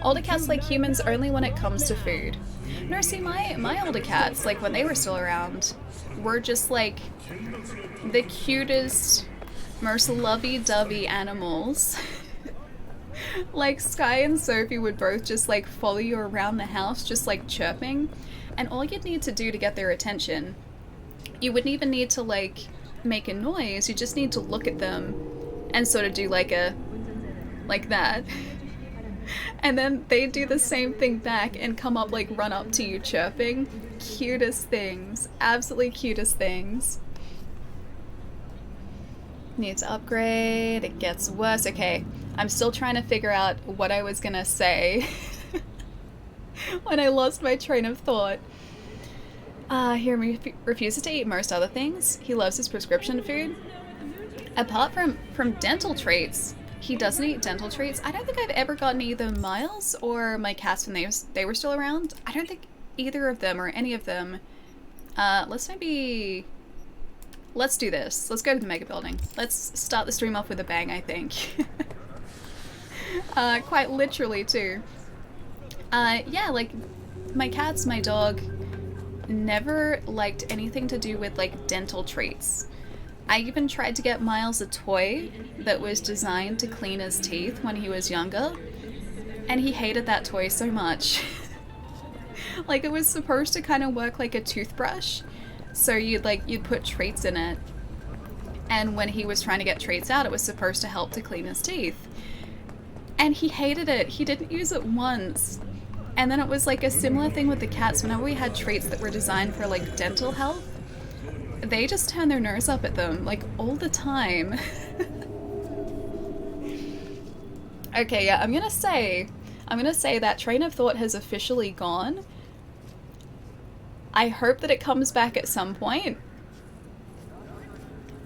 Older cats like humans only when it comes to food. No, see, my older cats, like when they were still around, were just like the cutest, most lovey-dovey animals. Like Sky and Sophie would both just like follow you around the house, just like chirping. And all you'd need to do to get their attention, you wouldn't even need to like make a noise, you just need to look at them and sort of do like that. And then they do the same thing back and come up, like run up to you chirping. Cutest things. Absolutely cutest things. Need to upgrade. It gets worse. Okay, I'm still trying to figure out what I was gonna say when I lost my train of thought. He refuses to eat most other things. He loves his prescription food. Apart from dental treats, he doesn't eat dental treats. I don't think I've ever gotten either Miles or my cats when they were still around. I don't think either of them or any of them. Let's do this. Let's go to the mega building. Let's start the stream off with a bang, I think. Quite literally too. Yeah, like my cats, my dog never liked anything to do with like dental treats. I even tried to get Miles a toy that was designed to clean his teeth when he was younger, and he hated that toy so much. Like it was supposed to kind of work like a toothbrush, so you'd put treats in it, and when he was trying to get treats out, it was supposed to help to clean his teeth. And he hated it. He didn't use it once. And then it was like a similar thing with the cats. Whenever we had treats that were designed for like dental health, they just turn their nose up at them like all the time. Okay, yeah, I'm gonna say that train of thought has officially gone. I hope that it comes back at some point,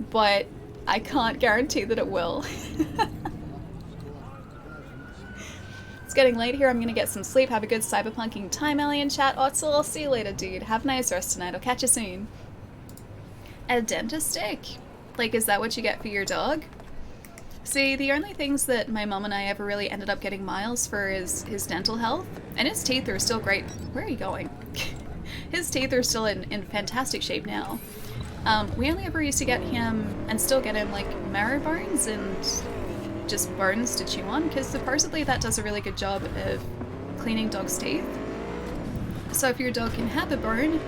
but I can't guarantee that it will. It's getting late here. I'm gonna get some sleep. Have a good cyberpunking time, Ellie, in chat. Otzel, I'll see you later, dude. Have a nice rest tonight. I'll catch you soon. A dentist stick? Like, is that what you get for your dog? See, the only things that my mom and I ever really ended up getting Miles for is his dental health. And his teeth are still great. Where are you going? His teeth are still in fantastic shape now. We only ever used to get him, and still get him, like, marrow bones and just bones to chew on, because supposedly that does a really good job of cleaning dogs' teeth. So if your dog can have a bone,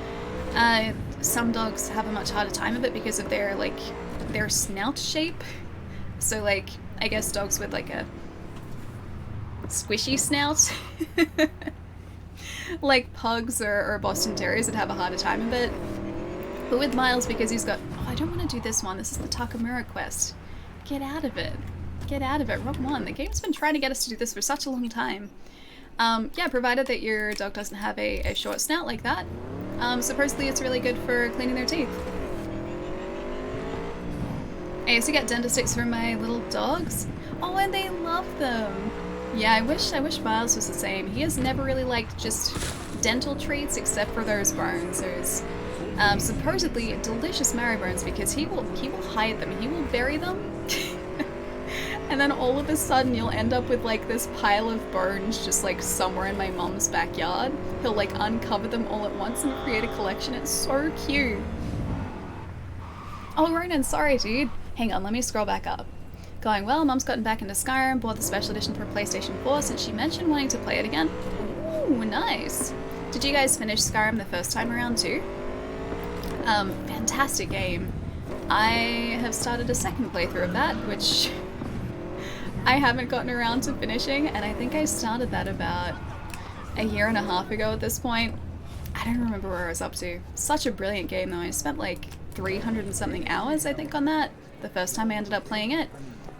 some dogs have a much harder time of it because of their snout shape. So like, I guess dogs with like a squishy snout, like pugs or Boston Terriers would have a harder time of it. But with Miles, because he's got, oh, I don't want to do this one. This is the Takamura quest. Get out of it. Get out of it. Wrong one. The game's been trying to get us to do this for such a long time. Yeah, provided that your dog doesn't have a short snout like that. Supposedly it's really good for cleaning their teeth. I used to get dentist sticks for my little dogs. Oh, and they love them. Yeah, I wish Miles was the same. He has never really liked just dental treats except for those bones. Those supposedly delicious marrow bones, because he will hide them. He will bury them. And then all of a sudden you'll end up with like this pile of bones just like somewhere in my mom's backyard. He'll like uncover them all at once and create a collection. It's so cute. Oh, Ronan, sorry dude. Hang on, let me scroll back up. Going, well, Mom's gotten back into Skyrim, bought the special edition for PlayStation 4 since she mentioned wanting to play it again. Ooh, nice. Did you guys finish Skyrim the first time around too? Fantastic game. I have started a second playthrough of that, which I haven't gotten around to finishing, and I think I started that about a year and a half ago at this point. I don't remember where I was up to. Such a brilliant game though. I spent like 300 and something hours, I think, on that the first time I ended up playing it.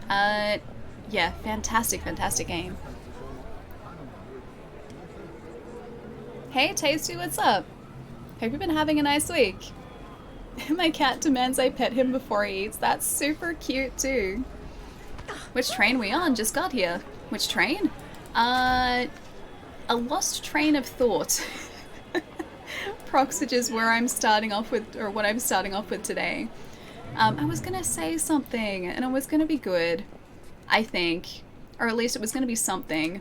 Yeah, fantastic game. Hey Tasty, what's up? Hope you've been having a nice week. My cat demands I pet him before he eats. That's super cute too. Which train we on? Just got here. Which train? A lost train of thought. Proxage is where I'm starting off with, or what I'm starting off with today. I was gonna say something, and it was gonna be good, I think. Or at least it was gonna be something.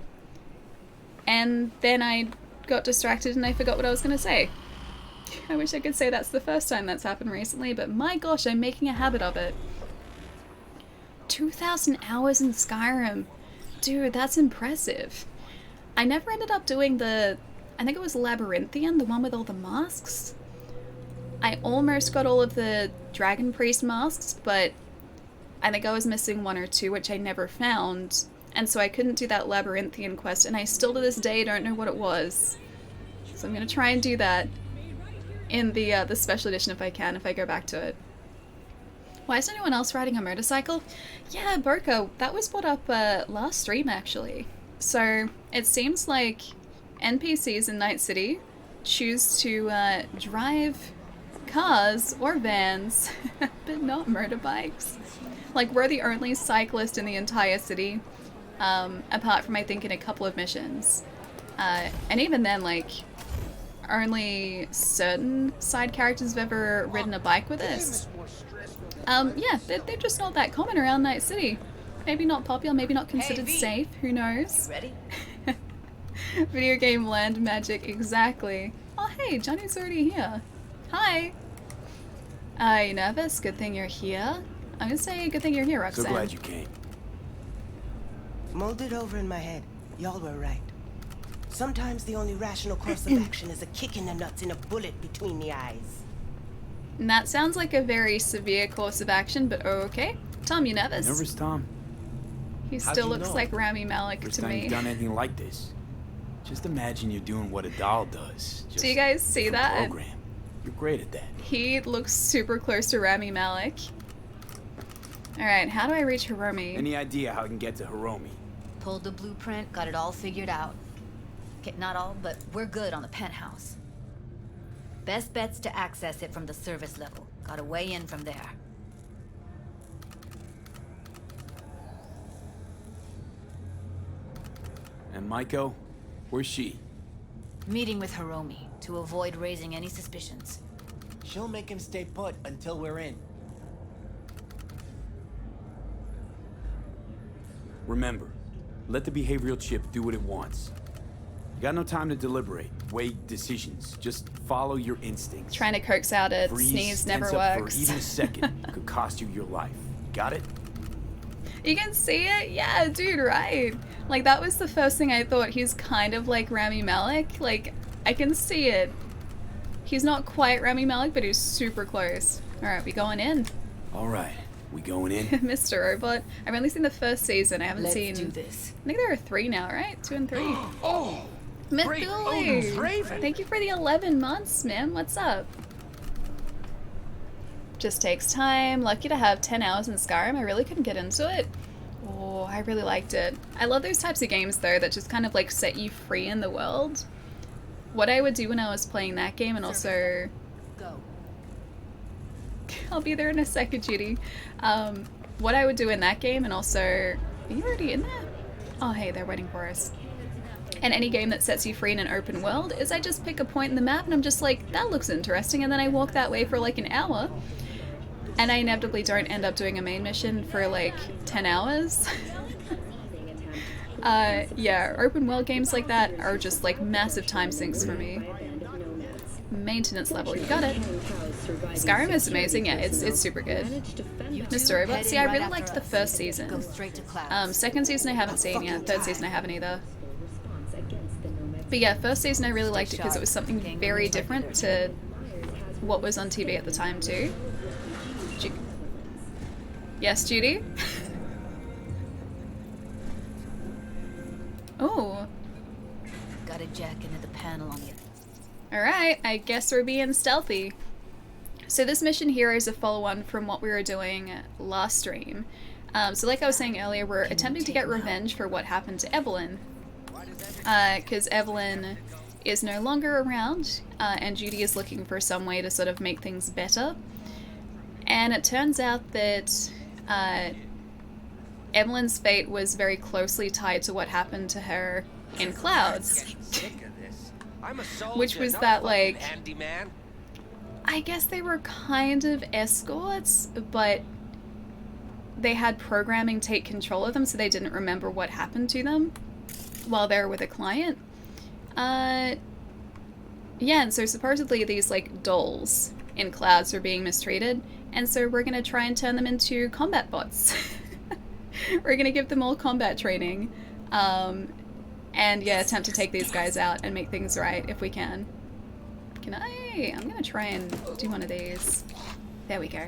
And then I got distracted and I forgot what I was going to say. I wish I could say that's the first time that's happened recently, but my gosh, I'm making a habit of it. 2,000 hours in Skyrim. Dude, that's impressive. I never ended up doing I think it was Labyrinthian, the one with all the masks. I almost got all of the Dragon Priest masks, but I think I was missing 1 or 2, which I never found. And so I couldn't do that Labyrinthian quest, and I still to this day don't know what it was. So I'm gonna try and do that in the special edition if I can, if I go back to it. Why is anyone else riding a motorcycle? Yeah, Boko, that was brought up last stream actually. So it seems like NPCs in Night City choose to drive cars or vans, but not motorbikes. Like, we're the only cyclist in the entire city, apart from I think in a couple of missions. And even then, like, only certain side characters have ever ridden a bike with us. Yeah, they're just not that common around Night City. Maybe not popular, maybe not considered safe, who knows? You ready? Video game land magic, exactly. Oh hey, Johnny's already here. Hi! You nervous? Good thing you're here. I'm gonna say good thing you're here, Roxanne. So glad you came. Mulled it over in my head. Y'all were right. Sometimes the only rational course of action is a kick in the nuts and a bullet between the eyes. And that sounds like a very severe course of action, but okay. Tom, you nervous? Nervous, Tom? He How'd still you looks know? like Rami Malek First to time me. you've done anything like this. Just imagine you're doing what a doll does. Do you guys see that? Program. You're great at that. He looks super close to Rami Malek. Alright, how do I reach Hiromi? Any idea how I can get to Hiromi? Pulled the blueprint, got it all figured out. Okay, not all, but we're good on the penthouse. Best bet's to access it from the service level. Got a way in from there. And Maiko? Where's she? Meeting with Hiromi to avoid raising any suspicions. She'll make him stay put until we're in. Remember, let the behavioral chip do what it wants. You got no time to deliberate, weigh decisions. Just follow your instincts. Trying to coax out a Freeze, sneeze never tense up works. for even a second could cost you your life. Got it? You can see it? Yeah, dude, right. Like, that was the first thing I thought. He's kind of like Rami Malek. Like, I can see it. He's not quite Rami Malek, but he's super close. Alright, we going in. Alright, we going in? Mr. Robot. I've only seen the first season. I haven't Let's seen... do this. I think there are 3 now, right? 2 and 3. Oh! Myth great Billy! Odin's Raven. Thank you for the 11 months, man. What's up? Just takes time. Lucky to have 10 hours in Skyrim. I really couldn't get into it. Oh, I really liked it. I love those types of games, though, that just kind of, like, set you free in the world. What I would do when I was playing that game, and also... Go. I'll be there in a second, Judy. What I would do in that game, and also... Are you already in there? Oh, hey, they're waiting for us. And any game that sets you free in an open world is I just pick a point in the map and I'm just like, that looks interesting, and then I walk that way for like an hour. And I inevitably don't end up doing a main mission for like 10 hours. Yeah, open world games like that are just like massive time sinks for me. Maintenance level, you got it. Skyrim is amazing, yeah, it's super good. Mr. Robot, see, I really liked the first Go season. straight to clouds. Second season I haven't seen yet, third season I haven't either. But yeah, first season I really liked it because it was something very different to what was on TV at the time too. Yes, Judy? Oh. Got a jack into the panel on you. Alright, I guess we're being stealthy. So this mission here is a follow-on from what we were doing last stream. So like I was saying earlier, we're attempting to get revenge for what happened to Evelyn. Because Evelyn is no longer around, and Judy is looking for some way to sort of make things better. And it turns out that Evelyn's fate was very closely tied to what happened to her in Clouds. Which was that, like, I guess they were kind of escorts, but they had programming take control of them, so they didn't remember what happened to them while they were with a client. Yeah, and so supposedly these, like, dolls in clouds are being mistreated, and so we're gonna try and turn them into combat bots. We're gonna give them all combat training, and yeah, attempt to take these guys out and make things right if we can. Can I? I'm gonna try and do one of these. There we go.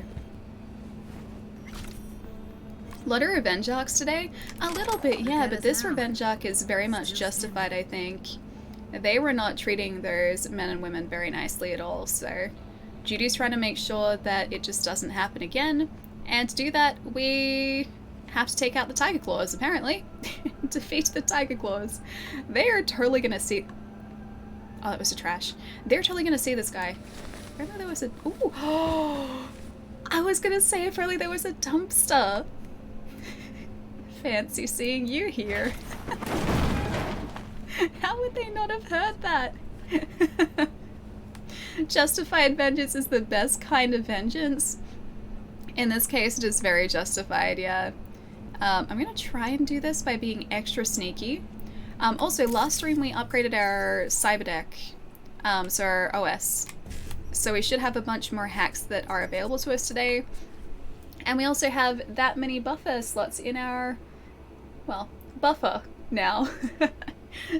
A lot of revenge arcs today? A little bit, yeah, but this revenge arc is very much justified, I think. They were not treating those men and women very nicely at all, so Judy's trying to make sure that it just doesn't happen again, and to do that, we have to take out the Tiger Claws, apparently. Defeat the Tiger Claws. They are totally gonna see... Oh, that was a trash. They're totally gonna see this guy. I know there was a... Ooh! I was gonna say if only there was a dumpster. Fancy seeing you here. How would they not have heard that? Justified vengeance is the best kind of vengeance. In this case, it is very justified, yeah. I'm gonna try and do this by being extra sneaky. Also, last stream we upgraded our cyberdeck, so our OS. So we should have a bunch more hacks that are available to us today. And we also have that many buffer slots in our, well, buffer now.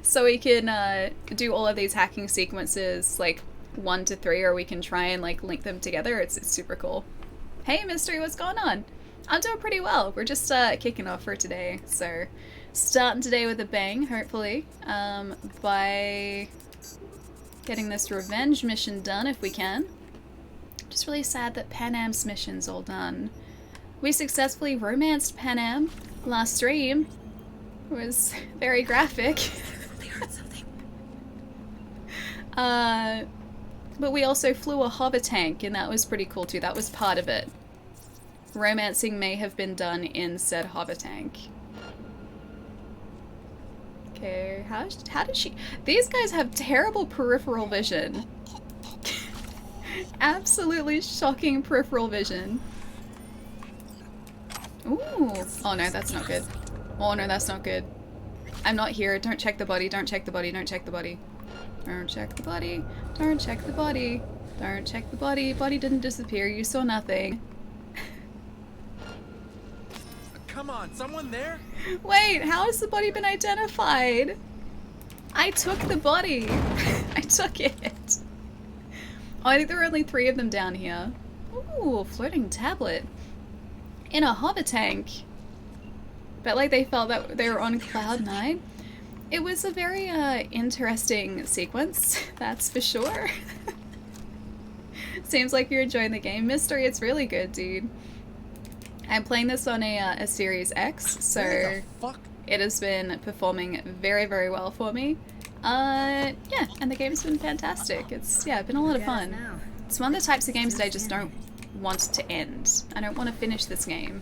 So we can do all of these hacking sequences, like 1 to 3, or we can try and like link them together. It's super cool. Hey Mystery, what's going on? I'm doing pretty well. We're just kicking off for today, so starting today with a bang, hopefully, by getting this revenge mission done if we can. Just really sad that Panam's mission's all done. We successfully romanced Panam last stream. It was very graphic. They heard something. But we also flew a hover tank, and that was pretty cool too. That was part of it. Romancing may have been done in said hover tank. Okay, how did she... These guys have terrible peripheral vision. Absolutely shocking peripheral vision. Ooh. Oh no, that's not good. Oh no, that's not good. I'm not here. Don't check the body. Don't check the body. Don't check the body. Don't check the body. Don't check the body. Don't check the body. Body didn't disappear. You saw nothing. Come on, someone there? Wait, how has the body been identified? I took the body. I took it. Oh, I think there were only 3 of them down here. Ooh, floating tablet. In a hover tank. But like they felt that they were on cloud 9. It was a very interesting sequence, that's for sure. Seems like you're enjoying the game. Mystery, it's really good, dude. I'm playing this on a Series X, so it has been performing very, very well for me. Yeah, and the game's been fantastic. It's, yeah, been a lot of fun. It's one of the types of games that I just don't want to end. I don't want to finish this game.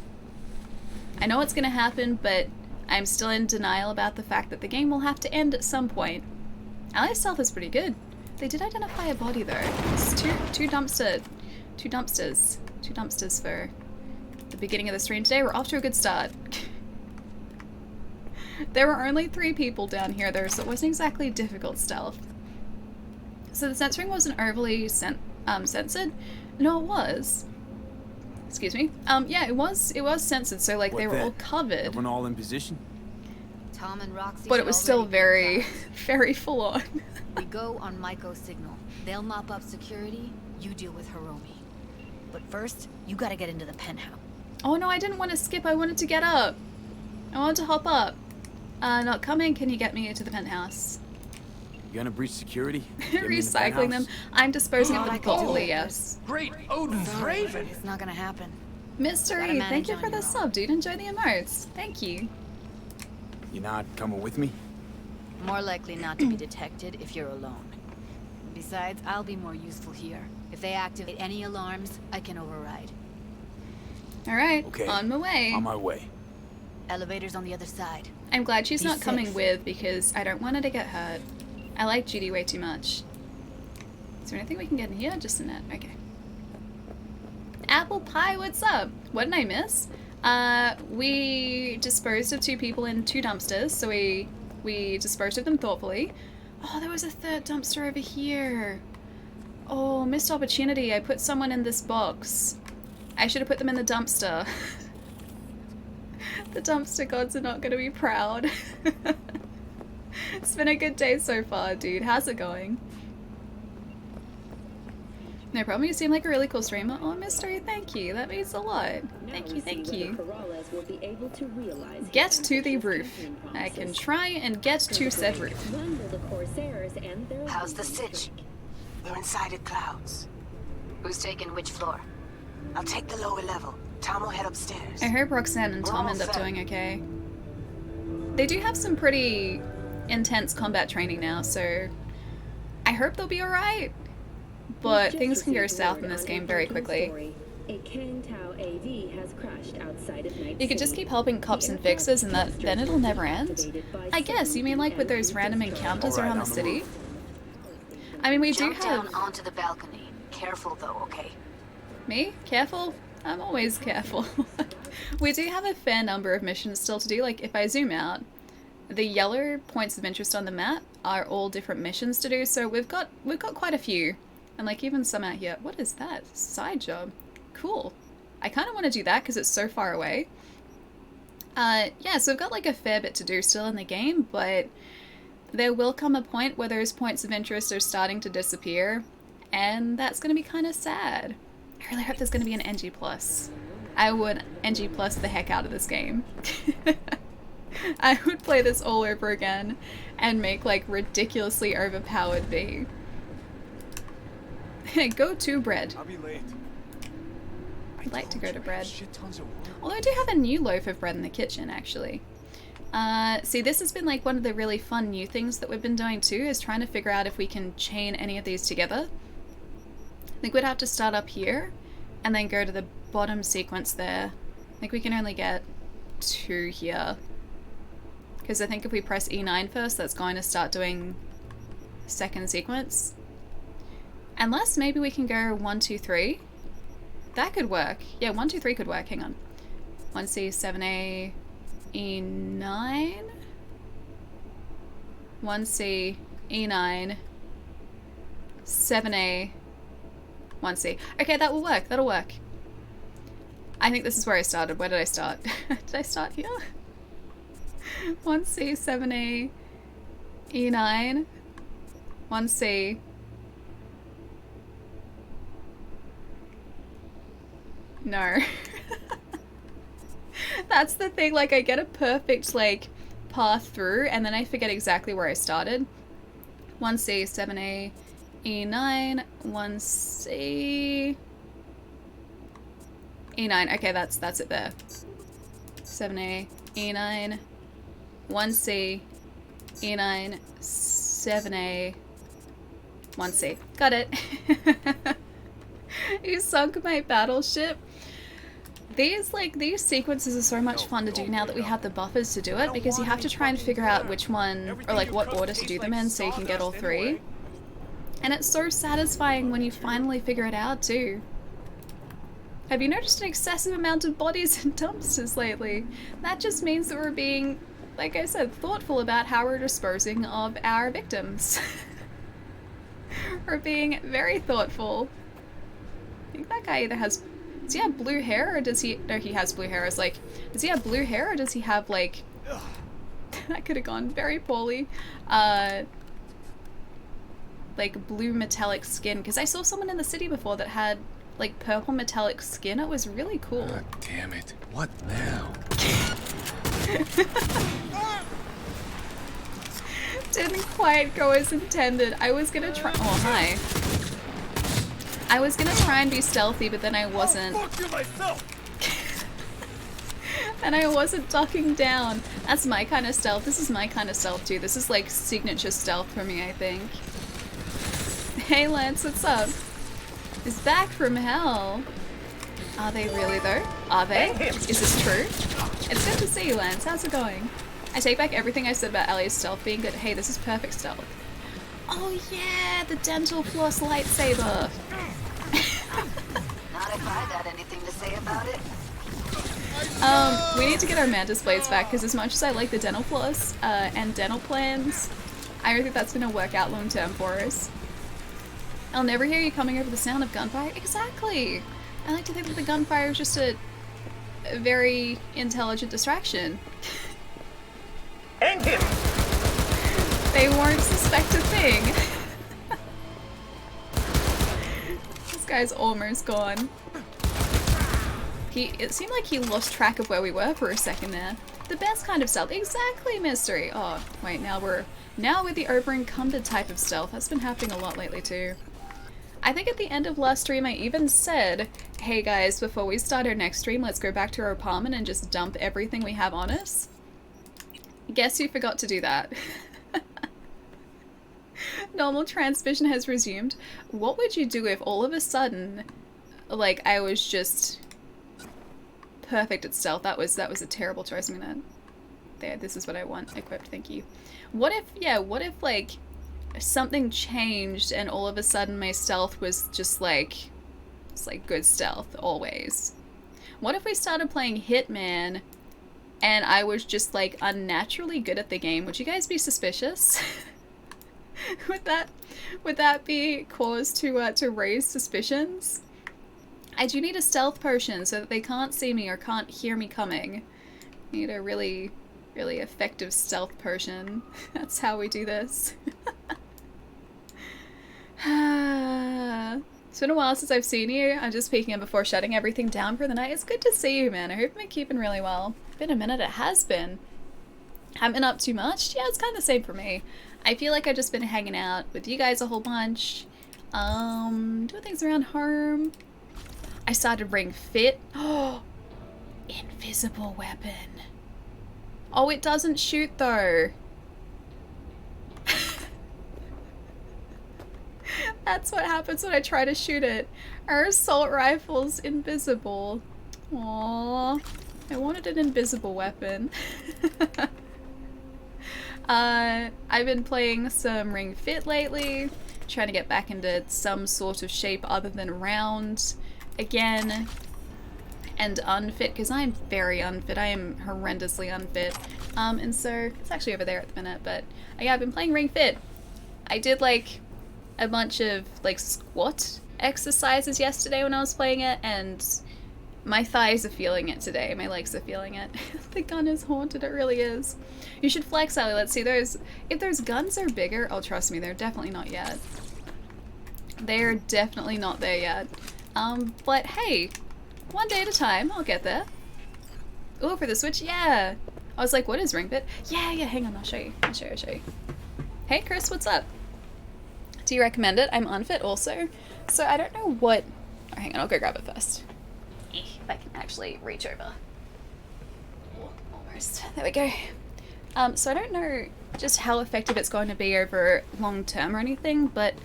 I know what's going to happen, but I'm still in denial about the fact that the game will have to end at some point. Ally stealth is pretty good. They did identify a body though. It's two dumpsters for the beginning of the stream today. We're off to a good start. There were only 3 people down here though, so it wasn't exactly difficult stealth. So the censoring wasn't overly censored. No, it was. Excuse me. Yeah, it was censored, so like they were all covered. Everyone all in position? Tom and Roxy. But it was still very, very full on. We go on Maiko's signal. They'll mop up security. You deal with Hiromi. But first, you gotta get into the penthouse. Oh no, I didn't want to skip. I wanted to get up. I wanted to hop up. Not coming. Can you get me to the penthouse? You gonna breach security? Get me in the Recycling them. penthouse? I'm disposing of them thoughtfully, yes. Great, Odin's Raven! It's not gonna happen. Mystery, thank you for the sub, dude. Enjoy the emotes. Thank you. You're not coming with me? More likely not to be detected if you're alone. Besides, I'll be more useful here. If they activate any alarms, I can override. Alright, Okay. on my way. On my way. Elevator's on the other side. I'm glad she's Be not coming safe. with because I don't want her to get hurt. I like Judy way too much. Is there anything we can get in here? Just a net. Okay. Apple Pie, what's up? What did I miss? We disposed of 2 people in 2 dumpsters, so we disposed of them thoughtfully. Oh, there was a third dumpster over here. Oh, missed opportunity. I put someone in this box. I should have put them in the dumpster. The dumpster gods are not going to be proud. It's been a good day so far, dude. How's it going? No problem. You seem like a really cool streamer. Oh, Mystery, thank you. That means a lot. Thank you, thank you. Get to the roof. I can try and get to said roof. How's the sitch? We're inside at Clouds. Who's taking which floor? I'll take the lower level. Tom will head upstairs. I hope Roxanne and Tom end up doing okay. They do have some pretty intense combat training now, so I hope they'll be alright. But things can go south in this game very quickly. You could just keep helping cops and fixers and then it'll never end? I guess, you mean like with those random encounters around the city? I mean, we do have... Jump down onto the balcony. Careful though, okay? Me? Careful? I'm always careful. We do have a fair number of missions still to do. Like, if I zoom out, the yellow points of interest on the map are all different missions to do, so we've got quite a few. And like even some out here. What is that? Side job. Cool. I kind of want to do that because it's so far away. Yeah, so we've got like a fair bit to do still in the game, but there will come a point where those points of interest are starting to disappear, and that's going to be kind of sad. I really hope there's going to be an NG+. I would NG+ the heck out of this game. I would play this all over again and make like ridiculously overpowered V. Go to bread. I'll be late. I'd like to go to bread. Although I do have a new loaf of bread in the kitchen, actually. See, this has been like one of the really fun new things that we've been doing too, is trying to figure out if we can chain any of these together. I think we'd have to start up here and then go to the bottom sequence there. I think we can only get 2 here. Because I think if we press E9 first, that's going to start doing second sequence. Unless maybe we can go 1, 2, 3. That could work. Yeah, 1, 2, 3 could work. Hang on. 1C, 7A, E9. 1C, E9, 7A, 1C. Okay, that will work. That'll work. I think this is where I started. Where did I start? Did I start here? 1C, 7A, E9, 1C. No. That's the thing, like I get a perfect like path through and then I forget exactly where I started. 1C, 7A, E9, 1C, E9. Okay, that's it there. 7A, E9, 1C, E9, 7A, 1C. Got it. You sunk my battleship. These sequences are so much fun to do now that we have the buffers to do it, because you have to try and figure out which one, or like what order to do them in so you can get all 3. And it's so satisfying when you finally figure it out too. Have you noticed an excessive amount of bodies in dumpsters lately? That just means that we're being, like I said, thoughtful about how we're disposing of our victims. We're being very thoughtful. I think that guy either has... Does he have blue hair or does he... No, he has blue hair. It's like... Does he have blue hair or does he have like... That could have gone very poorly. Like blue metallic skin. Because I saw someone in the city before that had like purple metallic skin. It was really cool. God damn it. What now? Didn't quite go as intended. I was gonna try... Oh, hi. I was gonna try and be stealthy, but then I wasn't. And I wasn't ducking down. That's my kind of stealth. This is my kind of stealth too. This is like signature stealth for me, I think. Hey Lance, what's up? Is back from hell. Are they really though? Are they? Is this true? It's good to see you, Lance. How's it going? I take back everything I said about Ellie's stealth being good. Hey, this is perfect stealth. Oh yeah, the dental floss lightsaber. Not if I got anything to say about it. We need to get our mantis blades back, because as much as I like the dental floss and dental plans, I don't think that's gonna work out long term for us. I'll never hear you coming over the sound of gunfire. Exactly! I like to think that the gunfire is just a very intelligent distraction. End him! They won't suspect a thing. This guy's almost gone. It seemed like he lost track of where we were for a second there. The best kind of stealth. Exactly, mystery. Oh, wait, now we're the over-encumbered type of stealth. That's been happening a lot lately too. I think at the end of last stream I even said, hey guys, before we start our next stream, let's go back to our apartment and just dump everything we have on us. Guess who forgot to do that? Normal transmission has resumed. What would you do if all of a sudden, like, I was just perfect at stealth? That was a terrible choice. I'm gonna... There, this is what I want equipped, thank you. What if, like, something changed and all of a sudden my stealth was just, like, it's like good stealth, always? What if we started playing Hitman and I was just, like, unnaturally good at the game? Would you guys be suspicious? Would that be cause to raise suspicions? I do need a stealth potion so that they can't see me or can't hear me coming. I need a really, really effective stealth potion. That's how we do this. It's been a while since I've seen you. I'm just peeking in before shutting everything down for the night. It's good to see you, man. I hope you've been keeping really well. Been a minute, it has been. Haven't been up too much? Yeah, it's kind of the same for me. I feel like I've just been hanging out with you guys a whole bunch. Doing things around home. I started Ring Fit. Oh, invisible weapon. Oh, it doesn't shoot though. That's what happens when I try to shoot it. Our assault rifle's invisible. Aww. I wanted an invisible weapon. I've been playing some Ring Fit lately, trying to get back into some sort of shape other than round again, and unfit, because I'm very unfit. I am horrendously unfit. And so, it's actually over there at the minute, but yeah, I've been playing Ring Fit. I did like a bunch of like squat exercises yesterday when I was playing it, and my thighs are feeling it today. My legs are feeling it. The gun is haunted, it really is. You should flex, Ellie. Let's see, if those guns are bigger, oh trust me, they're definitely not yet. They're definitely not there yet. But hey, one day at a time, I'll get there. Ooh, for the Switch, yeah. I was like, what is Ring Fit? Yeah, hang on, I'll show you. I'll show you. Hey Chris, what's up? Do you recommend it? I'm unfit also. So I don't know what... Oh, hang on, I'll go grab it first. If I can actually reach over. Almost. There we go. So I don't know just how effective it's going to be over long term or anything, but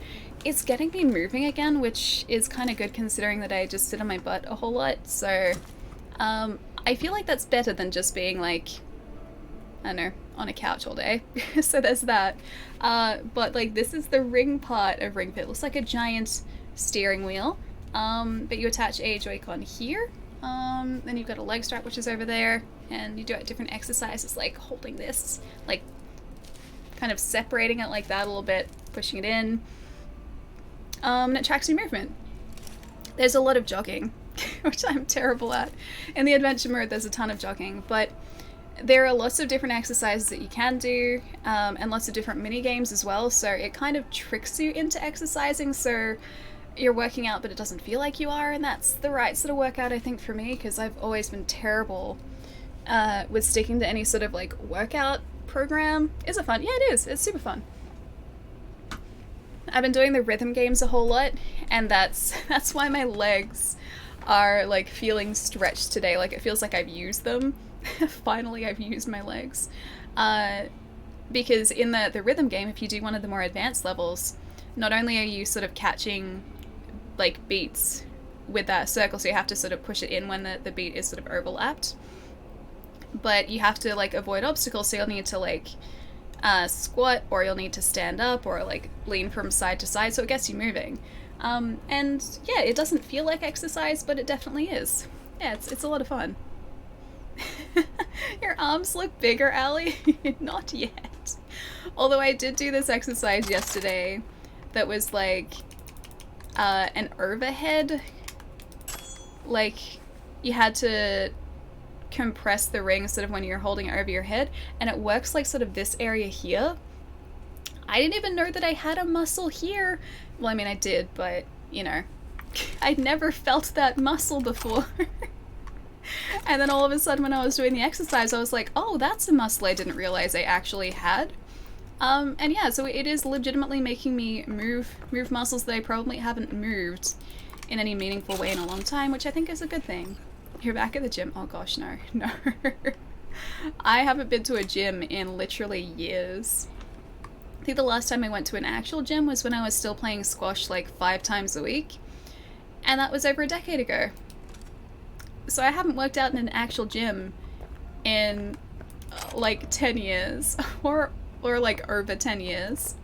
it's getting me moving again, which is kind of good considering that I just sit on my butt a whole lot. So I feel like that's better than just being like, I don't know, on a couch all day. So there's that. But like this is the ring part of Ring Fit. It looks like a giant steering wheel. But you attach a Joy-Con here. Then you've got a leg strap which is over there, and you do different exercises like holding this, like kind of separating it like that a little bit, pushing it in. And it tracks your movement. There's a lot of jogging, which I'm terrible at. In the adventure mode there's a ton of jogging, but there are lots of different exercises that you can do, and lots of different mini games as well, so it kind of tricks you into exercising, so you're working out but it doesn't feel like you are, and that's the right sort of workout I think for me, because I've always been terrible with sticking to any sort of like workout program. Is it fun? Yeah, it is. It's super fun. I've been doing the rhythm games a whole lot, and that's why my legs are like feeling stretched today. Like it feels like I've used them. Finally I've used my legs. Because in the rhythm game, if you do one of the more advanced levels, not only are you sort of catching like beats with that circle, so you have to sort of push it in when the beat is sort of overlapped, but you have to like avoid obstacles, so you'll need to like squat, or you'll need to stand up, or like lean from side to side, so it gets you moving. And yeah, it doesn't feel like exercise, but it definitely is. Yeah, it's a lot of fun. Your arms look bigger, Allie. Not yet. Although I did do this exercise yesterday that was like an overhead. Like, you had to compress the ring instead of when you're holding it over your head, and it works like sort of this area here. I didn't even know that I had a muscle here. Well, I mean, I did, but, you know, I'd never felt that muscle before. And then all of a sudden when I was doing the exercise, I was like, oh, that's a muscle I didn't realize I actually had. And yeah, so it is legitimately making me move muscles that I probably haven't moved in any meaningful way in a long time, which I think is a good thing. You're back at the gym? Oh gosh, no. No. I haven't been to a gym in literally years. I think the last time I went to an actual gym was when I was still playing squash like 5 times a week. And that was over a decade ago. So I haven't worked out in an actual gym in like 10 years. or like over 10 years.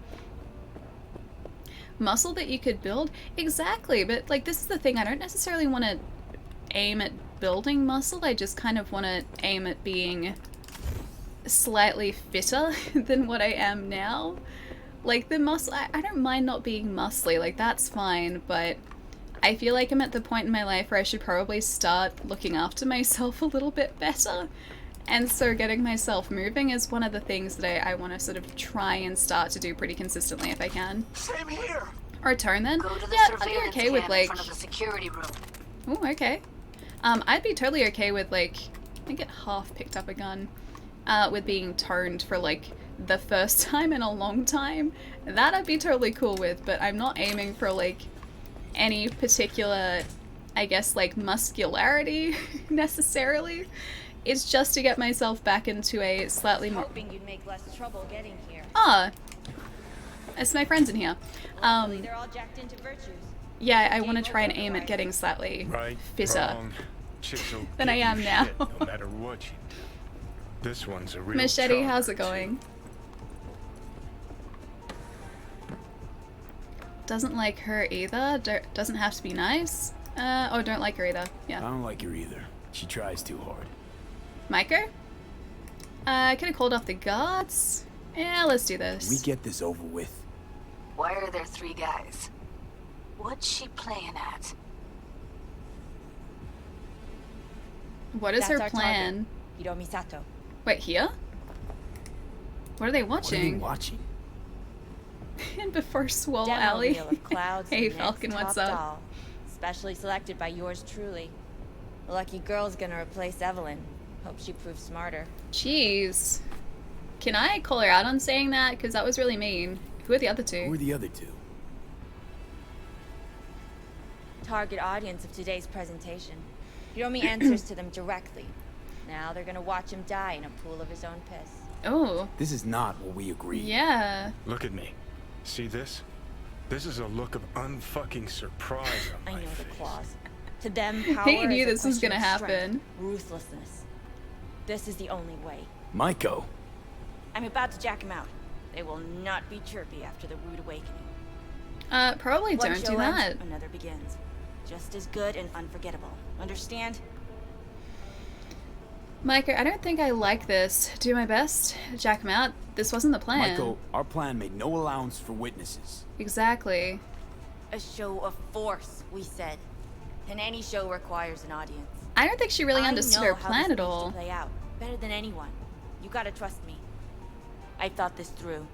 Muscle that you could build? Exactly, but like this is the thing, I don't necessarily want to aim at building muscle, I just kind of want to aim at being slightly fitter than what I am now. Like the muscle, I don't mind not being muscly, like that's fine, but I feel like I'm at the point in my life where I should probably start looking after myself a little bit better. And so getting myself moving is one of the things that I want to sort of try and start to do pretty consistently if I can. Same here. Or tone then? Go to the Yeah, I'd be surveillance okay with cam like... in front of the security room. Ooh, okay. I'd be totally okay with like... I think it half picked up a gun. With being toned for like the first time in a long time. That I'd be totally cool with, but I'm not aiming for like any particular, I guess, like muscularity necessarily. It's just to get myself back into a slightly more... Hoping you'd make less trouble getting here. Ah! It's my friends in here. Luckily, they're all jacked into virtues. Yeah, I want to try and aim at getting slightly Right, fitter wrong. Chicks will than I give am you now. shit no matter what you do. This one's a real Machete, charmer, how's it too. going? Doesn't like her either. Doesn't have to be nice. Oh, don't like her either. I Yeah. don't like her either. She tries too hard. Micro? I could have called off the guards. Yeah, let's do this. We get this over with. Why are there 3 guys? What's she playing at? What is That's her our plan? target, Hiromi Sato. Wait, here? What are they What are you watching? watching? In before Swole Demo Alley. reel of Cloud's Hey, next Falcon, top what's up? doll, specially selected by yours truly. The lucky girl's gonna replace Evelyn. Hope she proves smarter. Jeez. Can I call her out on saying that? Because that was really mean. Who are the other two? Who are the other two? Target audience of today's presentation. Hiromi answers to them directly. Now they're gonna watch him die in a pool of his own piss. Oh. This is not what we agreed. Yeah. Look at me. See this? This is a look of unfucking surprise I on my know the face. claws. To them, power He knew is a this was question gonna of strength, happen. ruthlessness. This is the only way. Maiko. I'm about to jack him out. They will not be chirpy after the rude awakening. Probably One don't show do that. ends, another begins. Just as good and unforgettable. Understand? Micah, I don't think I like this. Do my best. Jack him out. This wasn't the plan. Maiko, our plan made no allowance for witnesses. Exactly. A show of force, we said. And any show requires an audience. I don't think she really I understood know her how plan this at needs all. to play out better than anyone. You gotta trust me. I've thought this through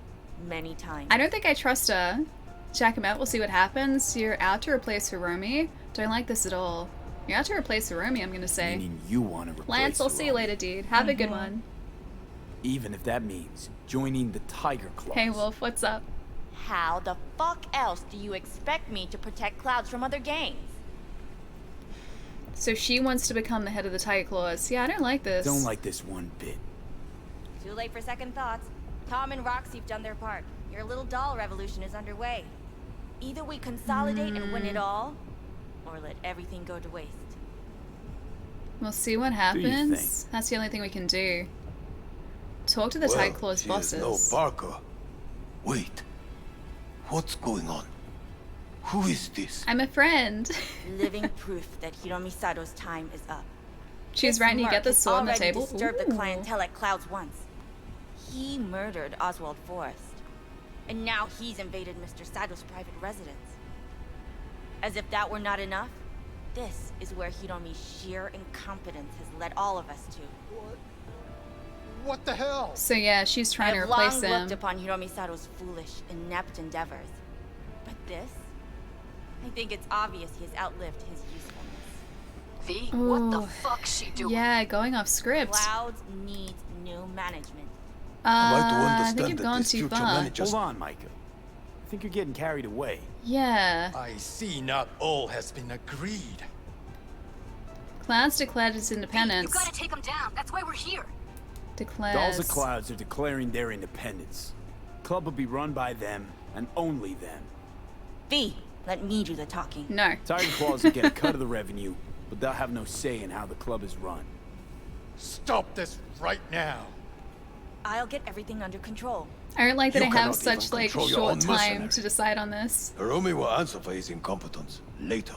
many times. I don't think I trust her. Jack him out, we'll see what happens. You're out to replace Hiromi. Don't like this at all. You're out to replace Hiromi, I'm gonna say. Meaning you want to replace Lance, I'll see you Hiromi. later, dude. Have a good one. Even if that means joining the Tiger Claws. Hey, Wolf, what's up? How the fuck else do you expect me to protect Clouds from other gangs? So she wants to become the head of the Tiger Claws. Yeah, I don't like this. Don't like this one bit. Too late for second thoughts. Tom and Roxy've done their part. Your little doll revolution is underway. Either we consolidate and win it all, or let everything go to waste. We'll see what you happens. That's the only thing we can do. Talk to the Tiger Claws she bosses. is no Parker. Wait. What's going on? Who is this? I'm a friend. Living proof that Hiromi Sato's time is up. She's This right, and you merc get the has sword on the already table. disturbed the Ooh. clientele at Clouds once. He murdered Oswald Forrest. And now he's invaded Mr. Sato's private residence. As if that were not enough, this is where Hiromi's sheer incompetence has led all of us to. What the hell? So yeah, she's trying to I've replace long him. looked upon Hiromi Sato's foolish, inept endeavors. But this? I think it's obvious he has outlived his usefulness. V, what the fuck's she doing? Yeah, going off script. Clouds needs new management. Am I to I think understand you've that gone this too future far. manager's... Hold on, Micah. I think you're getting carried away. Yeah. I see not all has been agreed. Clouds declared its You independence. gotta take him down. That's why we're here. Declares. Dolls of Clouds are declaring their independence. Club will be run by them, and only them. V, let me do the talking. No. Tiger Claws will get a cut of the revenue, but they'll have no say in how the club is run. Stop this right now. I'll get everything under control. I don't like that You I have cannot such even like control your short own time mercenary. to decide on this. Hiromi will answer for his incompetence later.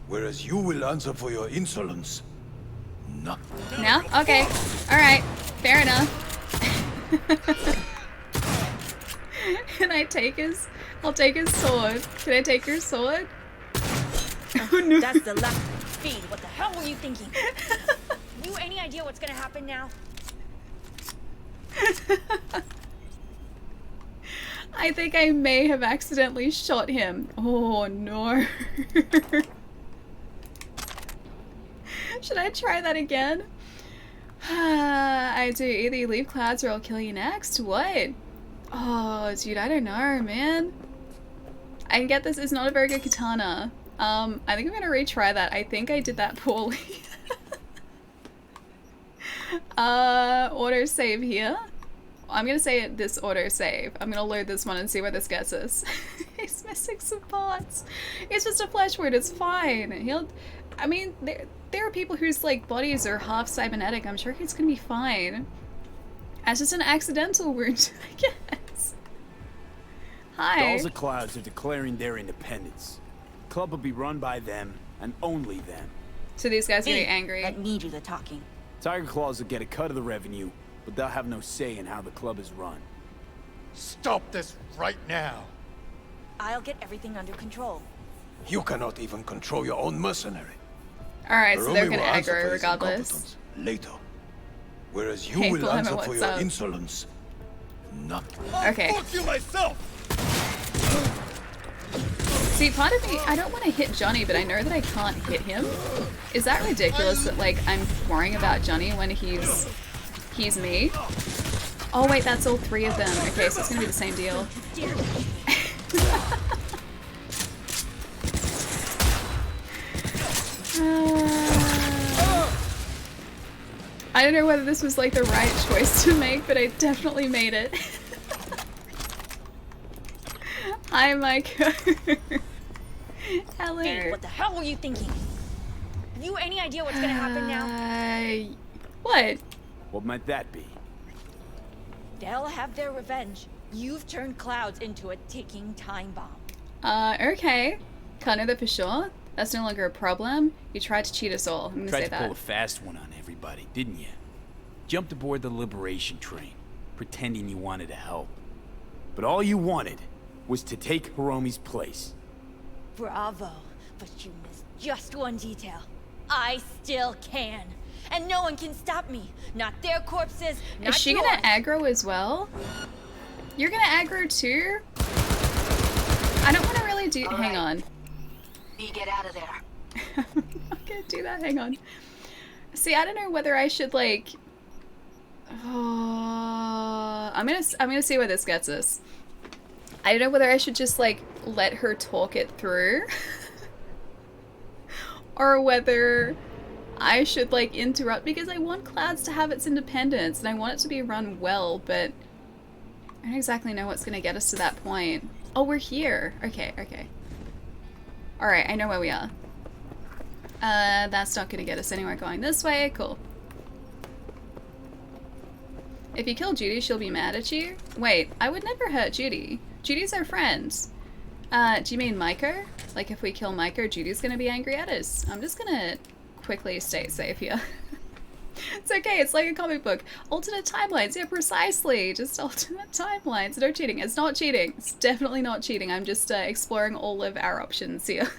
Whereas you will answer for your insolence. Now. Now? Okay. Alright. Fair enough. Can I take his... I'll take his sword. Can I take your sword? Oh no. That's the last feed. What the hell were you thinking? You any idea what's gonna happen now? I think I may have accidentally shot him. Oh no. Should I try that again? I do. Either you leave Clouds or I'll kill you next. What? Oh, dude, I don't know, man. I can get this. It's not a very good katana. I think I'm gonna retry that. I think I did that poorly. Auto save here. I'm gonna say this auto save. I'm gonna load this one and see where this gets us. He's missing some parts. It's just a flesh wound. It's fine. I mean, there are people whose like bodies are half cybernetic. I'm sure he's gonna be fine. That's just an accidental wound, I guess. Hi. Dolls of Clouds are declaring their independence. Club will be run by them, and only them. So these guys are V, getting angry. let me do the talking. Tiger Claws will get a cut of the revenue, but they'll have no say in how the club is run. Stop this right now. I'll get everything under control. You cannot even control your own mercenary. Alright, so they're Hiromi gonna will answer aggro for his regardless. incompetence later. Whereas you Hey, will Clement, answer what's for your up? insolence. Now. Okay. Fuck you myself. See, part of me, I don't want to hit Johnny, but I know that I can't hit him. Is that ridiculous that, like, I'm worrying about Johnny when he's me? Oh, wait, that's all three of them. Okay, so it's gonna be the same deal. I don't know whether this was, like, the right choice to make, but I definitely made it. Hi, Micah. Hello. V, what the hell were you thinking? You any idea what's gonna happen now? What? What might that be? They'll have their revenge. You've turned Clouds into a ticking time bomb. Okay. Can't know that for sure. That's no longer a problem. You tried to cheat us all. I'm gonna Tried say to that. pull a fast one on everybody, didn't you? Jumped aboard the liberation train, pretending you wanted to help. But all you wanted was to take Hiromi's place. Bravo, but you missed just one detail. I still can. And no one can stop me. Not their corpses, not Is she yours. gonna aggro as well? You're gonna aggro too? I don't want to really do. Hang on. V, get out of there. I'm not gonna do that. Hang on. See, I don't know whether I should like. I'm gonna see where this gets us. I don't know whether I should just like let her talk it through, or whether I should like interrupt, because I want Clouds to have its independence and I want it to be run well, but I don't exactly know what's gonna get us to that point. Oh, we're here. Okay, okay. Alright, I know where we are. That's not gonna get us anywhere going this way. Cool. If you kill Judy, she'll be mad at you. Wait, I would never hurt Judy. Judy's our friend. Do you mean Micah? Like if we kill Micah, Judy's gonna be angry at us. I'm just gonna quickly stay safe here. It's okay, it's like a comic book. Alternate timelines, yeah, precisely. Just alternate timelines. No cheating. It's not cheating. It's definitely not cheating. I'm just exploring all of our options here.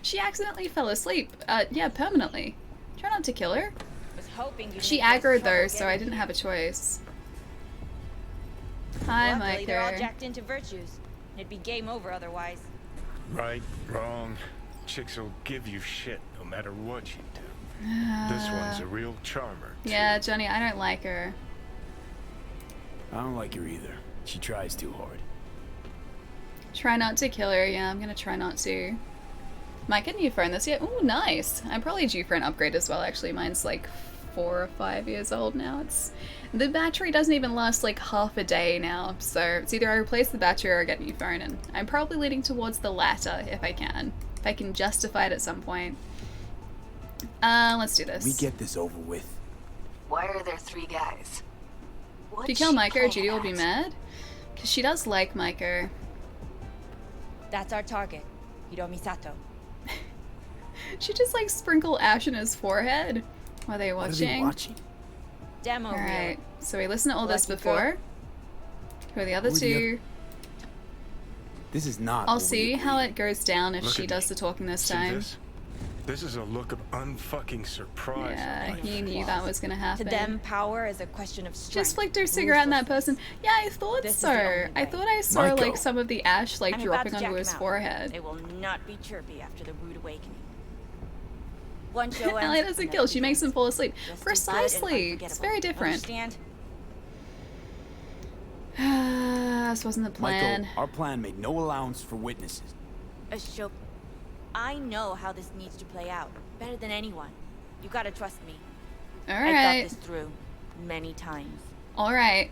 She accidentally fell asleep. Yeah, permanently. Try not to kill her. Was hoping you She didn't get aggroed though, trouble so I getting didn't have a here. choice. Hi, Luckily, they're all Micah. jacked into virtues. It'd be game over otherwise. Right, wrong. Chicks will give you shit no matter what you do. This one's a real charmer, too. Yeah, Johnny, I don't like her. I don't like her either. She tries too hard. Try not to kill her. Yeah, I'm gonna try not to. Micah, new phone this year? Ooh, nice. I'm probably due for an upgrade as well, actually. Mine's like 4 or 5 years old now. The battery doesn't even last like half a day now, so it's either I replace the battery or I get a new phone, and I'm probably leaning towards the latter if I can. If I can justify it at some point. Let's do this. We get this over with. Why are there 3 guys? If you kill Micah, Judy will be mad. Because she does like Micah. That's our target, Hiromi Sato. She just like sprinkle ash in his forehead. Are they What are they watching? watching? Demo Alright, reel. so we listened to all this Lucky girl. before. Who are the other Who are the two? This is not. I'll what we see how agreed. it goes down if Look she at does me. the talking this See time. this? This is a look of unfucking surprise. Yeah, on my he knew face. that was gonna To happen. them, power is a question of strength. Just flicked her cigarette in that person. Yeah, I thought This is so. the only I way. thought I saw Michael. like some of the ash like I'm about dropping to onto jack his him out. forehead. They will not be chirpy after the rude awakening. One show ends, Ellie doesn't another kill, she makes him begins. fall asleep. Just as good and Precisely. It's unforgettable. very different. Understand? This wasn't the plan. Michael, our plan made no allowance for witnesses. A show. I know how this needs to play out better than anyone. You gotta trust me. I've thought Alright. this through many times. Alright.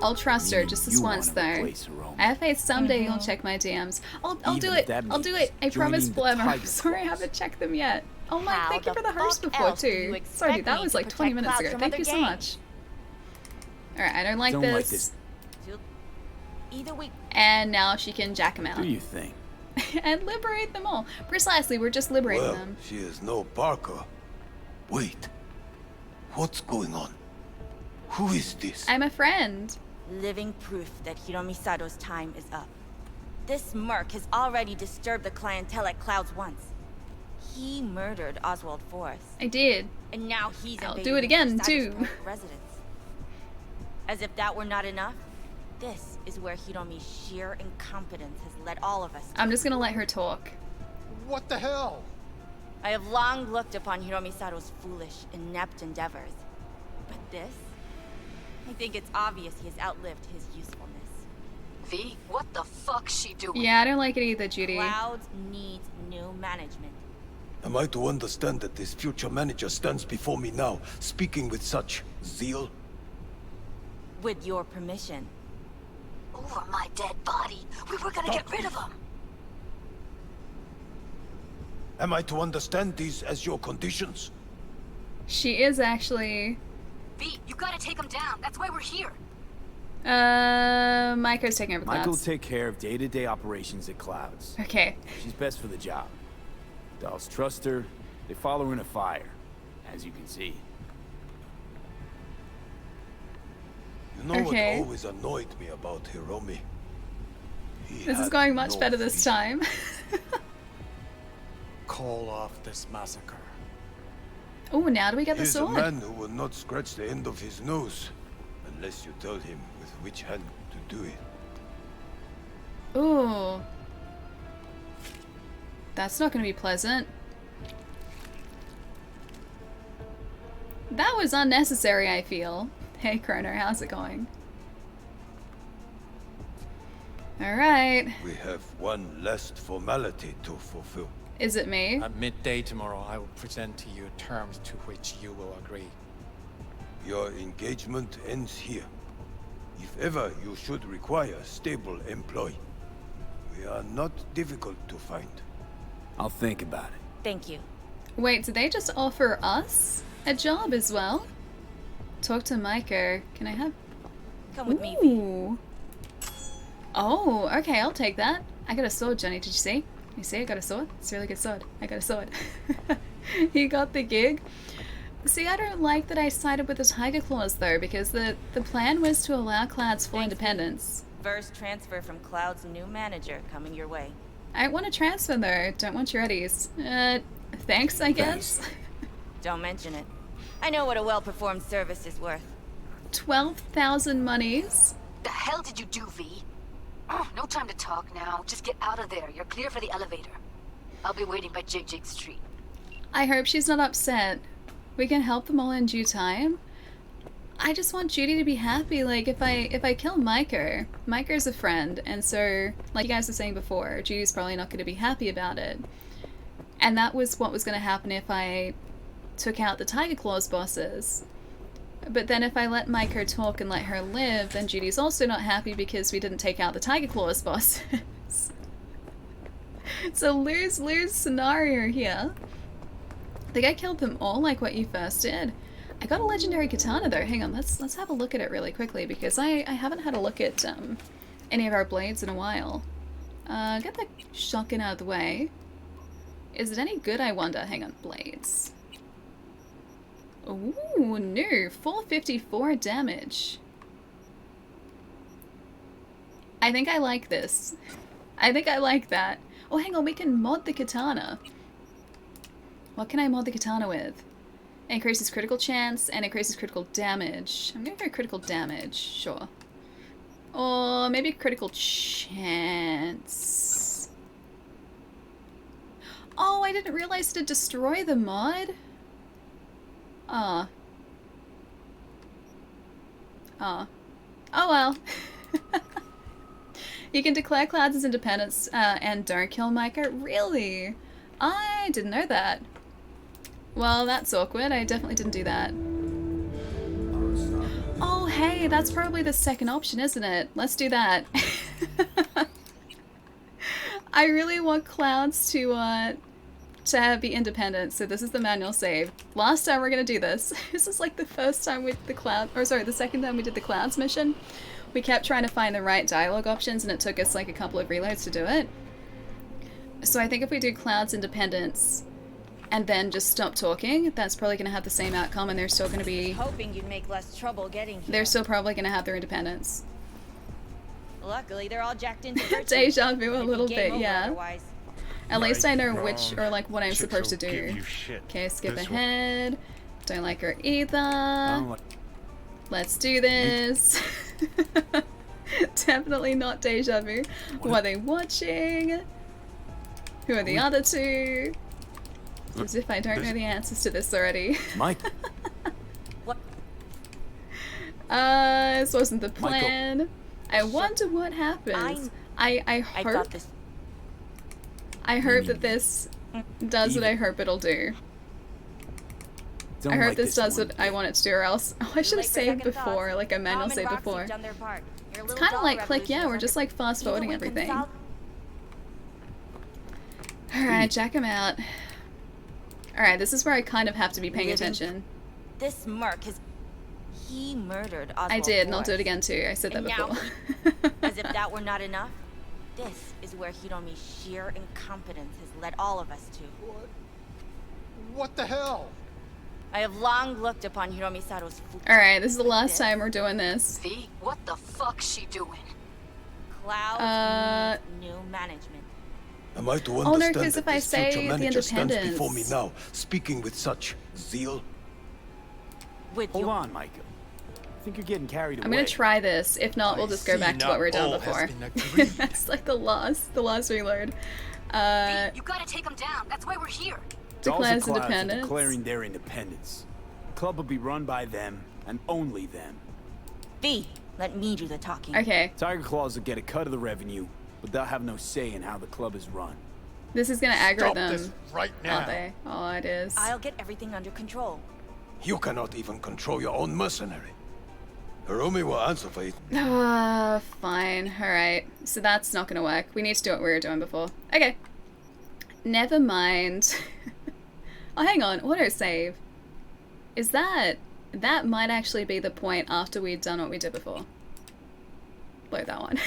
I'll trust her Meaning just this you once wanna though. replace Hiromi. I have faith someday you'll check my DMs. I'll do Even it. if that I'll do means it. I promise, joining the Blemmer. I'm Tiger sorry I Claws. haven't checked them yet. Oh my, How thank you the for the host fuck before else do you too. expect Sorry, dude, that me was to like 20 protect minutes Cloud ago. from Thank other you so gangs? much. Alright, I don't like Don't this. like this. Either we And now she can jack him out. Do you think? And liberate them all. Precisely, we're just liberating Well, them. she is no Parker. Wait. What's going on? Who is this? I'm a friend. living proof that Hiromi Sato's time is up. This merc has already disturbed the clientele at Clouds once. He murdered Oswald Forrest, I did. and now he's I'll invading do it again, Cyberpunk too. residents. As if that were not enough, this is where Hiromi's sheer incompetence has led all of us to. I'm just gonna let her talk. What the hell? I have long looked upon Hiromi Sato's foolish, inept endeavors. But this? I think it's obvious he has outlived his usefulness. V, what the fuck's she doing? Yeah, I don't like it either, Judy. Clouds needs new management. Am I to understand that this future manager stands before me now, speaking with such zeal? With your permission. Over my dead body. We were gonna get rid of him. Am I to understand these as your conditions? She is actually. V, you gotta take him down. That's why we're here. Micah's taking over Michael will Clouds. take care of day-to-day operations at Clouds. Okay. She's best for the job. Dolls trust her. They follow her in a fire, as you can see. You know Okay. what always annoyed me about Hiromi? He This is had going much no better this vision. time. Call off this massacre. Oh, now do we get the He's a sword? man who will not scratch the end of his nose, unless you tell him with which hand to do it. Ooh. That's not gonna be pleasant. That was unnecessary, I feel. Hey, Kroner, how's it going? Alright. We have one last formality to fulfill. Is it me? At midday tomorrow, I will present to you terms to which you will agree. Your engagement ends here. If ever you should require a stable employee, we are not difficult to find. I'll think about it. Thank you. Wait, did they just offer us a job as well? Talk to Micah. Can I have... Come with me, V. Ooh. Oh, okay, I'll take that. I got a sword, Johnny. Did you see? You see, I got a sword. It's a really good sword. I got a sword. He got the gig. See, I don't like that I sided with the Tiger Claws, though, because the plan was to allow Cloud's full independence. First transfer from Cloud's new manager coming your way. I don't want to transfer, though. Don't want your eddies. Thanks, I guess. Don't mention it. I know what a well-performed service is worth. 12,000 monies? The hell did you do, V? Oh, no time to talk now. Just get out of there. You're clear for the elevator. I'll be waiting by Jig Street. I hope she's not upset. We can help them all in due time. I just want Judy to be happy. Like, if I kill Micah's a friend, and so, like you guys were saying before, Judy's probably not going to be happy about it. And that was what was going to happen if I took out the Tiger Claws bosses. But then if I let Micah talk and let her live, then Judy's also not happy because we didn't take out the Tiger Claws bosses. It's a lose-lose scenario here. I think I killed them all like what you first did. I got a legendary katana though. Hang on, let's have a look at it really quickly because I haven't had a look at any of our blades in a while. Get the shotgun out of the way. Is it any good, I wonder? Hang on, blades. Ooh, no, 454 damage. I think I like this. I think I like that. Oh, hang on, we can mod the katana. What can I mod the katana with? It increases critical chance and increases critical damage. I'm gonna go critical damage, sure. Or maybe critical chance. Oh, I didn't realize to destroy the mod. Oh well. You can declare Clouds as independence and don't kill Micah? Really? I didn't know that. Well, that's awkward. I definitely didn't do that. Oh, hey, that's probably the second option, isn't it? Let's do that. I really want Clouds to be independent, so this is the manual save. Last time we're gonna do this. This is like the first time with the Cloud, or sorry, the second time we did the Clouds mission. We kept trying to find the right dialogue options and it took us like a couple of reloads to do it. So I think if we do Cloud's independence and then just stop talking, that's probably gonna have the same outcome and they're still gonna be... Hoping you'd make less trouble getting here. They're still probably gonna have their independence. Luckily, they're all jacked into virtue. Deja vu a little bit, yeah. Otherwise. At least I know Right, which, or like what I'm Chicks supposed to will give do. you shit. Okay, skip This ahead. Don't like her either. I'm like, Let's do this. Definitely not deja vu. What are they watching? Who are the other two? As if I don't know the answers to this already. Mike, What? This wasn't the plan. I wonder what happens. I I hope thought this. I hope that this does what I hope it'll do. don't I hope like this does one what I want it to do, or else I should have saved before, like a manual save before. It's kind of like Click, yeah, we're just like fast forwarding everything. Alright, check him out. Alright, this is where I kind of have to be paying attention. This merc has. He murdered Oswald. I did, and I'll do it Forrest. again too. I said that And now, before. as if that were not enough, this is where Hiromi's sheer incompetence has led all of us to. What the hell? I have long looked upon Hiromi Sato's Alright, this is the last time we're doing this. V, what the fuck's she doing? Cloud's new management. Am I to Oh, no, understand 'cause that if I this say future the manager stands before me independence- now, speaking with such zeal? With Hold you. on, Micah. I think you're getting carried away. I'm gonna try this. If not, we'll just go see back to not what we were doing all has before. been agreed. That's like the last reload. V, you gotta take them down. That's why we're here. Dolls Declares and Clouds are independence. declaring their independence. The club will be run by them and only them. V, let me do the talking. Okay, Tiger Claws will get a cut of the revenue, but they'll have no say in how the club is run. this is gonna aggro Stop them, this right now. aren't they? Oh, it is. I'll get everything under control. You cannot even control your own mercenary. Hiromi will answer for it. Fine. Alright. So that's not gonna work. We need to do what we were doing before. Okay. Never mind. Oh, hang on. Autosave. Is that... That might actually be the point after we've done what we did before. Blow that one.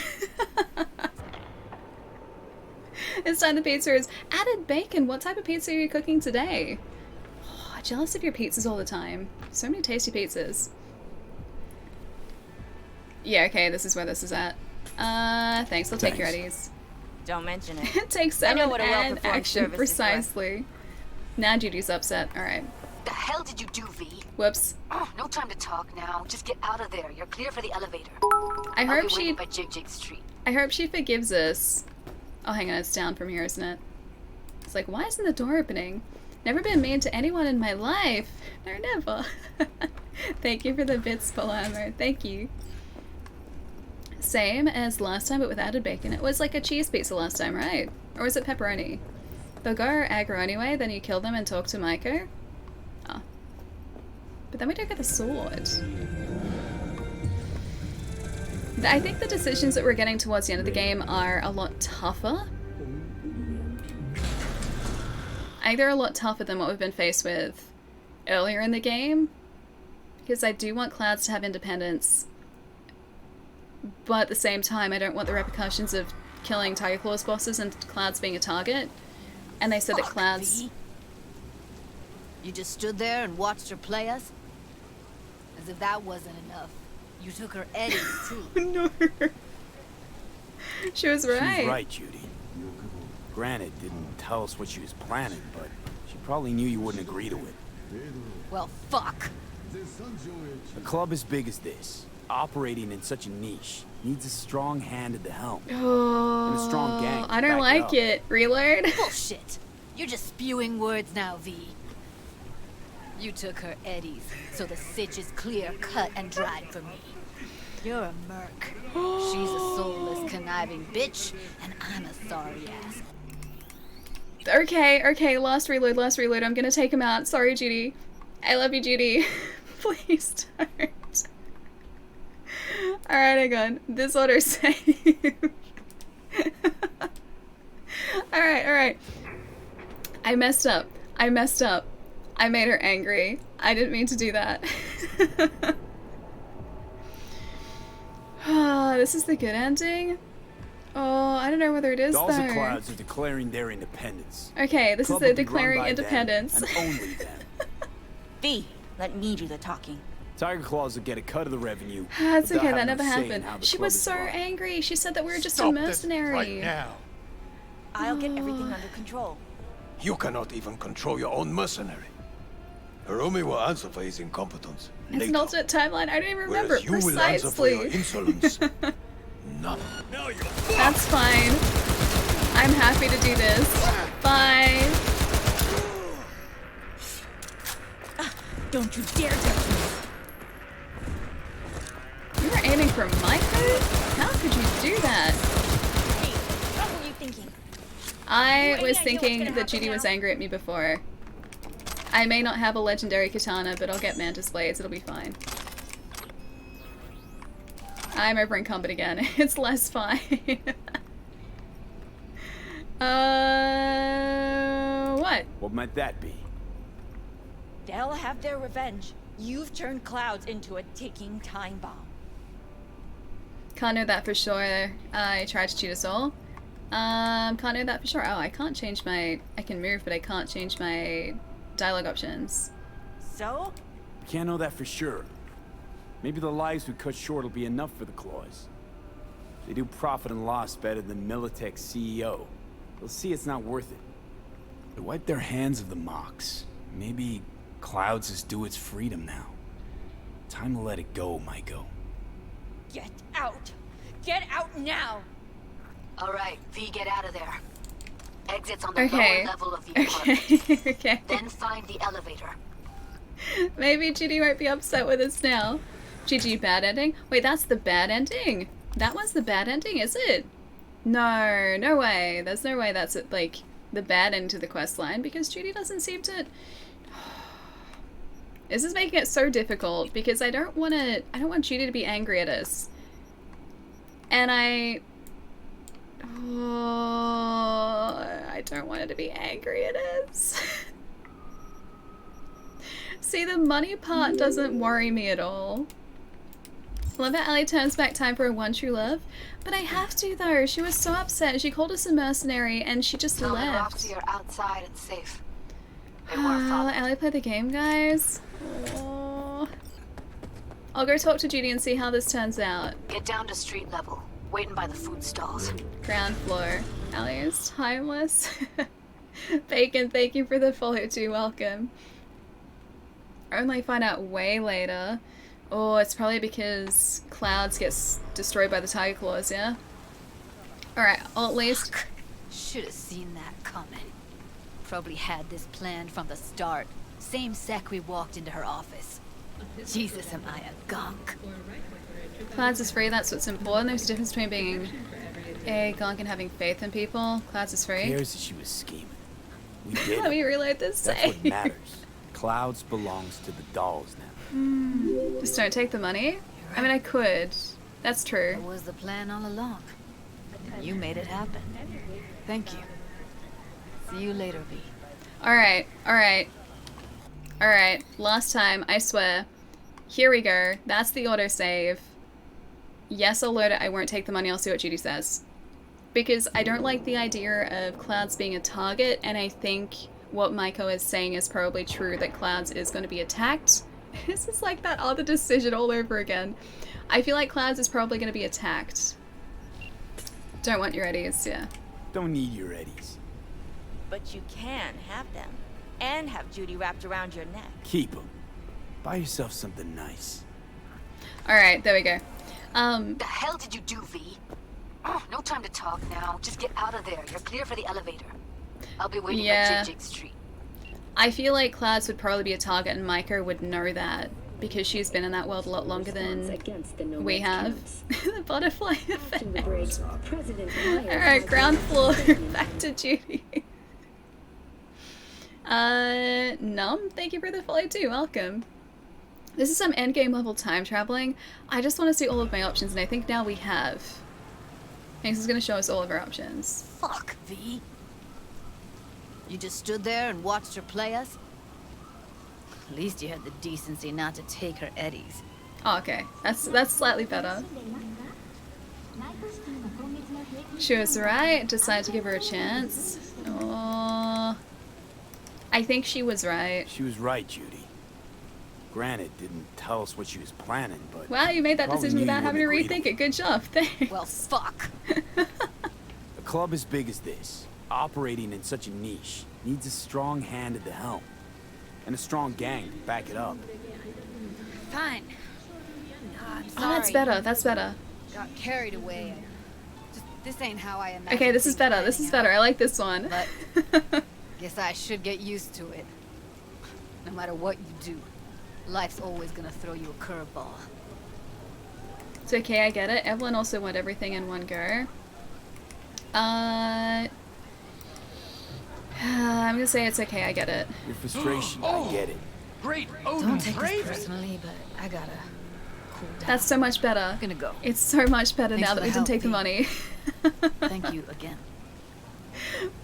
This time the pizza is added bacon. What type of pizza are you cooking today? Jealous of your pizzas all the time. So many tasty pizzas. Yeah, okay, this is where this is at. Thanks, I'll take your eddies. Don't mention it. It takes I 7 know what a and well-performed action, service is worth. precisely. Now Judy's upset. Alright. The hell did you do, V? Whoops. No time to talk now. Just get out of there. You're clear for the elevator. I I'll hope be she... waiting by Jig Street. I hope she forgives us. Oh, hang on, it's down from here, isn't it? It's like, why isn't the door opening? Never been mean to anyone in my life. No, never. Thank you for the bits, Palermo. Thank you. Same as last time, but with added bacon. It was like a cheese pizza last time, right? Or was it pepperoni? They'll go aggro anyway, then you kill them and talk to Maiko? Oh. But then we don't get the sword. I think the decisions that we're getting towards the end of the game are a lot tougher. I think they're a lot tougher than what we've been faced with earlier in the game. Because I do want Clouds to have independence. But at the same time, I don't want the repercussions of killing Tiger Claw's bosses and Clouds being a target. And they said that Clouds... V. You just stood there and watched her play us? As if that wasn't enough. You took her eddies, too. No. She was right. She's right, Judy. Granted, didn't tell us what she was planning, but she probably knew you wouldn't agree to it. Well, fuck. A club as big as this, operating in such a niche, needs a strong hand at the helm. Oh, And a strong gang to I don't back like up. it. Reload. Bullshit. You're just spewing words now, V. You took her eddies, so the sitch is clear, cut, and dried for me. You're a merc. She's a soulless, conniving bitch, and I'm a sorry ass. Okay, okay, last reload, last reload. I'm gonna take him out. Sorry, Judy. I love you, Judy. Please don't. Alright, hang on. This order save. Alright, alright. I messed up. I messed up. I made her angry. I didn't mean to do that. This is the good ending? Oh, I don't know whether it is, Dolls though. of Clouds are declaring their independence. Okay, this is Club the will be run declaring by them, independence. and only them. V, let me do the talking. Tiger Claws will get a cut of the revenue. That's but they'll okay, that have never no say in happened. how the She club was is so run. angry. She said that we were just a Stop this mercenary. right now. I'll get everything under control. You cannot even control your own mercenary. Hiromi will answer for his incompetence It's later, an alternate timeline. I don't even remember whereas you will answer for your precisely. insolence. None. That's fine. I'm happy to do this. Bye. Don't you dare touch me! You were aiming for my head? How could you do that? V, what were you thinking? I Any was idea what's thinking gonna that happen Judy was now? angry at me before. I may not have a legendary katana, but I'll get mantis blades. It'll be fine. I'm over encumbered again. It's less fine. What? What might that be? They'll have their revenge. You've turned Clouds into a ticking time bomb. Can't know that for sure. I tried to cheat us all. Can't know that for sure. Oh, I can't change my... I can move, but I can't change my dialogue options. So? We can't know that for sure. Maybe the lives we cut short will be enough for the Claws. They do profit and loss better than Militech's CEO. They'll see it's not worth it. They wipe their hands of the mocks. Maybe Clouds is due its freedom now. Time to let it go, Maiko. Get out! Get out now! All right, V, get out of there. Exits on the Okay. lower level of the apartment. Okay. Okay. Then find the elevator. Maybe Judy won't be upset with us now. GG, bad ending? Wait, that's the bad ending? That was the bad ending, is it? No, no way. There's no way that's like the bad end to the quest line because Judy doesn't seem to... This is making it so difficult because I don't want Judy to be angry at us. And I don't want her to be angry at us. See, the money part doesn't worry me at all. Love how Ellie turns back time for a one true love. But I have to, though. She was so upset. She called us a mercenary and she just Tom and left. Roxy are outside and safe. They were Let followed. Ellie play the game, guys. Oh. I'll go talk to Judy and see how this turns out. Get down to street level. Waiting by the food stalls. Ground floor. Ellie is timeless. Bacon, thank you for the follow too. Welcome. Only find out way later. Oh, it's probably because Clouds gets destroyed by the Tiger Claws, yeah? Alright, well at least... Should have seen that coming. Probably had this planned from the start. Same sec we walked into her office. Jesus, am I a gunk? Clouds is free, that's what's important. There's a difference between being a gunk and having faith in people. Clouds is Who free. cares that she was scheming? We did Let it. me reload this That's save. what matters. Clouds belongs to the dolls now. Just don't take the money? I mean, I could. That's true. That was the plan all along. You made it happen. Thank you. See you later, V. Alright, alright. Alright, last time, I swear. Here we go. That's the autosave. Yes, I'll load it. I won't take the money. I'll see what Judy says. Because I don't like the idea of Clouds being a target, and I think what Maiko is saying is probably true, that Clouds is going to be attacked. This is like that other decision all over again. I feel like Clouds is probably going to be attacked. Don't want your eddies, yeah. Don't need your eddies. But you can have them. And have Judy wrapped around your neck. Keep them. Buy yourself something nice. Alright, there we go. The hell did you do, V? No time to talk now. Just get out of there. You're clear for the elevator. I'll be waiting Yeah. at Jig Street. I feel like Clouds would probably be a target, and Micah would know that because she's been in that world a lot longer than we have. The butterfly effect. Alright, ground floor. Back to Judy. Num, thank you for the follow too. Welcome. This is some endgame level time traveling. I just want to see all of my options, and I think now we have. Thanks is going to show us all of our options. Fuck, V. You just stood there and watched her play us? At least you had the decency not to take her eddies. Oh, okay. That's slightly better. She was right. Decided to give her a chance. Oh, I think she was right. She was right, Judy. Granted, didn't tell us what she was planning, but... Wow, you made that probably decision knew without you having to wouldn't rethink agree it. Good job. Thanks. Well, fuck. A club as big as this, operating in such a niche, needs a strong hand at the helm. And a strong gang to back it up. Fine. I'm Oh, sorry. that's better. That's better. Got carried away. Just, this ain't how I imagined. Okay, this is things better. This panning is better. out. I like this one. But guess I should get used to it. No matter what you do, life's always gonna throw you a curveball. It's okay, I get it. Evelyn also want everything in one go. I'm gonna say it's okay, I get it. Your frustration, I get it. Great! Don't take this personally, but I gotta cool down. That's so much better. I'm gonna go. It's so much better Thanks now for that we the didn't help, take the V. money. Thank you again.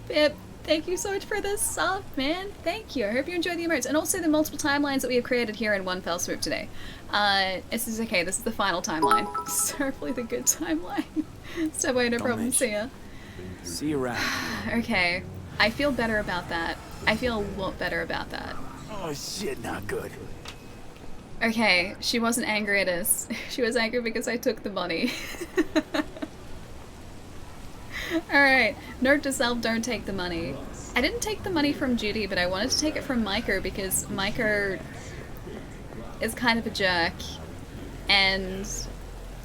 Pip, thank you so much for this sub, man. Thank you. I hope you enjoy the emotes and also the multiple timelines that we have created here in one fell swoop today. This is okay. This is the final timeline. So hopefully the good timeline. So no Don't problem. mention See ya. See you around. Okay. I feel better about that. I feel a lot better about that. Oh shit, not good. Okay, she wasn't angry at us. She was angry because I took the money. Alright, note to self, don't take the money. I didn't take the money from Judy, but I wanted to take it from Micah because Micah is kind of a jerk. And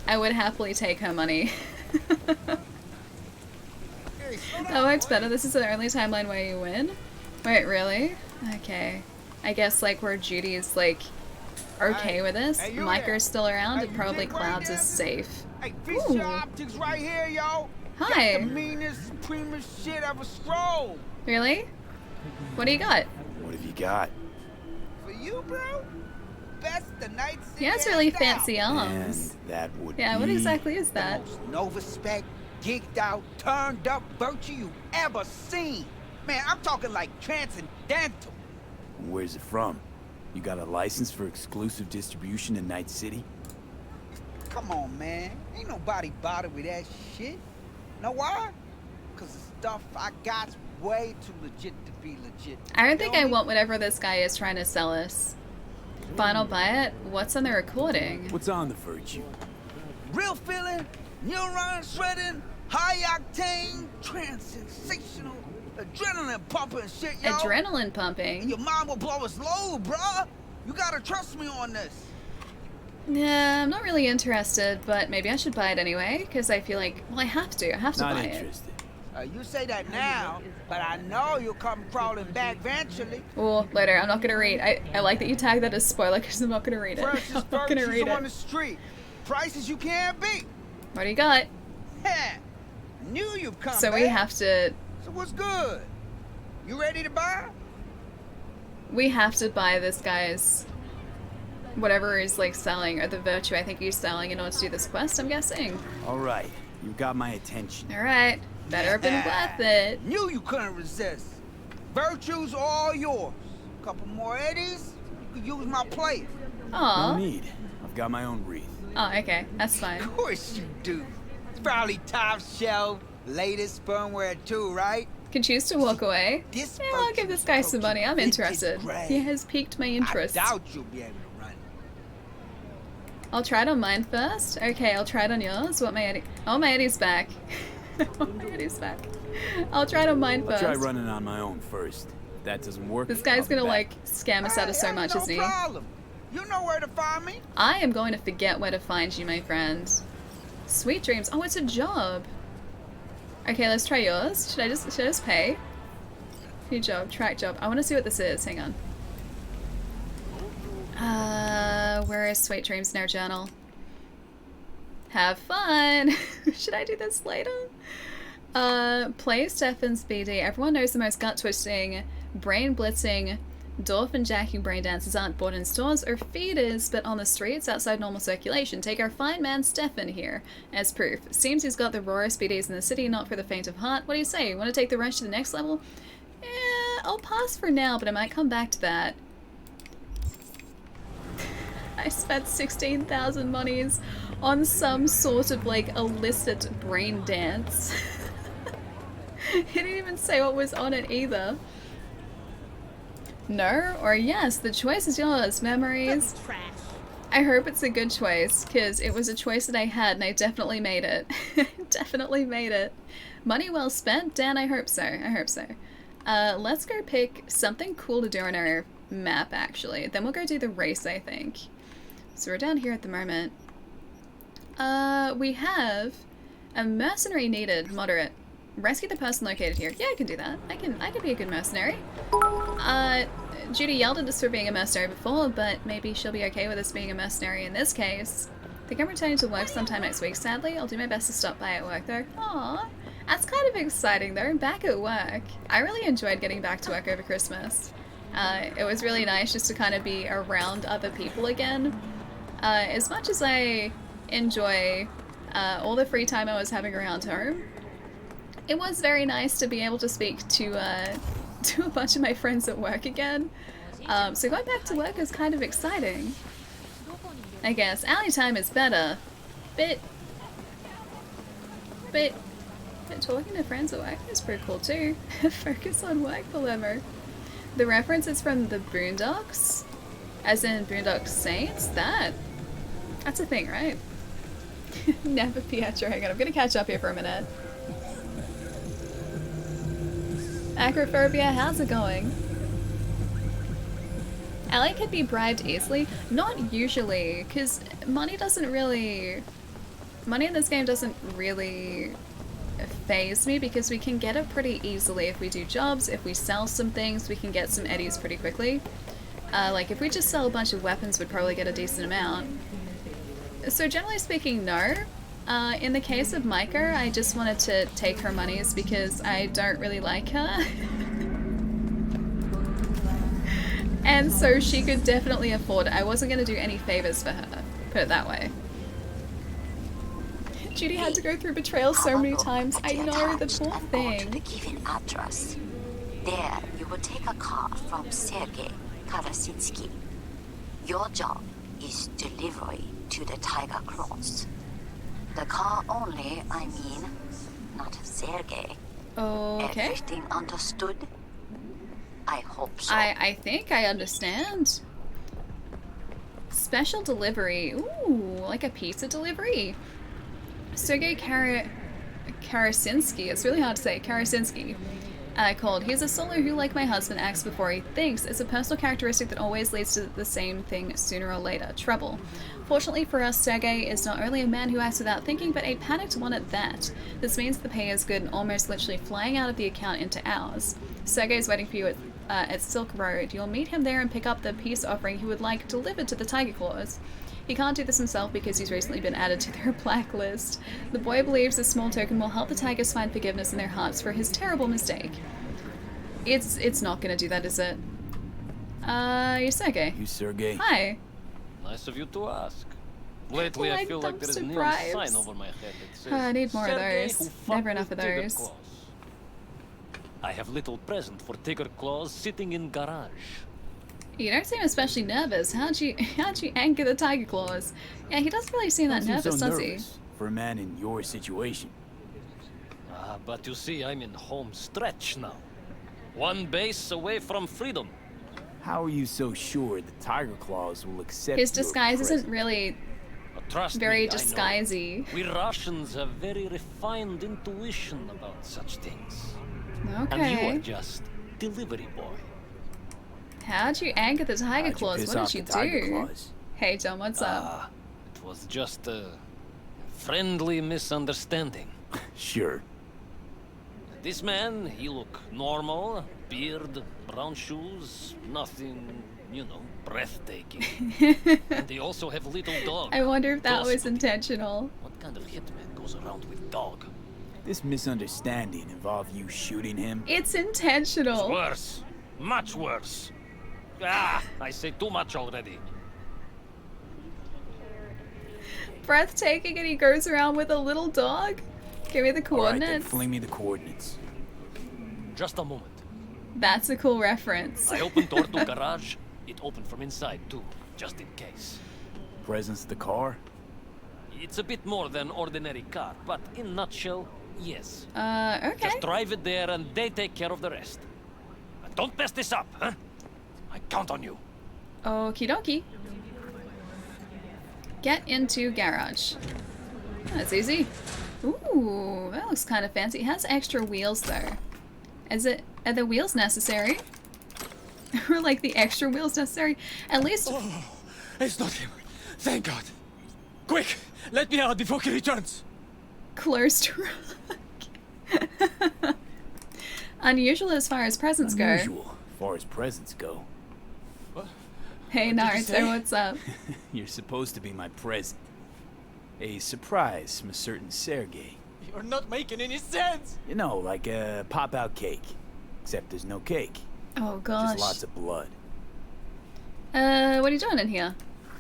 I would happily take her money. That works better. This is the only timeline where you win? Wait, really? Okay. I guess, like, where Judy's, like, okay with this. Hey, you Micah's still around, Hey, and you probably dig right Clouds there? is safe. Hey, feature Ooh. optics right here, yo. Hi. Got the meanest, supremest shit ever strolled. Really? What do you got? What have you got? For you, bro? Best the night He has really fancy And arms. that would Yeah, what be... exactly is that? Most Nova spec, geeked out, turned up virtue you ever seen. Man, I'm talking like transcendental. Where's it from? You got a license for exclusive distribution in Night City? Come on, man. Ain't nobody bothered with that shit. Know why? Cause the stuff I got's way too legit to be legit. I don't think I Feel me? want whatever this guy is trying to sell us. Final buy it? What's on the recording? What's on the Virtue? Real feeling, neuron shredding, high octane, sensational, adrenaline pumping shit, yo. Adrenaline And pumping? your mind will blow its load, bruh. You gotta trust me on this. Nah, I'm not really interested, but maybe I should buy it anyway, because I feel like, well, I have to Not buy it. interested. You say that now, but I know you'll come crawling back eventually. Well, later, I'm not gonna read. I like that you tag that as spoiler, because I'm not gonna read it. Fresh I'm as not gonna virtues read on the it. street. Prices you can't beat. What do you got? Heh. Knew you'd come So back. we have to, So what's good? You ready to buy? buy this guy's, whatever he's like selling, or the Virtue I think he's selling in order to do this quest, I'm guessing. All right, you got my attention. Alright, better have been worth it. Knew you couldn't resist. Virtues all yours. Couple more eddies, you could use my plate. No Aw. need. I've got my own wreath. Oh, okay, that's fine. Of course you do. It's probably top shelf, latest firmware too, right? Can choose to walk away. This Yeah, I'll give this guy some money. I'm vintage interested. gray. He has piqued my interest. I doubt you'll be able to run it. I'll try it on mine first. Okay, I'll try it on yours. What my Eddie? Oh, my Eddie's back. Oh, my Eddie's back. I'll try it on mine I'll first. try running on my own first. If that doesn't work, This guy's I'll be gonna back. like scam us out of so Hey, much, no isn't he? problem. You know where to find me. I am going to forget where to find you, my friend. Sweet dreams. Oh, it's a job. Okay, let's try yours. Should I just pay? New job, track job. I want to see what this is. Hang on. Where is Sweet Dreams in our journal? Have fun. Should I do this later? Play Stefan's BD. Everyone knows the most gut-twisting, brain-blitzing, dolphin-jacking brain dancers aren't bought in stores or feeders, but on the streets outside normal circulation. Take our fine man Stefan here as proof. Seems he's got the rawest BDs in the city, not for the faint of heart. What do you say? Want to take the rush to the next level? Yeah, I'll pass for now, but I might come back to that. I spent 16,000 monies on some sort of like illicit brain dance. He didn't even say what was on it either. No or yes, the choice is yours. Memories. I hope it's a good choice, because it was a choice that I had and I definitely made it. Definitely made it. Money well spent? Dan, I hope so. I hope so. Let's go pick something cool to do on our map, actually. Then we'll go do the race, I think. So we're down here at the moment. We have a mercenary needed, moderate. Rescue the person located here. Yeah, I can do that. I can be a good mercenary. Judy yelled at us for being a mercenary before, but maybe she'll be okay with us being a mercenary in this case. I think I'm returning to work sometime next week, sadly. I'll do my best to stop by at work, though. Aww. That's kind of exciting, though. I'm back at work. I really enjoyed getting back to work over Christmas. It was really nice just to kind of be around other people again. As much as I enjoy all the free time I was having around home, it was very nice to be able to speak to a bunch of my friends at work again. So going back to work is kind of exciting. I guess. Alley time is better. But talking to friends at work is pretty cool too. Focus on work, Palermo. The reference is from the Boondocks, as in Boondock Saints. That's a thing, right? Never Pietro. Hang on, I'm gonna catch up here for a minute. Acrophobia, how's it going? Allie could be bribed easily. Not usually, because money in this game doesn't really phase me, because we can get it pretty easily if we do jobs. If we sell some things, we can get some eddies pretty quickly. Like if we just sell a bunch of weapons, we'd probably get a decent amount. So generally speaking, no. In the case of Micah, I just wanted to take her monies because I don't really like her. And so she could definitely afford it. I wasn't going to do any favors for her, put it that way. Judy had to go through betrayal so many times. I know, the poor thing. The given address. There, you will take a car from Sergei Karasinski. Your job is delivery to the Tiger Cross. The car only, I mean, not Sergei. Okay. Everything understood? I hope so. I think I understand. Special delivery. Ooh, like a pizza delivery. Sergei Karasinski. It's really hard to say. Karasinski. Called. He's a solo who, like my husband, acts before he thinks. It's a personal characteristic that always leads to the same thing sooner or later. Trouble. Fortunately for us, Sergei is not only a man who acts without thinking, but a panicked one at that. This means the pay is good and almost literally flying out of the account into ours. Sergei is waiting for you at Silk Road. You'll meet him there and pick up the peace offering he would like delivered to the Tiger Claws. He can't do this himself because he's recently been added to their blacklist. The boy believes this small token will help the Tigers find forgiveness in their hearts for his terrible mistake. It's not gonna do that, is it? You're Sergei. You Sergei? Hi. Nice of you to ask. Lately I feel like there's a neon sign over my head that says, I need more of Sergei, those. who fucked Never enough with of Tiger those. Claws. I have little present for Tiger Claws sitting in garage. You don't seem especially nervous. How'd you anchor the Tiger Claws? Yeah, he doesn't really seem that Don't seem nervous, so does he? nervous for a man in your situation. But you see, I'm in home stretch now. One base away from freedom. How are you so sure the Tiger Claws will accept His your disguise isn't present? really Trust very me, disguisey. We Russians have very refined intuition about such things. And you Okay. are just delivery boy. How'd you anchor the Tiger How'd you Claws? piss What off did you the Tiger do? Claws? Hey Tom, what's up? It was just a friendly misunderstanding. Sure. This man, he look normal, beard, brown shoes, nothing, you know, breathtaking. And they also have little dog. I wonder if that Gossip. was intentional. What kind of hitman goes around with dog? This misunderstanding involved you shooting him? It's intentional. It's worse. Much worse. I say too much already. Breathtaking, and he goes around with a little dog? Give me the All right, then coordinates. fling me the coordinates. Just a moment. That's a cool reference. I opened door to garage. It opened from inside too, just in case. Presence of the car? It's a bit more than ordinary car, but in nutshell, yes. Okay. Just drive it there and they take care of the rest. But don't mess this up, huh? I count on you. Okie dokie. Get into garage. That's easy. Ooh, that looks kind of fancy. It has extra wheels though. Are the wheels necessary? Or like the extra wheels necessary? At least. Oh, it's not him. Thank God. Quick, let me out before he returns. Close to Unusual as far as presents go. Unusual, as far as presents go. What? Hey Naruto, what's up? You're supposed to be my present. A surprise from a certain Sergei. You're not making any sense. You know, like a pop-out cake. Except there's no cake. Oh gosh. Just lots of blood. What are you doing in here?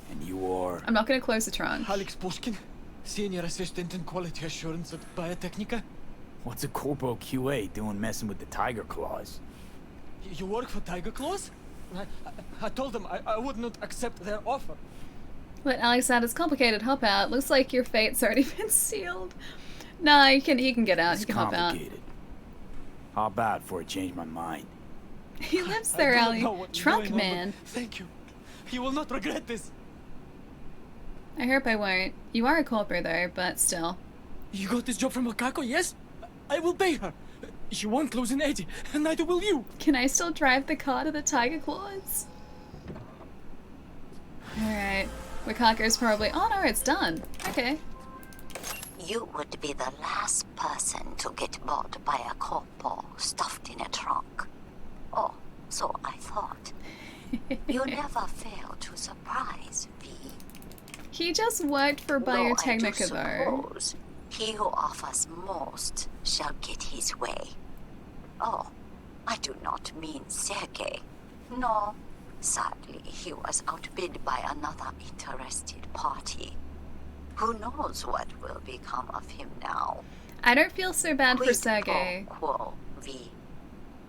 And you are... I'm not gonna close the trunk. Alex Pushkin, Senior Assistant in Quality Assurance at Biotechnica. What's a Corpo QA doing messing with the Tiger Claws? You work for Tiger Claws? I told them I would not accept their offer. Let Alex out. It's complicated. Hop out. Looks like your fate's already been sealed. Nah, he can get out. It's He can hop out. complicated. Hop out before I change my mind. He lives there, I don't Ali. know what's Trunk going on, man. but thank you. You will not regret this. I hope I won't. You are a corporate though, but still. You got this job from Makako, yes? I will pay her. She won't lose in 80, and neither will you. Can I still drive the car to the Tiger Claws? Alright. Wakako's probably... Oh no, it's done. Okay. You would be the last person to get bought by a corpo stuffed in a trunk. Oh, so I thought. You never fail to surprise, V. He just worked for Biotechnica though. Suppose he who offers most shall get his way. Oh, I do not mean Sergei. No, sadly he was outbid by another interested party. Who knows what will become of him now? I don't feel so bad for Quid Sergei. pro quo, V.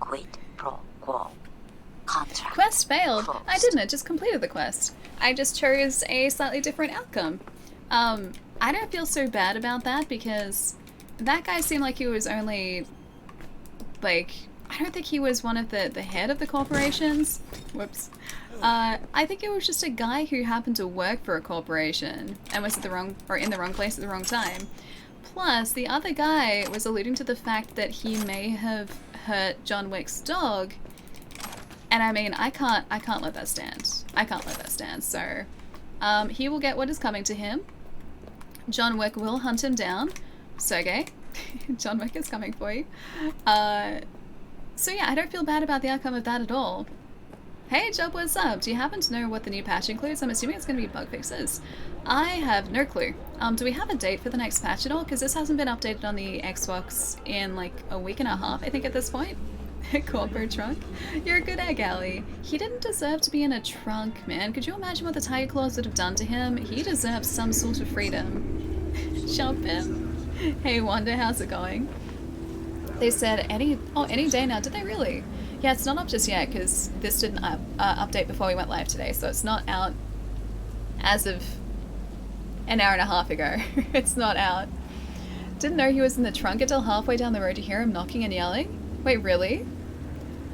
Quid pro quo. Contract Quest failed. I closed. didn't. I just completed the quest. I just chose a slightly different outcome. I don't feel so bad about that because that guy seemed like he was only like, I don't think he was one of the head of the corporations. Whoops. I think it was just a guy who happened to work for a corporation and was in the wrong place at the wrong time. Plus, the other guy was alluding to the fact that he may have hurt John Wick's dog. And I mean, I can't let that stand. I can't let that stand. So, he will get what is coming to him. John Wick will hunt him down. Sergey, John Wick is coming for you. So yeah, I don't feel bad about the outcome of that at all. Hey Job, what's up? Do you happen to know what the new patch includes? I'm assuming it's going to be bug fixes. I have no clue. Do we have a date for the next patch at all? Because this hasn't been updated on the Xbox in like a week and a half, I think, at this point. Corpo trunk. You're a good egg, Allie. He didn't deserve to be in a trunk, man. Could you imagine what the Tiger Claws would have done to him? He deserves some sort of freedom. Jump him. Hey Wanda, how's it going? They said any day now. Did they really? Yeah, it's not up just yet because this didn't update before we went live today, so it's not out as of an hour and a half ago. It's not out. Didn't know he was in the trunk until halfway down the road to hear him knocking and yelling. Wait, really?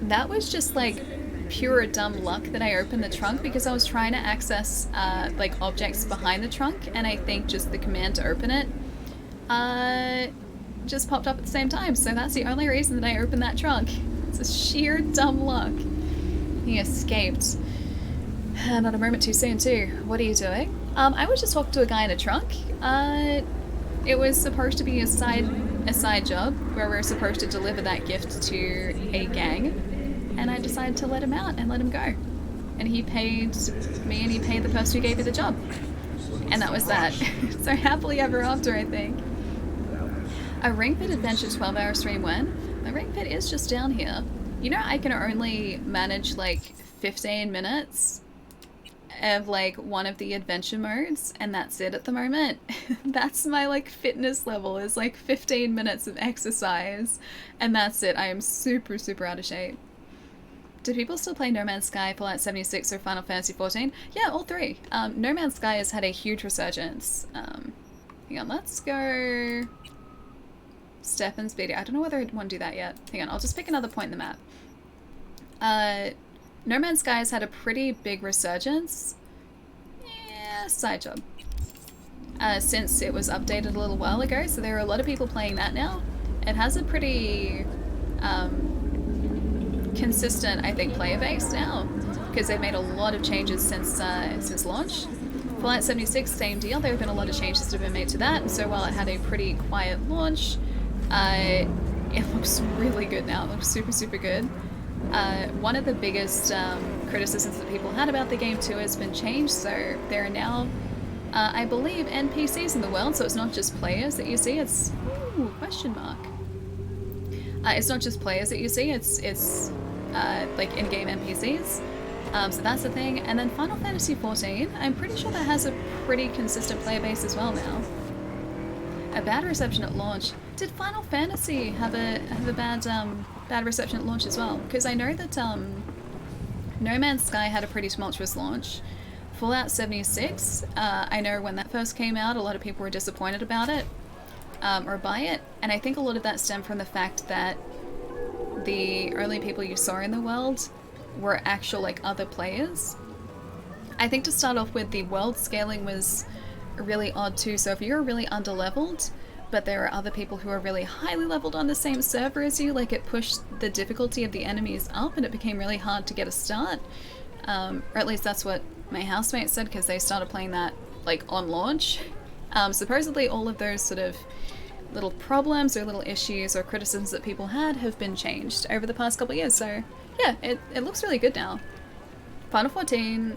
That was just like pure dumb luck that I opened the trunk because I was trying to access like objects behind the trunk, and I think just the command to open it just popped up at the same time, so that's the only reason that I opened that trunk. It's a sheer dumb luck. He escaped. Not a moment too soon too. What are you doing? I was just talking to a guy in a trunk. It was supposed to be a side job where we were supposed to deliver that gift to a gang, and I decided to let him out and let him go. And he paid me and he paid the person who gave me the job. And that was that. So happily ever after, I think. A Ring Fit Adventure 12-hour stream when? My Ring Fit is just down here. You know, I can only manage like 15 minutes of like one of the adventure modes, and that's it at the moment. That's my like fitness level, is like 15 minutes of exercise, and that's it. I am super out of shape. Do people still play No Man's Sky, Fallout 76, or Final Fantasy 14? Yeah, all three. No Man's Sky has had a huge resurgence. Hang on, let's go Step and Speedy. I don't know whether I want to do that yet. Hang on, I'll just pick another point in the map. No Man's Sky has had a pretty big resurgence. Yeah, side job. Since it was updated a little while ago, so there are a lot of people playing that now. It has a pretty consistent, I think, player base now, because they've made a lot of changes since launch. Fallout 76, same deal. There have been a lot of changes that have been made to that, and so while it had a pretty quiet launch, it looks really good now. It looks super good. One of the biggest criticisms that people had about the game too has been changed, so there are now, I believe, NPCs in the world, so it's not just players that you see, it's, ooh, question mark. It's not just players that you see, it's like in-game NPCs, so that's the thing. And then Final Fantasy 14, I'm pretty sure that has a pretty consistent player base as well now. A bad reception at launch. Did Final Fantasy have a bad reception at launch as well? Because I know that No Man's Sky had a pretty tumultuous launch. Fallout 76, I know when that first came out, a lot of people were disappointed about it, or by it, and I think a lot of that stemmed from the fact that the only people you saw in the world were actual like other players. I think to start off with, the world scaling was really odd too, so if you're really under-leveled, but there are other people who are really highly leveled on the same server as you, like it pushed the difficulty of the enemies up and it became really hard to get a start. Or at least that's what my housemates said, because they started playing that like on launch. Supposedly all of those sort of little problems or little issues or criticisms that people had have been changed over the past couple of years, so yeah, it looks really good now. Final Fantasy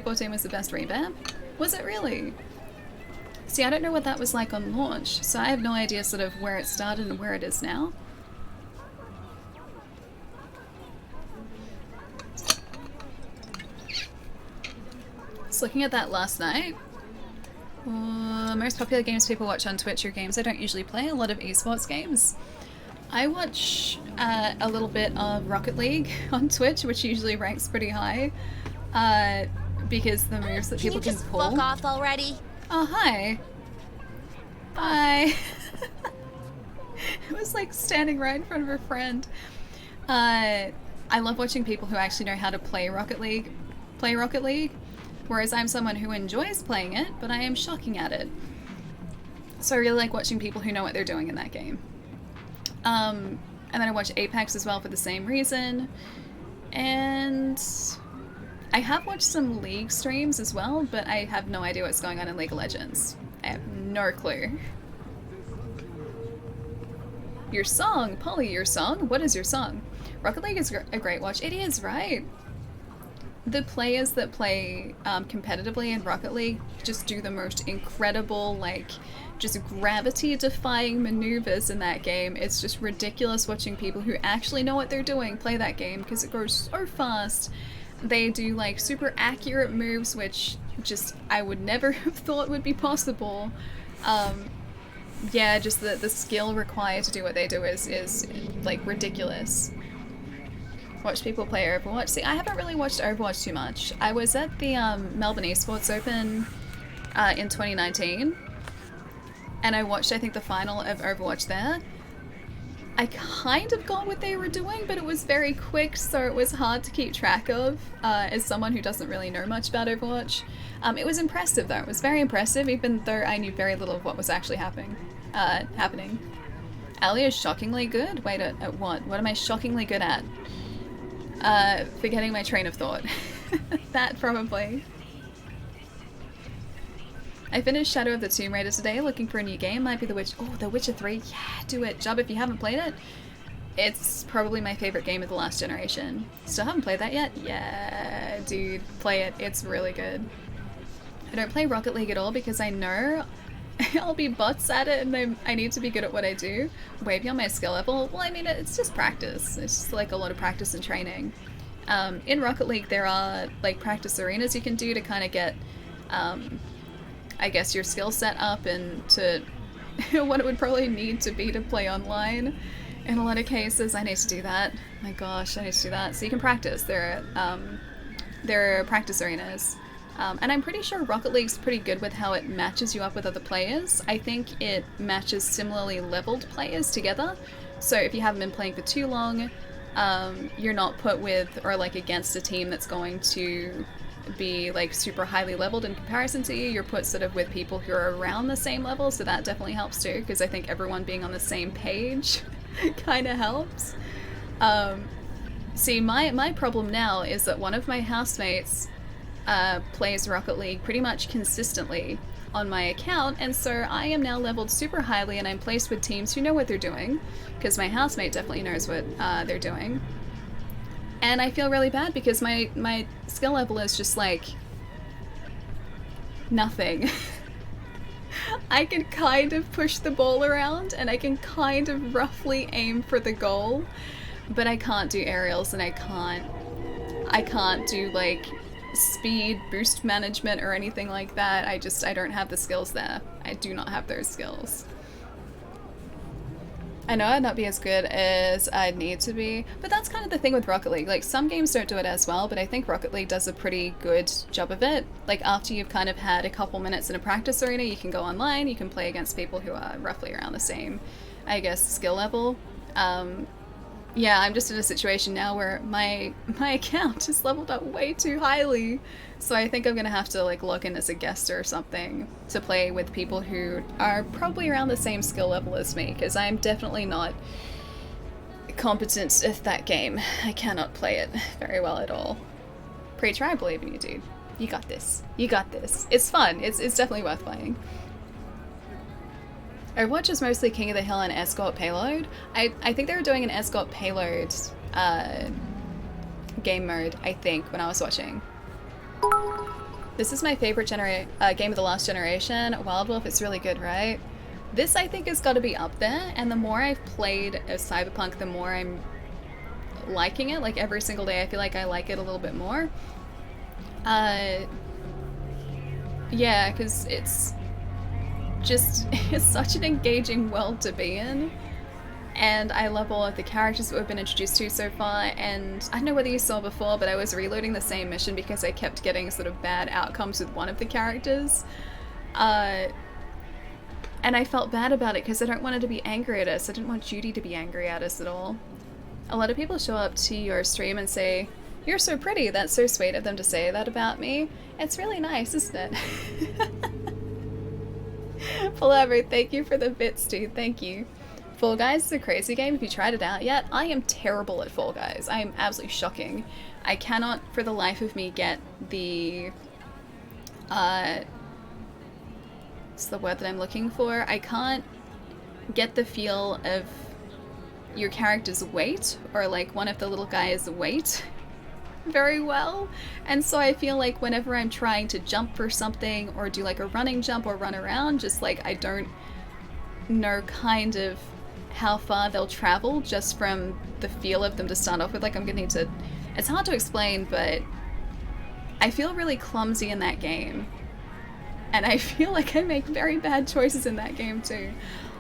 14 was the best revamp. Was it really? See, I don't know what that was like on launch, so I have no idea sort of where it started and where it is now. Just looking at that last night. Most popular games people watch on Twitch are games I don't usually play, a lot of esports games. I watch a little bit of Rocket League on Twitch, which usually ranks pretty high, because the moves that people can pull. Fuck off already? Oh, hi. Bye. It was like standing right in front of her friend. I love watching people who actually know how to play Rocket League, whereas I'm someone who enjoys playing it, but I am shocking at it. So I really like watching people who know what they're doing in that game. And then I watch Apex as well for the same reason. And I have watched some League streams as well, but I have no idea what's going on in League of Legends. I have no clue. Your song? Polly, your song? What is your song? Rocket League is a great watch. It is, right? The players that play competitively in Rocket League just do the most incredible, like, just gravity-defying maneuvers in that game. It's just ridiculous watching people who actually know what they're doing play that game because it goes so fast. They do like super accurate moves, which just I would never have thought would be possible. Yeah, just the skill required to do what they do is like ridiculous. Watch people play Overwatch. See, I haven't really watched Overwatch too much. I was at the Melbourne Esports Open in 2019. And I watched, I think, the final of Overwatch there. I kind of got what they were doing, but it was very quick, so it was hard to keep track of as someone who doesn't really know much about Overwatch. It was impressive, though. It was very impressive, even though I knew very little of what was actually happening. Ali is shockingly good? Wait, at what? What am I shockingly good at? Forgetting my train of thought. That, probably. I finished Shadow of the Tomb Raider today, looking for a new game. Might be The Witcher 3. Yeah, do it. Job, if you haven't played it, it's probably my favorite game of the last generation. Still haven't played that yet? Yeah, dude, play it. It's really good. I don't play Rocket League at all because I know I'll be butts at it and I need to be good at what I do. Way beyond my skill level. Well, I mean, it's just practice. It's just like a lot of practice and training. In Rocket League, there are like practice arenas you can do to kind of get I guess your skill set up and to what it would probably need to be to play online. In a lot of cases, I need to do that. My gosh, I need to do that. So you can practice. There are practice arenas. And I'm pretty sure Rocket League's pretty good with how it matches you up with other players. I think it matches similarly leveled players together. So if you haven't been playing for too long, you're not put with or like against a team that's going to be like super highly leveled in comparison to you. You're put sort of with people who are around the same level, so that definitely helps too, because I think everyone being on the same page kind of helps. See, my problem now is that one of my housemates plays Rocket League pretty much consistently on my account, and so I am now leveled super highly and I'm placed with teams who know what they're doing, because my housemate definitely knows what they're doing. And I feel really bad because my skill level is just like nothing. I can kind of push the ball around and I can kind of roughly aim for the goal, but I can't do aerials and I can't do like speed boost management or anything like that. I don't have the skills there. I do not have those skills. I know I'd not be as good as I'd need to be, but that's kind of the thing with Rocket League. Like, some games don't do it as well, but I think Rocket League does a pretty good job of it. Like, after you've kind of had a couple minutes in a practice arena, you can go online, you can play against people who are roughly around the same, I guess, skill level. Yeah, I'm just in a situation now where my account is leveled up way too highly, so I think I'm gonna have to like log in as a guest or something to play with people who are probably around the same skill level as me, because I'm definitely not competent at that game. I cannot play it very well at all. Preacher, I believe in you, dude. You got this. You got this. It's fun. It's definitely worth playing. Overwatch is mostly King of the Hill and Escort Payload. I think they were doing an Escort Payload game mode, I think, when I was watching. This is my favorite game of the last generation. Wild Wolf is really good, right? This, I think, has got to be up there, and the more I've played as Cyberpunk, the more I'm liking it. Like, every single day I feel like I like it a little bit more. Yeah, because it's such an engaging world to be in, and I love all of the characters that we've been introduced to so far. And I don't know whether you saw before, but I was reloading the same mission because I kept getting sort of bad outcomes with one of the characters, and And I felt bad about it because I don't want her to be angry at us. I didn't want Judy to be angry at us at all. A lot of people show up to your stream and say, "You're so pretty." That's so sweet of them to say that about me. It's really nice, isn't it? Palaver, thank you for the bits, dude. Thank you. Fall Guys is a crazy game. If you tried it out yet, I am terrible at Fall Guys. I am absolutely shocking. I cannot for the life of me get the what's the word that I'm looking for? I can't get the feel of your character's weight, or like one of the little guys' weight very well. And so I feel like whenever I'm trying to jump for something or do like a running jump or run around, just like I don't know kind of how far they'll travel just from the feel of them to start off with. Like I'm gonna need to, it's hard to explain, but I feel really clumsy in that game. And I feel like I make very bad choices in that game too.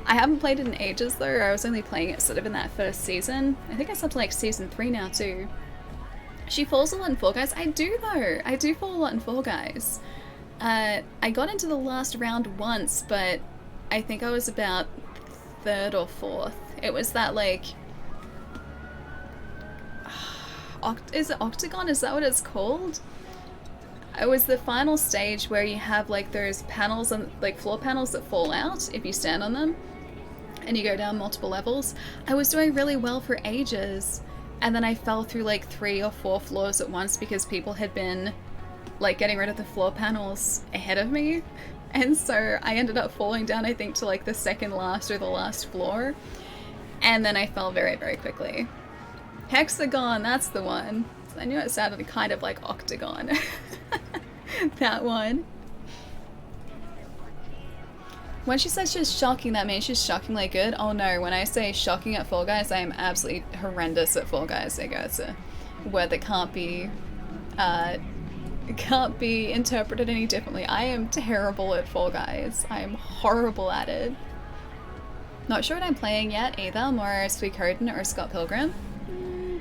I haven't played it in ages though. I was only playing it sort of in that first season. I think it's up to like season 3 now too. She falls a lot in Fall Guys. I do though. I do fall a lot in Fall Guys. I got into the last round once, but I think I was about 3rd or 4th. It was that like... is it Octagon? Is that what it's called? It was the final stage where you have like those panels and like floor panels that fall out if you stand on them and you go down multiple levels. I was doing really well for ages, and then I fell through like 3 or 4 floors at once because people had been like getting rid of the floor panels ahead of me, and so I ended up falling down I think to like the 2nd last or the last floor, and then I fell very, very quickly. Hexagon, that's the one. I knew it sounded kind of like Octagon. That one. When she says she's shocking, that means she's shockingly good. Oh no, when I say shocking at Fall Guys, I am absolutely horrendous at Fall Guys. There you go, it's a word that can't be interpreted any differently. I am terrible at Fall Guys. I am horrible at it. Not sure what I'm playing yet either, more Suikoden or Scott Pilgrim.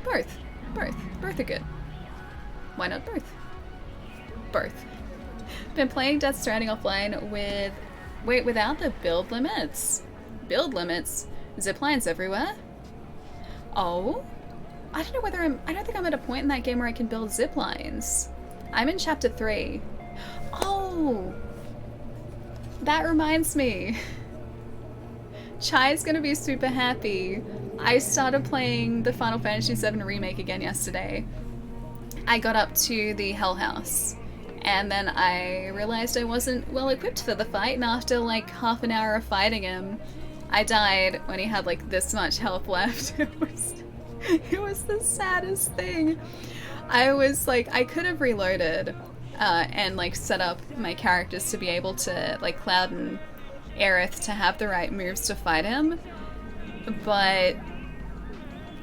Both. Both are good. Why not both? Both. Been playing Death Stranding offline with... Wait, without the build limits? Build limits? Ziplines everywhere? Oh? I don't know whether I don't think I'm at a point in that game where I can build ziplines. I'm in chapter 3. Oh! That reminds me. Chai's gonna be super happy. I started playing the Final Fantasy VII Remake again yesterday. I got up to the Hell House, and then I realized I wasn't well equipped for the fight, and after like half an hour of fighting him, I died when he had like this much health left. It was the saddest thing. I was like, I could have reloaded and like set up my characters to be able to, like Cloud and Aerith, to have the right moves to fight him, but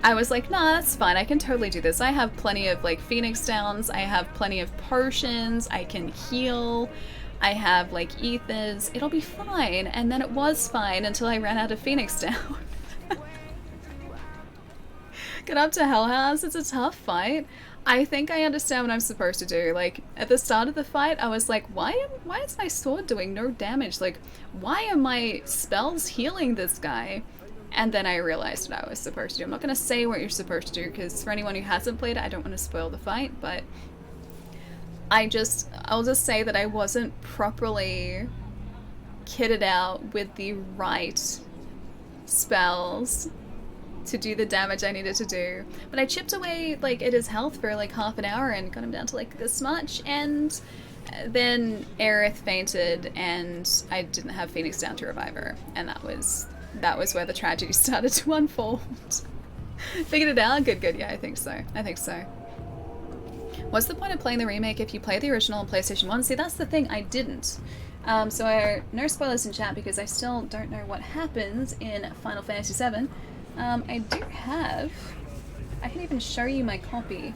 I was like, nah, that's fine, I can totally do this. I have plenty of like Phoenix Downs, I have plenty of potions, I can heal, I have like ethers, it'll be fine. And then it was fine until I ran out of Phoenix Down. Get up to Hell House, it's a tough fight. I think I understand what I'm supposed to do. Like, at the start of the fight, I was like, why is my sword doing no damage? Like, why are my spells healing this guy? And then I realized what I was supposed to do. I'm not going to say what you're supposed to do, because for anyone who hasn't played it, I don't want to spoil the fight, but I'll just say that I wasn't properly kitted out with the right spells to do the damage I needed to do. But I chipped away like at his health for like half an hour and got him down to like this much, and then Aerith fainted and I didn't have Phoenix Down to revive her, and that was where the tragedy started to unfold. Figured it out? Good, yeah, I think so. What's the point of playing the remake if you play the original on PlayStation 1? See, that's the thing, I didn't. So no spoilers in chat because I still don't know what happens in Final Fantasy VII. I do have... I can even show you my copy,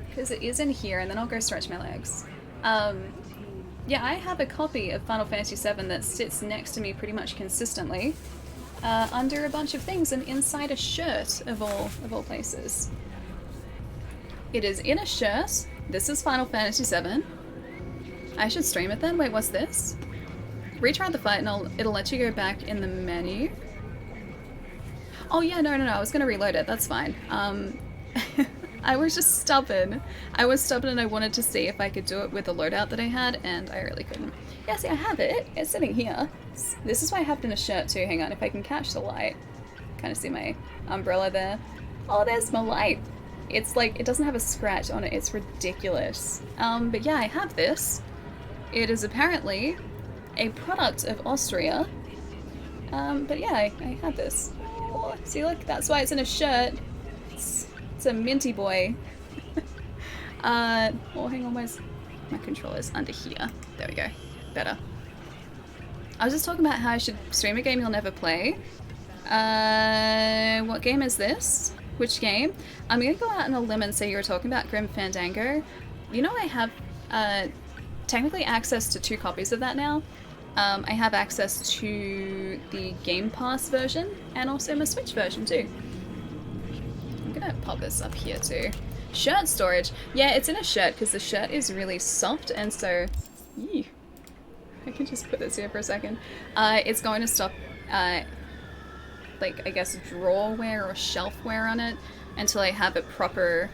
because it is in here, and then I'll go stretch my legs. Yeah, I have a copy of Final Fantasy VII that sits next to me pretty much consistently, under a bunch of things, and inside a shirt of all places. It is in a shirt. This is Final Fantasy VII. I should stream it then. Wait, what's this? retry the fight and it'll let you go back in the menu. Oh yeah, no, I was gonna reload it, that's fine. I was just stubborn. I was stubborn and I wanted to see if I could do it with the loadout that I had, and I really couldn't. Yeah, see, I have it. It's sitting here. This is why I have it in a shirt too. Hang on, if I can catch the light. Kind of see my umbrella there. Oh, there's my light. It's like, it doesn't have a scratch on it. It's ridiculous. But yeah, I have this. It is apparently a product of Austria. But yeah, I have this. Oh, see, look, that's why it's in a shirt. It's a minty boy. Oh, hang on, where's my controller's under here? There we go. Better. I was just talking about how I should stream a game you'll never play. What game is this? Which game? I'm gonna go out on a limb and say you were talking about Grim Fandango. You know, I have technically access to 2 copies of that now. I have access to the Game Pass version and also my Switch version too. I'm gonna pop this up here too. Shirt storage. Yeah, it's in a shirt because the shirt is really soft, and so... Ew. I can just put this here for a second. It's going to stop, like, I guess, drawerware or shelfware on it until I have a proper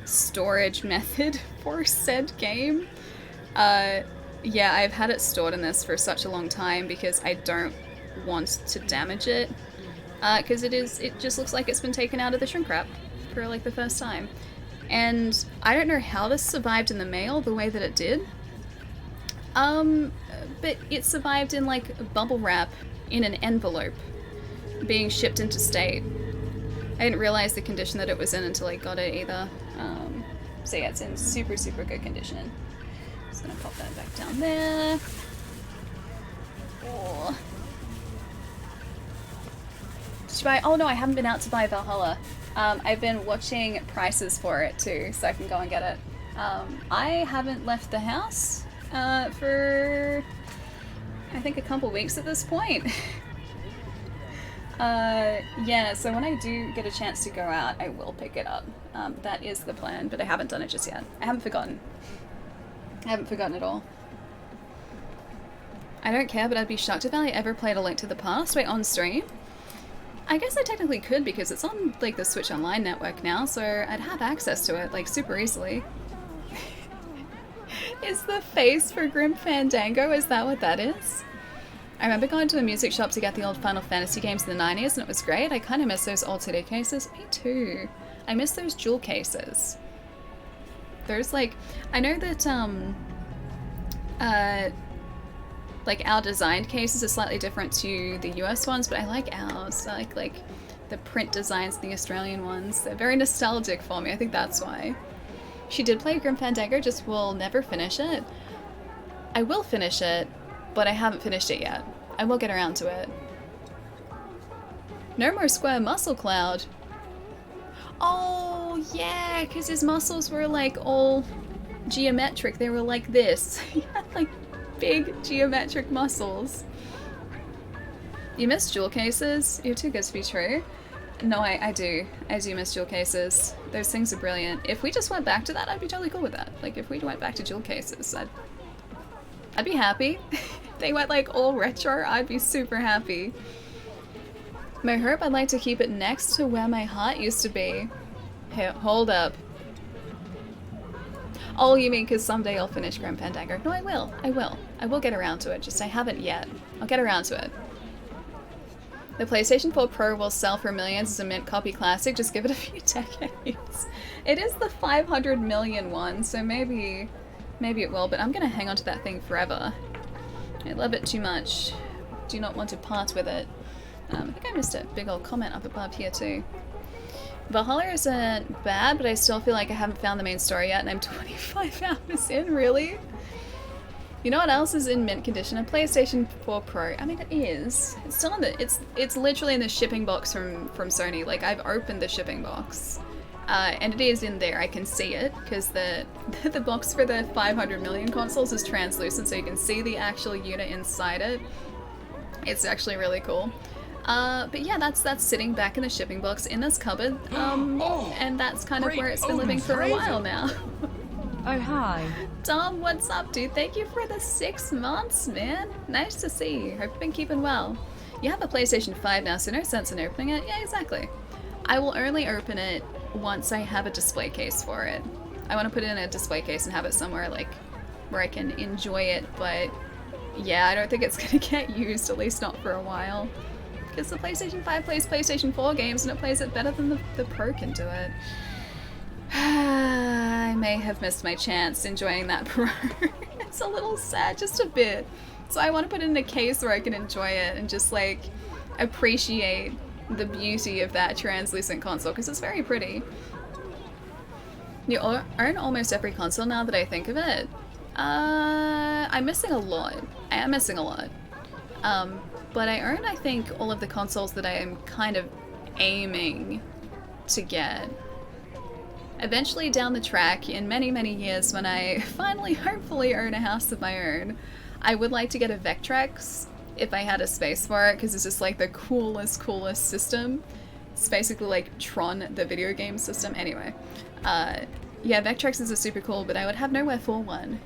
storage method for said game. Yeah, I've had it stored in this for such a long time because I don't want to damage it. Because it just looks like it's been taken out of the shrink wrap for like the first time. And I don't know how this survived in the mail the way that it did. But it survived in like bubble wrap in an envelope being shipped into state. I didn't realize the condition that it was in until I got it either. So yeah, it's in super, super good condition. Just gonna pop that back down there. Oh. Did you buy? Oh no, I haven't been out to buy Valhalla. I've been watching prices for it too, so I can go and get it. I haven't left the house for I think a couple weeks at this point. Yeah, so when I do get a chance to go out, I will pick it up. That is the plan, but I haven't done it just yet. I haven't forgotten. I haven't forgotten at all. I don't care, but I'd be shocked if I ever played A Link to the Past. Wait, on stream? I guess I technically could because it's on like the Switch Online network now, so I'd have access to it like super easily. Is the face for Grim Fandango? Is that what that is? I remember going to the music shop to get the old Final Fantasy games in the 90s and it was great. I kind of miss those old CD cases. Me too. I miss those jewel cases. There's like, I know that like our designed cases are slightly different to the US ones, but I like ours. I like the print designs, the Australian ones. They're very nostalgic for me. I think that's why. She did play Grim Fandango, just will never finish it. I will finish it, but I haven't finished it yet. I will get around to it. No more square muscle cloud. Oh yeah, because his muscles were like all geometric. They were like this. He had like big geometric muscles. You miss jewel cases? You're too good to be true. No, I do. I do miss jewel cases. Those things are brilliant. If we just went back to that, I'd be totally cool with that. Like, if we went back to jewel cases, I'd be happy. If they went like all retro, I'd be super happy. My hope, I'd like to keep it next to where my heart used to be. Here, hold up. Oh, you mean because someday I'll finish Grim Fandango? No, I will. I will. I will get around to it, just I haven't yet. I'll get around to it. The PlayStation 4 Pro will sell for millions as a mint copy classic, just give it a few decades. It is the 500 million one, so maybe it will, but I'm gonna hang on to that thing forever. I love it too much. Do not want to part with it. I think I missed a big old comment up above here too. Valhalla isn't bad, but I still feel like I haven't found the main story yet, and I'm 25 hours in, really? You know what else is in mint condition? A PlayStation 4 Pro. I mean, it is. It's still in the. It's literally in the shipping box from Sony. Like, I've opened the shipping box, and it is in there. I can see it because the box for the 500 million consoles is translucent, so you can see the actual unit inside it. It's actually really cool. But yeah, that's sitting back in the shipping box in this cupboard, and that's kind of where it's been living for a while now. Oh, hi. Dom, what's up, dude? Thank you for the 6 months, man. Nice to see you. Hope you've been keeping well. You have a PlayStation 5 now, so no sense in opening it. Yeah, exactly. I will only open it once I have a display case for it. I want to put it in a display case and have it somewhere, like, where I can enjoy it, but yeah, I don't think it's going to get used, at least not for a while. Because the PlayStation 5 plays PlayStation 4 games and it plays it better than the Pro can do it. I may have missed my chance enjoying that Pro. It's a little sad, just a bit. So I want to put it in a case where I can enjoy it and just like appreciate the beauty of that translucent console because it's very pretty. You own almost every console now that I think of it. I'm missing a lot. I am missing a lot. But I own, I think, all of the consoles that I am kind of aiming to get. Eventually down the track, in many, many years, when I finally, hopefully, own a house of my own, I would like to get a Vectrex if I had a space for it, because it's just like the coolest system. It's basically like Tron, the video game system. Anyway, yeah, Vectrexes are super cool, but I would have nowhere for one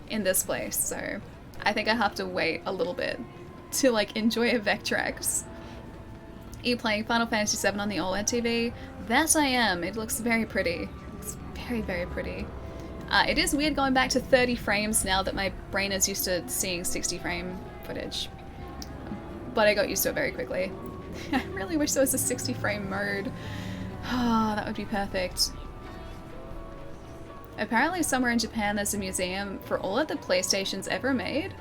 in this place, so I think I have to wait a little bit to like enjoy a Vectrex. Are you playing Final Fantasy VII on the OLED TV? That I am. It looks very pretty. It's very, very pretty. It is weird going back to 30 frames now that my brain is used to seeing 60 frame footage. But I got used to it very quickly. I really wish there was a 60 frame mode. Oh, that would be perfect. Apparently somewhere in Japan there's a museum for all of the PlayStations ever made.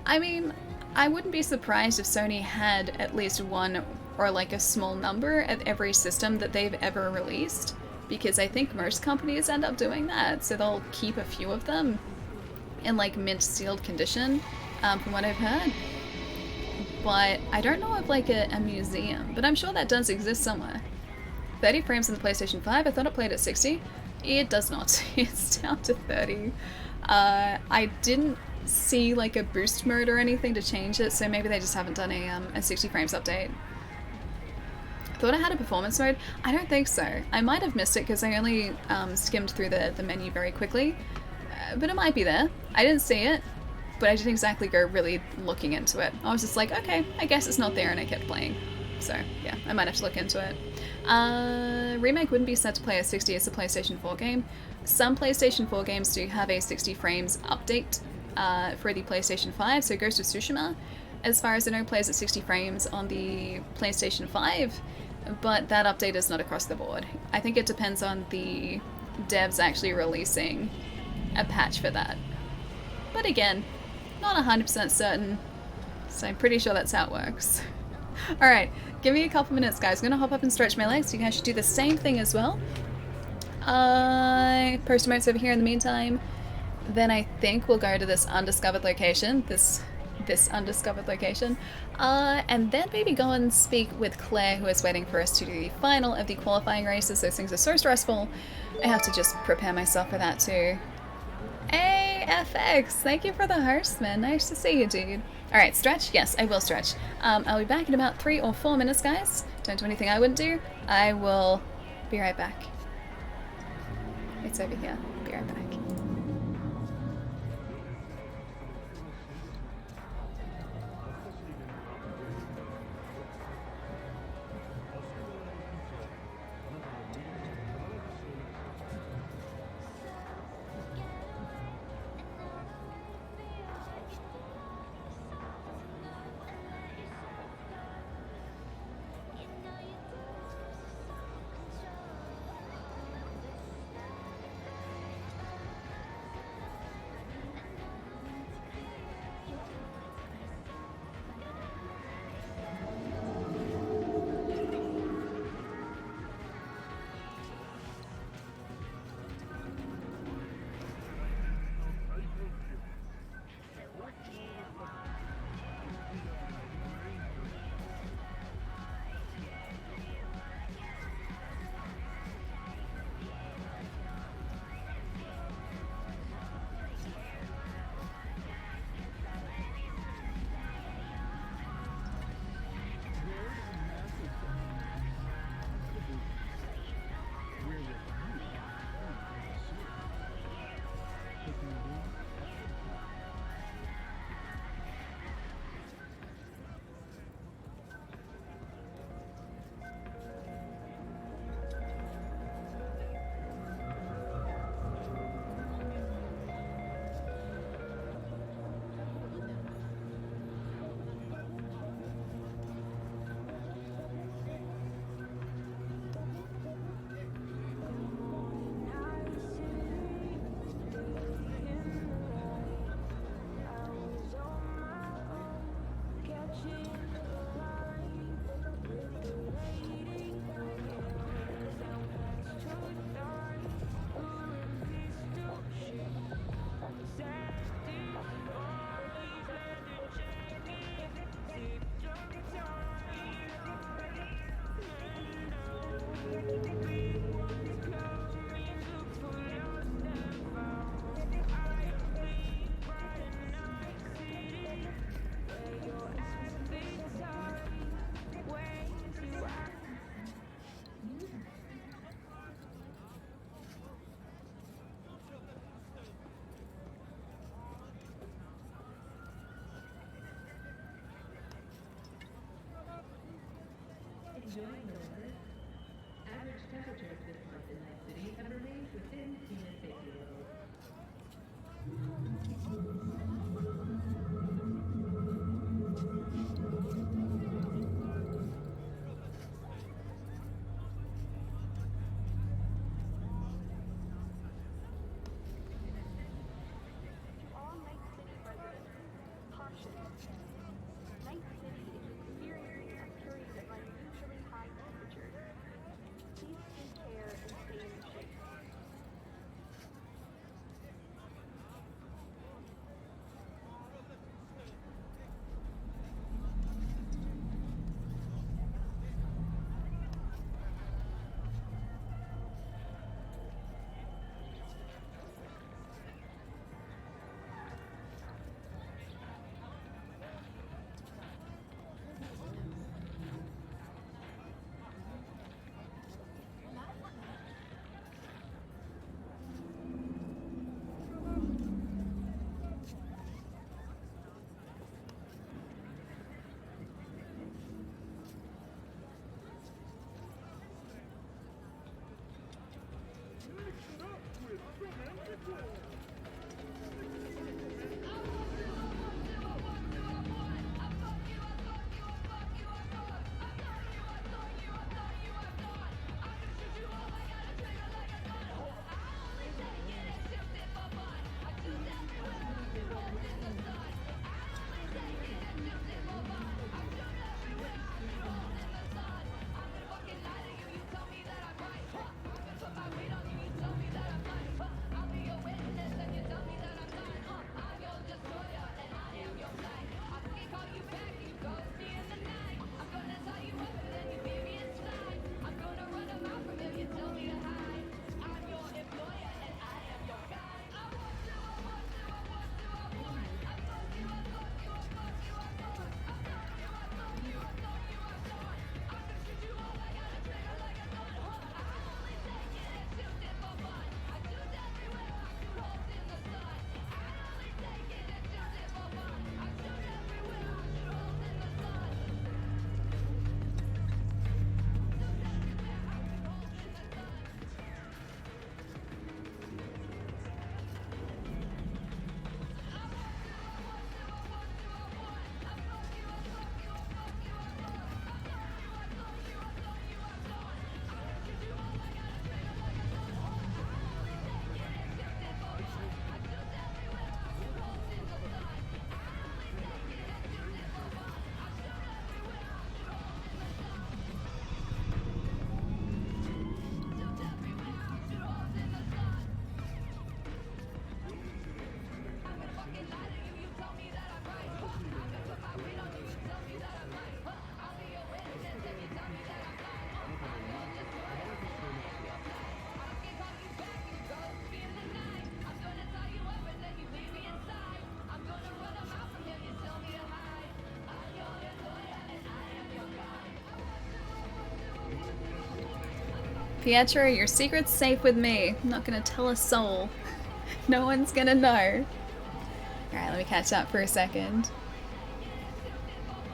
I mean, I wouldn't be surprised if Sony had at least one or like a small number of every system that they've ever released, because I think most companies end up doing that, so they'll keep a few of them in like mint sealed condition, from what I've heard. But I don't know of like a museum, but I'm sure that does exist somewhere. 30 frames on the PlayStation 5, I thought it played at 60. It does not, it's down to 30. I didn't see like a boost mode or anything to change it, so maybe they just haven't done a 60 frames update. Thought I had a performance mode? I don't think so. I might have missed it because I only skimmed through the menu very quickly, but it might be there. I didn't see it, but I didn't exactly go really looking into it. I was just like, okay, I guess it's not there, and I kept playing. So yeah, I might have to look into it. Remake wouldn't be set to play at 60 as a PlayStation 4 game. Some PlayStation 4 games do have a 60 frames update for the PlayStation 5, so Ghost of Tsushima, as far as I know, plays at 60 frames on the PlayStation 5, but that update is not across the board. I think it depends on the devs actually releasing a patch for that. But again, not 100% certain, so I'm pretty sure that's how it works. Alright, give me a couple minutes, guys. I'm gonna hop up and stretch my legs. You guys should do the same thing as well. Post emotes over here in the meantime. Then I think we'll go to this undiscovered location. This undiscovered location. And then maybe go and speak with Claire, who is waiting for us to do the final of the qualifying races. Those things are so stressful. I have to just prepare myself for that too. Hey, FX! Thank you for the host, man. Nice to see you, dude. Alright, stretch? Yes, I will stretch. I'll be back in about 3 or 4 minutes, guys. Don't do anything I wouldn't do. I will be right back. It's over here. Be right back. Pietro, your secret's safe with me. I'm not gonna tell a soul. No one's gonna know. Alright, let me catch up for a second.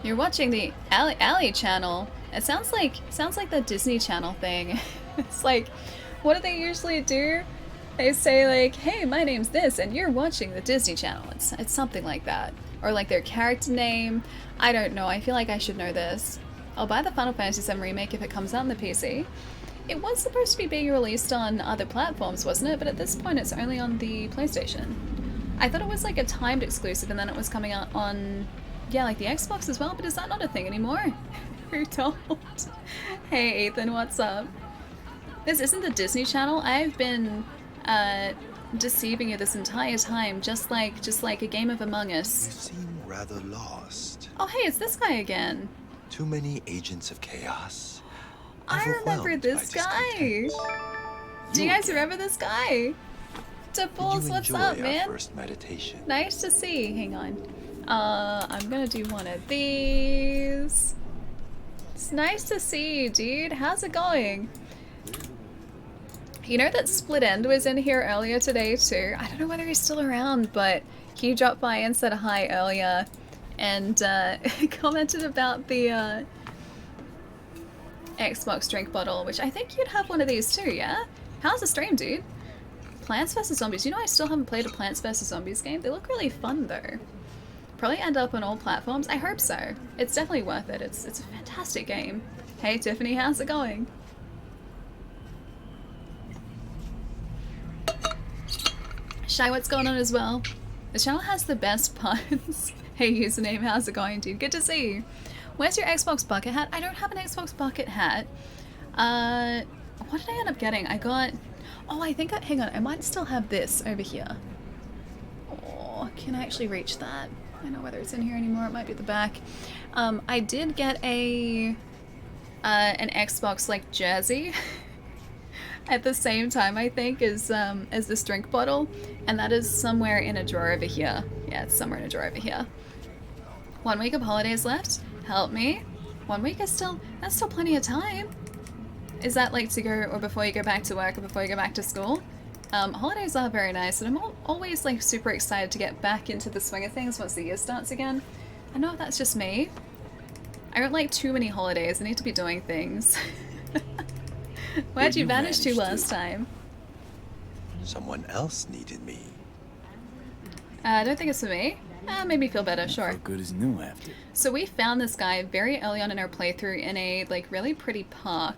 You're watching the Ali channel. It sounds like the Disney Channel thing. It's like, what do they usually do? They say like, hey, my name's this and you're watching the Disney Channel. It's something like that. Or like their character name. I don't know, I feel like I should know this. I'll buy the Final Fantasy VII Remake if it comes out on the PC. It was supposed to be being released on other platforms, wasn't it? But at this point it's only on the PlayStation. I thought it was like a timed exclusive and then it was coming out on, yeah, like the Xbox as well, but is that not a thing anymore? Who told? Hey Ethan, what's up? This isn't the Disney Channel. I've been deceiving you this entire time, just like a game of Among Us. You seem rather lost. Oh hey, it's this guy again. Too many agents of chaos. I remember this guy. Do you guys remember this guy? Tipples, what's up, man? First meditation? Nice to see. Hang on. I'm gonna do one of these. It's nice to see you, dude. How's it going? You know that Split End was in here earlier today too? I don't know whether he's still around, but he dropped by and said hi earlier and commented about the Xbox drink bottle, which I think you'd have one of these too, yeah? How's the stream, dude? Plants vs. Zombies. You know I still haven't played a Plants vs. Zombies game? They look really fun though. Probably end up on all platforms. I hope so. It's definitely worth it. It's a fantastic game. Hey Tiffany, how's it going? Shy, what's going on as well? The channel has the best puns. Hey username, how's it going, dude? Good to see you. Where's your Xbox bucket hat? I don't have an Xbox bucket hat. What did I end up getting? I got... Oh, I think hang on, I might still have this over here. Oh, can I actually reach that? I don't know whether it's in here anymore. It might be at the back. I did get an Xbox like jersey at the same time, I think, as this drink bottle, and that is somewhere in a drawer over here. Yeah, it's somewhere in a drawer over here. 1 week of holidays left. Help me. 1 week is still... That's still plenty of time. Is that like to go, or before you go back to work, or before you go back to school? Holidays are very nice, and I'm always like super excited to get back into the swing of things once the year starts again. I know if that's just me. I don't like too many holidays. I need to be doing things. Where'd you vanish to last time? Someone else needed me. I don't think it's for me. Made me feel better, sure. Felt good as new after. So we found this guy very early on in our playthrough in a like really pretty park.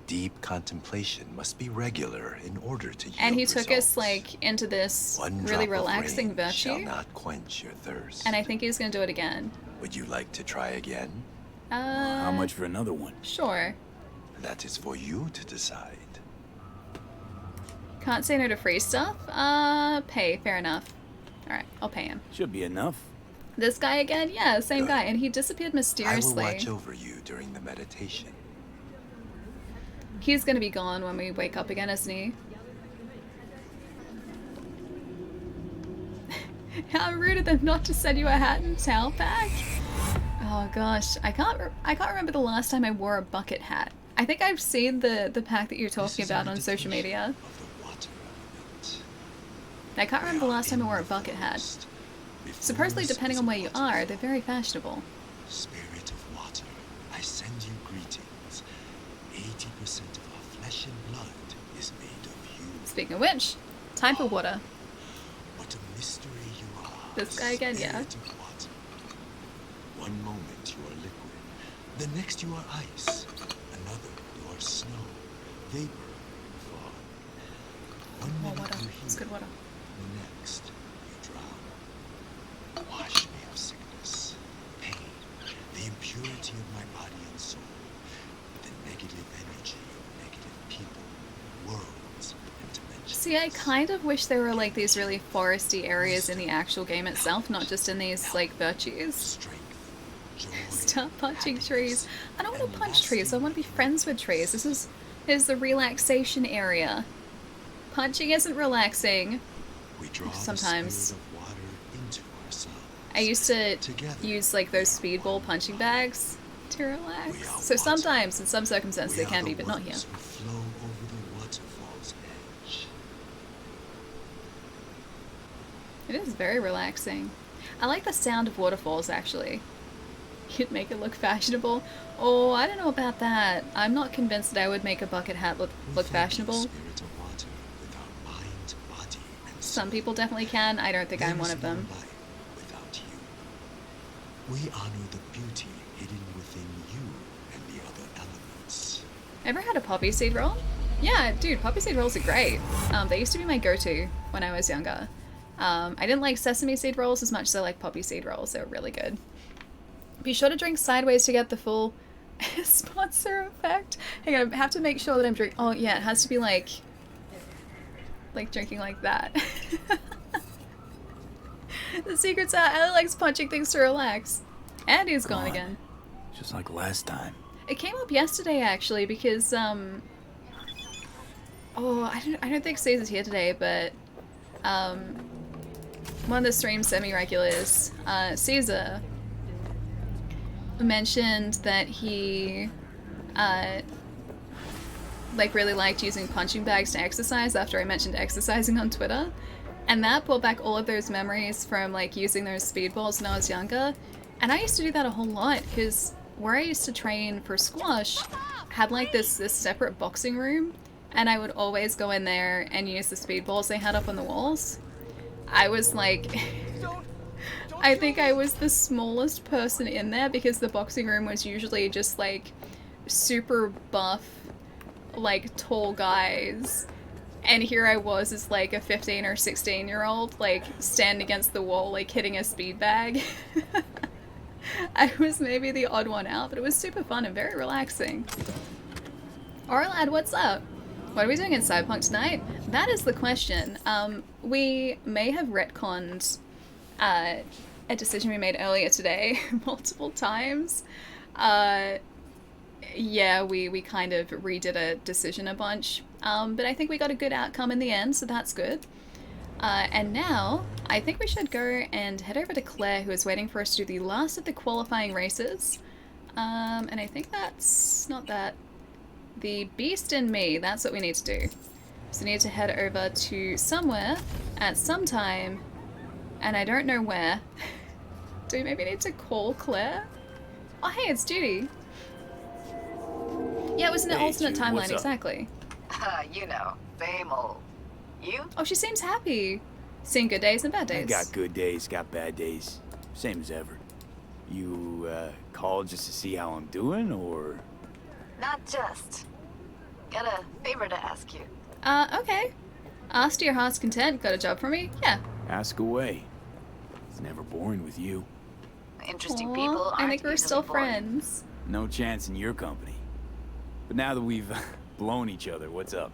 Deep contemplation must be regular in order to yield And he took results. us like into this One really drop of relaxing rain virtue. shall not quench your thirst. And I think he's gonna do it again. Would you like to try again? How much for another one? Sure. That is for you to decide. Can't say no to free stuff. Pay, fair enough. Alright, I'll pay him. Should be enough. This guy again? Yeah, same Good. guy. And he disappeared mysteriously. I will watch over you during the meditation. He's gonna be gone when we wake up again, isn't he? How rude of them not to send you a hat and towel pack. Oh gosh, I can't remember the last time I wore a bucket hat. I think I've seen the pack that you're talking about on social media. I can't remember the last time I wore a bucket hat. Supposedly, depending on where you are, they're very fashionable. Spirit of water, I send you greetings. 80% of our flesh and blood is made of you. Speaking of which, time for water. What a mystery you are. This guy again, yeah. Spirit of water. One moment you are liquid, the next you are ice, another you are snow, vapor, fog. One More minute water. you It's heal, good water. the next you drown. Wash me of sickness, pain, the impurity of my body and soul, the negative energy of negative people, worlds, and dimensions. See, I kind of wish there were like these really foresty areas in the actual game itself, not just in these like virtues. Strength, joy, Stop punching trees. I don't want to punch trees. I want to be friends with trees. This is the relaxation area. Punching isn't relaxing. we draw Sometimes. the spirit of water into ourselves. I used to Together, use like those speedball punching bags to We relax. are So water. sometimes, in some circumstances, we they can are be, the but not here. ones who flow over the waterfall's edge. It is very relaxing. I like the sound of waterfalls, actually. You'd make it look fashionable. Oh, I don't know about that. I'm not convinced that I would make a bucket hat look We follow the fashionable. spirit of water with our mind, body, and soul. Some people definitely can. I don't think I'm There one is of no them. life without you. We honor the beauty hidden within you and the other elements. Ever had a poppy seed roll? Yeah, dude, poppy seed rolls are great. They used to be my go-to when I was younger. I didn't like sesame seed rolls as much as I like poppy seed rolls. They were really good. Be sure to drink sideways to get the full sponsor effect. Hang on, I have to make sure that I'm drinking. Oh yeah, it has to be like drinking like that. The secret's out. Ellie likes punching things to relax. Andy's gone again. Just like last time. It came up yesterday actually because oh, I don't think Caesar's here today, but one of the stream semi-regulars, Caesar, mentioned that he like really liked using punching bags to exercise after I mentioned exercising on Twitter, and that brought back all of those memories from like using those speedballs when I was younger. And I used to do that a whole lot because where I used to train for squash, had like this separate boxing room, and I would always go in there and use the speedballs they had up on the walls. I was like, I think I was the smallest person in there because the boxing room was usually just like super buff, like tall guys. And here I was as like a 15 or 16-year-old, like standing against the wall, like hitting a speed bag. I was maybe the odd one out, but it was super fun and very relaxing. Alright lad, what's up? What are we doing in Cyberpunk tonight? That is the question. We may have retconned a decision we made earlier today multiple times. Yeah, we kind of redid a decision a bunch. But I think we got a good outcome in the end, so that's good. And now, I think we should go and head over to Claire, who is waiting for us to do the last of the qualifying races. And I think that's not that. The Beast in Me, that's what we need to do. So we need to head over to somewhere at some time, and I don't know where. Do we maybe need to call Claire? Oh hey, it's Judy. Yeah, it was in the alternate Jude, timeline, exactly. You know, same old. You? Oh, she seems happy. Seeing good days and bad days. I got good days, got bad days. Same as ever. You, called just to see how I'm doing, or...? Not just. Got a favor to ask you. Okay. Ask to your heart's content. Got a job for me? Yeah. Ask away. It's never boring with you. Interesting Aww, people aren't I think we're easily still bored. friends. No chance in your company. But now that we've blown each other, what's up?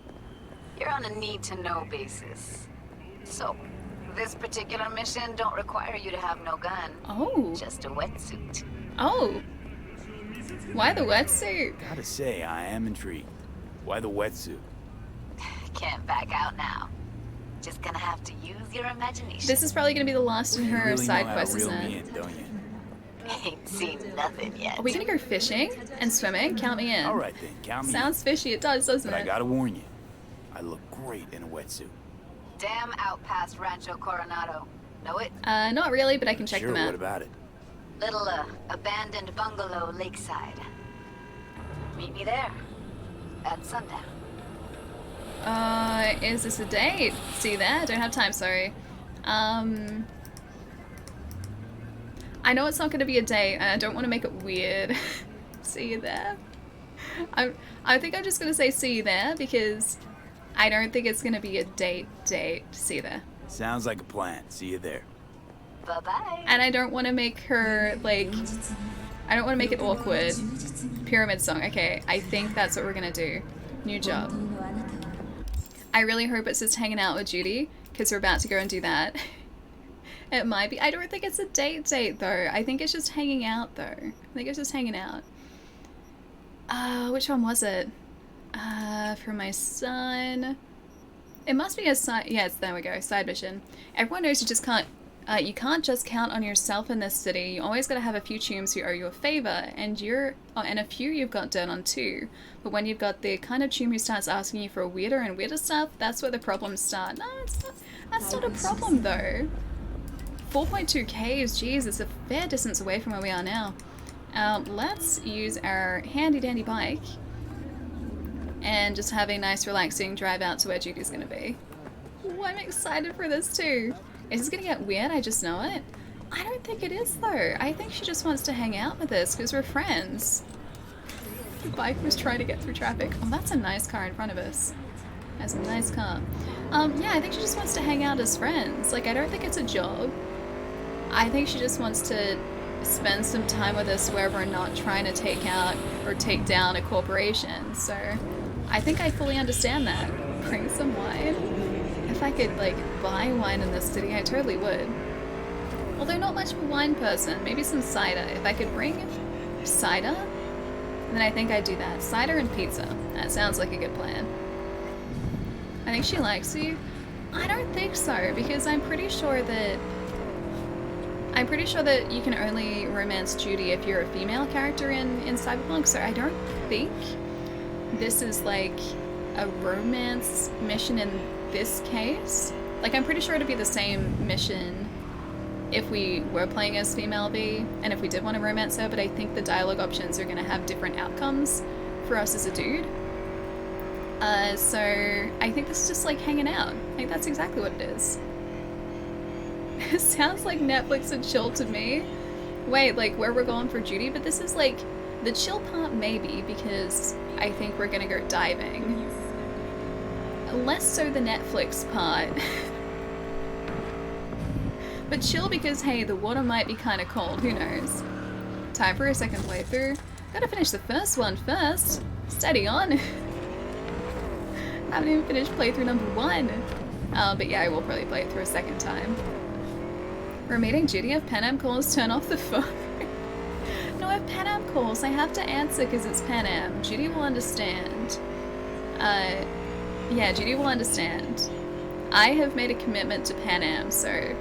You're on a need-to-know basis. So, this particular mission don't require you to have no gun. Oh. Just a wetsuit. Oh. Why the wetsuit? Gotta say, I am intrigued. Why the wetsuit? Can't back out now. Just gonna have to use your imagination. This is probably gonna be the last in You her really side know how to quest, reel isn't me it? in, don't you? Ain't seen nothing yet. Are we gonna go fishing and swimming? Count me in. Alright then, count me Sounds fishy, it does, doesn't But it? I gotta warn you, I look great in a wetsuit. Damn out past Rancho Coronado. Know it? Not really, but I can check Sure, them out. what about it? Little, abandoned bungalow lakeside. Meet me there. At sundown. Is this a date? See you there? Don't have time, sorry. I know it's not gonna be a date, and I don't want to make it weird. See you there. I think I'm just gonna say see you there, because I don't think it's gonna be a date. See you there. Sounds like a plan. See you there. Bye-bye. And I don't want to make her, like, I don't want to make it awkward. Pyramid song. Okay, I think that's what we're gonna do. New job. I really hope it's just hanging out with Judy, because we're about to go and do that. It might be. I don't think it's a date though. I think it's just hanging out though. I think it's just hanging out. Which one was it? For my son. It must be a side. Yeah, there we go. Side mission. Everyone knows you just can't. You can't just count on yourself in this city. You always gotta have a few chums who owe you a favor, and and a few you've got dirt on too. But when you've got the kind of chum who starts asking you for weirder and weirder stuff, that's where the problems start. No, it's not. That's not a problem though. 4.2 Ks, geez, it's a fair distance away from where we are now. Let's use our handy dandy bike and just have a nice relaxing drive out to where Judy's gonna be. Ooh, I'm excited for this too. Is this gonna get weird? I just know it. I don't think it is though. I think she just wants to hang out with us because we're friends. The bike was trying to get through traffic. Oh, that's a nice car in front of us. That's a nice car. Yeah, I think she just wants to hang out as friends. Like, I don't think it's a job. I think she just wants to spend some time with us where we're not trying to take out or take down a corporation. So I think I fully understand that. Bring some wine. If I could, like, buy wine in this city, I totally would. Although not much of a wine person. Maybe some cider. If I could bring cider, then I think I'd do that. Cider and pizza. That sounds like a good plan. I think she likes you. I don't think so, because I'm pretty sure that you can only romance Judy if you're a female character in Cyberpunk, so I don't think this is like a romance mission in this case. Like, I'm pretty sure it'd be the same mission if we were playing as female V and if we did want to romance her, but I think the dialogue options are going to have different outcomes for us as a dude. So I think this is just like hanging out. I think that's exactly what it is. It sounds like Netflix and chill to me. Wait, like where we're going for Judy, but this is like the chill part maybe because I think we're gonna go diving. Less so the Netflix part. But chill because hey, the water might be kind of cold, who knows. Time for a second playthrough. Gotta finish the first one first. Steady on. Haven't even finished playthrough number 1. But yeah, I will probably play it through a second time. We're meeting Judy. If Pan Am calls, turn off the phone. No, if Pan Am calls, I have to answer because it's Pan Am. Judy will understand. Yeah, Judy will understand. I have made a commitment to Pan Am, so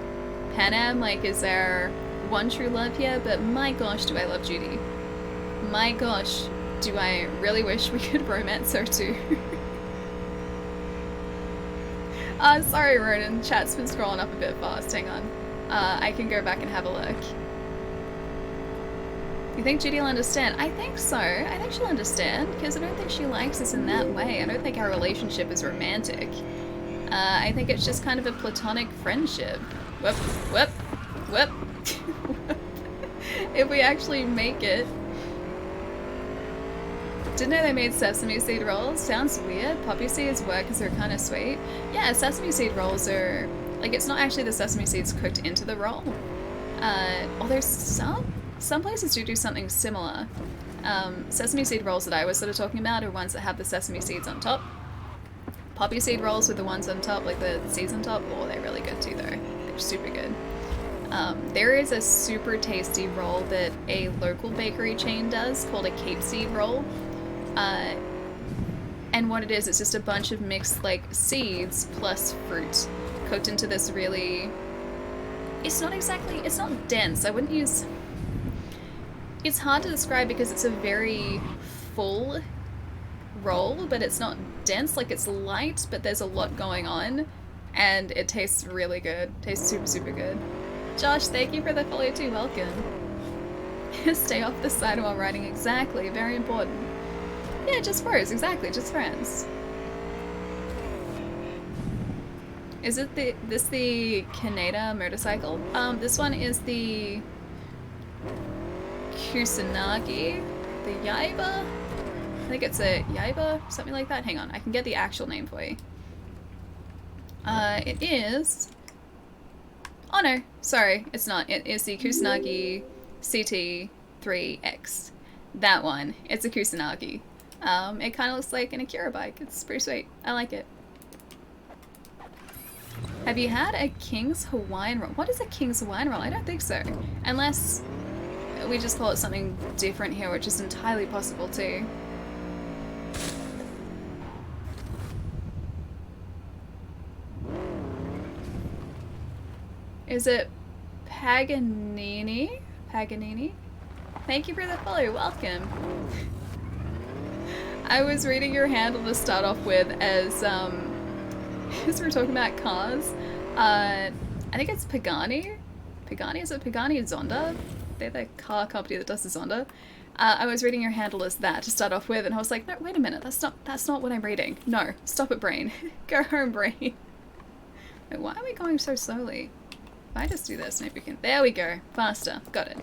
Pan Am, like, is our one true love here, but my gosh, do I love Judy. My gosh, do I really wish we could romance her too. Sorry, Ronan. Chat's been scrolling up a bit fast. Hang on. I can go back and have a look. You think Judy will understand? I think so. I think she'll understand, because I don't think she likes us in that way. I don't think our relationship is romantic. I think it's just kind of a platonic friendship. Whoop, whoop, whoop. If we actually make it. Didn't know they made sesame seed rolls. Sounds weird. Poppy seeds work because they're kind of sweet. Yeah, sesame seed rolls are... Like, it's not actually the sesame seeds cooked into the roll. Although some places do something similar. Sesame seed rolls that I was sort of talking about are ones that have the sesame seeds on top. Poppy seed rolls with the ones on top, like the seeds on top, oh, they're really good too though. They're super good. There is a super tasty roll that a local bakery chain does called a Cape Seed roll. And what it is, it's just a bunch of mixed like seeds plus fruit cooked into this really... It's not dense. I wouldn't use... It's hard to describe because it's a very full roll, but it's not dense. Like, it's light, but there's a lot going on, and it tastes really good. Tastes super, super good. Josh, thank you for the follow too. Welcome. Stay off the side while riding. Exactly. Very important. Yeah, just bros. Exactly. Just friends. Is it this the Kaneda motorcycle? This one is the Kusanagi, the Yaiba. I think it's a Yaiba, something like that. Hang on, I can get the actual name for you. It is... Oh no, sorry, it's not. It is the Kusanagi CT3X. That one. It's a Kusanagi. It kind of looks like an Akira bike. It's pretty sweet. I like it. Have you had a King's Hawaiian roll? What is a King's Hawaiian roll? I don't think so. Unless we just call it something different here, which is entirely possible too. Is it Paganini? Paganini? Thank you for the follow. Welcome. I was reading your handle to start off with as we're talking about cars. I think it's Pagani. Pagani? Is it Pagani Zonda? They're the car company that does the Zonda. I was reading your handle as that to start off with, and I was like, no, wait a minute, that's not what I'm reading. No, stop it, brain. Go home, brain. Wait, why are we going so slowly? If I just do this, maybe we can... There we go. Faster. Got it.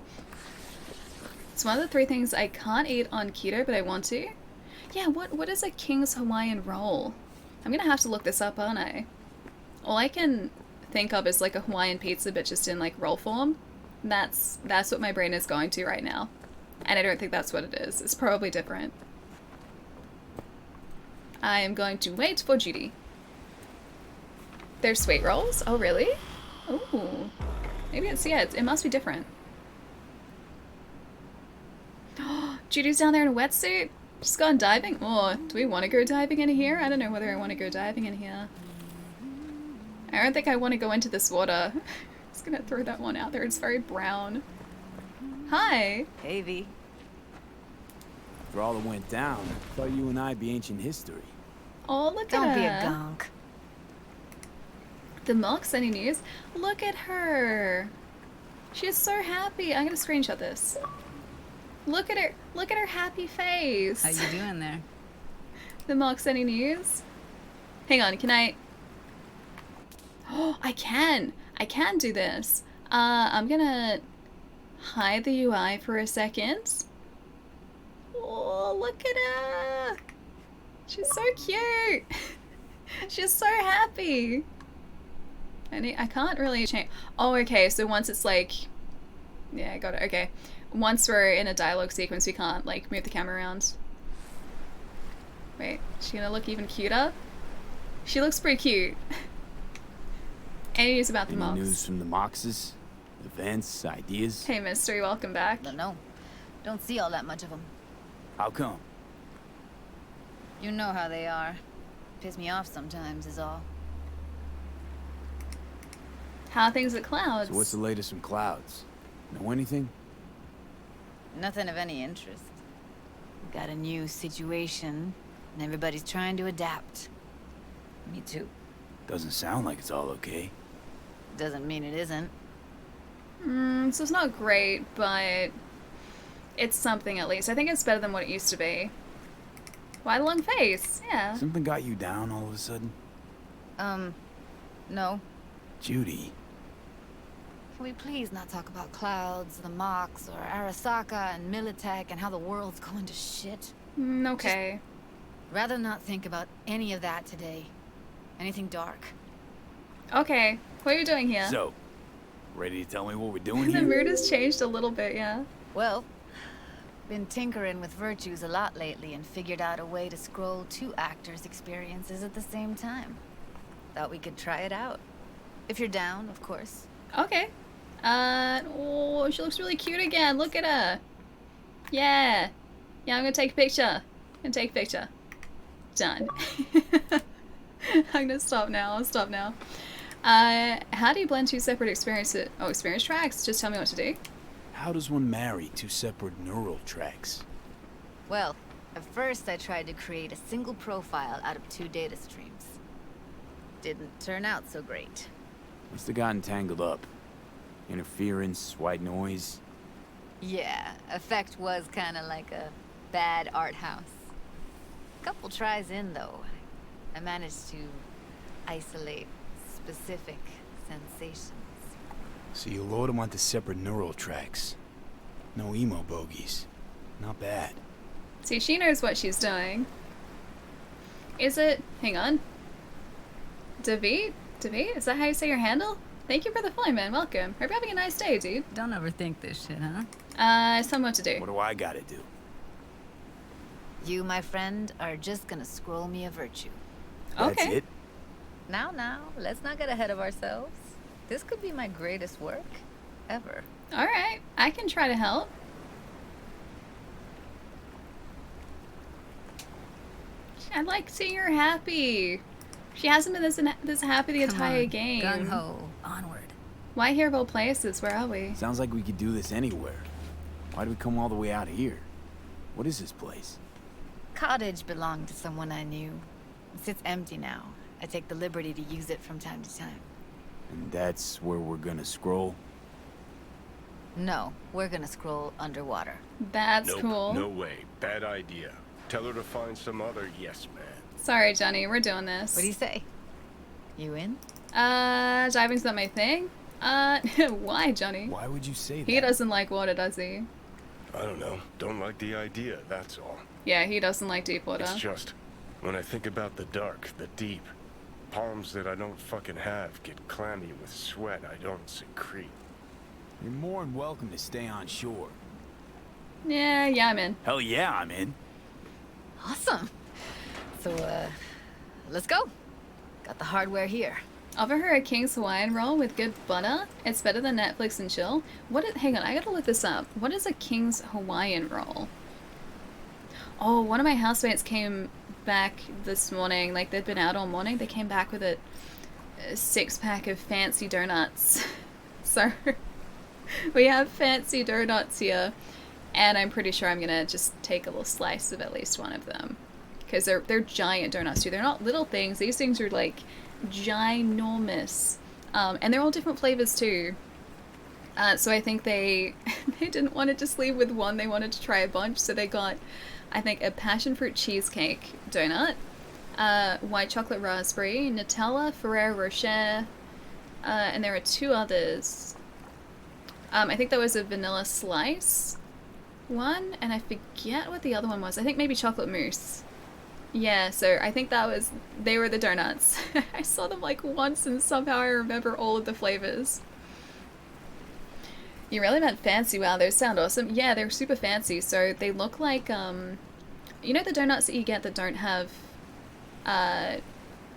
It's one of the 3 things I can't eat on keto, but I want to. Yeah, what is a King's Hawaiian roll? I'm gonna have to look this up, aren't I? All I can think of is like a Hawaiian pizza, but just in like roll form. That's what my brain is going to right now. And I don't think that's what it is. It's probably different. I am going to wait for Judy. They're sweet rolls? Oh, really? Oh. Maybe it's, yeah, it must be different. Judy's down there in a wetsuit? She's gone diving? Oh, do we want to go diving in here? I don't know whether I want to go diving in here. I don't think I want to go into this water. Just gonna throw that one out there. It's very brown. Hi. Hey, V. After all that went down, I thought you and I'd be ancient history. Oh, look Don't at her. be a gonk. The Milk's any news? Look at her. She is so happy. I'm gonna screenshot this. Look at her. Look at her happy face. How you doing there? The Mox any news? Hang on, can I? Oh, I can do this. I'm gonna hide the UI for a second. Oh, look at her. She's so cute. She's so happy. I can't really change. Oh, okay. So once it's like, yeah, I got it. Okay. Once we're in a dialogue sequence, we can't like move the camera around. Wait, is she gonna look even cuter? She looks pretty cute. Any news about the Any Mox? news from the Moxes? Events, ideas? Hey, Mystery, welcome back. No, don't see all that much of them. How come? You know how they are. Piss me off sometimes is all. How are things at Clouds? So what's the latest from Clouds? Know anything? Nothing of any interest. We got a new situation, and everybody's trying to adapt. Me too. Doesn't sound like it's all okay. Doesn't mean it isn't. So it's not great, but it's something at least. I think it's better than what it used to be. Why the long face? Yeah. Something got you down all of a sudden? No. Judy. Can we please not talk about Clouds, the Mox, or Arasaka and Militech and how the world's going to shit? Okay. Just rather not think about any of that today. Anything dark. Okay. What are you doing here? So, ready to tell me what we're doing The here? mood has changed a little bit, yeah. Well, been tinkering with virtues a lot lately and figured out a way to scroll 2 actors' experiences at the same time. Thought we could try it out. If you're down, of course. Okay. Oh, she looks really cute again. Look at her. Yeah. Yeah, I'm gonna take a picture. Done. I'm gonna stop now. I'll stop now. How do you blend 2 separate experiences? Oh, experience tracks? Just tell me what to do. How does one marry 2 separate neural tracks? Well, at first I tried to create a single profile out of 2 data streams. Didn't turn out so great. Must have gotten tangled up. Interference, white noise. Yeah, effect was kinda like a bad art house. Couple tries in though, I managed to isolate specific sensations. So you load them onto separate neural tracks. No emo bogies. Not bad. See, she knows what she's doing. Is it... Hang on. David? David? Is that how you say your handle? Thank you for the follow, man. Welcome. Hope you're having a nice day, dude. Don't overthink this shit, huh? Somewhat to do. What do I gotta do? You, my friend, are just gonna scroll me a virtue. That's Okay. it? Now, let's not get ahead of ourselves. This could be my greatest work ever. Alright, I can try to help. I like seeing her happy. She hasn't been this happy the entire game. Gung-ho, onward. Why here of all places? Where are we? Sounds like we could do this anywhere. Why'd we come all the way out here? What is this place? Cottage belonged to someone I knew. It sits empty now. I take the liberty to use it from time to time. And that's where we're gonna scroll? No, we're gonna scroll underwater. That's Nope, cool. no way. Bad idea. Tell her to find some other yes man. Sorry, Johnny, we're doing this. What do you say? You in? Diving's not my thing. Why, Johnny? Why would you say that? He doesn't like water, does he? I don't know. Don't like the idea, that's all. Yeah, he doesn't like deep water. It's just, when I think about the dark, the deep, palms that I don't fucking have get clammy with sweat I don't secrete. You're more than welcome to stay on shore. Yeah, I'm in. Hell yeah, I'm in. Awesome. So, let's go. Got the hardware here. Offer her a King's Hawaiian roll with good butter. It's better than Netflix and chill. Hang on, I gotta look this up. What is a King's Hawaiian roll? Oh, one of my housemates came back this morning. Like, they'd been out all morning. They came back with a 6-pack of fancy donuts. So, we have fancy donuts here. And I'm pretty sure I'm gonna just take a little slice of at least one of them. Because they're giant donuts too. They're not little things. These things are like ginormous. And they're all different flavors too. So I think they they didn't want to just leave with one, they wanted to try a bunch, so they got, I think, a passion fruit cheesecake donut, white chocolate raspberry, Nutella, Ferrero Rocher, and there are 2 others. I think there was a vanilla slice one, and I forget what the other one was. I think maybe chocolate mousse. Yeah, so I think they were the donuts. I saw them like once and somehow I remember all of the flavors. You really meant fancy. Wow, those sound awesome. Yeah, they're super fancy. So they look like, you know the donuts that you get that don't have,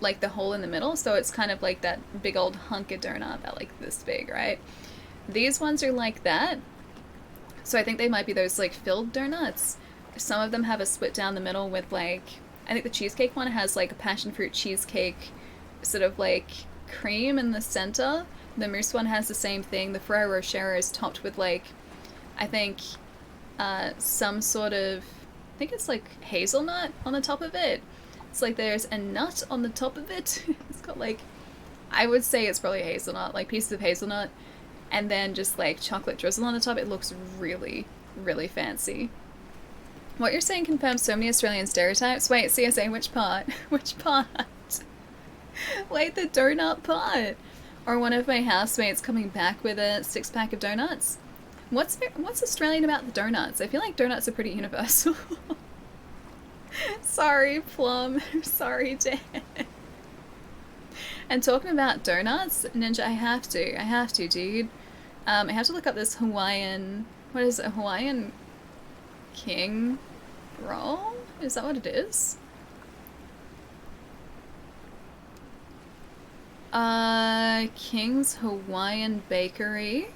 like the hole in the middle? So it's kind of like that big old hunk of donut that like this big, right? These ones are like that. So I think they might be those like filled donuts. Some of them have a split down the middle with like, I think the cheesecake one has like a passion fruit cheesecake sort of like cream in the center. The mousse one has the same thing. The Ferrero Rocher is topped with like, I think, some sort of, I think it's like hazelnut on the top of it. It's like there's a nut on the top of it. It's got like, I would say it's probably hazelnut, like pieces of hazelnut, and then just like chocolate drizzle on the top. It looks really, really fancy. What you're saying confirms so many Australian stereotypes. Wait, CSA, which part? Which part? Wait, the donut part. Or one of my housemates coming back with a 6-pack of donuts. What's Australian about the donuts? I feel like donuts are pretty universal. Sorry, Plum. Sorry, Dan. And talking about donuts, Ninja, I have to, dude. I have to look up this Hawaiian, what is it, Hawaiian King roll? Is that what it is? King's Hawaiian Bakery.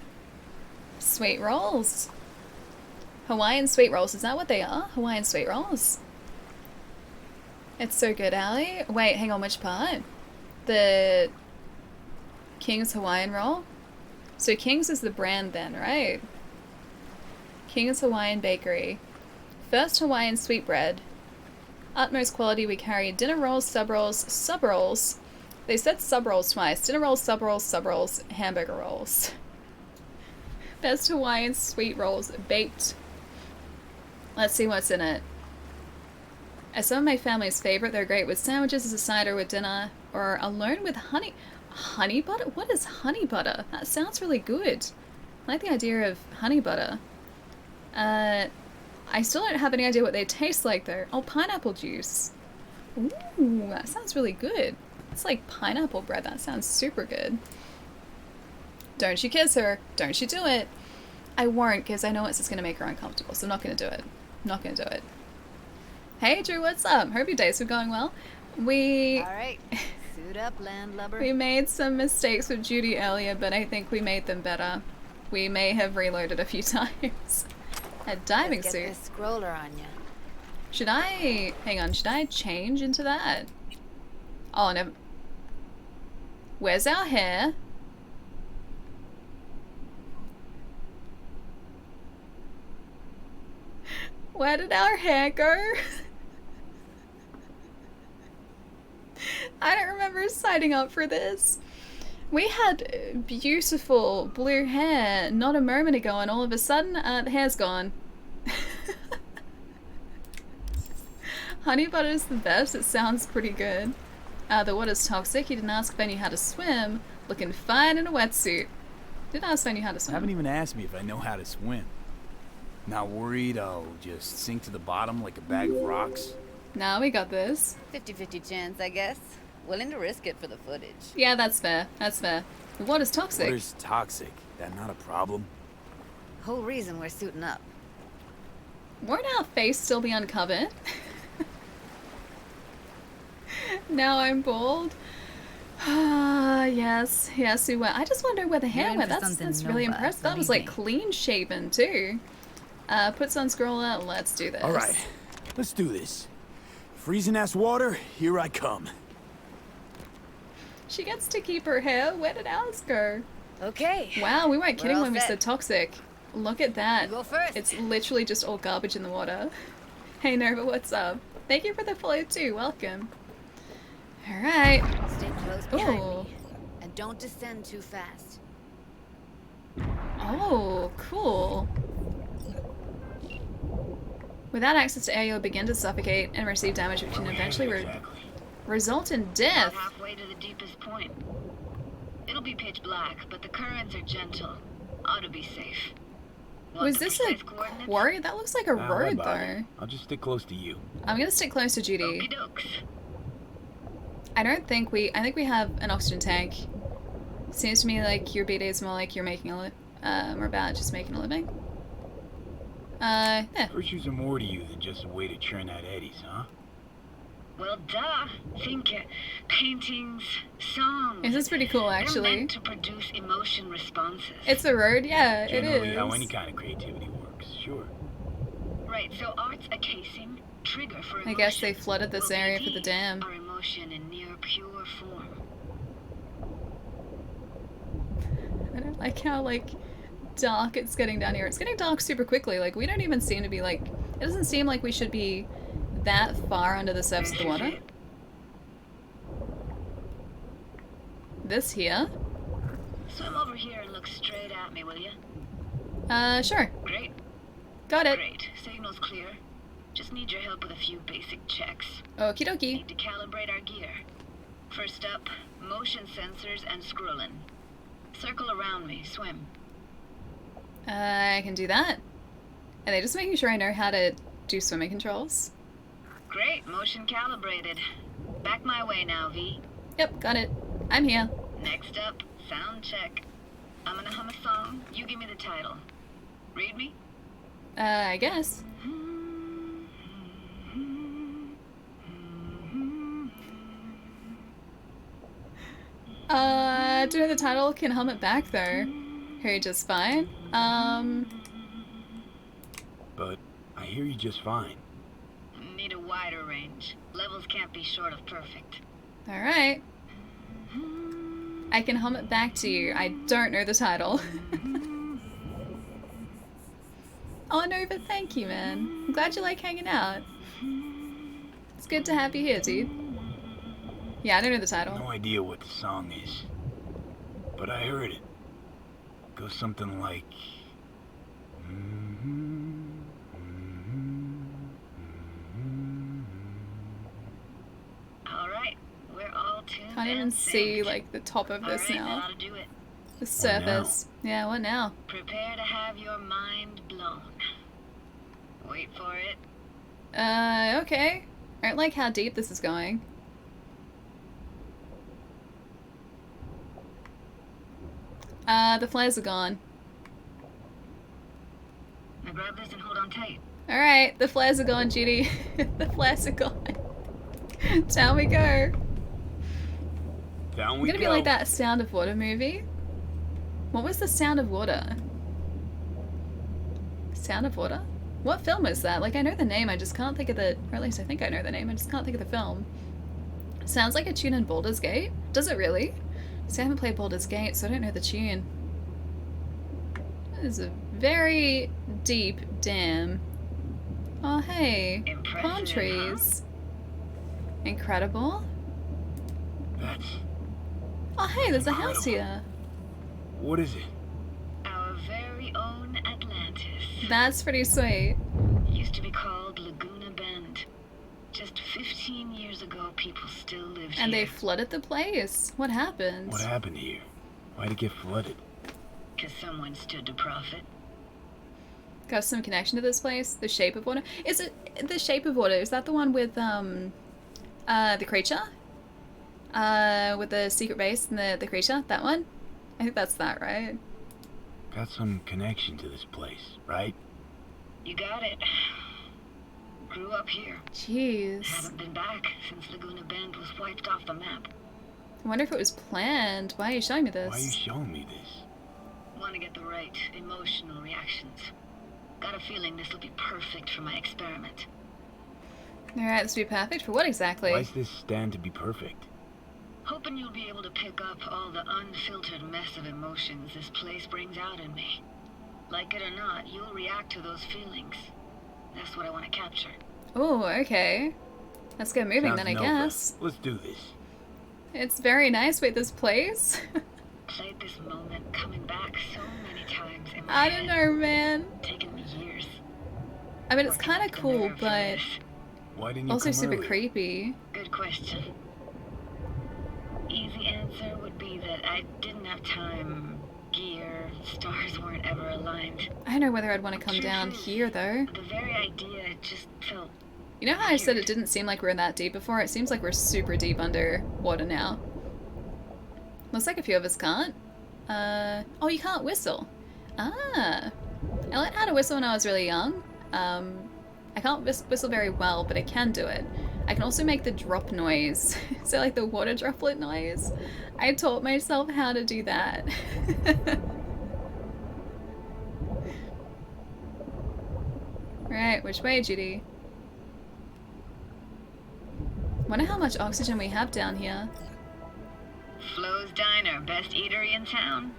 Sweet rolls. Hawaiian sweet rolls, is that what they are? Hawaiian sweet rolls. It's so good, Allie. Wait, hang on, which part? The King's Hawaiian roll? So King's is the brand then, right? King's Hawaiian Bakery. First Hawaiian sweetbread. Utmost quality we carry. Dinner rolls, sub rolls. They said sub rolls twice. Dinner rolls, sub rolls, hamburger rolls. Best Hawaiian sweet rolls baked. Let's see what's in it. As some of my family's favorite, they're great with sandwiches as a side or with dinner, or alone with honey. Honey butter? What is honey butter? That sounds really good. I like the idea of honey butter. I still don't have any idea what they taste like though. Oh, pineapple juice. Ooh, that sounds really good. It's like pineapple bread. That sounds super good. Don't you kiss her. Don't you do it. I won't, because I know it's just going to make her uncomfortable, so I'm not going to do it. I'm not going to do it. Hey, Drew, what's up? Hope your days are going well. Alright, suit up, landlubber. We made some mistakes with Judy earlier, but I think we made them better. We may have reloaded a few times. A diving Let's suit. get this scroller on ya. Should I... Hang on, should I change into that? Oh, never... Where's our hair? Where did our hair go? I don't remember signing up for this. We had beautiful blue hair not a moment ago, and all of a sudden, the hair's gone. Honey butter's the best. It sounds pretty good. The water's toxic. You didn't ask if I knew how to swim. Looking fine in a wetsuit. Didn't ask if I knew how to swim. Haven't even asked me if I know how to swim. Not worried I'll just sink to the bottom like a bag of rocks? Now we got this. 50-50 chance, I guess. Willing to risk it for the footage. Yeah, that's fair. That's fair. The water's toxic. Water's toxic. That not a problem? Whole reason we're suiting up. Won't our face still be uncovered? Now I'm bald. Ah, yes, we were. I just wonder where the hair went. That's really impressive. That was like clean shaven too. Put on scroller. Let's do this. All right, let's do this. Freezing ass water. Here I come. She gets to keep her hair. Where did ours go? Okay. Wow, we weren't kidding all when we set. said toxic. Look at that. You go first. It's literally just all garbage in the water. Hey Nova, what's up? Thank you for the follow too. Welcome. All right. Stay close behind Ooh. me, and don't descend too fast. Oh, cool. Without access to air, you'll begin to suffocate and receive damage, which can eventually result in death. About halfway to the deepest point. It'll be pitch black, but the currents are gentle. Ought to be safe. Was this a quarry? That looks like a road, though. I'll just stick close to you. I'm gonna stick close to Judy. I think we have an oxygen tank. Seems to me like your BD is more like you're making we're about just making a living. Yeah. Virtues are more to you than just a way to churn out eddies, huh? Well, duh. Think paintings, songs. This is pretty cool, actually. They're meant to produce emotion responses. It's a road, yeah, Generally it is. how any kind of creativity works, sure. Right, so art's a casing, trigger for emotion. I guess they flooded this area for the dam. Our emotion in near pure form. I don't like how, like, dark it's getting down here. It's getting dark super quickly. Like, we don't even seem to be, like... It doesn't seem like we should be that far under the surface of the water. This here? Swim over here and look straight at me, will you? Sure. Great. Got it. Great. Signal's clear. Just need your help with a few basic checks. Okie dokie. Need to calibrate our gear. First up, motion sensors and scrolling. Circle around me. Swim. I can do that. Are they just making sure I know how to do swimming controls? Great. Motion calibrated. Back my way now, V. Yep, got it. I'm here. Next up, sound check. I'm gonna hum a song. You give me the title. Read me? I guess. Do you know the title? Can hum it back though. Hear you just fine. But I hear you just fine. Need a wider range. Levels can't be short of perfect. Alright. I can hum it back to you. I don't know the title. Oh no, but thank you, man. I'm glad you like hanging out. It's good to have you here, dude. Yeah, I don't know the title. No idea what the song is. But I heard it. It goes something like... Alright, we're all tuned. Can't even see, like, the top of this now. That ought to do it. The surface. Yeah, what now? Prepare to have your mind blown. Wait for it. Okay. I don't like how deep this is going. The flares are gone. Now grab this and hold on tight. Alright, the flares are gone, Judy. The flares are gone. Down we go. Down we go. I'm gonna be like that Sound of Water movie. What was the Sound of Water? Sound of Water? What film is that? Like, I know the name, I just can't think of the... Or at least I think I know the name, I just can't think of the film. Sounds like a tune in Baldur's Gate. Does it really? See, I haven't played Baldur's Gate, so I don't know the tune. That is a very deep dam. Oh, hey. Palm trees. Incredible. That's... Oh, hey, there's a house here. What is it? Our very own Atlantis. That's pretty sweet. Used to be called Laguna Bend. Just 15 years ago, people still lived here. And they flooded the place. What happened? What happened here? Why'd it get flooded? Because someone stood to profit. Got some connection to this place? The Shape of Water? Is it The Shape of Water? Is that the one with, the creature? With the secret base and the creature? That one? I think that's that, right? Got some connection to this place, right? You got it. Grew up here. Jeez. Haven't been back since Laguna Bend was wiped off the map. I wonder if it was planned. Why are you showing me this? Why are you showing me this? Want to get the right emotional reactions. Got a feeling this will be perfect for my experiment. Alright, this will be perfect for what exactly? Why's this stand to be perfect? Hoping you'll be able to pick up all the unfiltered mess of emotions this place brings out in me. Like it or not, you'll react to those feelings. That's what I want to capture. Oh, okay. Let's get moving then, I guess. Let's do this. It's very nice. Wait, this place? replayed this moment coming back so many times in my I head. don't know, man. Taken me years. I mean, it's kind of cool, but Why didn't you also come super earlier? creepy. Good question. Easy answer would be that I didn't have time. Gear, stars weren't ever aligned. I don't know whether I'd want to come Truth down is, here, though. The very idea just felt. You know how I said it didn't seem like we're that deep before? It seems like we're super deep underwater now. Looks like a few of us can't. Oh, you can't whistle. Ah. I learned how to whistle when I was really young. I can't whistle very well, but I can do it. I can also make the drop noise. So like the water droplet noise. I taught myself how to do that. Right, which way, Judy? Wonder how much oxygen we have down here. Flo's Diner, best eatery in town.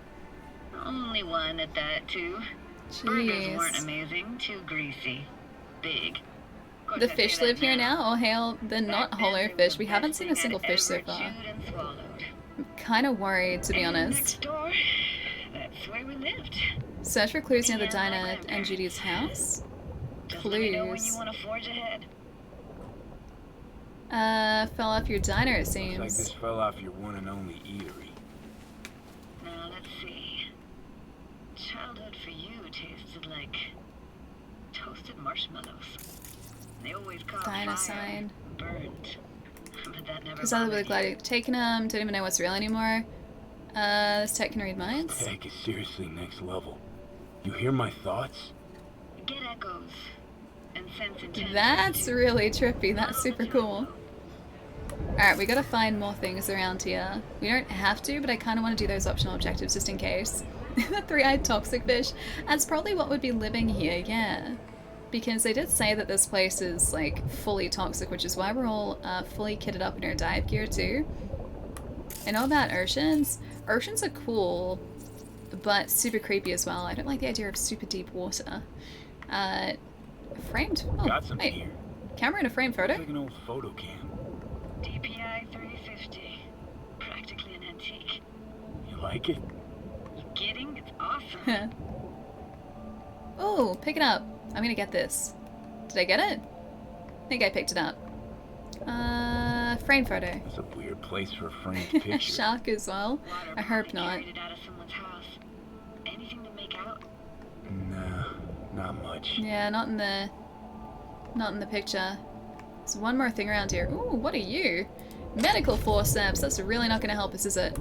Only one at that, too. Burgers weren't amazing, too greasy. Big. The fish live here now? Oh, hail the not hollow fish. We haven't seen a single fish so far. I'm kind of worried, to be honest. Next door, that's where we lived. Search for clues near the diner and Judy's house. Just let me know when Clues. you want to forge ahead. Fell off your diner, it seems. Looks like this fell off your one and only eatery. Now, let's see. Childhood for you tasted like toasted marshmallows. They always caught Diner fire, sign. burned. But that never Is that bothered really glad you've taken them? Don't even know what's real anymore. This tech can read minds. Tech is seriously next level. You hear my thoughts? you. Get echoes and sense intent. That's really trippy. That's super cool. Alright, we gotta find more things around here. We don't have to, but I kind of want to do those optional objectives just in case. The three-eyed toxic fish. That's probably what would be living here, yeah. Because they did say that this place is, like, fully toxic, which is why we're all fully kitted up in our dive gear, too. I know about oceans. Oceans are cool, but super creepy as well. I don't like the idea of super deep water. Framed? Oh, Got something wait. here. Camera in a frame photo? Looks like an old photo cam. DPI 350. Practically an antique. You like it? You kidding? It's awesome. Oh, pick it up. I'm gonna get this. Did I get it? I think I picked it up. Frame photo. That's a weird place for a framed picture. Shark as well. I hope not. Carried it out of someone's house. Anything to make out? Nah, not much. Yeah, not in the picture. There's one more thing around here. Ooh, what are you? Medical forceps. That's really not gonna help us, is it?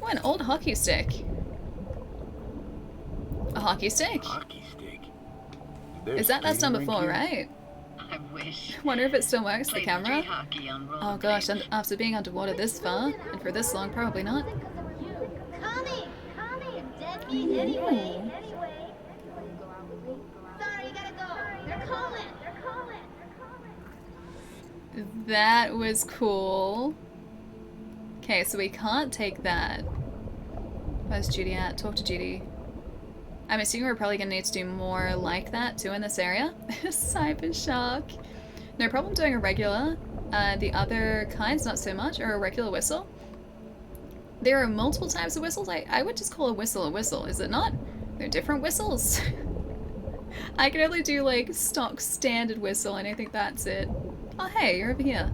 Oh, an old hockey stick. A hockey stick? Hockey stick? Is that's done before, right? I wish. Wonder if it still works, the Played camera. street hockey on Oh gosh, and after being underwater this far, and for this long, probably not. Ooh. That was cool. Okay, so we can't take that. Where's Judy at? Talk to Judy. I'm assuming we're probably going to need to do more like that too in this area. Cyber shark. No problem doing a regular. The other kinds, not so much, or a regular whistle. There are multiple types of whistles. I would just call a whistle, is it not? They're different whistles. I can only do like stock standard whistle, and I think that's it. Oh hey, you're over here.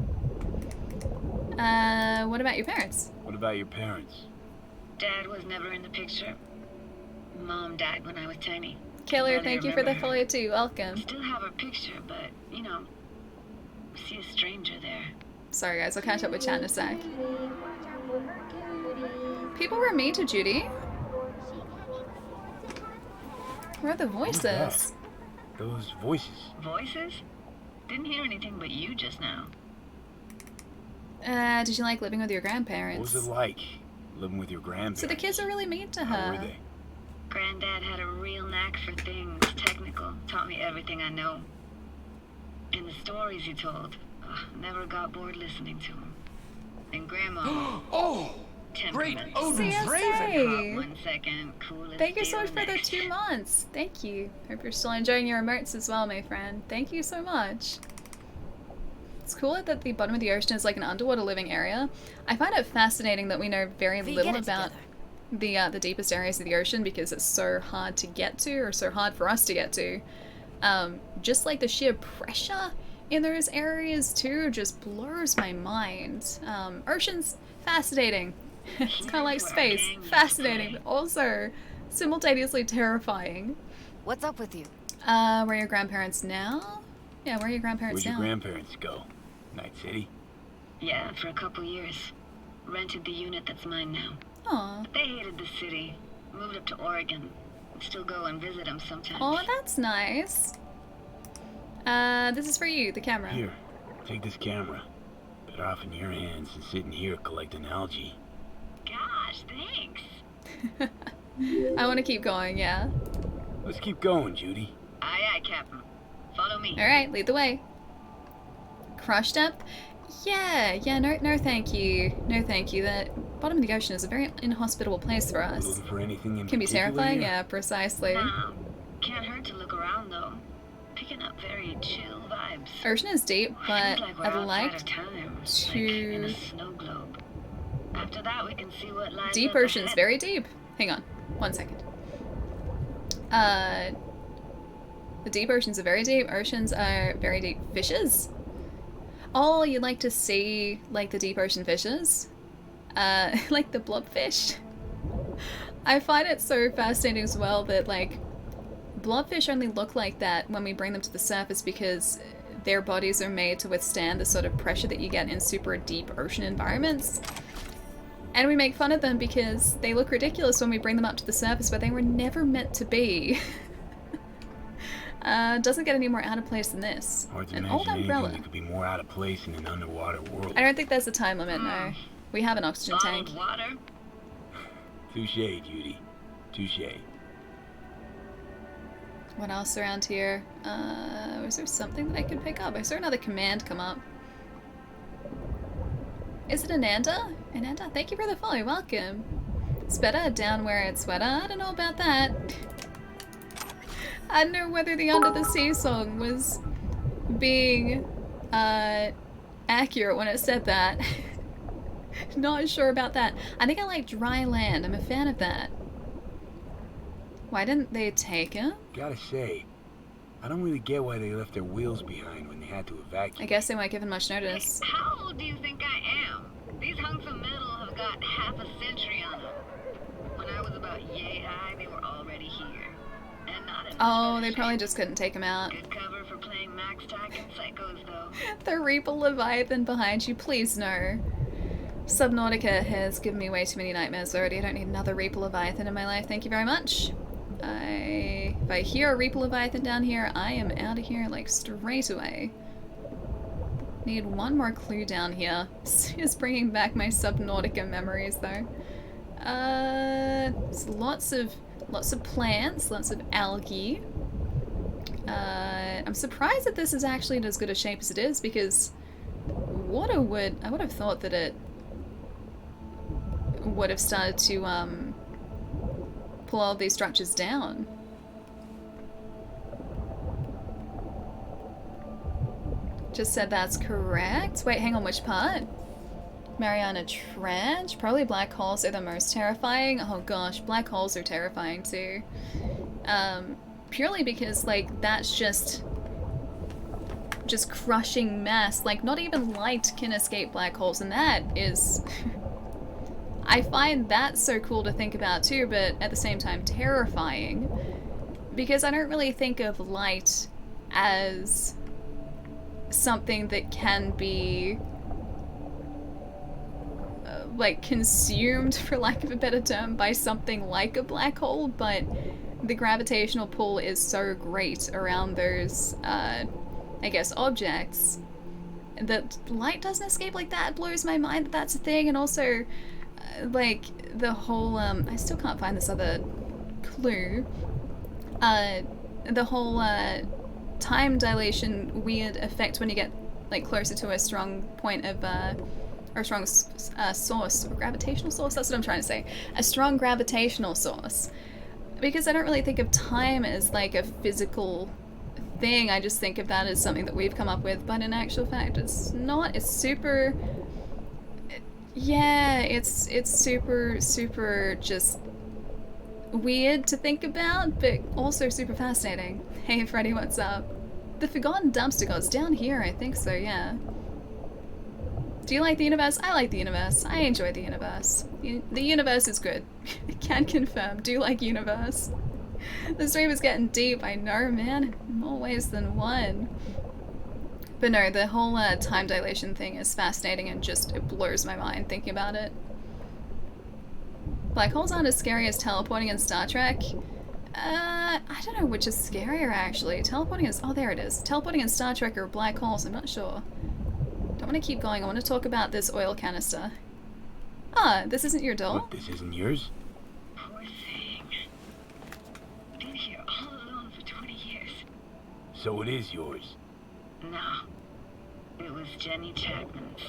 What about your parents? What about your parents? Dad was never in the picture. Mom died when I was tiny. Killer, Barely thank you for the remember her. follow too. Welcome. Still have her picture, but, you know, see a stranger there. Sorry guys, I'll catch up with chat in a sec. People were mean to Judy. Where are the voices? Those voices. Voices? Didn't hear anything but you just now. Did you like living with your grandparents? What was it like, living with your grandparents? So the kids are really mean to How were her. they? Granddad had a real knack for things technical. Taught me everything I know. And the stories he told, never got bored listening to him. And Grandma... Oh! Great! Odin's Raven! Hot 1 second, cool as Thank you so steel much for the next. 2 months. Thank you. Hope you're still enjoying your emotes as well, my friend. Thank you so much. It's cool that the bottom of the ocean is like an underwater living area. I find it fascinating that we know very little about the deepest areas of the ocean because it's so hard to get to, or so hard for us to get to. Just like the sheer pressure in those areas too just blows my mind. Ocean's fascinating. It's kind of like space. Fascinating, but also simultaneously terrifying. What's up with you? Where are your grandparents now? Yeah, where are your grandparents now? Where'd your grandparents go? Night City? Yeah, for a couple years. Rented the unit that's mine now. Aw. But they hated the city. Moved up to Oregon. Still go and visit them sometimes. Oh, that's nice. This is for you, the camera. Here, take this camera. Better off in your hands than sitting here collecting algae. Gosh, thanks. I want to keep going, yeah. Let's keep going, Judy. Aye, aye, Captain. Follow me. Alright, lead the way. Crush depth? Yeah, no thank you. No thank you. The bottom of the ocean is a very inhospitable place for us. Looking for anything in Can be terrifying, here? yeah, precisely. Nah, can't hurt to look around though. Picking up very chill vibes. Ocean is deep, but Feels like we're I'd outside like of time, to... like in a snow globe. After that, we can see what lies Deep up ocean's ahead. very deep. Hang on, 1 second. The deep oceans are very deep. Oceans are very deep fishes. Oh, you'd like to see, like, the deep ocean fishes? Like the blobfish? I find it so fascinating as well that, like, blobfish only look like that when we bring them to the surface because their bodies are made to withstand the sort of pressure that you get in super deep ocean environments. And we make fun of them because they look ridiculous when we bring them up to the surface, but they were never meant to be. Doesn't get any more out of place than this. An old umbrella. That could be more out of place in an underwater world. I don't think there's a time limit, no. We have an oxygen tank. Water? Touche, Judy. Touche. What else around here? Was there something that I could pick up? I saw another command come up. Is it Ananda? Ananda, thank you for the follow. Welcome. It's better down where it's wetter. I don't know about that. I don't know whether the Under the Sea song was being accurate when it said that. Not sure about that. I think I like dry land. I'm a fan of that. Why didn't they take him? Gotta say, I don't really get why they left their wheels behind when they had to evacuate. I guess they weren't given much notice. How old do you think I am? These hunks of metal have got half a century on them. When I was about yay high, they were already here. And not in Oh, they probably just couldn't take him out. Good cover for playing Max Tack and Psychos, though. The Reaper Leviathan behind you, please no. Subnautica has given me way too many nightmares already. I don't need another Reaper Leviathan in my life. Thank you very much. If I hear a Reaper Leviathan down here, I am out of here like straight away. Need one more clue down here. It's bringing back my Subnautica memories though. Lots of plants, lots of algae. I'm surprised that this is actually in as good a shape as it is because I would have thought that it would have started to pull all these structures down. Just said that's correct. Wait, hang on, which part? Mariana Trench? Probably black holes are the most terrifying. Oh gosh, black holes are terrifying too. Purely because, like, that's just crushing mass. Like, not even light can escape black holes, and that is... I find that so cool to think about too, but at the same time terrifying. Because I don't really think of light as something that can be like consumed, for lack of a better term, by something like a black hole, but the gravitational pull is so great around those I guess objects that light doesn't escape like that. It blows my mind that that's a thing. And also like the whole I still can't find this other clue, the whole time dilation weird effect when you get like closer to a strong point of or a strong source, or gravitational source, that's what I'm trying to say, a strong gravitational source, because I don't really think of time as like a physical thing, I just think of that as something that we've come up with, but in actual fact, it's not. It's super. Yeah, it's super, super just weird to think about, but also super fascinating. Hey, Freddy, what's up? The Forgotten Dumpster God's down here, I think so, yeah. Do you like the universe? I like the universe. I enjoy the universe. The universe is good. Can confirm. Do like universe. The stream is getting deep, I know, man. In more ways than one. But no, the whole time dilation thing is fascinating and just, it blows my mind thinking about it. Black holes aren't as scary as teleporting in Star Trek. I don't know which is scarier actually. Teleporting is, oh there it is. Teleporting in Star Trek or black holes, I'm not sure. Don't want to keep going, I want to talk about this oil canister. Ah, this isn't your doll? What, this isn't yours? Poor thing. Been here all alone for 20 years. So it is yours. No. It was Jenny Chapman's.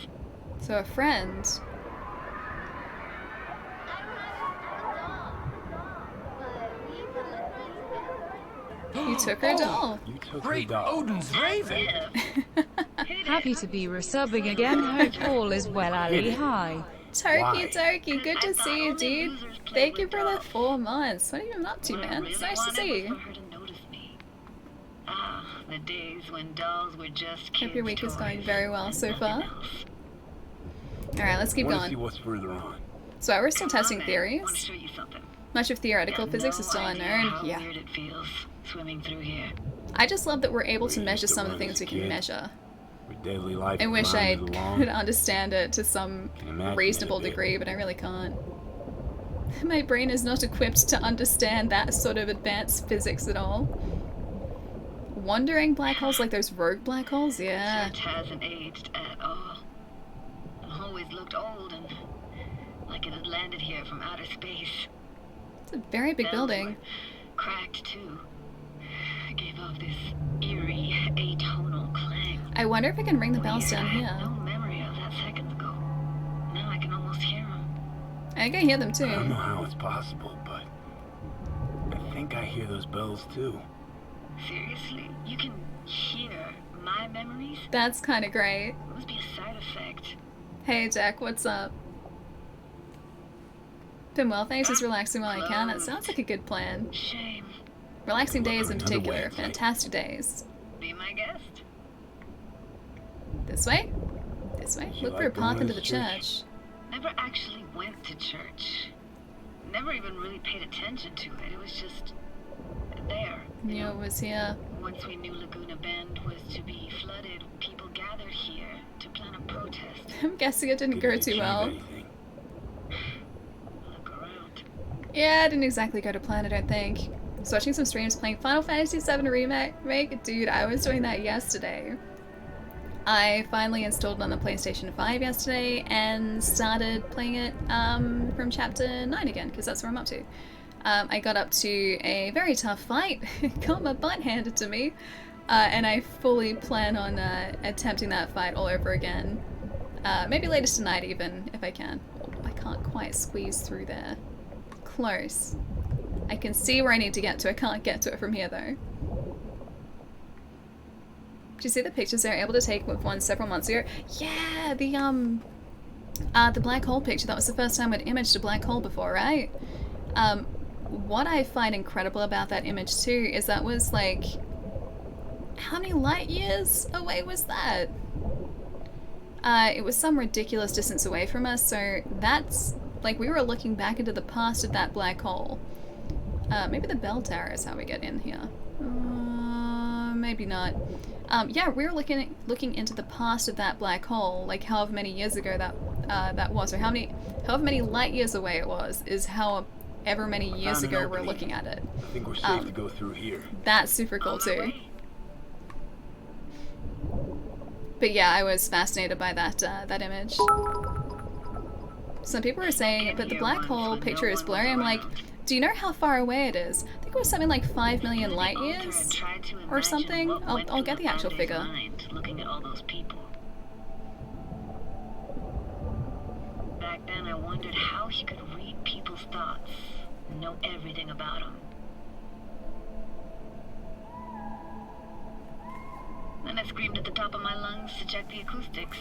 So a friend. You took her doll. You took Great her doll. Odin's Raven! Happy to be resubbing again. Hope all is well, Ali. Hi. Turkey, turkey, good to see you, dude. Thank you for the 4 months. What have you been up to, man? It's nice to see you. Ah, the days when dolls were just kids' Hope your week is toys going very well so and far. nothing else. Alright, let's keep I wanna going. see what's further on. So we're still testing I want to theories. show you something. Much of theoretical You have physics no is still idea unknown. how Yeah. weird it feels swimming through here. I just love that we're able to We measure used to some of the run things as we a can kid. measure. With daily life I wish I grinded along. could understand it to some Can imagine it a reasonable bit. degree, but I really can't. My brain is not equipped to understand that sort of advanced physics at all. Wandering black holes like those rogue black holes? Yeah. Church hasn't aged at all. It always looked old and like it had landed here from outer space. It's a very big Bells building. were cracked too. It gave off this eerie, atonal clang. I wonder if I can ring the bells down I here. had no memory of that seconds ago. Now I can almost hear them. I think I hear them too. I don't know how it's possible, but I think I hear those bells too. Seriously? You can hear my memories? That's kind of great. It must be a side effect. Hey Jack, what's up? Been well, thanks. Just relaxing while I can. That sounds like a good plan. Shame. Relaxing days in Another way particular. of life. Fantastic days. Be my guest. This way? This way? You Look for a like going path to into the this church. Never actually went to church. Never even really paid attention to it. It was just there. Knew it was here. Once we knew Laguna Bend was to be flooded, people gathered here to plan a protest. I'm guessing it didn't go Didn't too achieve well. anything. Look around. Yeah, I didn't exactly go to plan, I don't think. I was watching some streams playing Final Fantasy VII Remake. Dude, I was doing that yesterday. I finally installed it on the PlayStation 5 yesterday and started playing it from chapter 9 again, because that's where I'm up to. I got up to a very tough fight, got my butt handed to me, and I fully plan on attempting that fight all over again. Maybe later tonight even, if I can. Oh, I can't quite squeeze through there. Close. I can see where I need to get to, I can't get to it from here though. Did you see the pictures they were able to take with one several months ago? Yeah, the black hole picture. That was the first time I'd imaged a black hole before, right? What I find incredible about that image too is that was like, how many light years away was that? It was some ridiculous distance away from us, so that's, like, we were looking back into the past of that black hole. Maybe the bell tower is how we get in here. Maybe not. Yeah, we were looking into the past of that black hole, like however many years ago that was, or however many light years away it was, is however many years Found an ago we're opening. looking at it. I think we're safe to go through here. That's super cool too. But yeah, I was fascinated by that that image. Some people were saying, but the black hole picture is blurry. I'm like, do you know how far away it is? I think it was something like 5 million light years or something. I'll get the actual figure. Looking at all those people. Back then, I wondered how he could read people's thoughts, and know everything about them. Then I screamed at the top of my lungs to check the acoustics.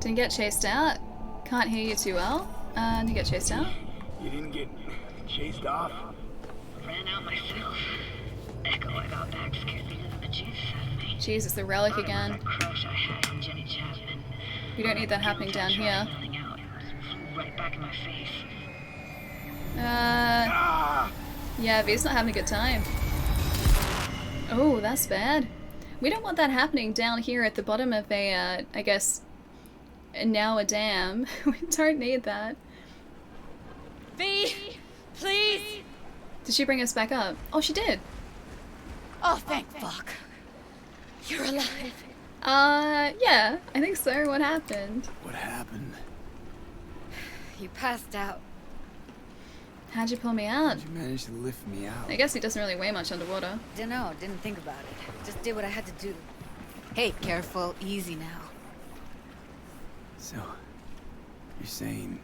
Didn't get chased out. Can't hear you too well. Didn't get chased out. You didn't get chased off? Ran out myself. Echo I got back scared the living bejesus out of me. Jesus, the relic again. That crush I had on Jenny Chapman. We don't need that happening down here. Out. Flew right back in my face. Yeah, V's not having a good time. Oh, that's bad. We don't want that happening down here at the bottom of a, I guess, now a dam. We don't need that. V, please. Did she bring us back up? Oh, she did. Oh, thank fuck. You're alive. Yeah, I think so. What happened? What happened? You passed out. How'd you pull me out? You managed to lift me out. I guess he doesn't really weigh much underwater. Dunno, didn't think about it. Just did what I had to do. Hey, careful, easy now. So, you're saying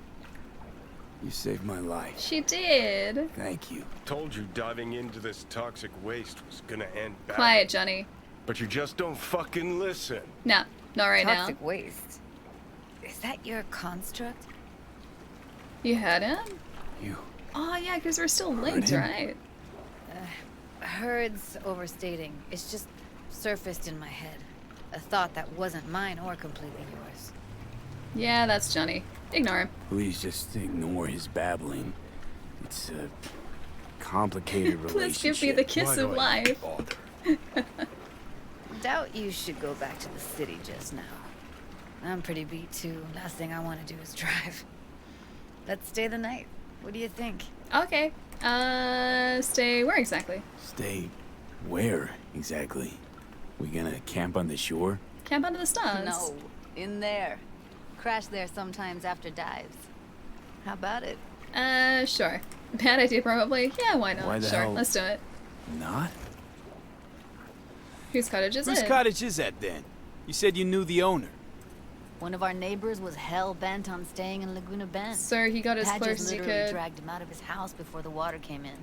you saved my life? She did. Thank you. Told you diving into this toxic waste was gonna end bad. Quiet, Johnny. But you just don't fucking listen. No, not right now. Toxic waste. Is that your construct? You heard him? You. Oh yeah, because we're still linked, right? Heard's overstating. It's just surfaced in my head. A thought that wasn't mine or completely yours. Yeah, that's Johnny. Ignore him. Please just ignore his babbling. It's a complicated relationship. Please give me the kiss of life. Doubt you should go back to the city just now. I'm pretty beat too. Last thing I want to do is drive. Let's stay the night. What do you think? Okay. Stay where exactly? Stay where exactly? We gonna camp on the shore? Camp under the stars. No, in there. Crash there sometimes after dives. How about it? Sure. Bad idea probably. Yeah, why not? Why the Sure, hell let's do it. Not? Whose cottage is Whose it? cottage is that then? You said you knew the owner. One of our neighbors was hell-bent on staying in Laguna Bend. So he got as Padgett close as he literally could. dragged him out of his house before the water came in.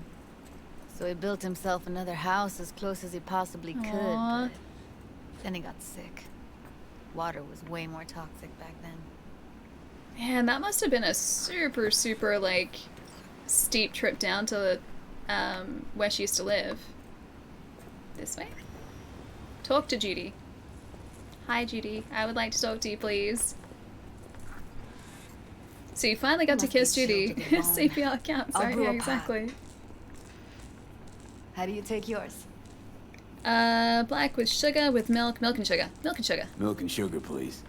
So he built himself another house as close as he possibly could, Aw. but then he got sick. Water was way more toxic back then. Man, that must have been a super, super, like, steep trip down to where she used to live. This way? Talk to Judy. Hi, Judy. I would like to talk to you, please. So you finally got to kiss Judy. CPR counts, I'll right? brew Yeah, a pot. exactly. How do you take yours? Black with sugar, with milk, milk and sugar. Milk and sugar. Milk and sugar, please.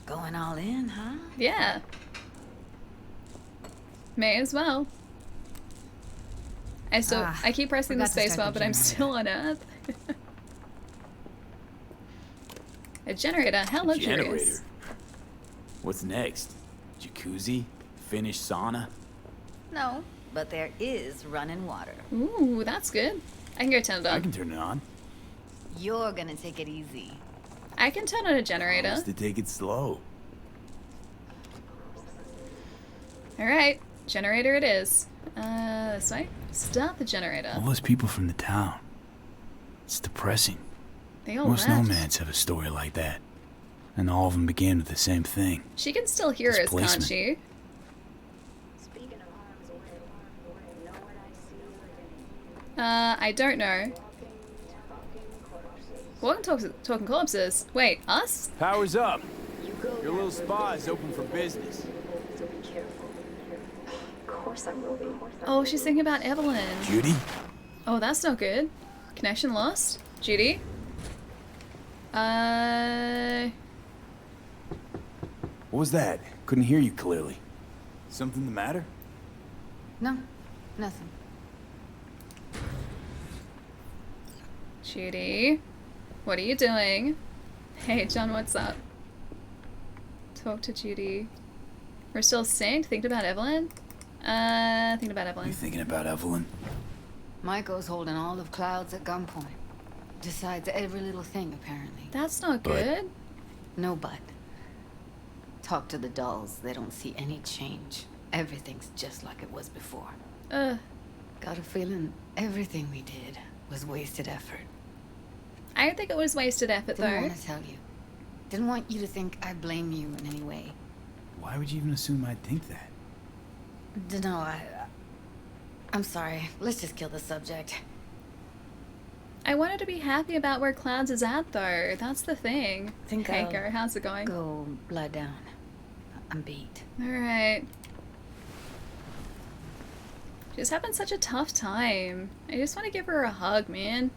Going all in, huh? Yeah. May as well. I keep pressing the forgot to start spacebar, the but I'm generator. still on Earth. A generator? How luxurious. Generator. What's next? Jacuzzi? Finnish sauna? No, but there is running water. Ooh, that's good. I can go turn it on. I can turn it on. You're gonna take it easy. I can turn on a generator. Promise to take it slow. Alright, generator it is. This way. Start the generator. All those people from the town. It's depressing. They all Most left. nomads have a story like that. And all of them begin with the same thing. She can still hear us, can't Displacement. she? I don't know. Walking talking corpses. Wait, us? Power's up. Your little spa is open for business. Oh, she's thinking about Evelyn. Judy? Oh, that's not good. Connection lost? Judy? What was that? Couldn't hear you clearly. Something the matter? No, nothing. Judy? What are you doing? Hey, John, what's up? Talk to Judy. We're still synced? Thinking about Evelyn? Thinking about Evelyn. You thinking about Evelyn? Maiko's holding all of Clouds at gunpoint. Decides every little thing, apparently. That's not But- good. No but. Talk to the dolls. They don't see any change. Everything's just like it was before. Ugh. Got a feeling everything we did was wasted effort. I don't think it was wasted effort, Didn't though. want to tell you. Didn't want you to think I blame you in any way. Why would you even assume I'd think that? Dunno, I'm sorry. Let's just kill the subject. I wanted to be happy about where Clouds is at, though. That's the thing. Hey, Go, how's it going? Go lie down. I'm beat. Alright. She's having such a tough time. I just want to give her a hug, man.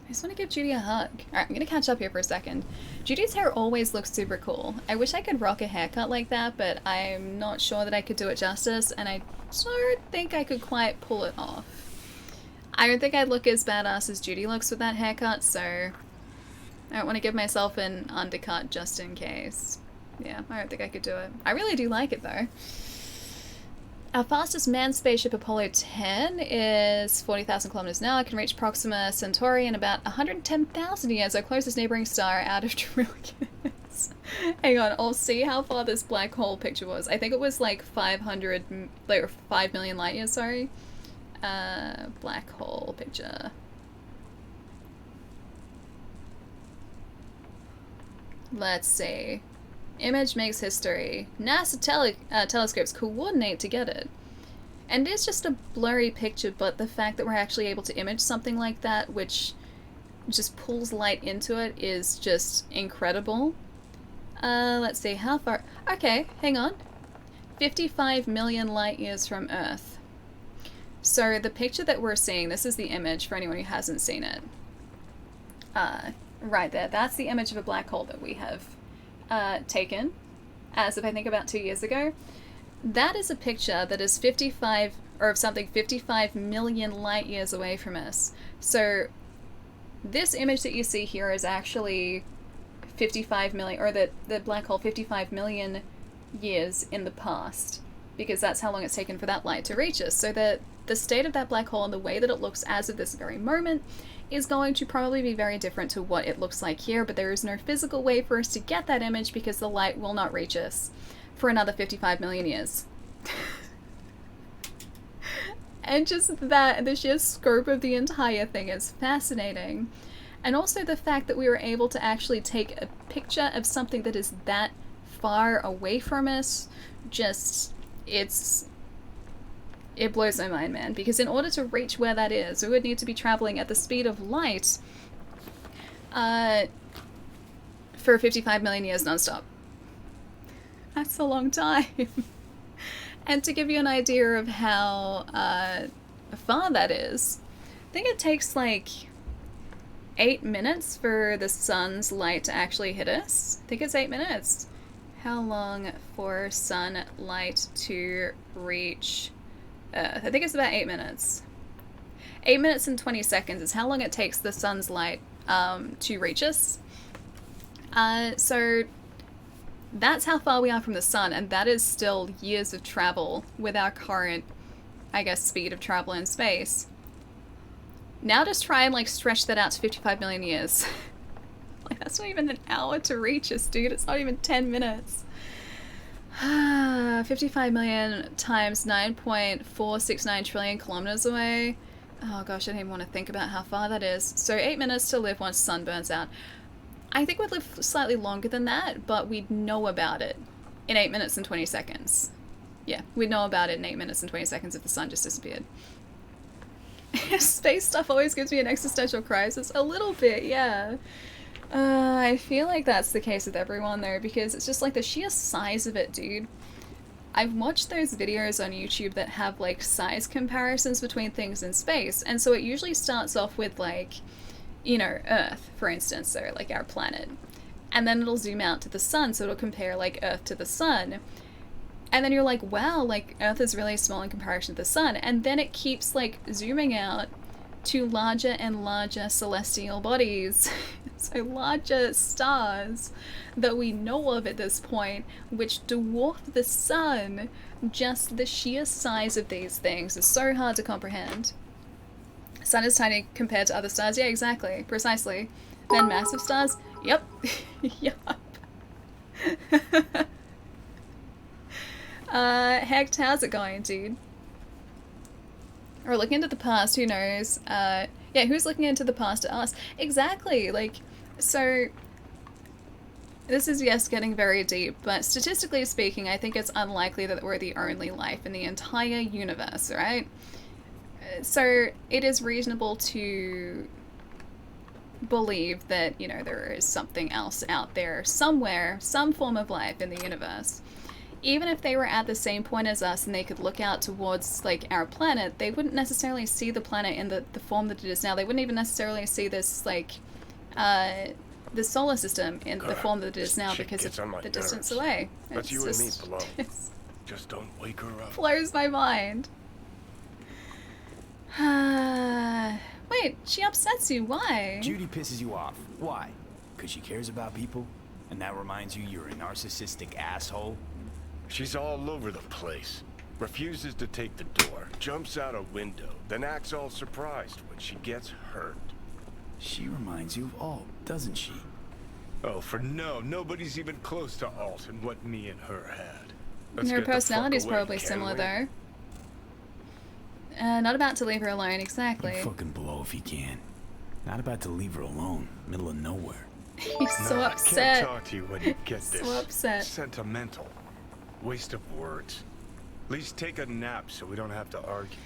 I just want to give Judy a hug. Alright, I'm gonna catch up here for a second. Judy's hair always looks super cool. I wish I could rock a haircut like that, but I'm not sure that I could do it justice, and I don't think I could quite pull it off. I don't think I'd look as badass as Judy looks with that haircut, so I don't want to give myself an undercut just in case. Yeah, I don't think I could do it. I really do like it, though. Our fastest manned spaceship, Apollo 10, is 40,000 kilometers an hour. It can reach Proxima Centauri in about 110,000 years, our closest neighboring star out of trillions. Hang on, I'll see how far this black hole picture was. I think it was like 5 million light years, sorry. Black hole picture. Let's see. Image makes history. NASA telescopes coordinate to get it. And it is just a blurry picture, but the fact that we're actually able to image something like that, which just pulls light into it, is just incredible. Let's see, how far? Okay, hang on. 55 million light years from Earth. So the picture that we're seeing, this is the image for anyone who hasn't seen it. Right there, that's the image of a black hole that we have taken as of I think about 2 years ago. That is a picture that is 55 million light years away from us. So this image that you see here is actually 55 million, or the black hole 55 million years in the past, because that's how long it's taken for that light to reach us. So the state of that black hole and the way that it looks as of this very moment is going to probably be very different to what it looks like here, but there is no physical way for us to get that image because the light will not reach us for another 55 million years. And just that, the sheer scope of the entire thing is fascinating. And also the fact that we were able to actually take a picture of something that is that far away from us, just, it blows my mind, man, because in order to reach where that is, we would need to be traveling at the speed of light for 55 million years nonstop. That's a long time. And to give you an idea of how far that is, I think it takes like 8 minutes for the sun's light to actually hit us. I think it's 8 minutes. How long for sunlight to reach Earth? I think it's about 8 minutes. 8 minutes and 20 seconds is how long it takes the sun's light to reach us. So that's how far we are from the sun, and that is still years of travel with our current, I guess, speed of travel in space. Now just try and like stretch that out to 55 million years. Like, that's not even an hour to reach us, dude. It's not even 10 minutes. 55 million times 9.469 trillion kilometers away. Oh gosh, I don't even want to think about how far that is. So 8 minutes to live once the sun burns out. I think we'd live slightly longer than that, but we'd know about it in 8 minutes and 20 seconds. Yeah, we'd know about it in 8 minutes and 20 seconds if the sun just disappeared. Space stuff always gives me an existential crisis. A little bit, yeah. I feel like that's the case with everyone though, because it's just like the sheer size of it, dude. I've watched those videos on YouTube that have like size comparisons between things in space, and so it usually starts off with like, you know, Earth, for instance, or like our planet. And then it'll zoom out to the sun, so it'll compare like Earth to the sun. And then you're like, wow, like Earth is really small in comparison to the sun. And then it keeps like zooming out to larger and larger celestial bodies. So larger stars that we know of at this point, which dwarf the sun. Just the sheer size of these things is so hard to comprehend. Sun is tiny compared to other stars. Yeah, exactly. Precisely. Then massive stars? Yep. Yup. Hecht, how's it going, dude? Or looking into the past, who knows? Yeah, who's looking into the past to us? Exactly, like, so... This is, yes, getting very deep, but statistically speaking, I think it's unlikely that we're the only life in the entire universe, right? So it is reasonable to believe that, you know, there is something else out there somewhere, some form of life in the universe. Even if they were at the same point as us and they could look out towards, like, our planet, they wouldn't necessarily see the planet in the form that it is now. They wouldn't even necessarily see this, like, the solar system in the form that it is now because of the distance away. That's you and me below. Just don't wake her up. Blows my mind. Wait, she upsets you. Why? Judy pisses you off. Why? Because she cares about people? And that reminds you you're a narcissistic asshole? She's all over the place. Refuses to take the door, jumps out a window, then acts all surprised when she gets hurt. She reminds you of Alt, doesn't she? Oh, for no. Nobody's even close to Alt and what me and her had. And her personality's probably similar, though. Not about to leave her alone, exactly. You fucking blow if you can. Not about to leave her alone, middle of nowhere. He's so upset. I can't talk to you when you get this. So upset. Sentimental. Waste of words. At least take a nap so we don't have to argue.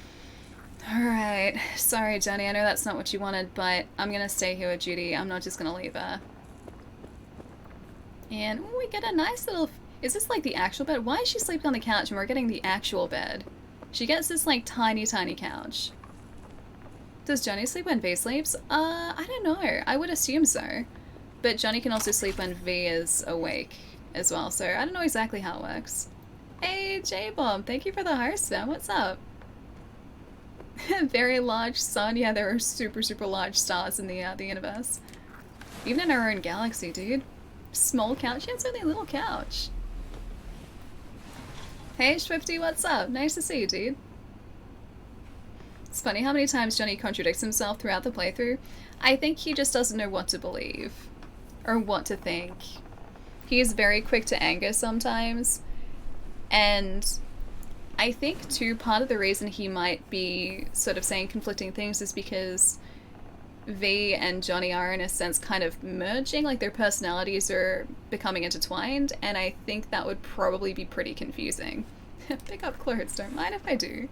Alright. Sorry, Jenny. I know that's not what you wanted, but I'm gonna stay here with Judy. I'm not just gonna leave her. And we get a nice little... Is this like the actual bed? Why is she sleeping on the couch and we're getting the actual bed? She gets this like tiny, tiny couch. Does Johnny sleep when V sleeps? I don't know. I would assume so. But Johnny can also sleep when V is awake as well, so I don't know exactly how it works. Hey, J-Bomb, thank you for the host, man. What's up? Very large sun. Yeah, there are super, super large stars in the universe. Even in our own galaxy, dude. Small couch? Yeah, it's only a little couch. Hey, Swifty, what's up? Nice to see you, dude. It's funny how many times Johnny contradicts himself throughout the playthrough. I think he just doesn't know what to believe. Or what to think. He is very quick to anger sometimes. And I think, too, part of the reason he might be sort of saying conflicting things is because V and Johnny are, in a sense, kind of merging. Like, their personalities are becoming intertwined, and I think that would probably be pretty confusing. Pick up clothes, don't mind if I do.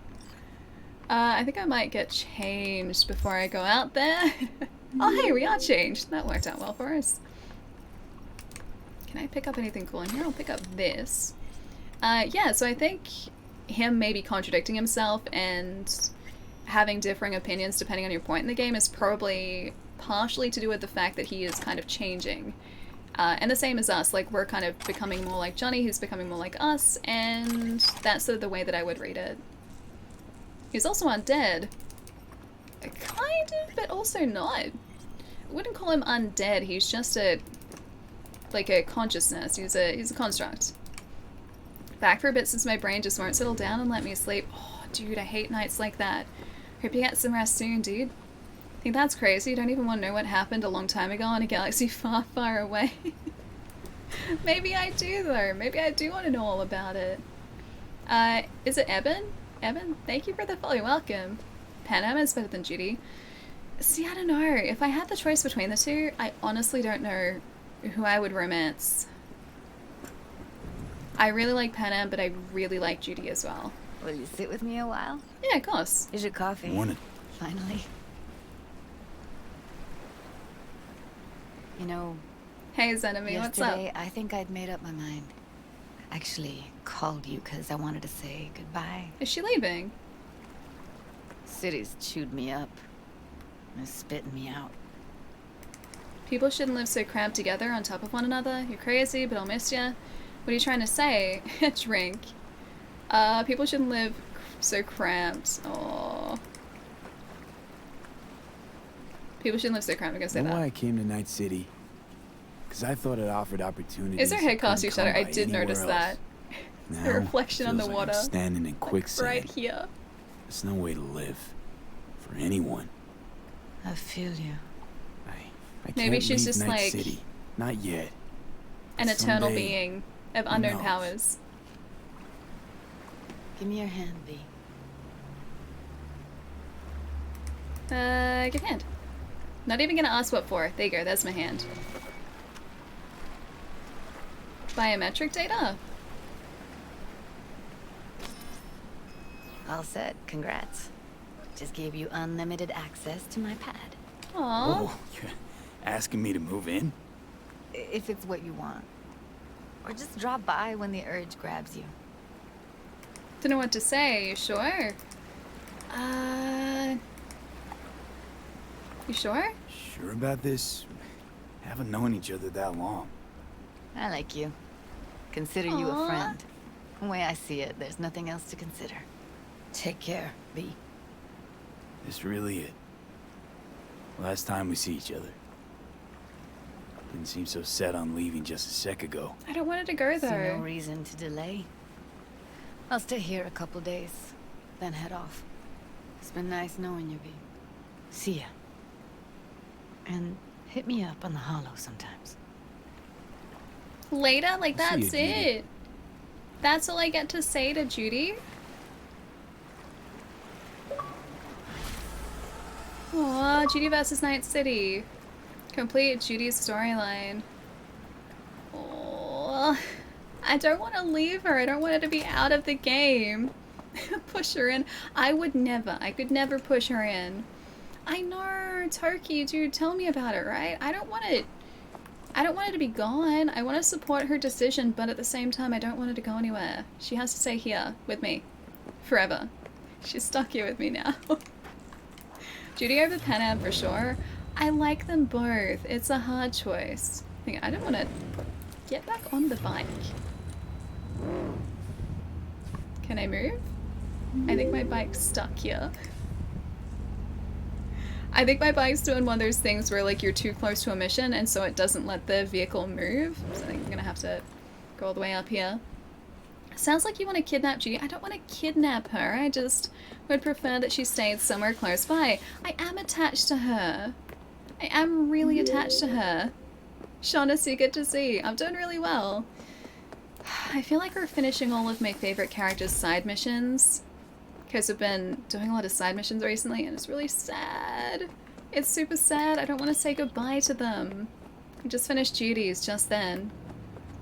I think I might get changed before I go out there. Oh, hey, we are changed. That worked out well for us. Can I pick up anything cool in here? I'll pick up this. Yeah, so I think him maybe contradicting himself and having differing opinions depending on your point in the game is probably partially to do with the fact that he is kind of changing. And the same as us, like, we're kind of becoming more like Johnny, who's becoming more like us, and that's sort of the way that I would read it. He's also undead. Kind of, but also not. I wouldn't call him undead, he's just a consciousness. He's a construct. Back for a bit since my brain just won't settle down and let me sleep. Oh, dude, I hate nights like that. Hope you get some rest soon, dude. Think that's crazy? You don't even want to know what happened a long time ago in a galaxy far, far away. Maybe I do, though. Maybe I do want to know all about it. Is it Eben? Eben, thank you for the follow. Welcome. Panam is better than Judy. See, I don't know. If I had the choice between the two, I honestly don't know who I would romance. I really like Panam, but I really like Judy as well. Will you sit with me a while? Yeah, of course. Here's your coffee. Morning. Finally. You know, hey, Zenami, what's up? Yesterday, I think I'd made up my mind. Actually, called you because I wanted to say goodbye. Is she leaving? City's chewed me up. It's spitting me out. People shouldn't live so cramped together on top of one another. You're crazy, but I'll miss ya. What are you trying to say? Drink. People shouldn't live so cramped. Aww. People shouldn't live so cramped. I'm gonna say that. Why I came to Night City? Because I thought it offered opportunities. Is there head costume shutter? I did notice that. The reflection on the water. I'm standing in quicksand. Right here. There's no way to live. For anyone. I feel you. I Maybe can't she's leave just Night like City. Not yet. An eternal Someday, being of unknown powers. Give me your hand, V. Give hand. Not even gonna ask what for. There you go, there's my hand. Biometric data? All set. Congrats. Just gave you unlimited access to my pad. Aww. Oh, you're asking me to move in? If it's what you want. Or just drop by when the urge grabs you. Don't know what to say. You sure? You sure? Sure about this? Haven't known each other that long. I like you. Consider you a friend. The way I see it, there's nothing else to consider. Take care, V. This really it. Last time we see each other. Didn't seem so set on leaving just a sec ago. I don't want it to go See though. no reason to delay. I'll stay here a couple days, then head off. It's been nice knowing you, V. See ya. And hit me up on the holo sometimes. Later? Like, I'll see that's you, Judy. it. That's all I get to say to Judy? Aw, Judy versus Night City. Complete Judy's storyline. Oh, I don't want to leave her. I don't want her to be out of the game. Push her in. I could never push her in. I know, Turkey, dude, tell me about it, right? I don't want it to be gone. I want to support her decision, but at the same time, I don't want her to go anywhere. She has to stay here with me. Forever. She's stuck here with me now. Judy over Panam for sure. I like them both. It's a hard choice. I don't want to get back on the bike. Can I move? I think my bike's stuck here. I think my bike's doing one of those things where like you're too close to a mission and so it doesn't let the vehicle move. So I think I'm gonna have to go all the way up here. Sounds like you want to kidnap Judy. I don't want to kidnap her. I just would prefer that she stayed somewhere close by. I am attached to her. I am really attached to her. Shaughnessy, good to see. I'm doing really well. I feel like we're finishing all of my favorite characters' side missions. Because we've been doing a lot of side missions recently and it's really sad. It's super sad. I don't want to say goodbye to them. I just finished Judy's just then.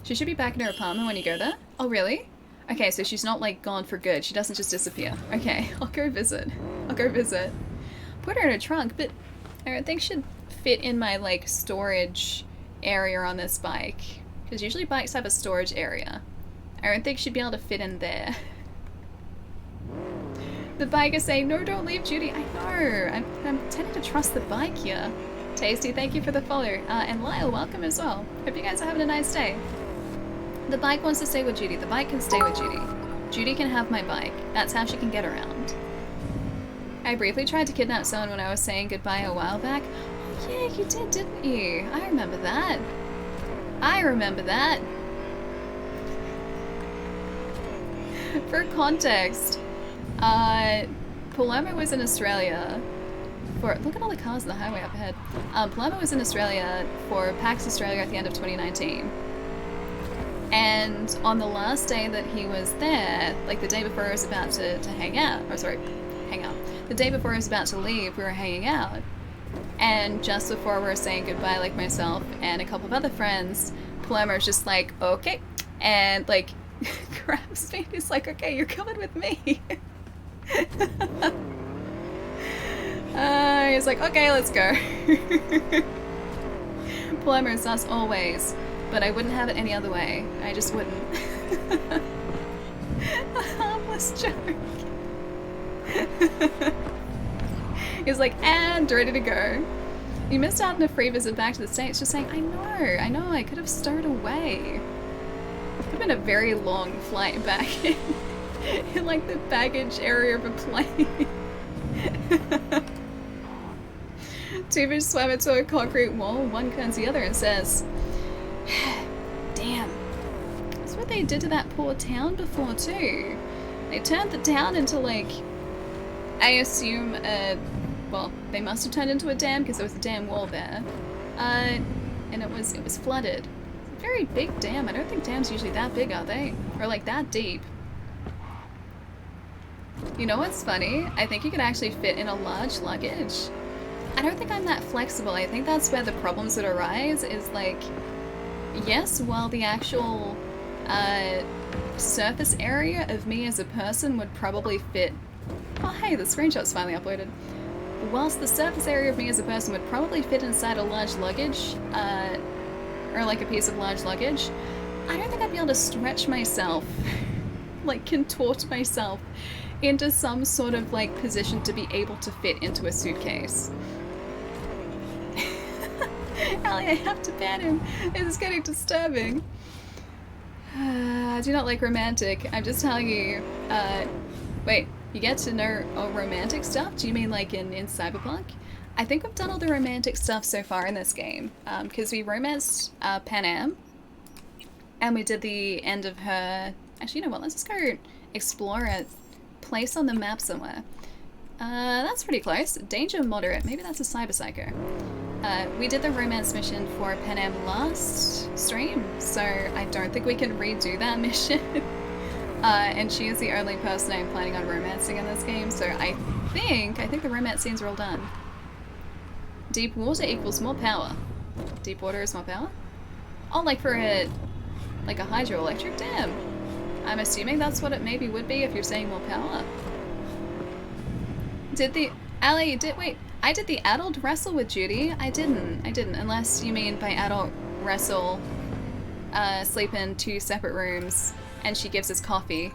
She should be back in her apartment when you go there. Oh, really? Okay, so she's not like gone for good. She doesn't just disappear. Okay, I'll go visit. I'll go visit. Put her in a trunk, but I don't think she'd fit in my like storage area on this bike. Because usually bikes have a storage area. I don't think she'd be able to fit in there. The bike is saying, no, don't leave Judy. I know. I'm tending to trust the bike here. Tasty, thank you for the follow. And Lyle, welcome as well. Hope you guys are having a nice day. The bike wants to stay with Judy. The bike can stay with Judy. Judy can have my bike. That's how she can get around. I briefly tried to kidnap someone when I was saying goodbye a while back. Oh yeah, you did, didn't you? I remember that. I remember that. For context, Paloma was in Australia for, look at all the cars on the highway up ahead. Paloma was in Australia for PAX Australia at the end of 2019. And on the last day that he was there, like the day before I was about to hang out, or sorry, hang out. The day before I was about to leave, we were hanging out. And just before we were saying goodbye, like myself and a couple of other friends, Paloma was just like, okay, and like grabs me. He's like, okay, you're coming with me. He's like, okay, let's go. Paloma is us always, but I wouldn't have it any other way. I just wouldn't. A harmless joke. He's like, and ready to go. You missed out on a free visit back to the States. Just saying, I know, I could have stowed away. Could have been a very long flight back in like the baggage area of a plane. Two fish swam into a concrete wall, one turns the other and says, damn, that's what they did to that poor town before too. They turned the town into like, I assume, well, they must have turned into a dam because there was a dam wall there. And it was flooded. It's a very big dam. I don't think dams usually that big, are they? Or like that deep. You know what's funny? I think you could actually fit in a large luggage. I don't think I'm that flexible. I think that's where the problems would arise, is like, yes, while the actual surface area of me as a person would probably fit... Oh hey, the screenshot's finally uploaded. Whilst the surface area of me as a person would probably fit inside a large luggage, or like a piece of large luggage, I don't think I'd be able to stretch myself, like contort myself into some sort of like position to be able to fit into a suitcase. Ellie, I have to ban him. This is getting disturbing. I do not like romantic. I'm just telling you. Wait, you get to know romantic stuff? Do you mean like in Cyberpunk? I think we've done all the romantic stuff so far in this game. Because we romanced Panam. And we did the end of her... Actually, you know what? Let's just go explore a place on the map somewhere. That's pretty close. Danger moderate. Maybe that's a cyber psycho. We did the romance mission for Panam last stream, so I don't think we can redo that mission. And she is the only person I'm planning on romancing in this game, so I think the romance scenes are all done. Deep water equals more power. Deep water is more power? Oh, like for a hydroelectric dam. I'm assuming that's what it maybe would be if you're saying more power. Wait, I did the adult wrestle with Judy? I didn't, unless you mean by adult wrestle, sleep in 2 separate rooms, and she gives us coffee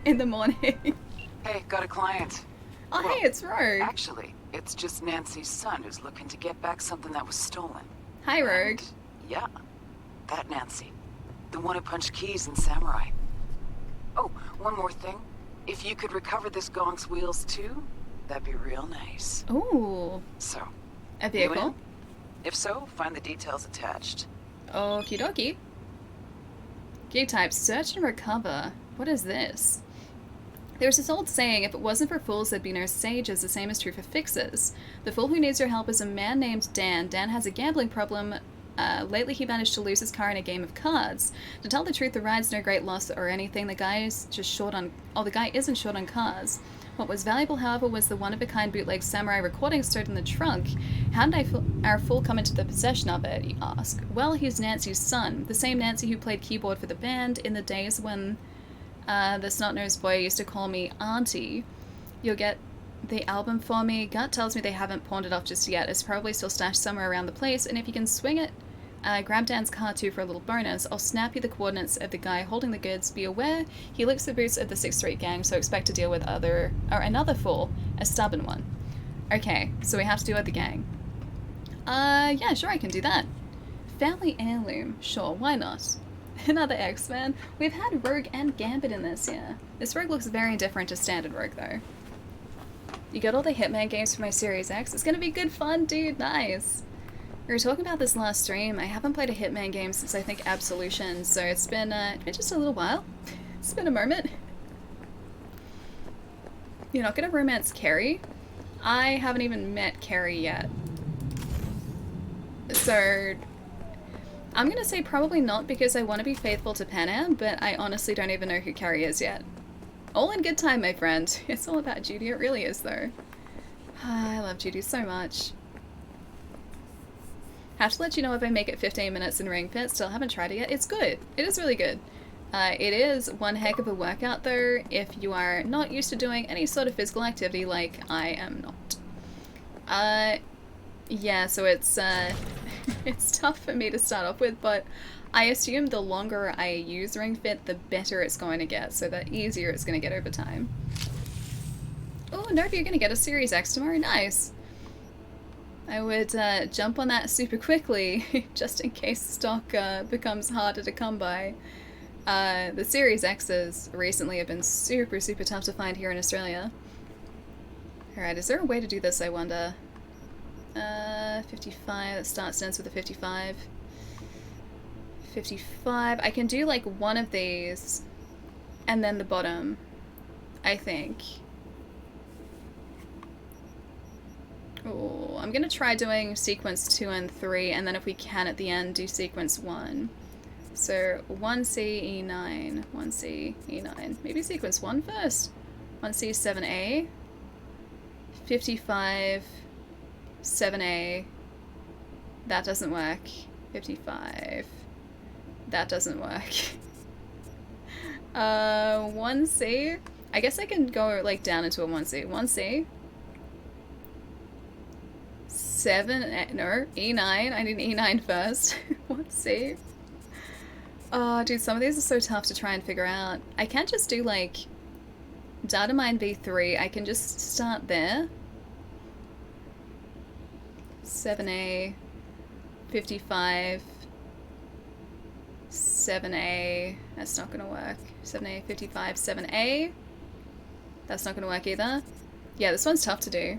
in the morning. Hey, got a client. Oh, well, hey, it's Rogue. Actually, it's just Nancy's son who's looking to get back something that was stolen. Hi, Rogue. And, yeah, that Nancy. The one who punched Keys in Samurai. Oh, one more thing. If you could recover this gong's wheels too, that'd be real nice. Ooh. So, a vehicle? If so, find the details attached. Okie dokie. Key type, search and recover. What is this? There's this old saying, if it wasn't for fools, there'd be no sages. The same is true for fixers. The fool who needs your help is a man named Dan. Dan has a gambling problem. Lately he managed to lose his car in a game of cards. To tell the truth, the ride's no great loss or anything. The guy is just short on... Oh, the guy isn't short on cars. What was valuable, however, was the one-of-a-kind bootleg samurai recording stored in the trunk. How did our fool come into the possession of it, you ask? Well, he's Nancy's son. The same Nancy who played keyboard for the band in the days when the snot-nosed boy used to call me Auntie. You'll get the album for me. Gut tells me they haven't pawned it off just yet. It's probably still stashed somewhere around the place, and if you can swing it, grab Dan's car too for a little bonus. I'll snap you the coordinates of the guy holding the goods. Be aware, he licks the boots of the 6th Street gang, so expect to deal with another fool, a stubborn one. Okay, so we have to deal with the gang. Yeah, sure, I can do that. Family heirloom, sure, why not? Another X-Man. We've had Rogue and Gambit in this, yeah. This Rogue looks very different to standard Rogue, though. You got all the Hitman games for my Series X? It's gonna be good fun, dude, nice. We were talking about this last stream. I haven't played a Hitman game since I think Absolution, so it's been just a little while. It's been a moment. You're not gonna romance Carrie? I haven't even met Carrie yet. So, I'm gonna say probably not because I want to be faithful to Panam, but I honestly don't even know who Carrie is yet. All in good time, my friend. It's all about Judy, it really is though. I love Judy so much. Have to let you know if I make it 15 minutes in Ring Fit. Still haven't tried it yet. It's good. It is really good. It is one heck of a workout though if you are not used to doing any sort of physical activity like I am not. Yeah, so it's it's tough for me to start off with, but I assume the longer I use Ring Fit, the better it's going to get, so the easier it's going to get over time. Oh, Nerf, you're going to get a Series X tomorrow? Nice. I would jump on that super quickly, just in case stock becomes harder to come by. The Series X's recently have been super tough to find here in Australia. Alright, is there a way to do this, I wonder? 55, that starts ends with a 55. 55, I can do like one of these, and then the bottom, I think. Oh, I'm gonna try doing sequence 2 and 3, and then if we can at the end, do sequence 1. So 1C, E9, 1C, E9. Maybe sequence 1 first? 1C, 7A. 55, 7A. That doesn't work. 55. That doesn't work. 1C. I guess I can go like down into a 1C. 1C. 7, no, E9. I need E9 first. 1C. Oh, dude, some of these are so tough to try and figure out. I can't just do like data mine V3. I can just start there. 7A. 55. 7A. That's not gonna work. 7A, 55, 7A. That's not gonna work either. Yeah, this one's tough to do.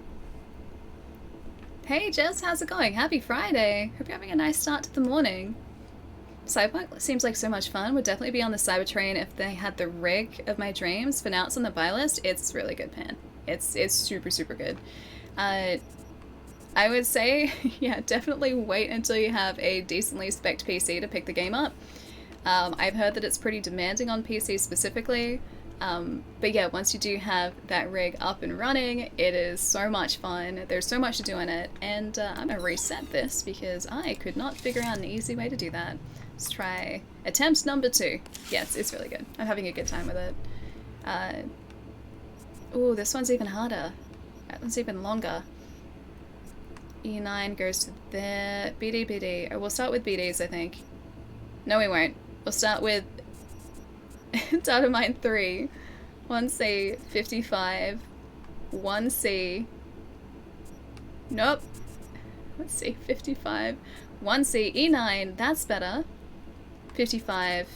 Hey Jess, how's it going? Happy Friday! Hope you're having a nice start to the morning. Cyberpunk seems like so much fun. Would definitely be on the cyber train if they had the rig of my dreams. For now it's on the buy list. It's really good, Pan. It's super, super good. I would say, yeah, definitely wait until you have a decently spec'd PC to pick the game up. I've heard that it's pretty demanding on PC specifically. But yeah, once you do have that rig up and running, it is so much fun. There's so much to do in it. And I'm going to reset this because I could not figure out an easy way to do that. Let's try attempt number 2. Yes, it's really good. I'm having a good time with it. Oh, this one's even harder. That one's even longer. E9 goes to there. BD, BD. Oh, we'll start with BDs, I think. No, we won't. We'll start with data mine 3. 1C, 55. 1C. Nope. Let's see, 55. 1C, E9. That's better. 55.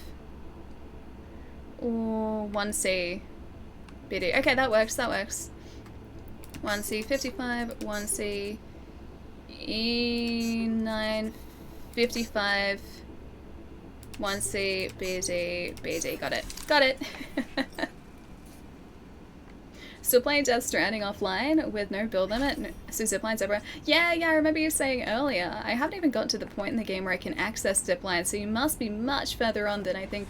Or 1C. BD. Okay, that works, that works. 1C, 55. 1C. E9, 55, 1C, BD, BD, got it. Got it! Still playing Death Stranding offline with no build limit? No, so zipline, zebra. Yeah, I remember you saying earlier. I haven't even got to the point in the game where I can access zipline, so you must be much further on than I think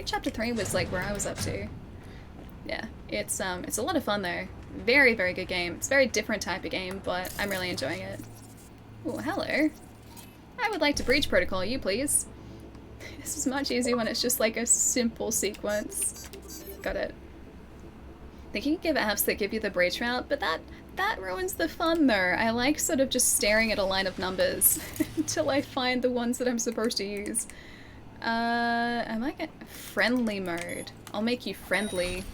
chapter 3 was like where I was up to. Yeah, it's a lot of fun though. Very, very good game. It's a very different type of game, but I'm really enjoying it. Oh, hello. I would like to breach protocol you, please. This is much easier when it's just like a simple sequence. Got it. They can give apps that give you the breach route, but that ruins the fun though. I like sort of just staring at a line of numbers until I find the ones that I'm supposed to use. I might get friendly mode. I'll make you friendly.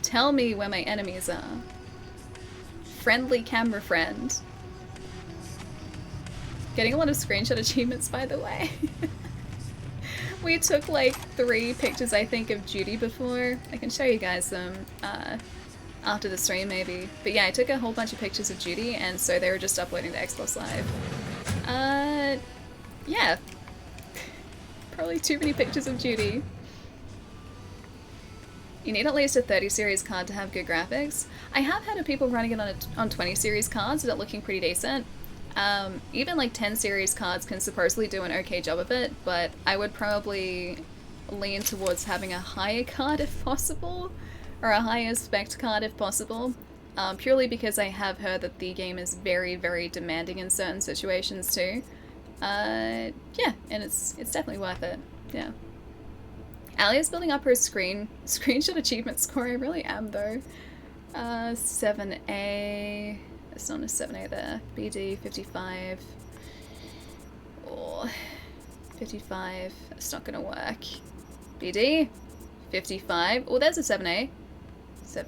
Tell me where my enemies are. Friendly camera friend. Getting a lot of screenshot achievements, by the way. We took like 3 pictures, I think, of Judy before. I can show you guys them after the stream, maybe. But yeah, I took a whole bunch of pictures of Judy, and so they were just uploading to Xbox Live. Yeah. Probably too many pictures of Judy. You need at least a 30 series card to have good graphics. I have heard of people running it on 20 series cards that are looking pretty decent. Even like 10 series cards can supposedly do an okay job of it, but I would probably lean towards having a higher card if possible, or a higher spec card if possible, purely because I have heard that the game is very, very demanding in certain situations too. Yeah, and it's definitely worth it, yeah. Alia's building up her screenshot achievement score. I really am though. 7A. It's not a 7A there. BD 55. Oh, 55. It's not gonna work. BD 55. Oh, there's a 7A.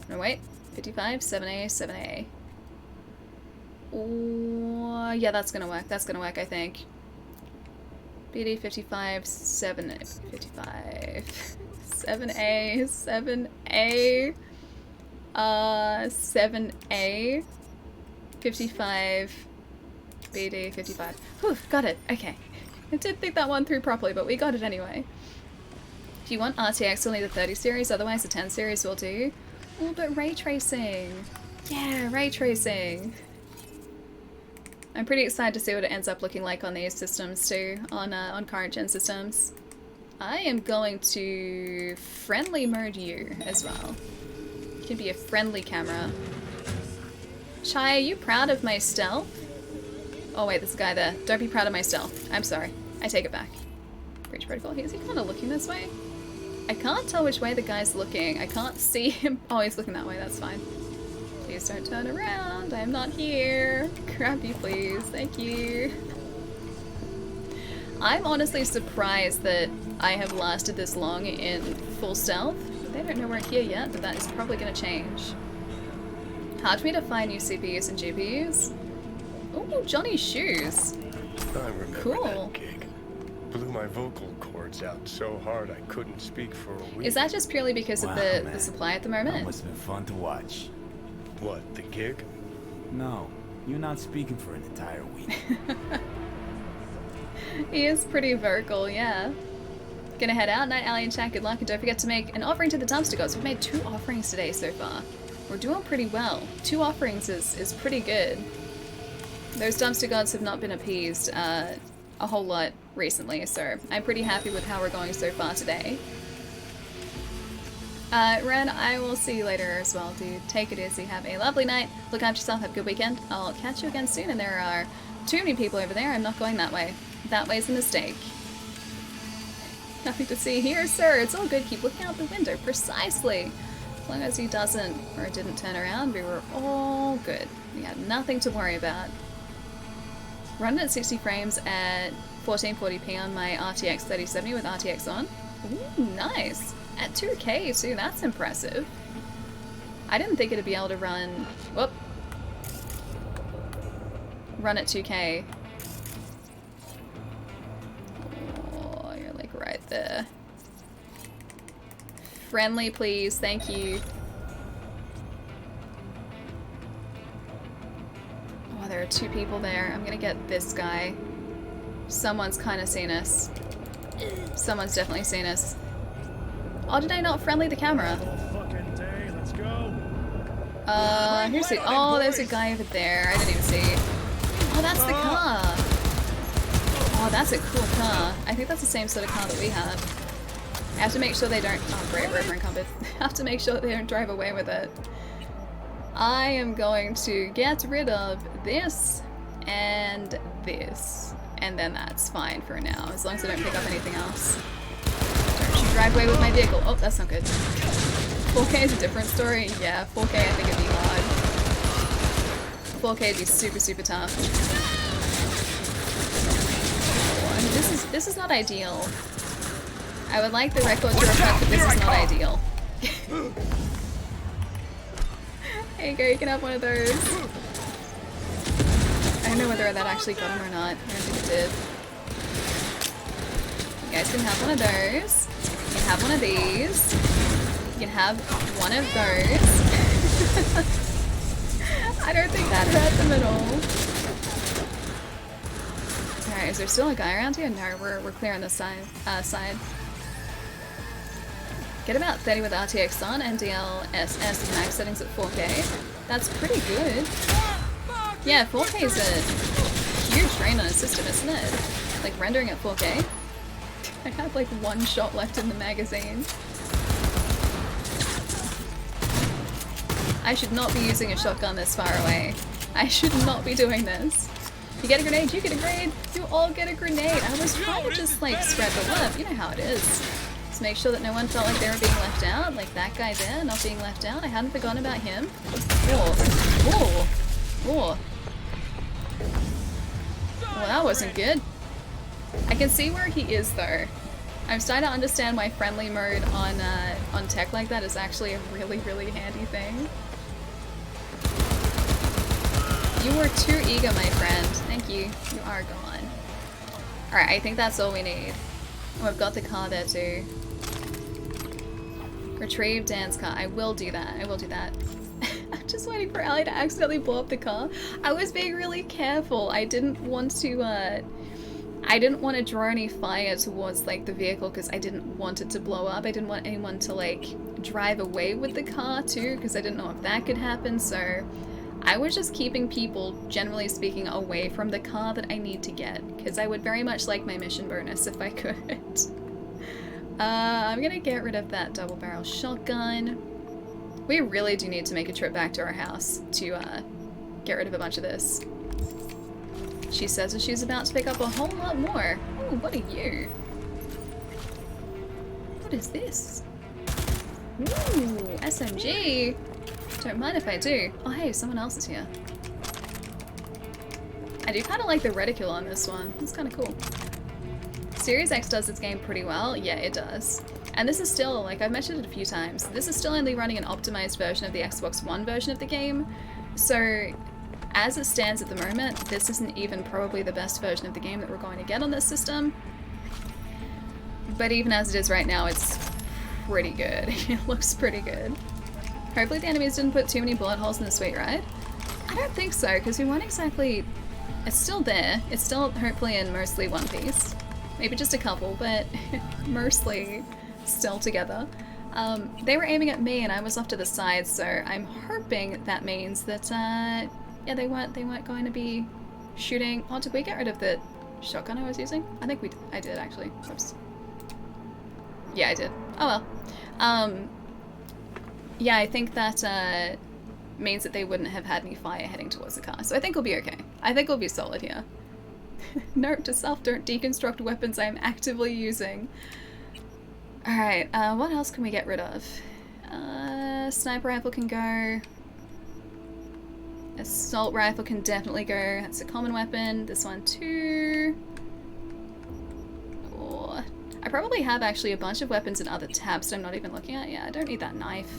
No wait. 55. 7A. 7A. Oh, yeah, that's gonna work. That's gonna work, I think. BD 55, 7, 55, 7A, 7A, 7A, 55, BD 55. Whew, got it. Okay. I did think that one through properly, but we got it anyway. If you want RTX, you'll need a 30 series, otherwise a 10 series will do. Oh, but ray tracing. Yeah, ray tracing. I'm pretty excited to see what it ends up looking like on these systems too, on current gen systems. I am going to friendly mode you as well, can be a friendly camera. Chai, are you proud of my stealth? Oh wait, there's a guy there. Don't be proud of my stealth. I'm sorry. I take it back. Breach protocol. Is he kind of looking this way? I can't tell which way the guy's looking. I can't see him. Oh, he's looking that way. That's fine. Please don't turn around. I'm not here. Grab you, please. Thank you. I'm honestly surprised that I have lasted this long in full stealth. They don't know we're here yet, but that is probably going to change. Hard for me to find new CPUs and GPUs. Ooh, Johnny's shoes. I remember Cool. that gig. Blew my vocal cords out so hard I couldn't speak for a week. Is that just purely because of the supply at the moment? That must have been fun to watch. What, the gig? No, you're not speaking for an entire week. He is pretty vocal, yeah. Gonna head out. Night, Allie and chat. Good luck, and don't forget to make an offering to the dumpster gods. We've made 2 offerings today so far. We're doing pretty well. 2 offerings is pretty good. Those dumpster gods have not been appeased a whole lot recently, so I'm pretty happy with how we're going so far today. Ren, I will see you later as well, dude. Take it easy. Have a lovely night. Look after yourself. Have a good weekend. I'll catch you again soon, and there are too many people over there. I'm not going that way. That way's a mistake. Nothing to see here, sir. It's all good. Keep looking out the window. Precisely. As long as he doesn't or didn't turn around, we were all good. We had nothing to worry about. Running at 60 frames at 1440p on my RTX 3070 with RTX on. Ooh, nice. At 2K too. That's impressive. I didn't think it'd be able to run... Whoop. Run at 2K. Oh, you're like right there. Friendly, please. Thank you. Oh, there are 2 people there. I'm gonna get this guy. Someone's kind of seen us. Someone's definitely seen us. Oh, did I not friendly the camera? Here's the... Oh, there's a guy over there. I didn't even see. Oh, that's the car. Oh, that's a cool car. I think that's the same sort of car that we have. I have to make sure they don't... Oh, great, we're encumbered. I have to make sure they don't drive away with it. I am going to get rid of this and this. And then that's fine for now, as long as I don't pick up anything else. Don't you drive away with my vehicle. Oh, that's not good. 4K is a different story. Yeah, 4K I think it'd be hard. 4K would be super, super tough. Oh, this is not ideal. I would like the record to reflect that this is not ideal. There you go, you can have one of those. I don't know whether that actually got him or not. I don't think it did. You guys can have one of those. You can have one of these. You can have one of those. I don't think that hurt them at all. Alright, is there still a guy around here? No, we're clear on this side. Get about 30 with RTX on, NDL-SS with max settings at 4K. That's pretty good. Yeah, 4K is a huge drain on a system, isn't it? Like rendering at 4K. I have like 1 shot left in the magazine. I should not be using a shotgun this far away. I should not be doing this. You get a grenade, you get a grenade, you all get a grenade. I was trying to just like spread the love, you know how it is. Just make sure that no one felt like they were being left out, like that guy there, not being left out. I hadn't forgotten about him. Oh, oh, well, that wasn't good. I can see where he is though. I'm starting to understand why friendly mode on tech like that is actually a really, really handy thing. You were too eager, my friend. Thank you. You are gone. Alright, I think that's all we need. Oh, I've got the car there too. Retrieve Dan's car. I will do that. I will do that. I'm just waiting for Allie to accidentally blow up the car. I was being really careful. I didn't want to draw any fire towards like the vehicle because I didn't want it to blow up. I didn't want anyone to like drive away with the car too because I didn't know if that could happen, so I was just keeping people, generally speaking, away from the car that I need to get because I would very much like my mission bonus if I could. I'm gonna get rid of that double barrel shotgun. We really do need to make a trip back to our house to get rid of a bunch of this. She says that she's about to pick up a whole lot more. Oh, what are you? What is this? Ooh, SMG. Don't mind if I do. Oh hey, someone else is here. I do kind of like the reticule on this one. It's kind of cool. Series X does its game pretty well. Yeah, it does. And this is still, like I've mentioned it a few times, this is still only running an optimized version of the Xbox One version of the game. So, as it stands at the moment, this isn't even probably the best version of the game that we're going to get on this system. But even as it is right now, it's pretty good. It looks pretty good. Hopefully the enemies didn't put too many bullet holes in the sweet ride. I don't think so, because we weren't exactly... It's still there. It's still hopefully in mostly one piece. Maybe just a couple, but mostly still together. They were aiming at me and I was off to the side, so I'm hoping that means that, yeah, they weren't going to be shooting... Oh, did we get rid of the shotgun I was using? I think I did, actually. Oops. Yeah, I did. Oh well. Yeah, I think that, means that they wouldn't have had any fire heading towards the car, so I think we'll be okay. I think we'll be solid here. Note to self, don't deconstruct weapons I am actively using. Alright, what else can we get rid of? Sniper rifle can go. Assault rifle can definitely go. That's a common weapon. This one too. Oh, I probably have actually a bunch of weapons in other tabs that I'm not even looking at. Yeah, I don't need that knife.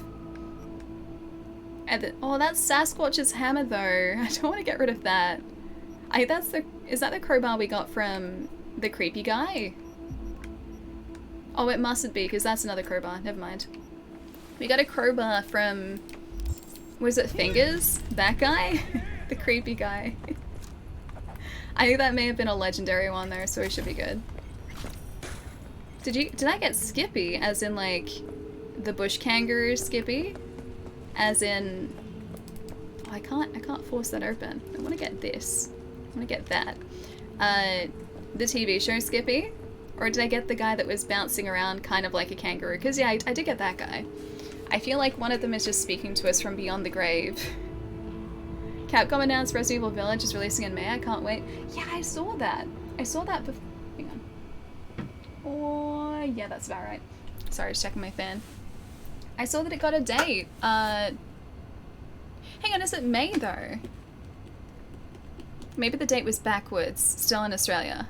Oh, that's Sasquatch's hammer though. I don't want to get rid of that. I think is that the crowbar we got from the creepy guy? Oh, it mustn't be, because that's another crowbar. Never mind. We got a crowbar from, was it Fingers? That guy? The creepy guy. I think that may have been a legendary one though, so we should be good. Did I get Skippy, as in like the bush kangaroo Skippy? As in, oh, I can't force that open. I want to get this. I want to get that. The TV show Skippy? Or did I get the guy that was bouncing around kind of like a kangaroo? Because yeah, I did get that guy. I feel like one of them is just speaking to us from beyond the grave. Capcom announced Resident Evil Village is releasing in May. I can't wait. Yeah, I saw that. I saw that before. Hang on. Oh, yeah, that's about right. Sorry, just checking my fan. I saw that it got a date. Hang on, is it May though? Maybe the date was backwards, still in Australia.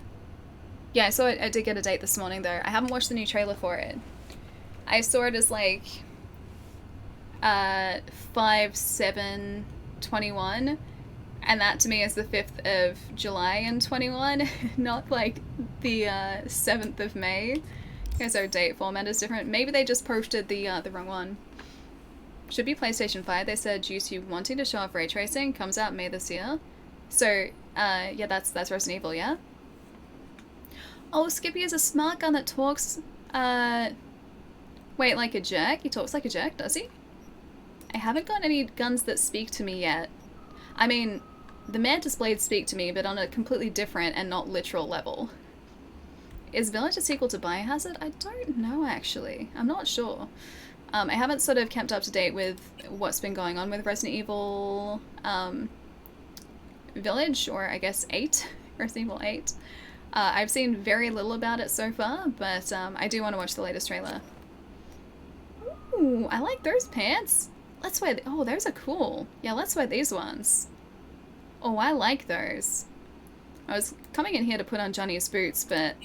Yeah, I saw it. I did get a date this morning though. I haven't watched the new trailer for it. I saw it as like 5/7/21, and that to me is the 5th of July in 21, not like the 7th of May. Because our date format is different. Maybe they just posted the wrong one. Should be PlayStation 5. They said due to wanting to show off ray tracing, comes out May this year. So, yeah, that's Resident Evil, yeah? Oh, Skippy is a smart gun that talks, wait, like a jerk? He talks like a jerk, does he? I haven't got any guns that speak to me yet. I mean, the Mantis Blades speak to me, but on a completely different and not literal level. Is Village a sequel to Biohazard? I don't know, actually. I'm not sure. I haven't sort of kept up to date with what's been going on with Resident Evil Village, or I guess 8, Resident Evil 8. I've seen very little about it so far, but I do want to watch the latest trailer. Ooh, I like those pants. Let's wear oh, those are cool. Yeah, let's wear these ones. Oh, I like those. I was coming in here to put on Johnny's boots, but...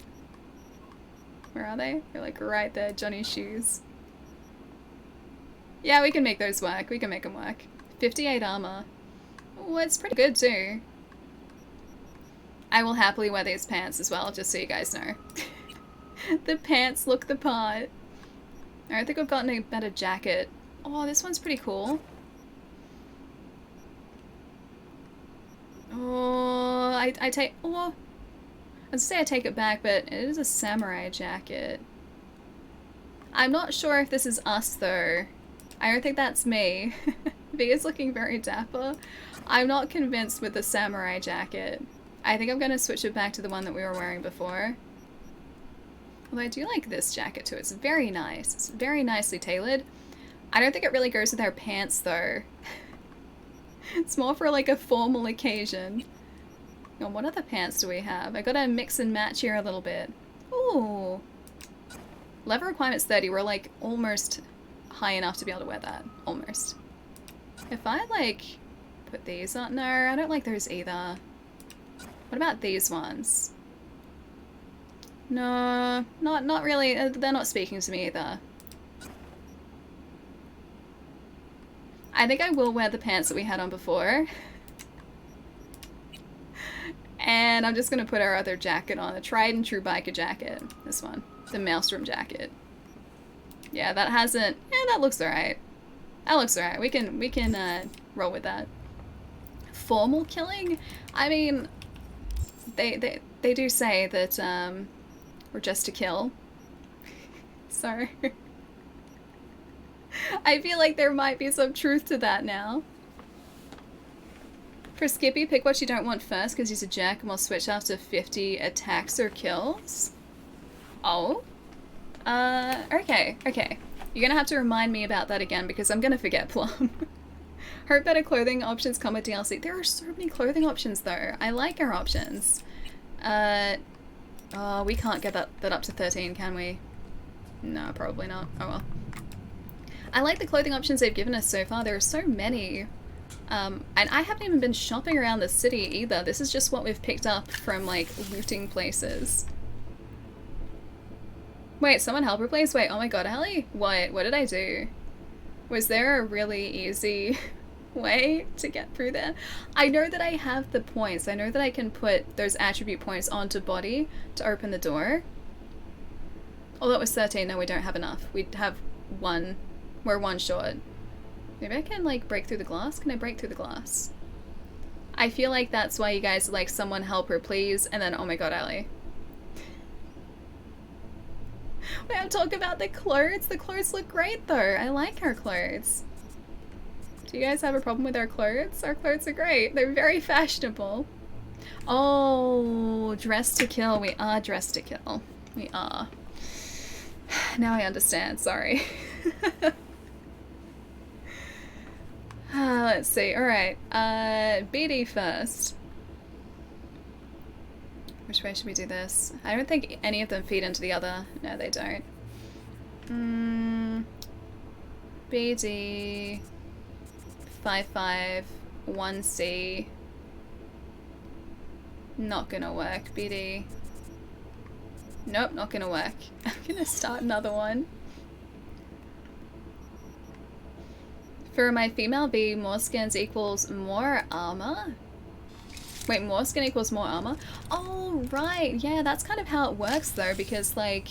Where are they? They're like right there, Johnny's shoes. Yeah, we can make those work. We can make them work. 58 armor. Oh, it's pretty good too. I will happily wear these pants as well, just so you guys know. The pants look the part. I don't think I've gotten a better jacket. Oh, this one's pretty cool. Oh, I take... Oh, I'd say I take it back, but it is a samurai jacket. I'm not sure if this is us, though. I don't think that's me. V is looking very dapper. I'm not convinced with the samurai jacket. I think I'm going to switch it back to the one that we were wearing before. Although I do like this jacket, too. It's very nice. It's very nicely tailored. I don't think it really goes with our pants though. It's more for like a formal occasion. Oh, what other pants do we have? I gotta mix and match here a little bit. Ooh. Level requirement's 30. We're like almost high enough to be able to wear that. Almost. If I like put these on, no, I don't like those either. What about these ones? No, not really. They're not speaking to me either. I think I will wear the pants that we had on before. And I'm just gonna put our other jacket on, a tried and true biker jacket. This one, the Maelstrom jacket. Yeah, that hasn't. Yeah, that looks alright. That looks alright. We can roll with that. Formal killing? I mean, they do say that we're just to kill. So I feel like there might be some truth to that now. For Skippy, pick what you don't want first because he's a jerk and we'll switch after 50 attacks or kills. Oh? Okay. You're gonna have to remind me about that again because I'm gonna forget, Plum. Hope better clothing options come with DLC. There are so many clothing options though. I like our options. Oh, we can't get that up to 13, can we? No, probably not. Oh well. I like the clothing options they've given us so far. There are so many. And I haven't even been shopping around the city either. This is just what we've picked up from, like, looting places. Wait, someone help her please? Wait, oh my god, Ellie? What did I do? Was there a really easy way to get through there? I know that I have the points. I know that I can put those attribute points onto body to open the door. Oh, that was 13. No, we don't have enough. We have one. We're one short. Maybe I can, like, break through the glass? Can I break through the glass? I feel like that's why you guys are like, someone help her, please. And then, oh my god, Ellie. Wait, I'm talking about the clothes. The clothes look great, though. I like our clothes. Do you guys have a problem with our clothes? Our clothes are great. They're very fashionable. Oh, dressed to kill. We are dressed to kill. We are. Now I understand. Sorry. Let's see. Alright. BD first. Which way should we do this? I don't think any of them feed into the other. No, they don't. BD 5-5 1C. Not gonna work. BD. Nope, not gonna work. I'm gonna start another one. For my female B, more skins equals more armor? Wait, more skin equals more armor? Oh, right. Yeah, that's kind of how it works, though, because, like,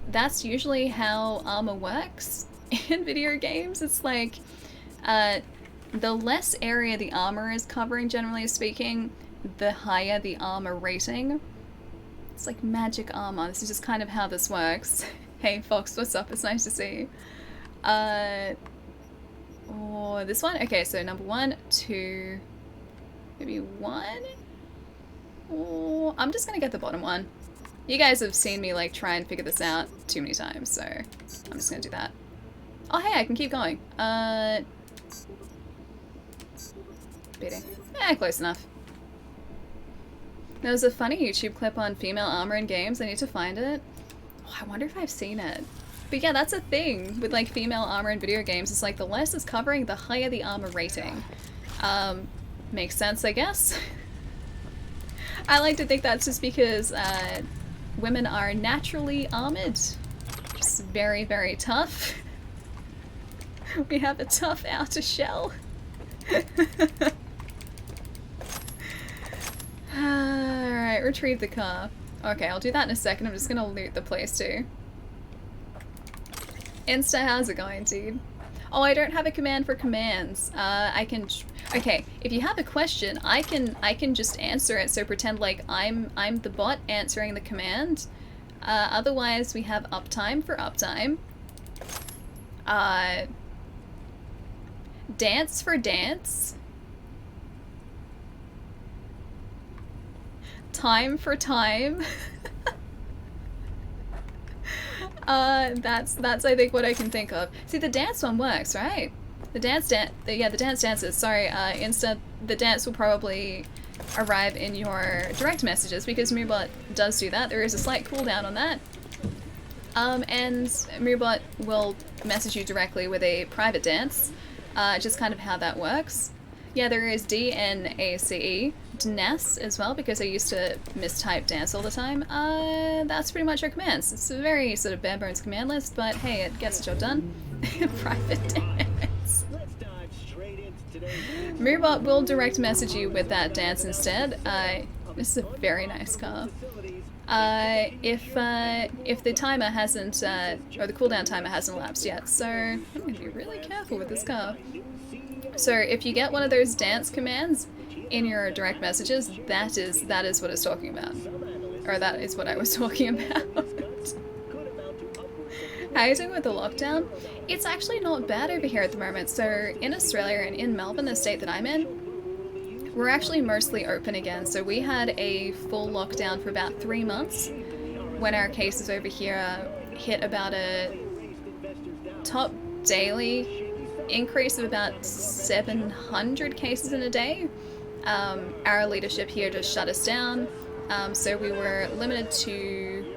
that's usually how armor works in video games. It's like, the less area the armor is covering, generally speaking, the higher the armor rating. It's like magic armor. This is just kind of how this works. Hey, Fox, what's up? It's nice to see you. Oh, this one? Okay, so number 1, 2, maybe 1? Oh, I'm just gonna get the bottom one. You guys have seen me, like, try and figure this out too many times, so I'm just gonna do that. Oh, hey, I can keep going. Beating. Close enough. There was a funny YouTube clip on female armor in games. I need to find it. Oh, I wonder if I've seen it. But yeah, that's a thing with, like, female armor in video games. It's like the less it's covering, the higher the armor rating. Makes sense, I guess. I like to think that's just because women are naturally armored. Just very, very tough. We have a tough outer shell. Alright, retrieve the car. Okay, I'll do that in a second. I'm just gonna loot the place too. Insta, how's it going, dude? Oh, I don't have a command for commands. I can... Okay, if you have a question, I can just answer it, so pretend like I'm the bot answering the command. Otherwise, we have uptime for uptime. Dance for dance. Time for time. That's I think what I can think of. See, the dance one works, right? The dance dances. Sorry, instead the dance will probably arrive in your direct messages because Mirrobot does do that. There is a slight cooldown on that. And Mirrobot will message you directly with a private dance. Just kind of how that works. Yeah, there is DNACE, DNAS as well, because I used to mistype dance all the time. That's pretty much our commands. It's a very sort of bare bones command list, but hey, it gets the job done. Private dance. Mirrobot will direct message you with that dance instead. This is a very nice car. If the timer hasn't, or the cooldown timer hasn't elapsed yet, so I'm gonna be really careful with this car. So if you get one of those dance commands in your direct messages, that is what it's talking about. Or that is what I was talking about. How are you doing with the lockdown? It's actually not bad over here at the moment. So in Australia and in Melbourne, the state that I'm in, we're actually mostly open again. So we had a full lockdown for about 3 months when our cases over here hit about a top daily increase of about 700 cases in a day. Our leadership here just shut us down, so we were limited to...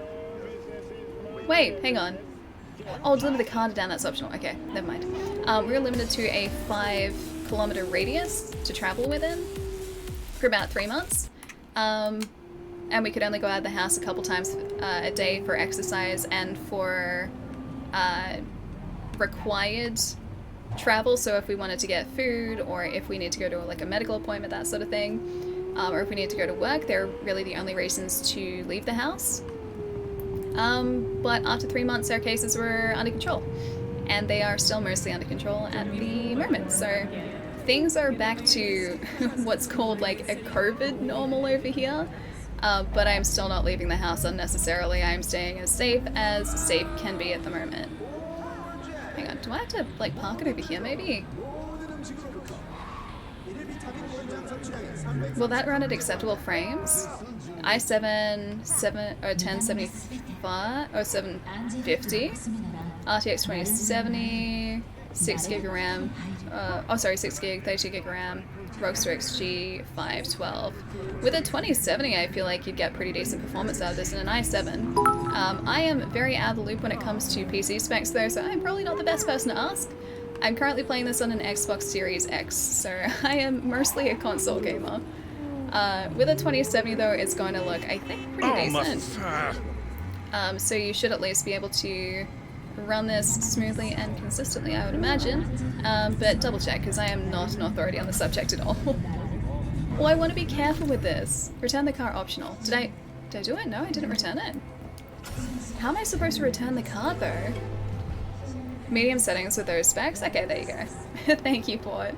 Wait, hang on. Oh, deliver the car down, that's optional. Okay, never mind. We were limited to a 5-kilometer radius to travel within for about 3 months. And we could only go out of the house a couple times a day for exercise and for required travel, so if we wanted to get food or if we need to go to like a medical appointment, that sort of thing, or if we need to go to work, they're really the only reasons to leave the house. But after 3 months our cases were under control, and they are still mostly under control at the moment, so things are back to what's called like a COVID normal over here, but I'm still not leaving the house unnecessarily. I'm staying as safe can be at the moment. Hang on, do I have to, like, park it over here, maybe? Will that run at acceptable frames? i7, 1075, or 750, RTX 2070, 6 gig of RAM, 6 gig, 32 gig of RAM, Rockstar XG 512. With a 2070, I feel like you'd get pretty decent performance out of this in an i7. I am very out of the loop when it comes to PC specs though, so I'm probably not the best person to ask. I'm currently playing this on an Xbox Series X, so I am mostly a console gamer. With a 2070 though, it's going to look, I think, pretty decent. So you should at least be able to run this smoothly and consistently, I would imagine, but double check, because I am not an authority on the subject at all. Oh, I want to be careful with this. Return the car optional. Did I do it? No, I didn't return it. How am I supposed to return the car though? Medium settings with those specs? Okay, there you go. Thank you for it.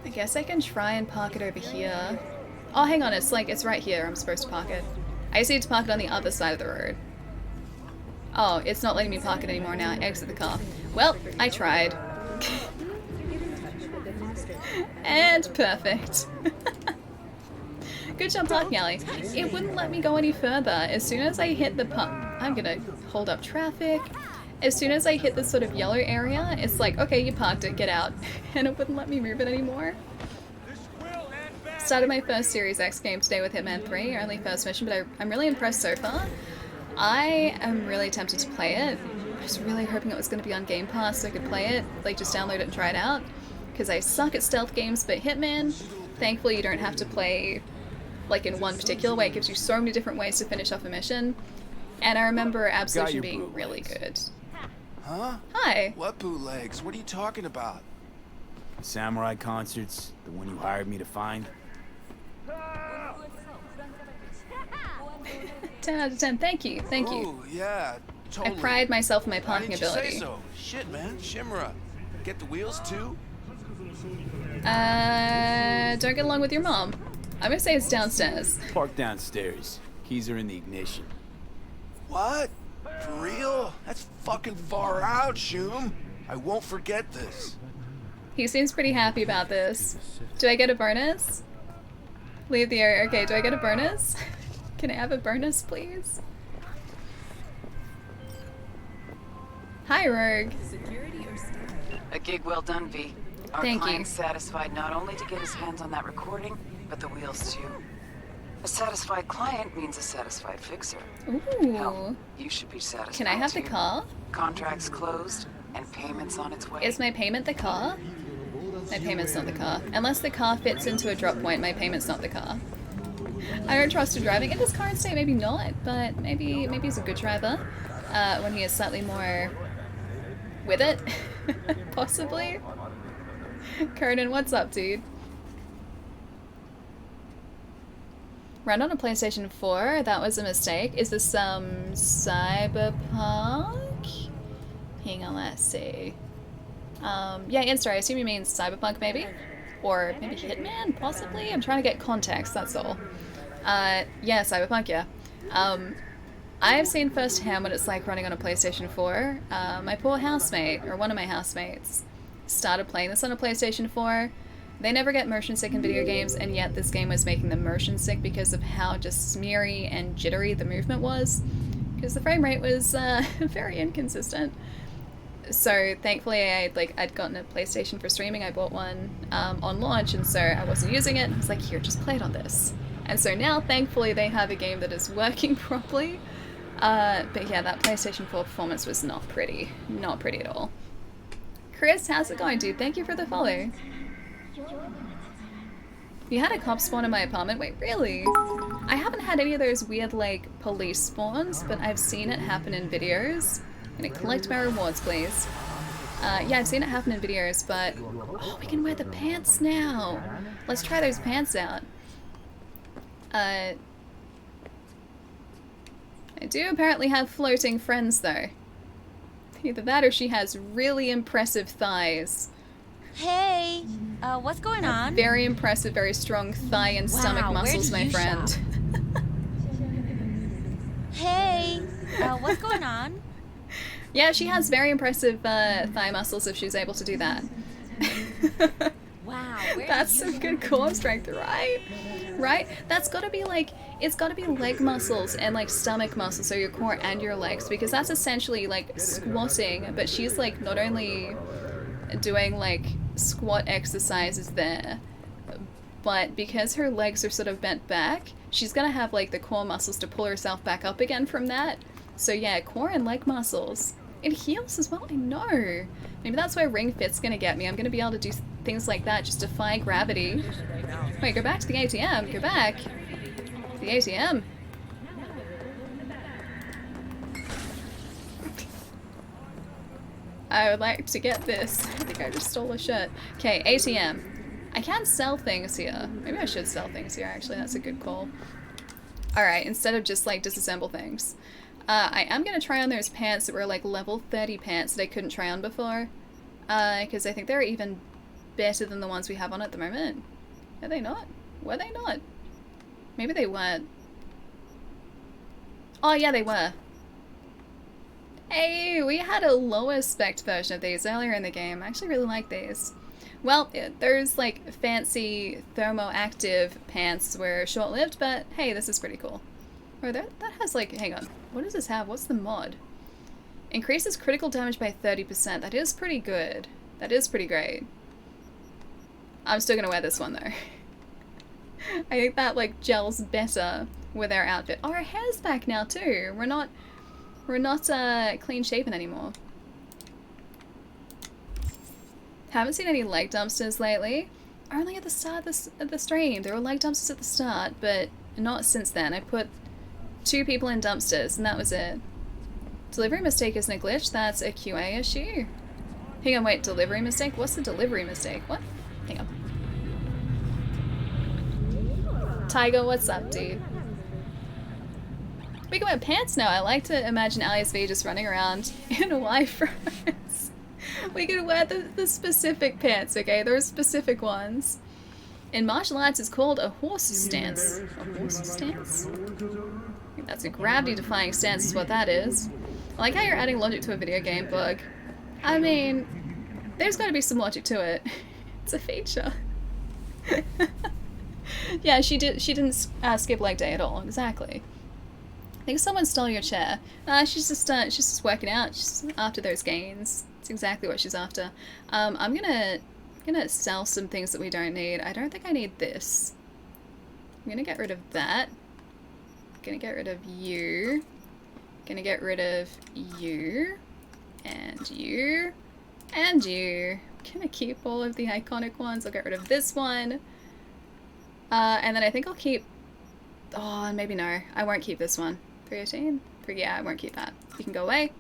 I guess I can try and park it over here. Oh, hang on, it's right here. I'm supposed to park it. I just need to park it on the other side of the road. Oh, it's not letting me park it anymore now. Exit the car. Well, I tried. And perfect. Good job parking, Allie. It wouldn't let me go any further. As soon as I hit the I'm gonna hold up traffic. As soon as I hit this sort of yellow area, it's like, okay, you parked it, get out. And it wouldn't let me move it anymore. Started my first Series X game today with Hitman 3, only first mission, but I'm really impressed so far. I am really tempted to play it. I was really hoping it was going to be on Game Pass so I could play it, like just download it and try it out. Because I suck at stealth games, but Hitman, thankfully you don't have to play like in one particular way. It gives you so many different ways to finish off a mission. And I remember Absolution being really good. Huh? Hi. What bootlegs? What are you talking about? Samurai concerts, the one you hired me to find. 10 out of 10, thank you, thank you. Ooh, yeah, totally. I pride myself in my parking Why didn't you ability. say so? Shit, man, Shimura. Get the wheels too? Don't get along with your mom. I'm gonna say it's downstairs. Park downstairs. Keys are in the ignition. What? For real? That's fucking far out, Shum. I won't forget this. He seems pretty happy about this. Do I get a bonus? Leave the area. Okay, do I get a bonus? Can I have a bonus, please? Hi, Rogue. A gig well done, V. Our Thank you. client's satisfied not only to get his hands on that recording, but the wheels too. A satisfied client means a satisfied fixer. Ooh. Hell, you should be satisfied. Can I have the too. car? Contracts closed and payments on its way. Is my payment the car? My payment's not the car. Unless the car fits into a drop point, my payment's not the car. I don't trust him driving. In his current state, maybe not, but maybe he's a good driver. When he is slightly more with it, possibly. Conan, what's up, dude? Run on a PlayStation 4? That was a mistake. Is this some Cyberpunk? Hang on, let's see. Yeah, Insta, I assume you mean Cyberpunk, maybe? Or maybe Hitman, possibly? I'm trying to get context, that's all. Yeah, Cyberpunk, yeah. I've seen firsthand what it's like running on a PlayStation 4. My poor housemate, or one of my housemates, started playing this on a PlayStation 4. They never get motion sick in video games, and yet this game was making them motion sick because of how just smeary and jittery the movement was. Because the frame rate was very inconsistent. So thankfully I'd gotten a PlayStation for streaming. I bought one on launch, and so I wasn't using it. I was like, here, just play it on this. And so now thankfully they have a game that is working properly. But yeah, that PlayStation 4 performance was not pretty. Not pretty at all. Chris, how's it going, dude? Thank you for the follow. You had a cop spawn in my apartment? Wait, really? I haven't had any of those weird, like, police spawns, but I've seen it happen in videos. I'm gonna collect my rewards, please. Yeah, I've seen it happen in videos, but... Oh, we can wear the pants now! Let's try those pants out. I do apparently have floating friends, though. Either that or she has really impressive thighs. Hey, what's going on? Very impressive, very strong thigh and stomach muscles, my friend. Hey, what's going on? Yeah, she has very impressive thigh muscles if she's able to do that. Wow, that's some good core strength, right? Right? That's gotta be like, it's gotta be leg muscles and like stomach muscles, so your core and your legs, because that's essentially like squatting, but she's like not only doing like squat exercises there, but because her legs are sort of bent back, she's gonna have like the core muscles to pull herself back up again from that. So yeah, core and leg muscles. It heals as well, I know. Maybe that's where Ring Fit's gonna get me. I'm gonna be able to do things like that, just defy gravity. Wait, go back to the ATM, go back. The ATM. I would like to get this. I think I just stole a shirt. Okay, ATM. I can sell things here. Maybe I should sell things here, actually. That's a good call. Alright, instead of just, like, disassemble things. I am gonna try on those pants that were, like, level 30 pants that I couldn't try on before. Because I think they're even better than the ones we have on at the moment. Are they not? Were they not? Maybe they weren't. Oh, yeah, they were. Hey, we had a lower spec version of these earlier in the game. I actually really like these. Well, there's like fancy thermoactive pants were short-lived, but hey, this is pretty cool. Or that has like, hang on, what does this have? What's the mod? Increases critical damage by 30%. That is pretty good. That is pretty great. I'm still gonna wear this one though. I think that like gels better with our outfit. Oh, our hair's back now too. We're not clean shaven anymore. Haven't seen any leg dumpsters lately. Only at the start of the stream. There were leg dumpsters at the start, but not since then. I put 2 people in dumpsters, and that was it. Delivery mistake isn't a glitch, that's a QA issue. Hang on, wait, delivery mistake? What's the delivery mistake? What? Hang on. Tiger, what's up, dude? We can wear pants now. I like to imagine Alias V just running around in Hawaii furs. We can wear the specific pants, okay? There are specific ones. In martial arts, it's called a horse stance. A horse stance? I think that's a gravity-defying stance is what that is. I like how you're adding logic to a video game, Bug. I mean, there's got to be some logic to it. It's a feature. Yeah, she didn't skip leg day at all. Exactly. I think someone stole your chair. She's just working out. She's after those gains. It's exactly what she's after. I'm gonna sell some things that we don't need. I don't think I need this. I'm gonna get rid of that. Gonna get rid of you. Gonna get rid of you. And you. And you. Gonna keep all of the iconic ones. I'll get rid of this one. And then I think I'll keep... Oh, maybe no. I won't keep this one. 318? Yeah, I won't keep that. You can go away.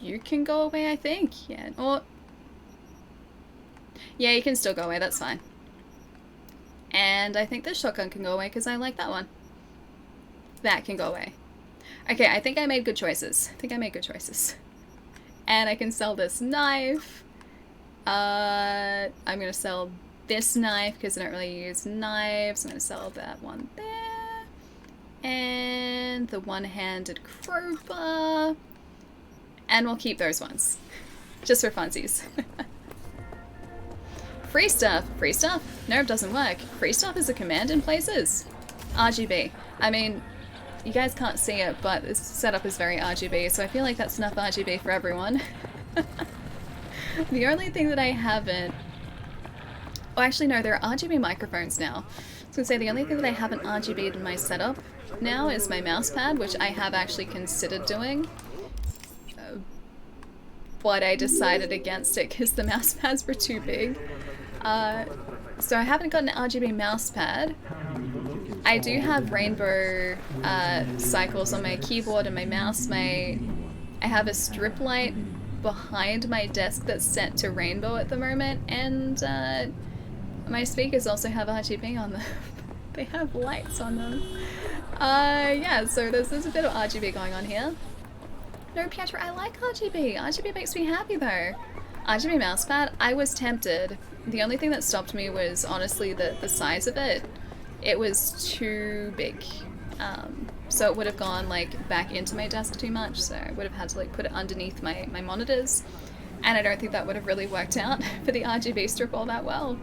You can go away, I think. Yeah, or... Yeah, you can still go away. That's fine. And I think this shotgun can go away because I like that one. That can go away. Okay, I think I made good choices. And I can sell this knife. I'm gonna sell this knife because I don't really use knives. I'm gonna sell that one there. And the one-handed crowbar. And we'll keep those ones. Just for funsies. Free stuff. Free stuff? No, it doesn't work. Free stuff is a command in places. RGB. I mean, you guys can't see it, but this setup is very RGB, so I feel like that's enough RGB for everyone. The only thing that I haven't... Oh, actually no, there are RGB microphones now. I was gonna say the only thing that I haven't RGB'd in my setup now is my mouse pad, which I have actually considered doing. But I decided against it because the mouse pads were too big. So I haven't got an RGB mouse pad. I do have rainbow cycles on my keyboard and my mouse. I have a strip light behind my desk that's set to rainbow at the moment, and my speakers also have RGB on them. They have lights on them. Yeah, so there's a bit of RGB going on here. No, Pietro, I like RGB. RGB makes me happy though. RGB mousepad, I was tempted. The only thing that stopped me was honestly the size of it. It was too big. So it would have gone like back into my desk too much, so I would have had to like put it underneath my monitors. And I don't think that would have really worked out for the RGB strip all that well.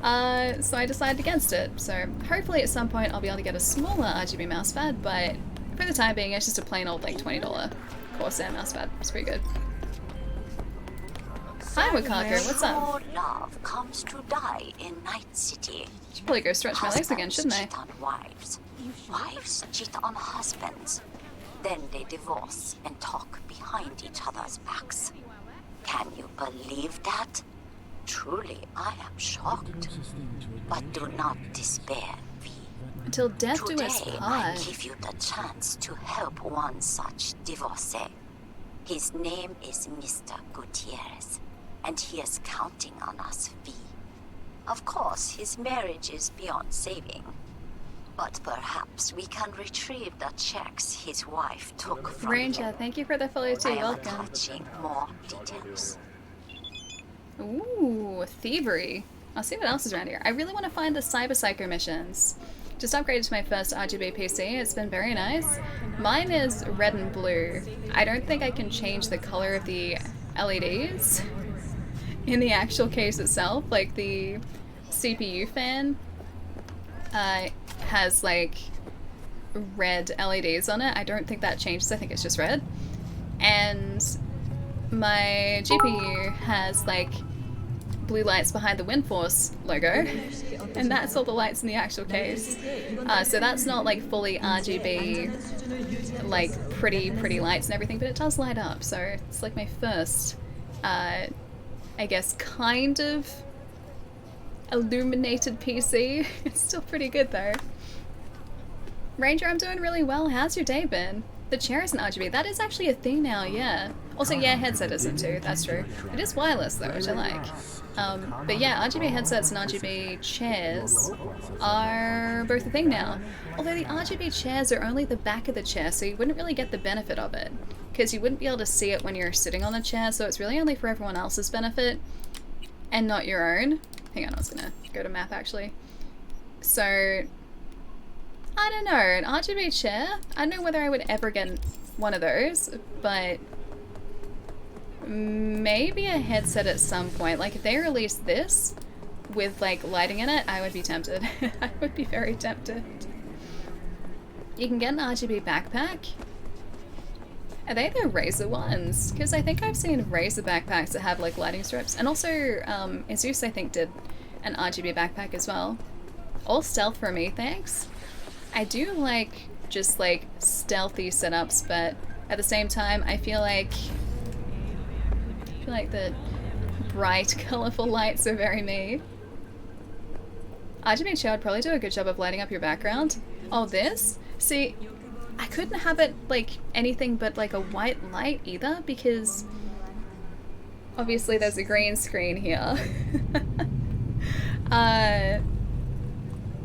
So I decided against it. So hopefully at some point I'll be able to get a smaller RGB mousepad, but for the time being it's just a plain old like $20 Corsair mousepad. It's pretty good. Hi Wakako, what's up? Love comes to die in Night City. Should probably go stretch my legs again, shouldn't I? Cheat on wives. Wives cheat on husbands. Then they divorce and talk behind each other's backs. Can you believe that? Truly, I am shocked. But do not despair, V. Until death do us Today, part. I give you the chance to help one such divorcee. His name is Mr. Gutierrez, and he is counting on us, V. Of course, his marriage is beyond saving. But perhaps we can retrieve the checks his wife took from Ranger, him. thank you for the follow too. I am Welcome. attaching more details. Ooh, thievery. I'll see what else is around here. I really want to find the Cyber Psycho missions. Just upgraded to my first RGB PC. It's been very nice. Mine is red and blue. I don't think I can change the color of the LEDs in the actual case itself. Like the CPU fan has like red LEDs on it. I don't think that changes. I think it's just red. And my GPU has like blue lights behind the Windforce logo, and that's all the lights in the actual case. So that's not like fully RGB, like pretty lights and everything, but it does light up. So it's like my first, I guess, kind of illuminated PC. It's still pretty good though. Ranger, I'm doing really well. How's your day been? The chair isn't RGB. That is actually a thing now, yeah. Also, yeah, headset isn't too. That's true. It is wireless though, which I like. But yeah, RGB headsets and RGB chairs are both a thing now. Although the RGB chairs are only the back of the chair, so you wouldn't really get the benefit of it. Because you wouldn't be able to see it when you're sitting on the chair, so it's really only for everyone else's benefit and not your own. Hang on, I was gonna go to map actually. So, I don't know, an RGB chair? I don't know whether I would ever get one of those, but maybe a headset at some point. Like if they release this with like lighting in it, I would be tempted. I would be very tempted. You can get an RGB backpack. Are they the Razor ones? Because I think I've seen Razor backpacks that have like lighting strips. And also, Azus I think did an RGB backpack as well. All stealth for me, thanks. I do like just like stealthy setups, but at the same time, I feel like the bright, colorful lights are very me. RGB chair would probably do a good job of lighting up your background. Oh, this? See, I couldn't have it like anything but like a white light either, because obviously there's a green screen here.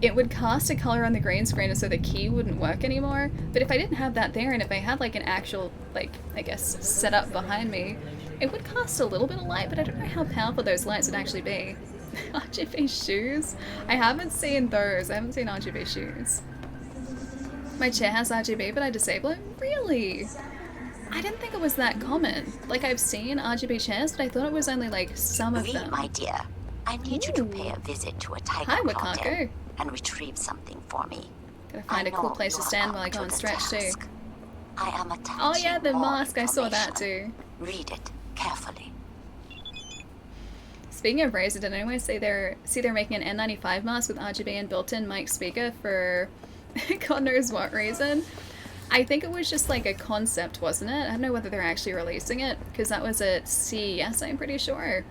It would cast a color on the green screen so the key wouldn't work anymore. But if I didn't have that there, and if I had like an actual, like, I guess, setup behind me, it would cast a little bit of light, but I don't know how powerful those lights would actually be. RGB shoes? I haven't seen those. I haven't seen RGB shoes. My chair has RGB, but I disable it? Really? I didn't think it was that common. Like, I've seen RGB chairs, but I thought it was only like some of them. My dear, I need you to pay a visit to a tiger Hi, cartel Wakako. and retrieve something for me. Gotta find a cool place to stand while I go and stretch too. I am attaching Oh yeah, the more mask, I saw that too. Read it carefully. Speaking of Razer, did anyone see they're making an N95 mask with RGB and built-in mic speaker for God knows what reason? I think it was just like a concept, wasn't it? I don't know whether they're actually releasing it, because that was at CES, I'm pretty sure.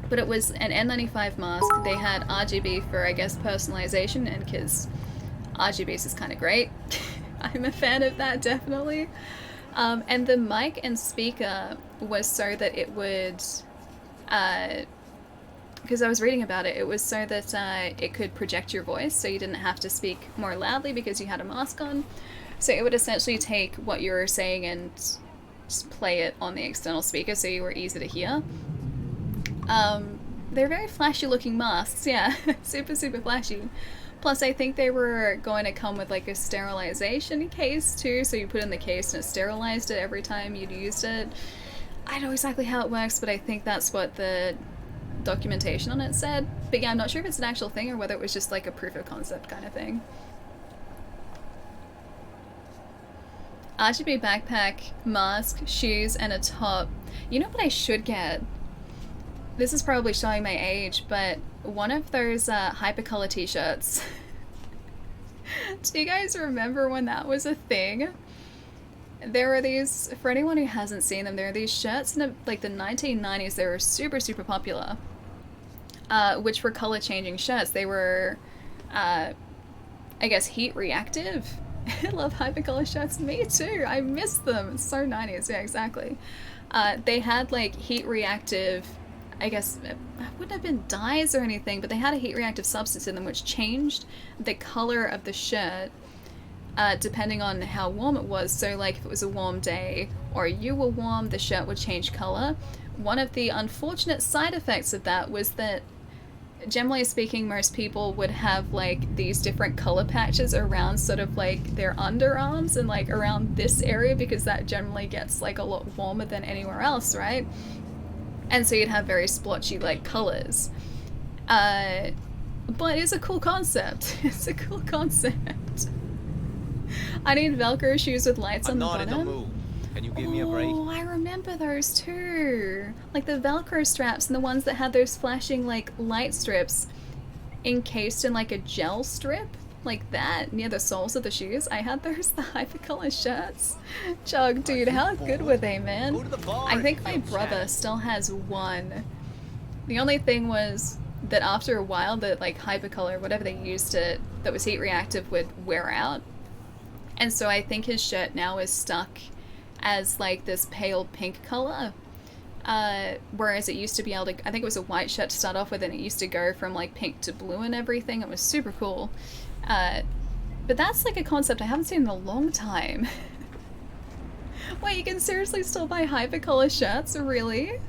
But it was an N95 mask. They had RGB for, I guess, personalization, and because RGBs is kind of great. I'm a fan of that, definitely. And the mic and speaker was so that it would, because I was reading about it, it was so that it could project your voice, so you didn't have to speak more loudly because you had a mask on. So it would essentially take what you were saying and just play it on the external speaker so you were easy to hear. They're very flashy looking masks, yeah. Super flashy. Plus I think they were going to come with like a sterilization case too, so you put in the case and it sterilized it every time you'd used it. I don't know exactly how it works, but I think that's what the documentation on it said. But yeah, I'm not sure if it's an actual thing or whether it was just like a proof of concept kind of thing. RGB backpack, mask, shoes, and a top. You know what I should get? This is probably showing my age, but one of those hypercolor t-shirts. Do you guys remember when that was a thing? There were these, for anyone who hasn't seen them, there are these shirts in like the 1990s. They were super popular, which were color changing shirts. They were, I guess, heat reactive. I love hypercolor shirts. Me too. I miss them. It's so 90s. Yeah, exactly. They had like heat reactive, I guess it wouldn't have been dyes or anything, but they had a heat reactive substance in them which changed the color of the shirt depending on how warm it was. So like if it was a warm day or you were warm, the shirt would change color. One of the unfortunate side effects of that was that, generally speaking, most people would have like these different color patches around sort of like their underarms and like around this area, because that generally gets like a lot warmer than anywhere else, right? And so you'd have very splotchy like colors. But it's a cool concept. It's a cool concept. I need Velcro shoes with lights on the bottom. I'm not in the mood. Can you give me a break? Oh, I remember those too. Like the Velcro straps and the ones that had those flashing like light strips encased in like a gel strip. Like that, near the soles of the shoes. I had those, the hypercolor shirts. Chug, dude, how good were they, man? I think my brother still has one. The only thing was that after a while, the like hypercolor, whatever they used to, that was heat reactive, would wear out. And so I think his shirt now is stuck as like this pale pink color. Whereas it used to be able to, I think it was a white shirt to start off with, and it used to go from like pink to blue and everything. It was super cool. But that's like a concept I haven't seen in a long time. Wait, you can seriously still buy hypercolor shirts? Really?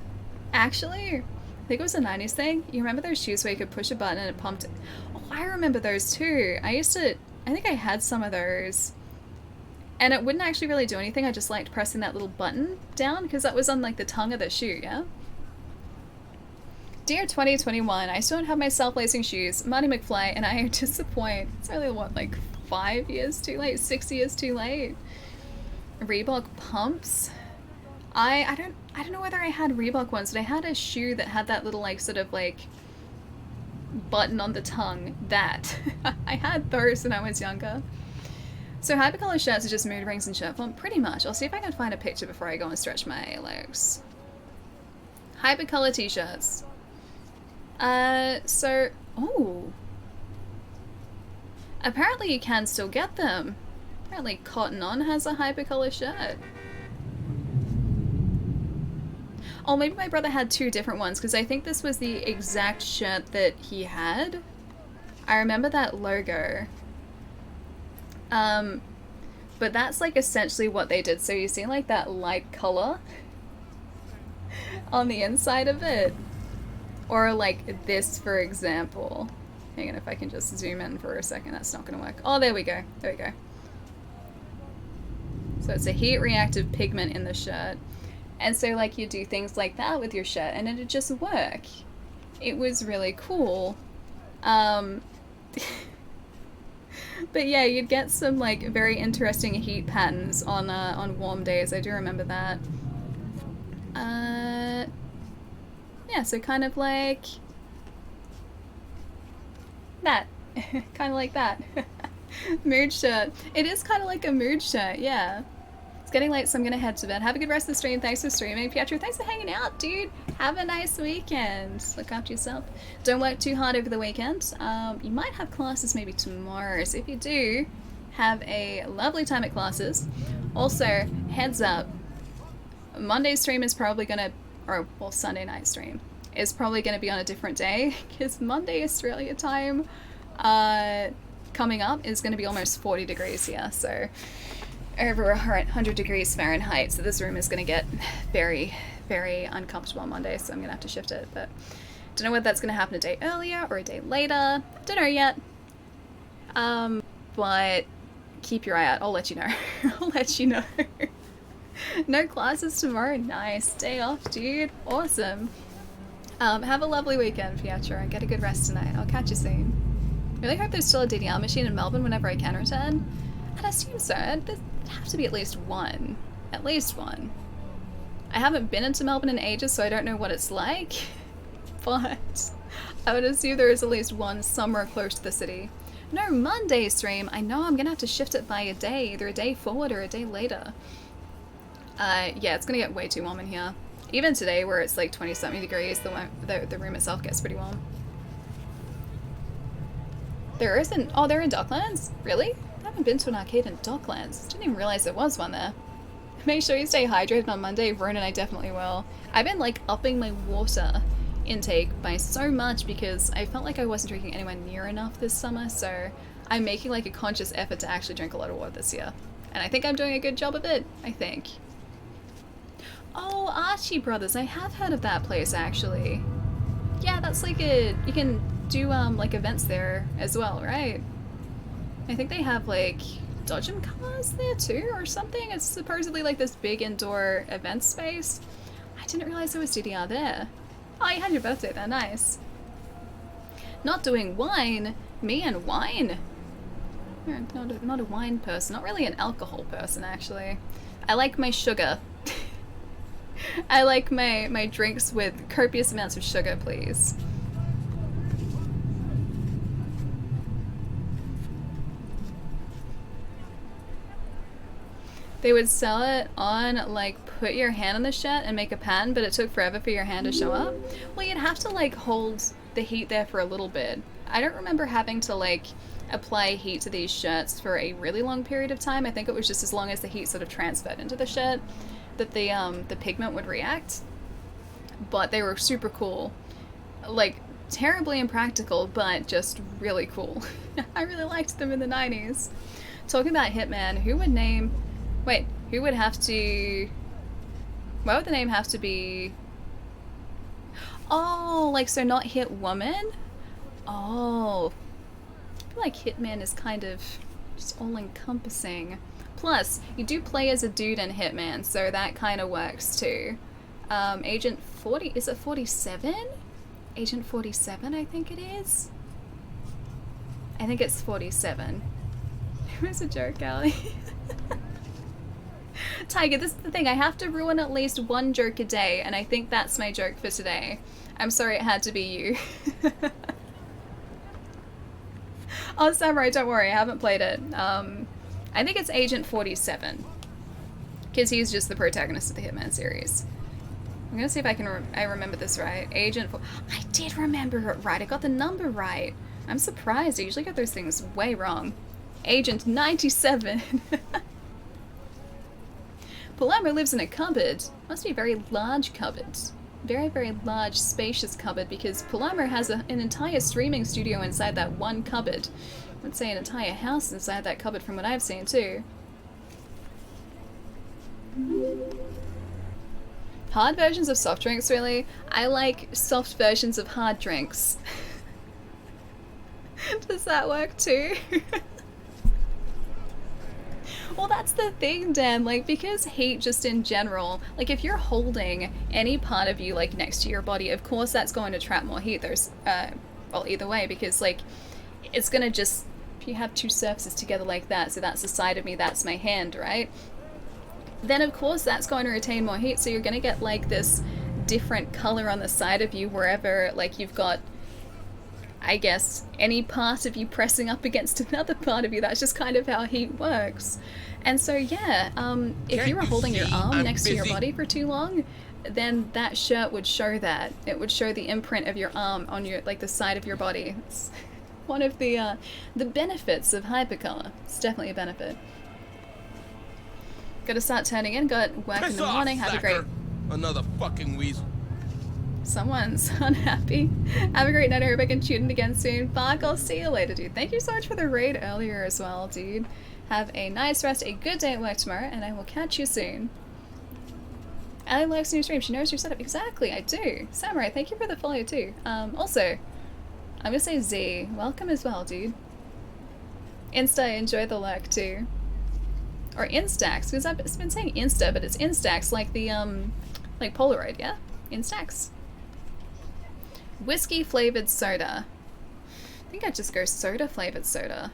Actually? I think it was a 90s thing. You remember those shoes where you could push a button and it pumped? Oh, I remember those too. I think I had some of those. And it wouldn't actually really do anything. I just liked pressing that little button down because that was on like the tongue of the shoe, yeah? Dear 2021, I still don't have my self-lacing shoes. Marty McFly and I disappoint. It's only what, like 5 years too late? 6 years too late? Reebok pumps? I don't know whether I had Reebok ones, but I had a shoe that had that little like sort of like button on the tongue. That I had those when I was younger. So hypercolor shirts are just mood rings and shirt font, pretty much. I'll see if I can find a picture before I go and stretch my legs. Hypercolor t-shirts. So, oh. Apparently you can still get them. Apparently Cotton On has a hypercolor shirt. Oh, maybe my brother had 2 different ones, because I think this was the exact shirt that he had. I remember that logo. But that's like essentially what they did. So you see like that light color on the inside of it? Or like this, for example. Hang on, if I can just zoom in for a second, that's not gonna work. Oh, there we go, there we go. So it's a heat reactive pigment in the shirt. And so like you do things like that with your shirt and it'd just work. It was really cool. But yeah, you'd get some like very interesting heat patterns on warm days. I do remember that. Yeah, so kind of like that. Kind of like that. Mood shirt. It is kind of like a mood shirt, yeah. It's getting late, so I'm gonna head to bed. Have a good rest of the stream. Thanks for streaming. Pietro, thanks for hanging out, dude. Have a nice weekend. Look after yourself. Don't work too hard over the weekend. You might have classes maybe tomorrow, so if you do, have a lovely time at classes. Also, heads up, Monday's stream is probably gonna, or well, Sunday night stream is probably gonna be on a different day, because Monday Australia time coming up is gonna be almost 40 degrees here, so over 100 degrees Fahrenheit, so this room is going to get very, very uncomfortable on Monday, so I'm going to have to shift it, but don't know whether that's going to happen a day earlier or a day later, don't know yet, but keep your eye out, I'll let you know, I'll let you know. No classes tomorrow, nice, day off, dude, awesome. Have a lovely weekend, Pietro, and get a good rest tonight, I'll catch you soon. Really hope there's still a DDR machine in Melbourne whenever I can return. I'd assume so. There'd have to be at least one. At least one. I haven't been into Melbourne in ages, so I don't know what it's like. But I would assume there is at least one somewhere close to the city. No, Monday stream. I know I'm gonna have to shift it by a day. Either a day forward or a day later. Yeah, it's gonna get way too warm in here. Even today, where it's like 20-something degrees, the room itself gets pretty warm. There isn't... Oh, they're in Docklands? Really? I haven't been to an arcade in Docklands. Didn't even realize there was one there. Make sure you stay hydrated on Monday. Vernon, I definitely will. I've been like upping my water intake by so much because I felt like I wasn't drinking anywhere near enough this summer, so I'm making like a conscious effort to actually drink a lot of water this year. And I think I'm doing a good job of it, I think. Oh, Archie Brothers. I have heard of that place actually. Yeah, that's like a... You can do like events there as well, right? I think they have like Dodgem cars there too or something. It's supposedly like this big indoor event space. I didn't realize there was DDR there. Oh, you had your birthday there, nice. Not doing wine? Me and wine? Not a wine person, not really an alcohol person actually. I like my sugar. I like my drinks with copious amounts of sugar, please. They would sell it on, like, put your hand on the shirt and make a pan, but it took forever for your hand to show up. Well, you'd have to, like, hold the heat there for a little bit. I don't remember having to, like, apply heat to these shirts for a really long period of time. I think it was just as long as the heat sort of transferred into the shirt that the pigment would react. But they were super cool. Like, terribly impractical, but just really cool. I really liked them in the 90s. Talking about Hitman, who would name... Wait, who would have to... Why would the name have to be... Oh, like, so not Hit Woman? Oh. I feel like Hitman is kind of just all-encompassing. Plus, you do play as a dude in Hitman, so that kind of works too. Agent 40... Is it 47? Agent 47, I think it is. I think it's 47. Who's a joke, Allie? Tiger, this is the thing. I have to ruin at least one joke a day, and I think that's my joke for today. I'm sorry it had to be you. Oh, Samurai, don't worry. I haven't played it. I think it's Agent 47. Because he's just the protagonist of the Hitman series. I'm gonna see if I can I remember this right. I did remember it right. I got the number right. I'm surprised. I usually get those things way wrong. Agent 97. Palermo lives in a cupboard. Must be a very large cupboard. Very, very large, spacious cupboard, because Palermo has an entire streaming studio inside that one cupboard. Let's say an entire house inside that cupboard from what I've seen too. Hard versions of soft drinks, really? I like soft versions of hard drinks. Does that work too? Well, that's the thing, Dan, like, because heat just in general, like, if you're holding any part of you, like, next to your body, of course that's going to trap more heat. There's, well, either way, because, like, it's gonna just, if you have two surfaces together like that, so that's the side of me, that's my hand, right? Then, of course, that's going to retain more heat, so you're gonna get, like, this different color on the side of you wherever, like, you've got, I guess, any part of you pressing up against another part of you. That's just kind of how heat works. And so, yeah, if you were holding your arm next to your body for too long, then that shirt would show that. It would show the imprint of your arm on your, like, the side of your body. It's one of the benefits of hypercolor. It's definitely a benefit. Gotta start turning in, got work in the morning, have a great... Another fucking weasel. Someone's unhappy. Have a great night, I hope I can tune in again soon. Bark, I'll see you later, dude. Thank you so much for the raid earlier as well, dude. Have a nice rest, a good day at work tomorrow, and I will catch you soon. Allie likes new stream. She knows your setup. Exactly, I do. Samurai, thank you for the follow too. Also, I'm gonna say Z. Welcome as well, dude. Insta, enjoy the lurk too. Or Instax, because I've been saying Insta, but it's Instax, like the, like Polaroid, yeah? Instax. Whiskey flavored soda. I think I'd just go soda flavored soda.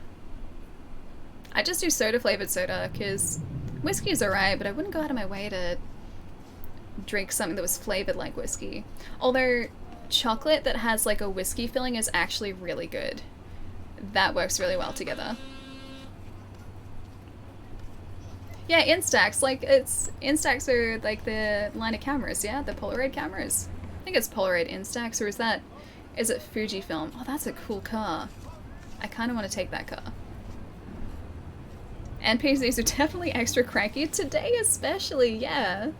I just do soda flavored soda because whiskey's alright, but I wouldn't go out of my way to drink something that was flavored like whiskey. Although chocolate that has like a whiskey filling is actually really good. That works really well together. Yeah, Instax, like Instax are like the line of cameras, yeah? The Polaroid cameras. I think it's Polaroid Instax, or is it Fujifilm? Oh, that's a cool car. I kind of want to take that car. NPCs are definitely extra cranky today, especially, yeah.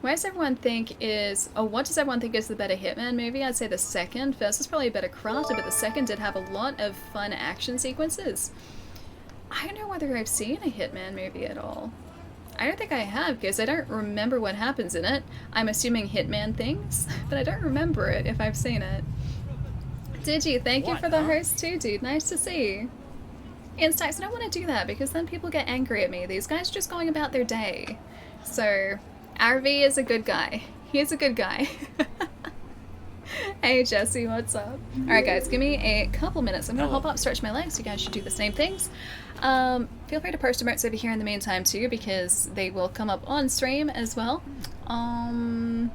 What does everyone think is the better Hitman movie? I'd say the second. First was probably better crafted, but the second did have a lot of fun action sequences. I don't know whether I've seen a Hitman movie at all. I don't think I have, because I don't remember what happens in it. I'm assuming Hitman things, but I don't remember it if I've seen it. Digi, thank you for the host too, dude. Nice to see. Instax, I don't want to do that, because then people get angry at me. These guys are just going about their day. So, RV is a good guy. He's a good guy. Hey Jesse, what's up? Alright guys, give me a couple minutes. I'm gonna hop up, stretch my legs. You guys should do the same things. Feel free to post emotes over here in the meantime too, because they will come up on stream as well. And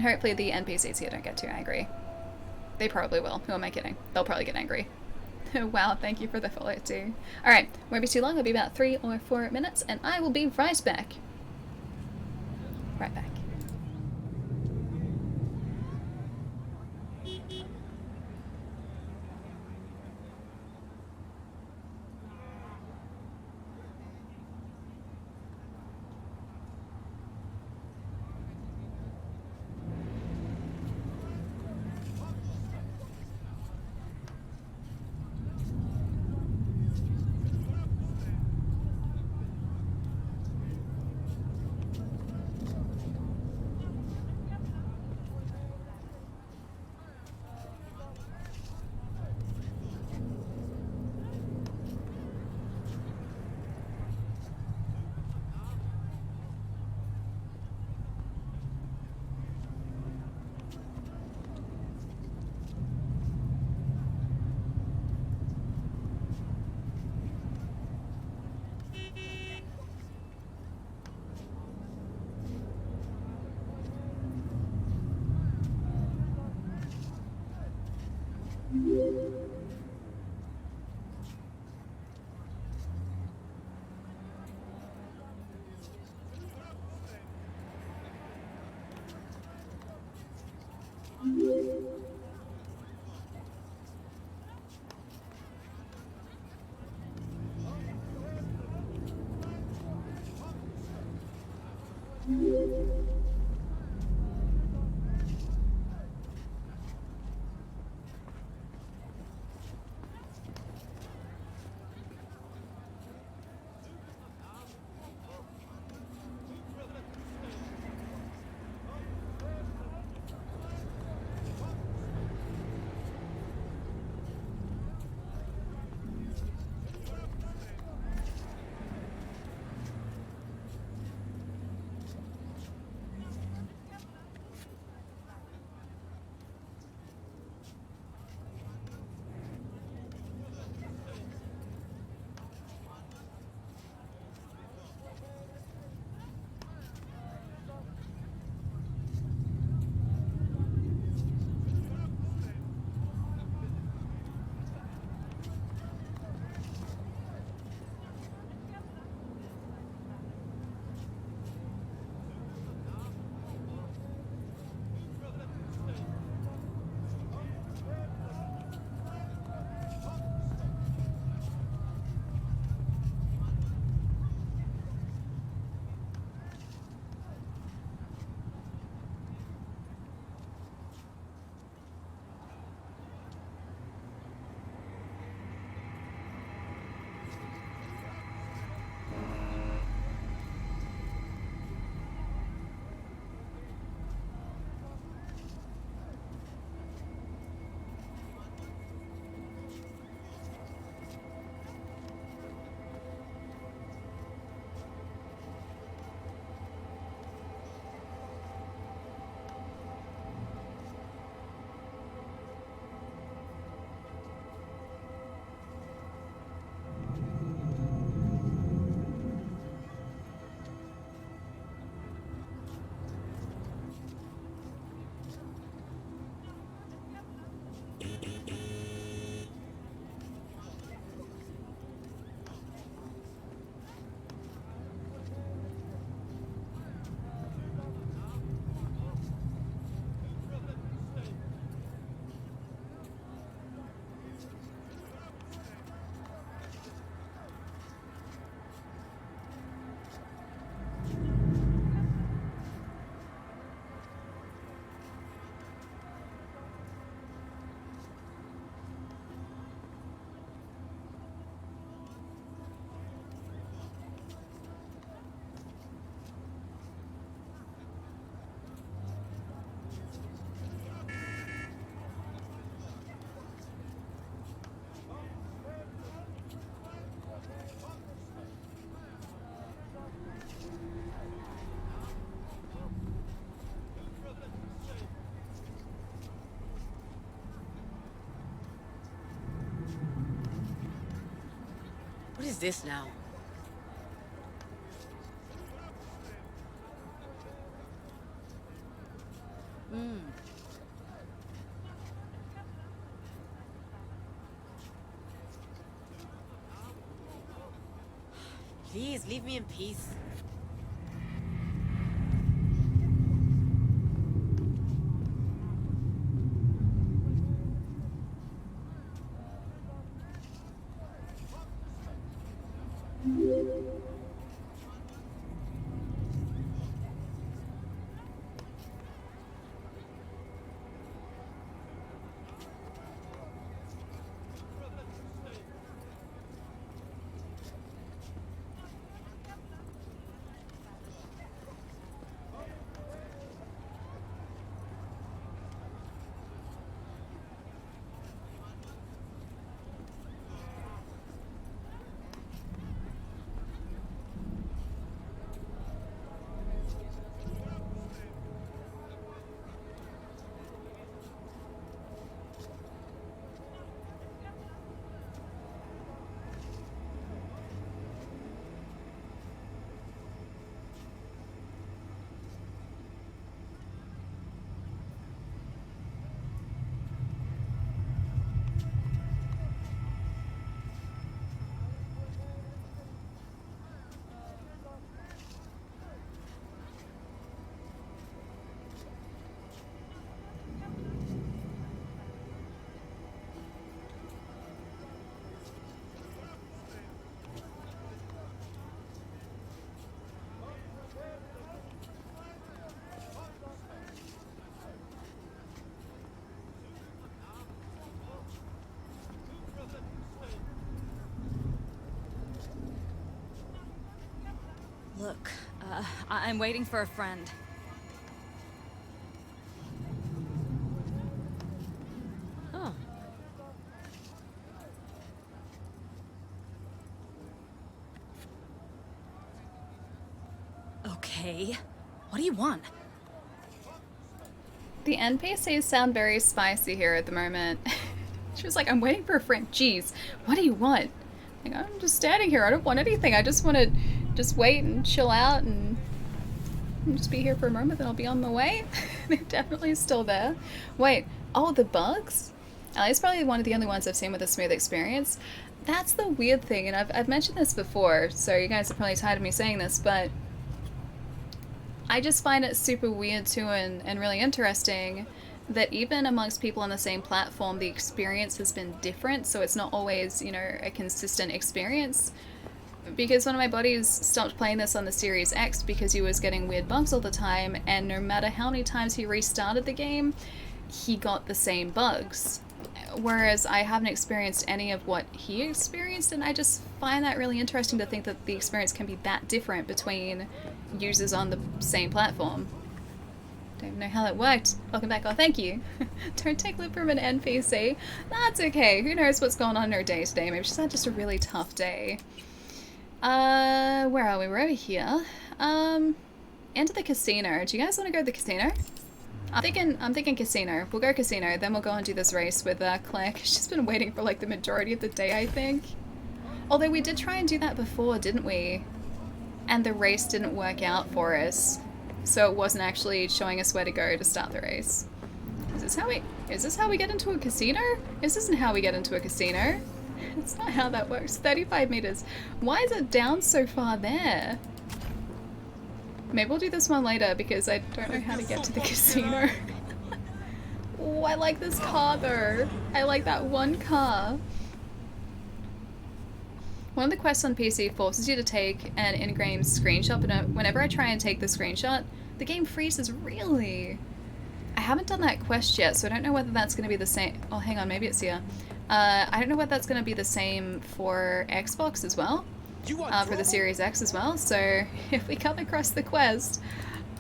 hopefully the NPCs here don't get too angry. They probably will. Who am I kidding? They'll probably get angry. Wow, thank you for the follow too. Alright, won't be too long. It'll be about 3 or 4 minutes, and I will be right back. Right back. What is this now? Please, leave me in peace. Look, I'm waiting for a friend. Oh. Okay. What do you want? The NPCs sound very spicy here at the moment. She was like, I'm waiting for a friend. Jeez, what do you want? Like, I'm just standing here. I don't want anything. I just want to just wait and chill out and just be here for a moment, then I'll be on my way. They're definitely still there. Wait, oh, the bugs? Ellie's probably one of the only ones I've seen with a smooth experience. That's the weird thing, and I've mentioned this before, so you guys are probably tired of me saying this, but I just find it super weird too and really interesting that even amongst people on the same platform, the experience has been different, so it's not always, you know, a consistent experience. Because one of my buddies stopped playing this on the Series X because he was getting weird bugs all the time, and no matter how many times he restarted the game, he got the same bugs. Whereas I haven't experienced any of what he experienced, and I just find that really interesting to think that the experience can be that different between users on the same platform. Don't know how that worked. Welcome back. Oh, thank you. Don't take lip from an NPC. That's okay. Who knows what's going on in her day today? Maybe she's had just a really tough day. Where are we? We're over here. Into the casino. Do you guys want to go to the casino? I'm thinking casino. We'll go casino, then we'll go and do this race with Claire. She's been waiting for like the majority of the day, I think. Although we did try and do that before, didn't we? And the race didn't work out for us. So it wasn't actually showing us where to go to start the race. Is this how we get into a casino? This isn't how we get into a casino. It's not how that works. 35 meters. Why is it down so far there? Maybe we'll do this one later because I don't know how to get to the casino. Oh, I like this car though. I like that one car. One of the quests on PC forces you to take an in-game screenshot, but whenever I try and take the screenshot, the game freezes. Really? I haven't done that quest yet, so I don't know whether that's going to be the same. Oh, hang on, maybe it's here. I don't know whether that's going to be the same for Xbox as well, for the Series X as well, so if we come across the quest,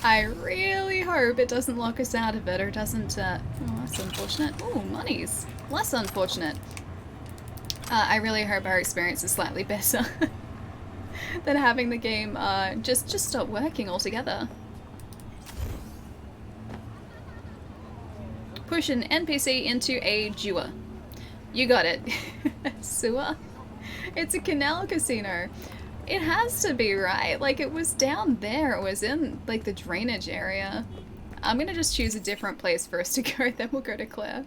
I really hope it doesn't lock us out of it, or doesn't, oh, that's unfortunate. Oh, monies. Less unfortunate. I really hope our experience is slightly better than having the game just stop working altogether. Push an NPC into a sewer. You got it. Sewer? It's a canal casino. It has to be, right? Like, it was down there. It was in, like, the drainage area. I'm gonna just choose a different place for us to go, then we'll go to Claire.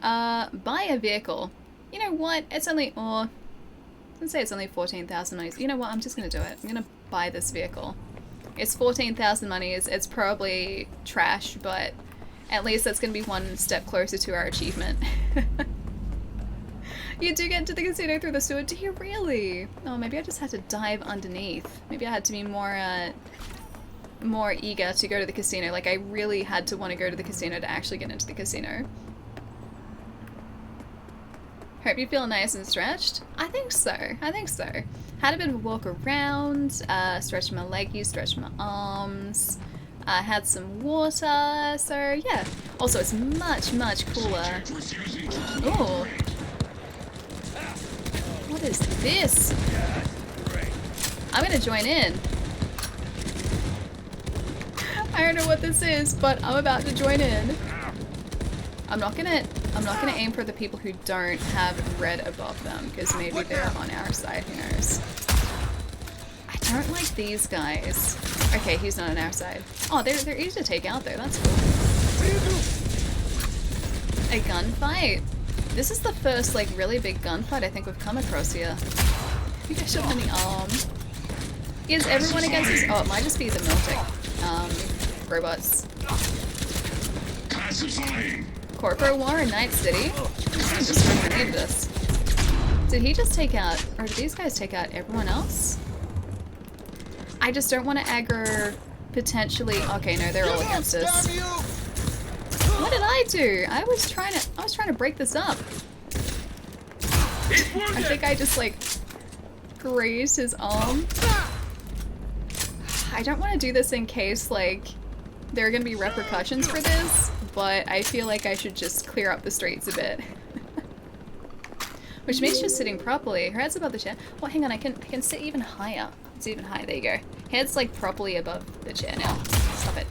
Buy a vehicle. You know what? It's only, let's say it's only 14,000 monies. You know what? I'm just gonna do it. I'm gonna buy this vehicle. It's 14,000 monies. It's probably trash, but at least that's gonna be one step closer to our achievement. You do get into the casino through the sewer. Do you really? Oh, maybe I just had to dive underneath. Maybe I had to be more eager to go to the casino. Like, I really had to want to go to the casino to actually get into the casino. Hope you feel nice and stretched. I think so. I think so. Had a bit of a walk around, stretched my leggies, stretched my arms, had some water, so yeah. Also, it's much, much cooler. Ooh. What is this? I'm gonna join in. I don't know what this is, but I'm about to join in. I'm not gonna aim for the people who don't have red above them, because maybe they're on our side, who knows. I don't like these guys. Okay, he's not on our side. Oh, they're easy to take out though, that's cool. A gunfight? This is the first, like, really big gunfight I think we've come across here. You guys shot in the arm. Is everyone against this? Oh, it might just be the Miltic robots. Corporate War in Night City? I'm just going to need this. Did he just take out, or did these guys take out everyone else? I just don't want to aggro potentially. Okay, no, they're all against us. What did I do? I was trying to break this up. I think I just like grazed his arm. I don't want to do this in case, like, there are going to be repercussions for this, but I feel like I should just clear up the streets a bit. Which means just sitting properly. Her head's above the chair. Oh, hang on, I can sit even higher. It's even higher, there you go. Head's, like, properly above the chair now. Stop it.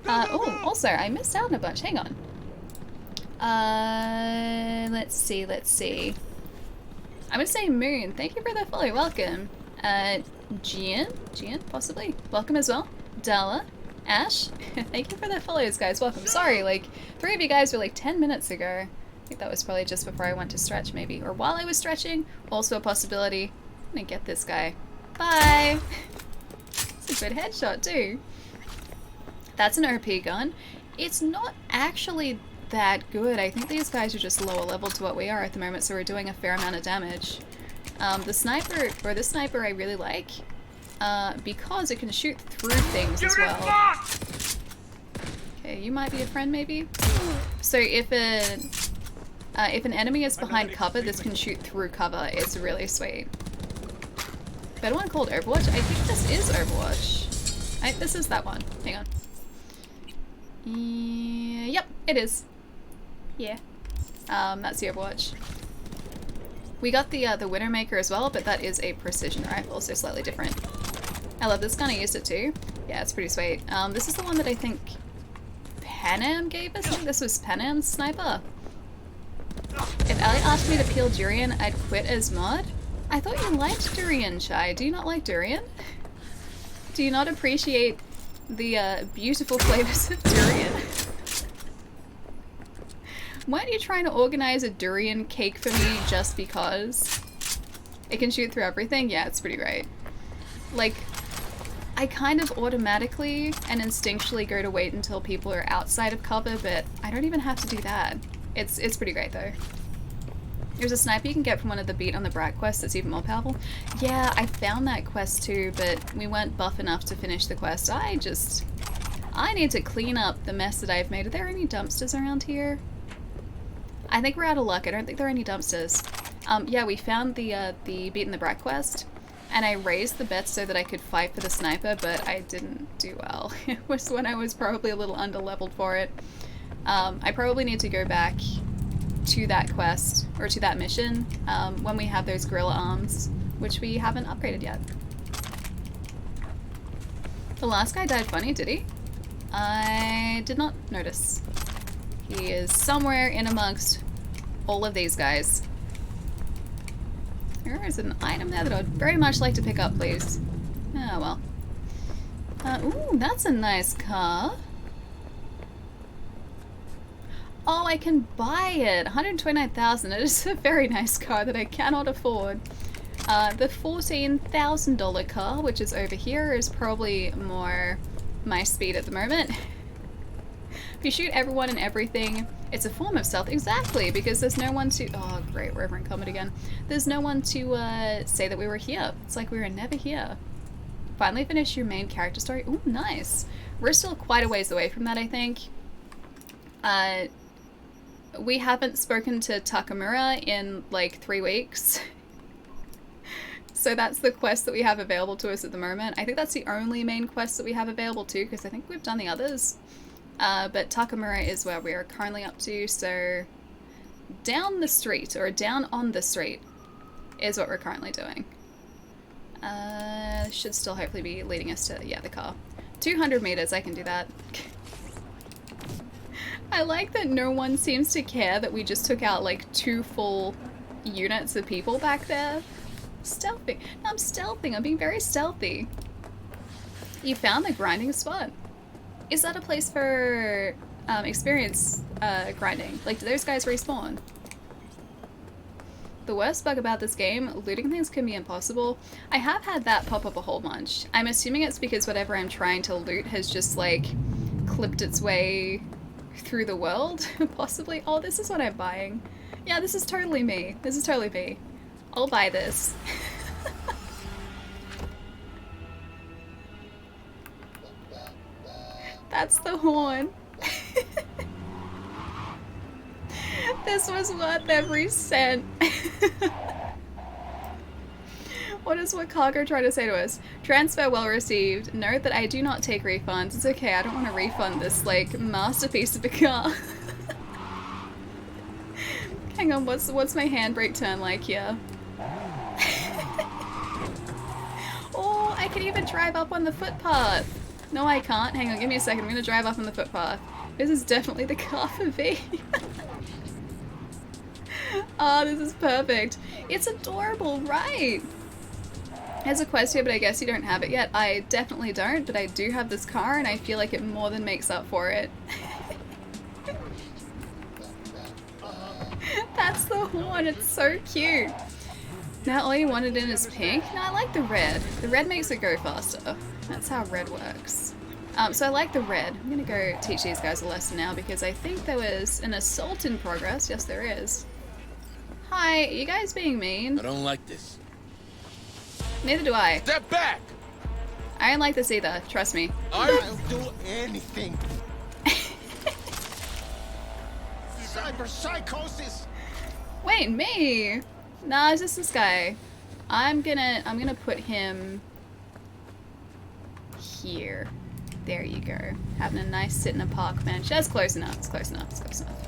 Oh, also, I missed out on a bunch. Hang on. Let's see. I'm gonna say Moon. Thank you for the follow. Welcome. Gian, possibly. Welcome as well. Della. Ash. Thank you for the follows, guys. Welcome. Sorry, like, 3 of you guys were like 10 minutes ago. I think that was probably just before I went to stretch, maybe. Or while I was stretching. Also a possibility. I'm gonna get this guy. Bye! It's a good headshot, too. That's an OP gun. It's not actually that good. I think these guys are just lower level to what we are at the moment, so we're doing a fair amount of damage. This sniper I really like, because it can shoot through things as well. Okay, you might be a friend maybe? So if an enemy is behind cover, this can shoot through cover. It's really sweet. Better one called Overwatch? I think this is Overwatch. This is that one. Hang on. Yep, it is. Yeah. That's the Overwatch. We got the Widowmaker as well, but that is a precision rifle, so slightly different. I love this gun, I used it too. Yeah, it's pretty sweet. This is the one that I think Panam gave us? I think this was Panam's sniper. If Ellie asked me to peel durian, I'd quit as mod. I thought you liked durian, Chai. Do you not like durian? Do you not appreciate the beautiful flavors of durian? Why aren't you trying to organize a durian cake for me just because? It can shoot through everything? Yeah, it's pretty great. Like, I kind of automatically and instinctually go to wait until people are outside of cover, but I don't even have to do that. It's pretty great though. There's a sniper you can get from one of the Beat on the Brat quests that's even more powerful. Yeah, I found that quest too, but we weren't buff enough to finish the quest. I need to clean up the mess that I've made. Are there any dumpsters around here? I think we're out of luck. I don't think there are any dumpsters. Yeah, we found the Beat in the Brat quest, and I raised the bet so that I could fight for the sniper, but I didn't do well. It was when I was probably a little under-leveled for it. I probably need to go back to that quest, or to that mission, when we have those gorilla arms, which we haven't upgraded yet. The last guy died funny, did he? I did not notice. He is somewhere in amongst all of these guys. There is an item there that I would very much like to pick up, please. Oh well. Ooh, that's a nice car. Oh, I can buy it! 129,000. It is a very nice car that I cannot afford. The $14,000 car, which is over here, is probably more my speed at the moment. If you shoot everyone and everything, it's a form of stealth. Exactly, because there's no one to... Oh, great, we're over in Comet again. There's no one to say that we were here. It's like we were never here. Finally finished your main character story. Ooh, nice. We're still quite a ways away from that, I think. We haven't spoken to Takamura in like 3 weeks. So that's the quest that we have available to us at the moment. I think that's the only main quest that we have available too, because I think we've done the others. But Takamura is where we are currently up to, so down the street, or down on the street, is what we're currently doing. Should still hopefully be leading us to, yeah, the car. 200 meters, I can do that. I like that no one seems to care that we just took out like 2 full units of people back there. Stealthing. No, I'm stealthing. I'm being very stealthy. You found the grinding spot. Is that a place for experience grinding? Like, do those guys respawn? The worst bug about this game, looting things can be impossible. I have had that pop up a whole bunch. I'm assuming it's because whatever I'm trying to loot has just like clipped its way through the world, possibly. Oh, this is what I'm buying. Yeah, this is totally me. This is totally me. I'll buy this. That's the horn. This was worth every cent. What is Wakako trying to say to us? Transfer well received. Note that I do not take refunds. It's okay, I don't want to refund this, like, masterpiece of a car. Hang on, what's my handbrake turn like here? Oh, I can even drive up on the footpath. No, I can't. Hang on, give me a second. I'm gonna drive up on the footpath. This is definitely the car for V. Oh, this is perfect. It's adorable, right? There's a quest here, but I guess you don't have it yet. I definitely don't, but I do have this car, and I feel like it more than makes up for it. That's the horn. It's so cute. Now all you wanted in is pink. No, I like the red. The red makes it go faster. That's how red works. So I like the red. I'm gonna go teach these guys a lesson now because I think there was an assault in progress. Yes, there is. Hi, are you guys being mean? I don't like this. Neither do I. Step back! I don't like this either, trust me. I'll do anything. Cyber psychosis! Wait, me? Nah, it's just this guy. I'm gonna put him here. There you go. Having a nice sit in a park bench. That's close enough. It's close enough. It's close enough.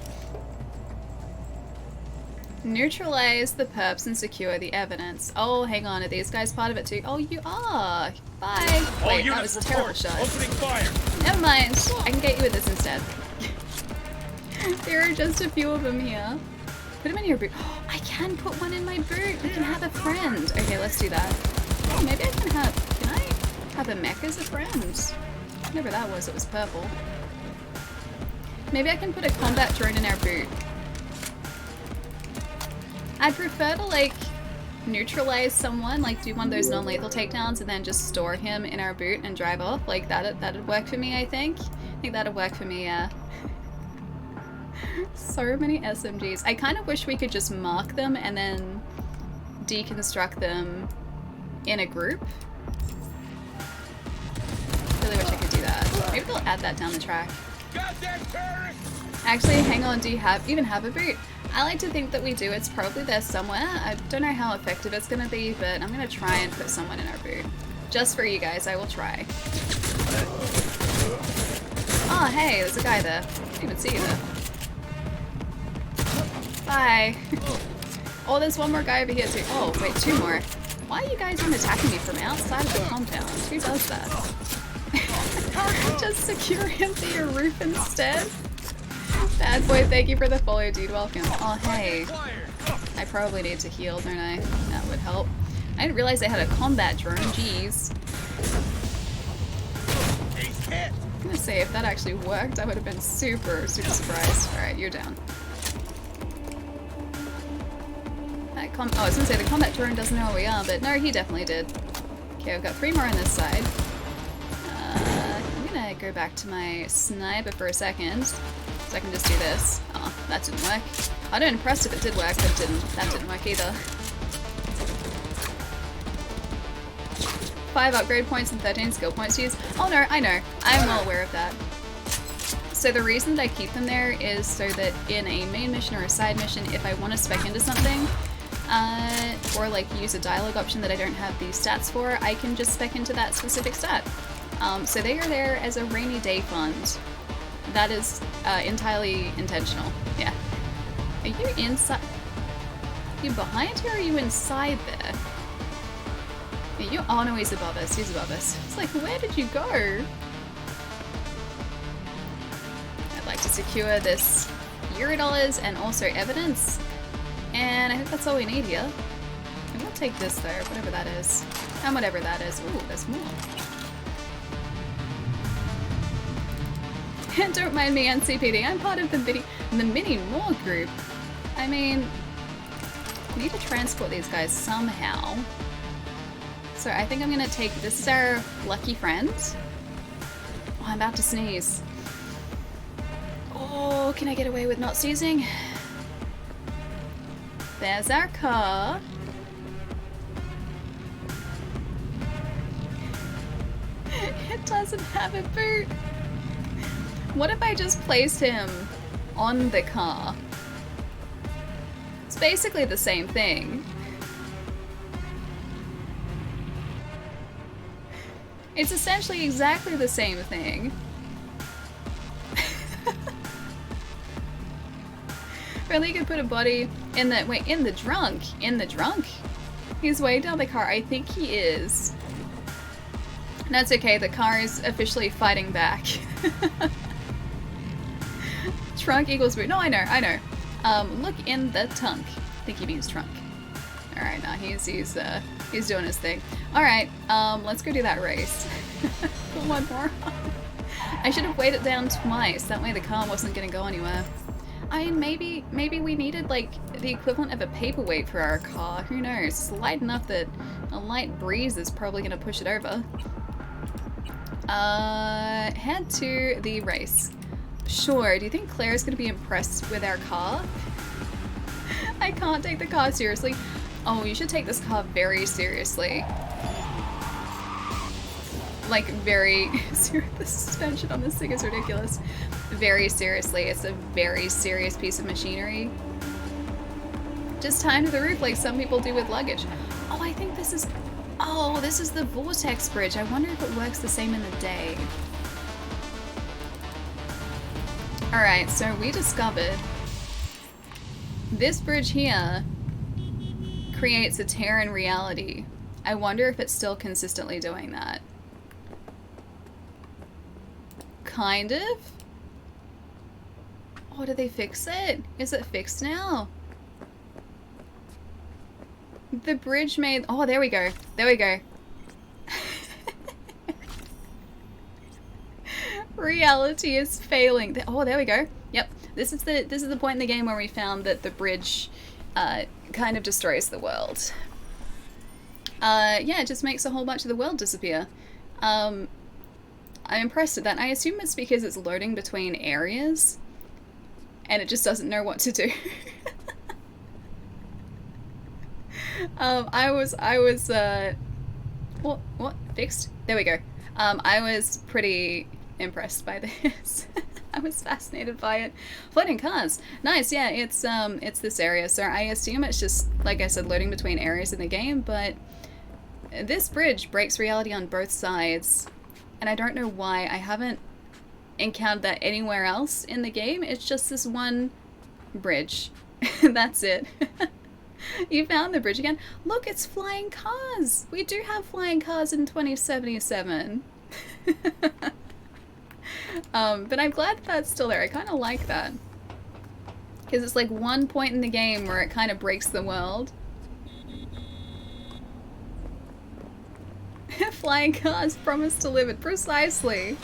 Neutralize the perps and secure the evidence. Oh, hang on. Are these guys part of it too? Oh, you are. Bye. Wait, that was a terrible shot. Opening fire. Never mind. I can get you with this instead. There are just a few of them here. Put them in your boot. Oh, I can put one in my boot. I can have a friend. Okay, let's do that. Oh, maybe I can have a mech as a friend? Whatever that was, it was purple. Maybe I can put a combat drone in our boot. I'd prefer to, like, neutralize someone, like do one of those non-lethal takedowns and then just store him in our boot and drive off. Like, that'd work for me, I think. I think that'd work for me, yeah. So many SMGs. I kind of wish we could just mark them and then deconstruct them in a group. Really wish I could do that. Maybe they'll add that down the track. Actually, hang on, do you even have a boot? I like to think that we do. It's probably there somewhere. I don't know how effective it's going to be, but I'm going to try and put someone in our boot. Just for you guys, I will try. Oh, hey, there's a guy there. I didn't even see you there. Bye. Oh, there's one more guy over here too. Oh, wait, two more. Why are you guys even attacking me from outside of the compound? Who does that? Just secure him to your roof instead? Bad boy, thank you for the follow, dude. Welcome. Oh, hey. I probably need to heal, don't I? That would help. I didn't realize I had a combat drone. Jeez. I'm gonna say, if that actually worked, I would have been super, super surprised. Alright, you're down. Oh, I was gonna say, the combat drone doesn't know where we are, but no, he definitely did. Okay, I've got 3 more on this side. I'm gonna go back to my sniper for a second, so I can just do this. Oh, that didn't work. I'd be impressed if it did work, but that didn't work either. 5 upgrade points and 13 skill points to use. Oh no, I know. I'm well aware of that. So the reason that I keep them there is so that in a main mission or a side mission, if I want to spec into something, or like use a dialogue option that I don't have these stats for, I can just spec into that specific stat. So they are there as a rainy day fund. That is entirely intentional. Yeah. Are you inside? Are you behind here or are you inside there? Yeah, you. Oh no, he's above us. He's above us. It's like, where did you go? I'd like to secure this $0 and also evidence. And I think that's all we need here. And we'll take this though, whatever that is. And whatever that is. Ooh, there's more. Don't mind me, NCPD. I'm part of the mini more group. I mean, we need to transport these guys somehow. So I think I'm gonna take, this is our lucky friend. Oh, I'm about to sneeze. Oh, can I get away with not sneezing? There's our car. It doesn't have a boot. What if I just placed him on the car? It's basically the same thing. It's essentially exactly the same thing. Really could put a body in the, wait, in the drunk? In the drunk? He's way down the car. I think he is. That's okay, the car is officially fighting back. Trunk equals boot. No, I know. Look in the tunk. I think he means trunk. Alright, now he's doing his thing. Alright, let's go do that race. Put one more on. I should have weighed it down twice, that way the car wasn't gonna go anywhere. I mean, maybe we needed, like, the equivalent of a paperweight for our car. Who knows? It's light enough that a light breeze is probably gonna push it over. Head to the race. Sure, do you think Claire's gonna be impressed with our car? I can't take the car seriously. Oh, you should take this car very seriously. Like, very... The suspension on this thing is ridiculous. Very seriously, it's a very serious piece of machinery. Just tie to the roof like some people do with luggage. Oh, I think this is... Oh, this is the Vortex Bridge. I wonder if it works the same in the day. Alright, so we discovered this bridge here creates a tear in reality. I wonder if it's still consistently doing that. Kind of? Oh, did they fix it? Is it fixed now? The bridge made... Oh, there we go. There we go. Reality is failing. Oh, there we go. Yep. This is the point in the game where we found that the bridge kind of destroys the world. Yeah, it just makes a whole bunch of the world disappear. I'm impressed at that. I assume it's because it's loading between areas and it just doesn't know what to do. What? Fixed? There we go. I was pretty impressed by this. I was fascinated by it. Floating cars. Nice, yeah, it's this area, so I assume it's just, like I said, loading between areas in the game, but this bridge breaks reality on both sides, and I don't know why. I haven't encountered that anywhere else in the game. It's just this one bridge. That's it. You found the bridge again? Look, it's flying cars! We do have flying cars in 2077. But I'm glad that's still there. I kind of like that. Because it's like one point in the game where it kind of breaks the world. Flying cars promised to live it. Precisely.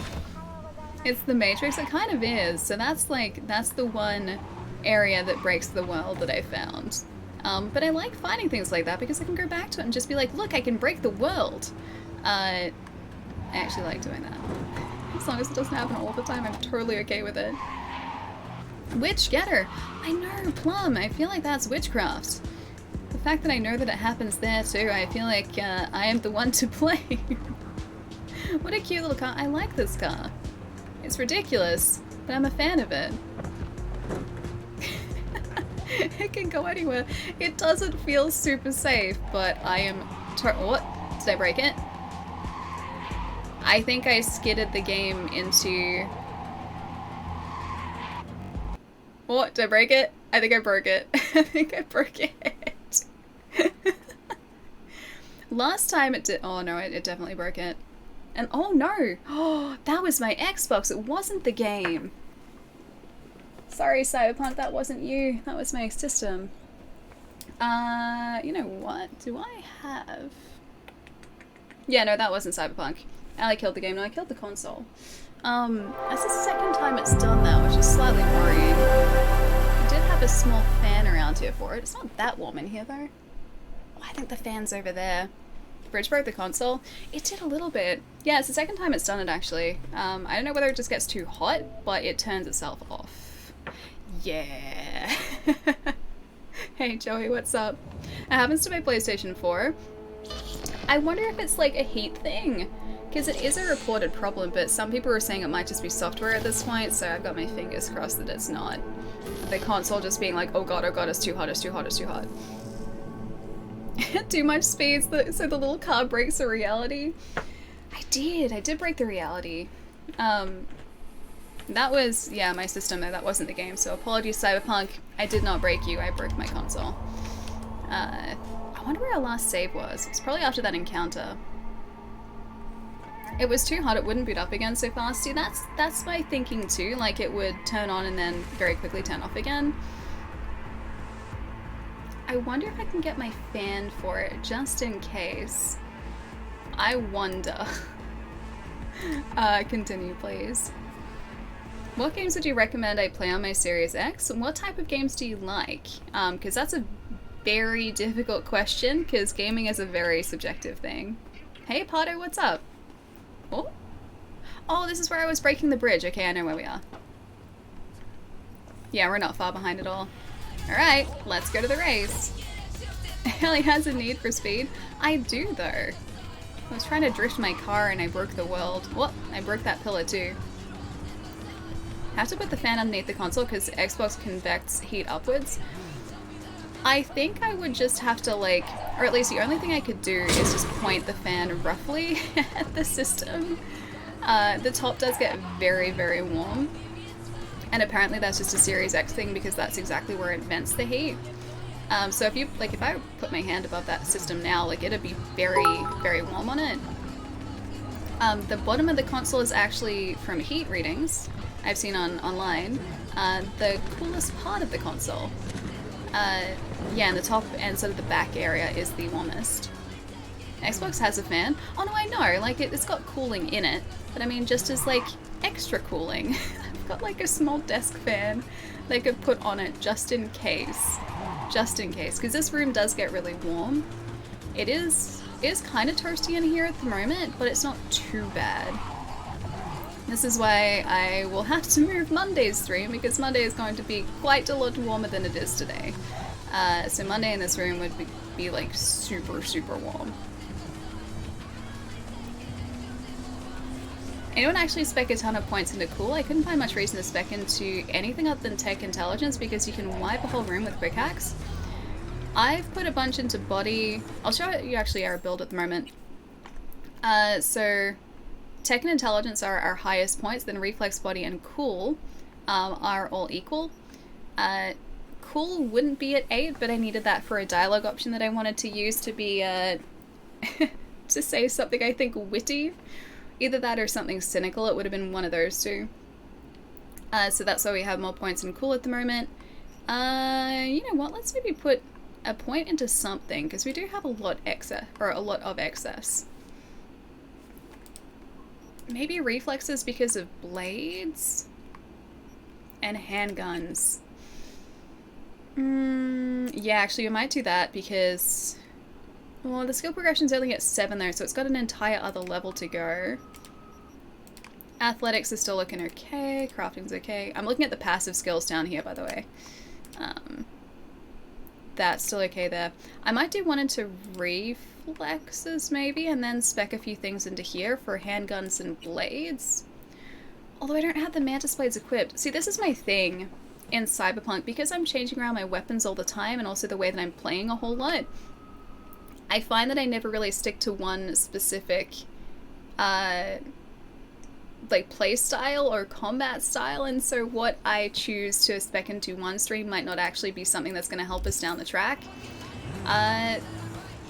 It's the Matrix. It kind of is. So that's the one area that breaks the world that I found. But I like finding things like that because I can go back to it and just be like, look, I can break the world. I actually like doing that. As long as it doesn't happen all the time, I'm totally okay with it. Witch getter. I know, Plum. I feel like that's witchcraft. The fact that I know that it happens there too, I feel like I am the one to blame. What a cute little car. I like this car. It's ridiculous, but I'm a fan of it. It can go anywhere. It doesn't feel super safe, but I am... What? Did I break it? I think I skidded the game into... What? Did I break it? I think I broke it. I think I broke it. Last time it did... Oh no, it definitely broke it. And oh no! Oh, that was my Xbox. It wasn't the game. Sorry, Cyberpunk, that wasn't you. That was my system. You know what? Do I have... Yeah, no, that wasn't Cyberpunk. I killed the game. No, I killed the console. That's the second time it's done that, which is slightly worrying. I did have a small fan around here for it. It's not that warm in here, though. Oh, I think the fan's over there. Bridge broke the console. It did a little bit. Yeah, it's the second time it's done it, actually. I don't know whether it just gets too hot, but it turns itself off. Yeah. Hey Joey, what's up? It happens to my PlayStation 4. I wonder if it's like a heat thing, because it is a reported problem, but some people are saying it might just be software at this point, so I've got my fingers crossed that it's not. The console just being like, oh god, it's too hot, it's too hot, it's too hot. Too much speed so the little car breaks the reality. I did break the reality. That was, yeah, my system there, that wasn't the game, so apologies Cyberpunk, I did not break you, I broke my console. I wonder where our last save was. It's probably after that encounter. It was too hot, it wouldn't boot up again so fast. See, that's my thinking too, like it would turn on and then very quickly turn off again. I wonder if I can get my fan for it, just in case. I wonder. Continue, please. What games would you recommend I play on my Series X? And what type of games do you like? Because that's a very difficult question, because gaming is a very subjective thing. Hey Potter, what's up? Oh? Oh, this is where I was breaking the bridge. Okay, I know where we are. Yeah, we're not far behind at all. Alright, let's go to the race. Ellie has a need for speed. I do, though. I was trying to drift my car and I broke the world. Whoop, I broke that pillar too. Have to put the fan underneath the console because Xbox convects heat upwards. I think I would just have to like, or at least the only thing I could do is just point the fan roughly at the system. The top does get very, very warm. And apparently that's just a Series X thing because that's exactly where it vents the heat. So if you, like, if I put my hand above that system now, like, it'd be very, very warm on it. The bottom of the console is actually, from heat readings I've seen online, the coolest part of the console. Yeah, and the top and sort of the back area is the warmest. Xbox has a fan. Oh no, I know, like, it's got cooling in it, but I mean just as, like, extra cooling. I've got, like, a small desk fan they could put on it just in case. Just in case, because this room does get really warm. It is kind of toasty in here at the moment, but it's not too bad. This is why I will have to move Monday's stream, because Monday is going to be quite a lot warmer than it is today. So Monday in this room would be like super, super warm. Anyone actually spec a ton of points into cool? I couldn't find much reason to spec into anything other than tech intelligence because you can wipe a whole room with quick hacks. I've put a bunch into body. I'll show you actually our build at the moment. So tech and intelligence are our highest points, then reflex, body, and cool are all equal. Cool wouldn't be at 8, but I needed that for a dialogue option that I wanted to use to be to say something I think witty. Either that or something cynical. It would have been one of those two. So that's why we have more points in cool at the moment. You know what? Let's maybe put a point into something because we do have a lot of excess. Maybe reflexes because of blades and handguns. Yeah, actually, we might do that because. Well, the skill progression's only at 7 though, so it's got an entire other level to go. Athletics is still looking okay. Crafting's okay. I'm looking at the passive skills down here, by the way. That's still okay there. I might do one into reflexes, maybe, and then spec a few things into here for handguns and blades. Although I don't have the mantis blades equipped. See, this is my thing in Cyberpunk. Because I'm changing around my weapons all the time, and also the way that I'm playing a whole lot, I find that I never really stick to one specific like play style or combat style, and so what I choose to spec into one stream might not actually be something that's going to help us down the track.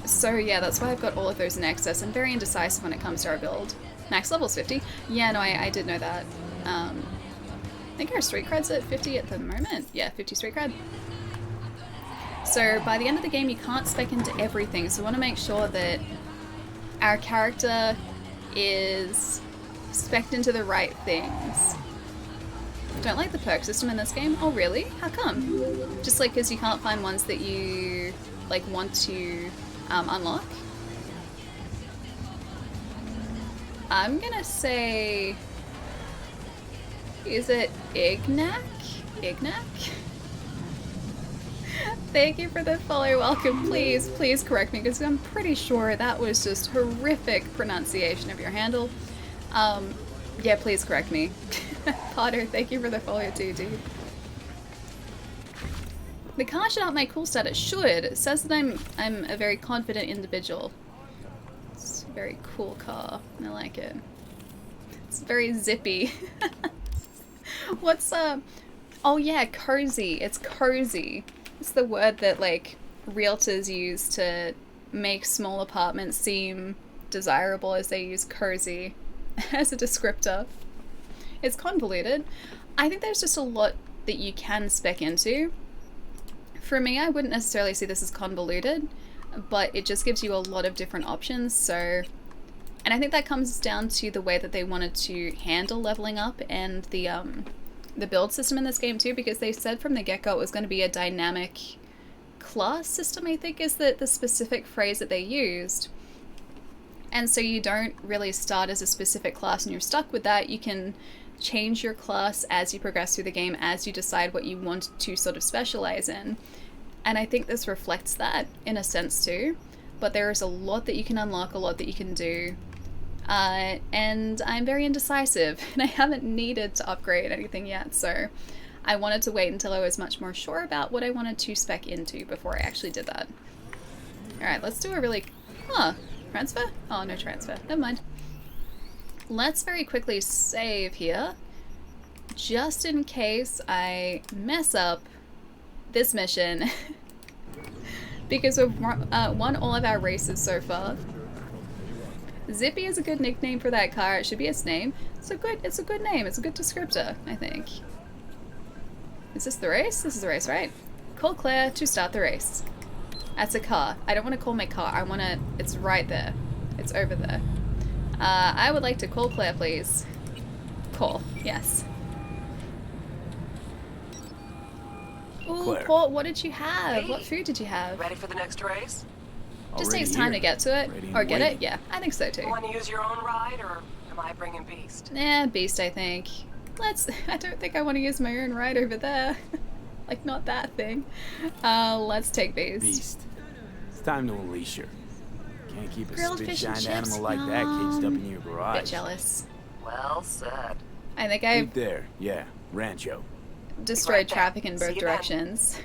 So yeah, that's why I've got all of those in excess. I'm very indecisive when it comes to our build. Max level's 50. Yeah, no, I did know that. I think our street cred's at 50 at the moment. Yeah, 50 street cred. So by the end of the game you can't spec into everything, so we want to make sure that our character is spec'd into the right things. Don't like the perk system in this game. Oh really? How come? Just like because you can't find ones that you like want to unlock? I'm gonna say, is it Ignac? Ignac? Thank you for the follow, welcome. Please, please correct me because I'm pretty sure that was just horrific pronunciation of your handle. Yeah, please correct me. Potter, thank you for the follow too, dude. The car should up my cool stat. It should. It says that I'm a very confident individual. So, very cool car. I like it. It's very zippy. What's oh yeah, cozy. It's cozy. It's the word that like realtors use to make small apartments seem desirable, as they use cozy as a descriptor. It's convoluted. I think there's just a lot that you can spec into. For me, I wouldn't necessarily see this as convoluted, but it just gives you a lot of different options. So, and I think that comes down to the way that they wanted to handle leveling up and the build system in this game too, because they said from the get-go it was going to be a dynamic class system, I think is the specific phrase that they used. And so you don't really start as a specific class and you're stuck with that. You can change your class as you progress through the game, as you decide what you want to sort of specialize in. And I think this reflects that in a sense too. But there is a lot that you can unlock, a lot that you can do. And I'm very indecisive, and I haven't needed to upgrade anything yet, so I wanted to wait until I was much more sure about what I wanted to spec into before I actually did that. Alright, let's do a really... transfer? Oh, no transfer. Never mind. Let's very quickly save here, just in case I mess up this mission, because we've won all of our races so far. Zippy is a good nickname for that car. It should be its name. It's a good name. It's a good descriptor, I think. Is this the race? This is the race, right? Call Claire to start the race. That's a car. I don't want to call my car. I want to... It's right there. It's over there. I would like to call Claire, please. Call. Yes. Ooh, Claire. Port, what did you have? Hey. What food did you have? Ready for the next race? Just Already takes time here. to get to it. Ready and Or get waiting. it? Yeah, I think so too. Want to use your own ride, or am I bringing Beast? Beast, I think. I don't think I want to use my own ride over there. Like, not that thing. Let's take Beast. Beast. It's time to unleash her. Can't keep a Grilled fish and spit-shined chips? animal like that caged up in your garage. Bit jealous. Well said. I think I've Right there, yeah, Rancho. destroyed Right back. traffic in See both you then. directions.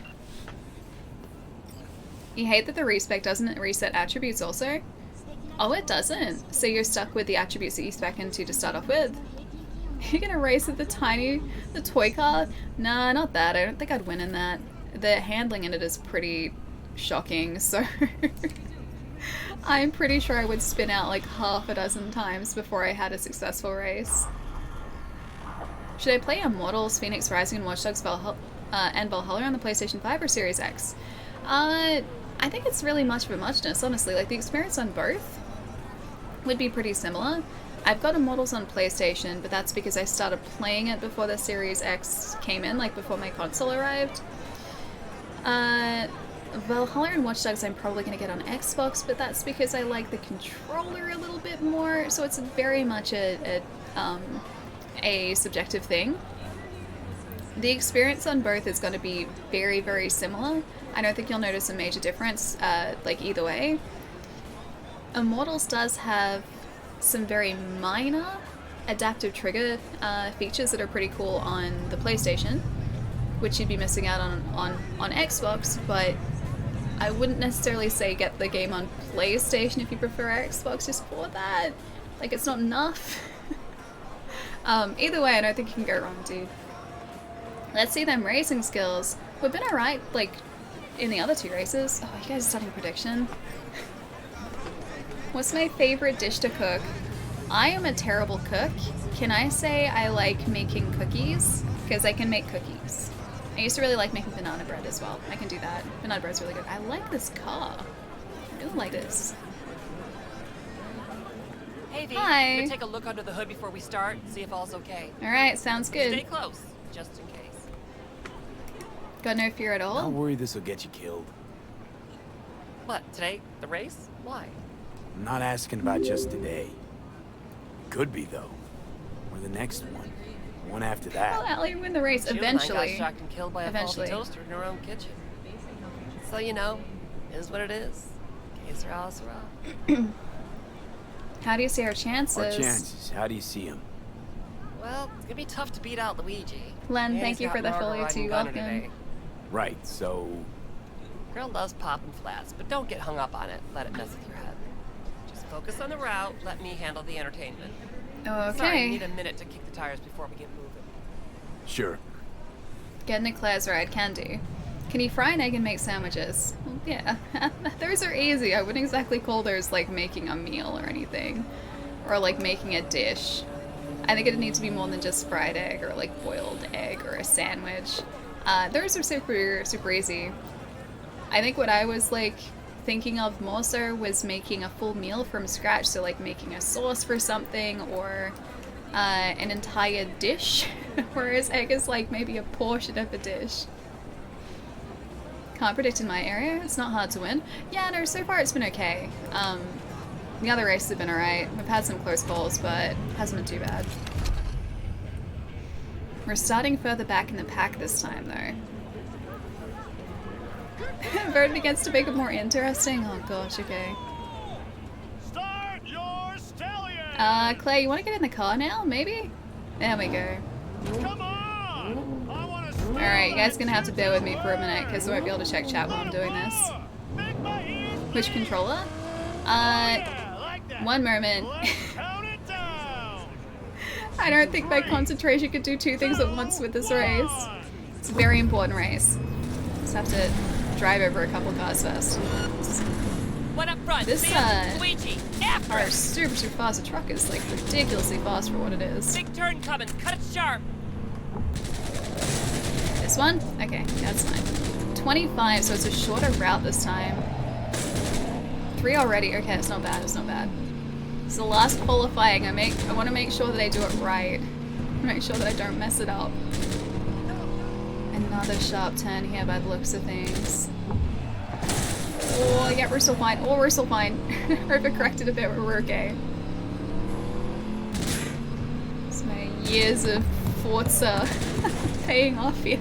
You hate that the respec doesn't reset attributes also? Oh, it doesn't. So you're stuck with the attributes that you spec into to start off with. You're gonna race with the toy car? Nah, not that. I don't think I'd win in that. The handling in it is pretty shocking, so I'm pretty sure I would spin out like half a dozen times before I had a successful race. Should I play Immortals, Phoenix Rising, and Watch Dogs and Valhalla on the PlayStation 5 or Series X? I think it's really much of a muchness, honestly. Like, the experience on both would be pretty similar. I've got Immortals on PlayStation, but that's because I started playing it before the Series X came in, like before my console arrived. Valhalla and Watch Dogs I'm probably going to get on Xbox, but that's because I like the controller a little bit more, so it's very much a subjective thing. The experience on both is going to be very, very similar. I don't think you'll notice a major difference, like either way. Immortals does have some very minor adaptive trigger features that are pretty cool on the PlayStation, which you'd be missing out on Xbox, but I wouldn't necessarily say get the game on PlayStation if you prefer Xbox just for that. Like, it's not enough. Either way, I don't think you can go wrong, dude. Let's see them racing skills. We've been alright, like, in the other two races. Oh, you guys are starting prediction. What's my favorite dish to cook? I am a terrible cook. Can I say I like making cookies? Because I can make cookies. I used to really like making banana bread as well. I can do that. Banana bread's really good. I like this car. I really like this. Hey V, Hi. Gonna take a look under the hood before we start, see if all's okay. Alright, sounds good. Stay close, just in case. Got no fear at all? Don't worry, this will get you killed. What, today? The race? Why? I'm not asking about just today. Could be, though. Or the next one. One after that. Well, Allie, win the race Jill and I got eventually. shocked and killed by a faulty toaster in her own kitchen. So you know, it is what it is. Que sera, sera. How do you see our chances? Our chances. How do you see them? Well, it's gonna be tough to beat out Luigi. Len, And thank he's you for got the Margo follow riding too. Gunner Welcome. today. Right, so... Girl loves popping flats, but don't get hung up on it. Let it mess with your head. Just Focus on the route. Let me handle the entertainment. Okay. Sorry, I need a minute to kick the tires before we get moving. Sure. Get in Claire's ride, can do. Can you fry an egg and make sandwiches? Well, yeah, those are easy. I wouldn't exactly call those like making a meal or anything. Or like making a dish. I think it'd need to be more than just fried egg or like boiled egg or a sandwich. Those are super, super easy. I think what I was like thinking of more so was making a full meal from scratch. So like making a sauce for something or an entire dish. Whereas egg is like maybe a portion of a dish. Can't predict in my area. It's not hard to win. Yeah, no, so far it's been okay. The other races have been alright. We've had some close calls, but hasn't been too bad. We're starting further back in the pack this time, though. Voted against to make it more interesting? Oh gosh, okay. Start your stallion! Clay, you want to get in the car now, maybe? There we go. Come on! I want to Alright, you guys are gonna have to bear with me for a minute, because I won't be able to check chat while I'm doing this. Which controller? One moment. I don't think my concentration could do two things at once with this race. It's a very important race. Just have to drive over a couple cars first. One up front. This Luigi, car is super fast. The truck is like ridiculously fast for what it is. Big turn coming. Cut it sharp. This one? Okay, that's fine. 25, so it's a shorter route this time. 3 already. Okay, it's not bad. It's not bad. It's the last qualifying. I want to make sure that I do it right. Make sure that I don't mess it up. Another sharp turn here by the looks of things. Oh, yeah, we're still fine. Oh, we're still fine. Overcorrected a bit, but we're okay. It's my years of Forza paying off here.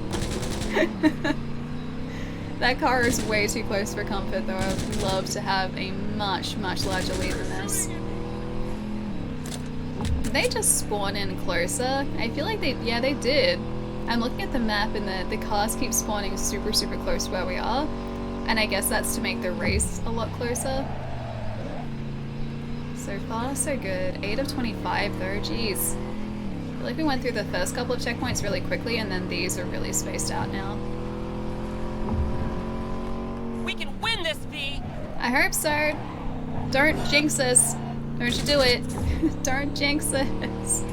That car is way too close for comfort, though. I would love to have a much larger lead than this. Did they just spawn in closer? I feel like they did. I'm looking at the map and the cars keep spawning super close to where we are. And I guess that's to make the race a lot closer. So far, so good. 8 of 25 though, jeez. I feel like we went through the first couple of checkpoints really quickly and then these are really spaced out now. We can win this, V! I hope so. Don't jinx us. Don't you do it. Don't jinx us.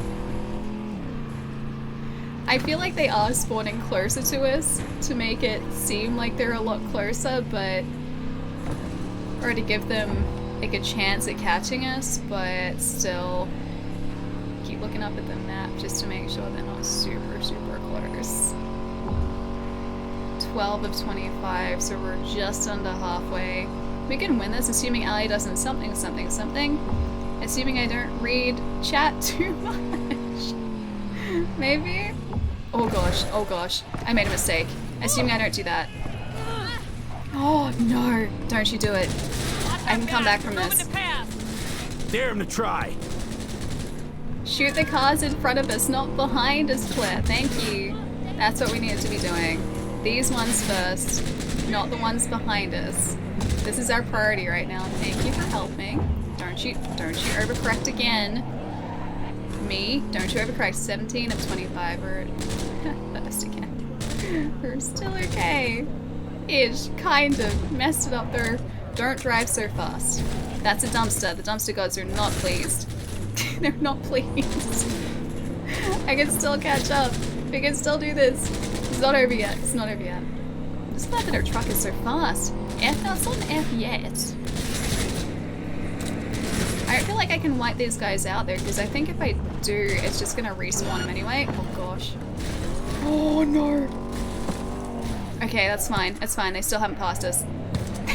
I feel like they are spawning closer to us to make it seem like they're a lot closer, but... or to give them like a chance at catching us, but still keep looking up at the map just to make sure they're not super close. 12 of 25, so we're just under halfway. We can win this, assuming Ali doesn't something. Assuming I don't read chat too much. Maybe? Oh gosh, I made a mistake. Assuming I don't do that. Oh no, don't you do it. I can come back from this. Dare him to try. Shoot the cars in front of us, not behind us, Claire. Thank you. That's what we need to be doing. These ones first, not the ones behind us. This is our priority right now. Thank you for helping. Don't you overcorrect again. Me, don't you overcorrect. 17 of 25. We're first again. We're still okay. Ish, kind of. Messed it up though. Don't drive so fast. That's a dumpster. The dumpster gods are not pleased. They're not pleased. I can still catch up. We can still do this. It's not over yet. It's not over yet. I'm just glad that our truck is so fast. F? No, it's not an F yet. I don't feel like I can wipe these guys out there because I think if I do, it's just gonna respawn them anyway. Oh gosh. Oh no. Okay, that's fine. That's fine. They still haven't passed us.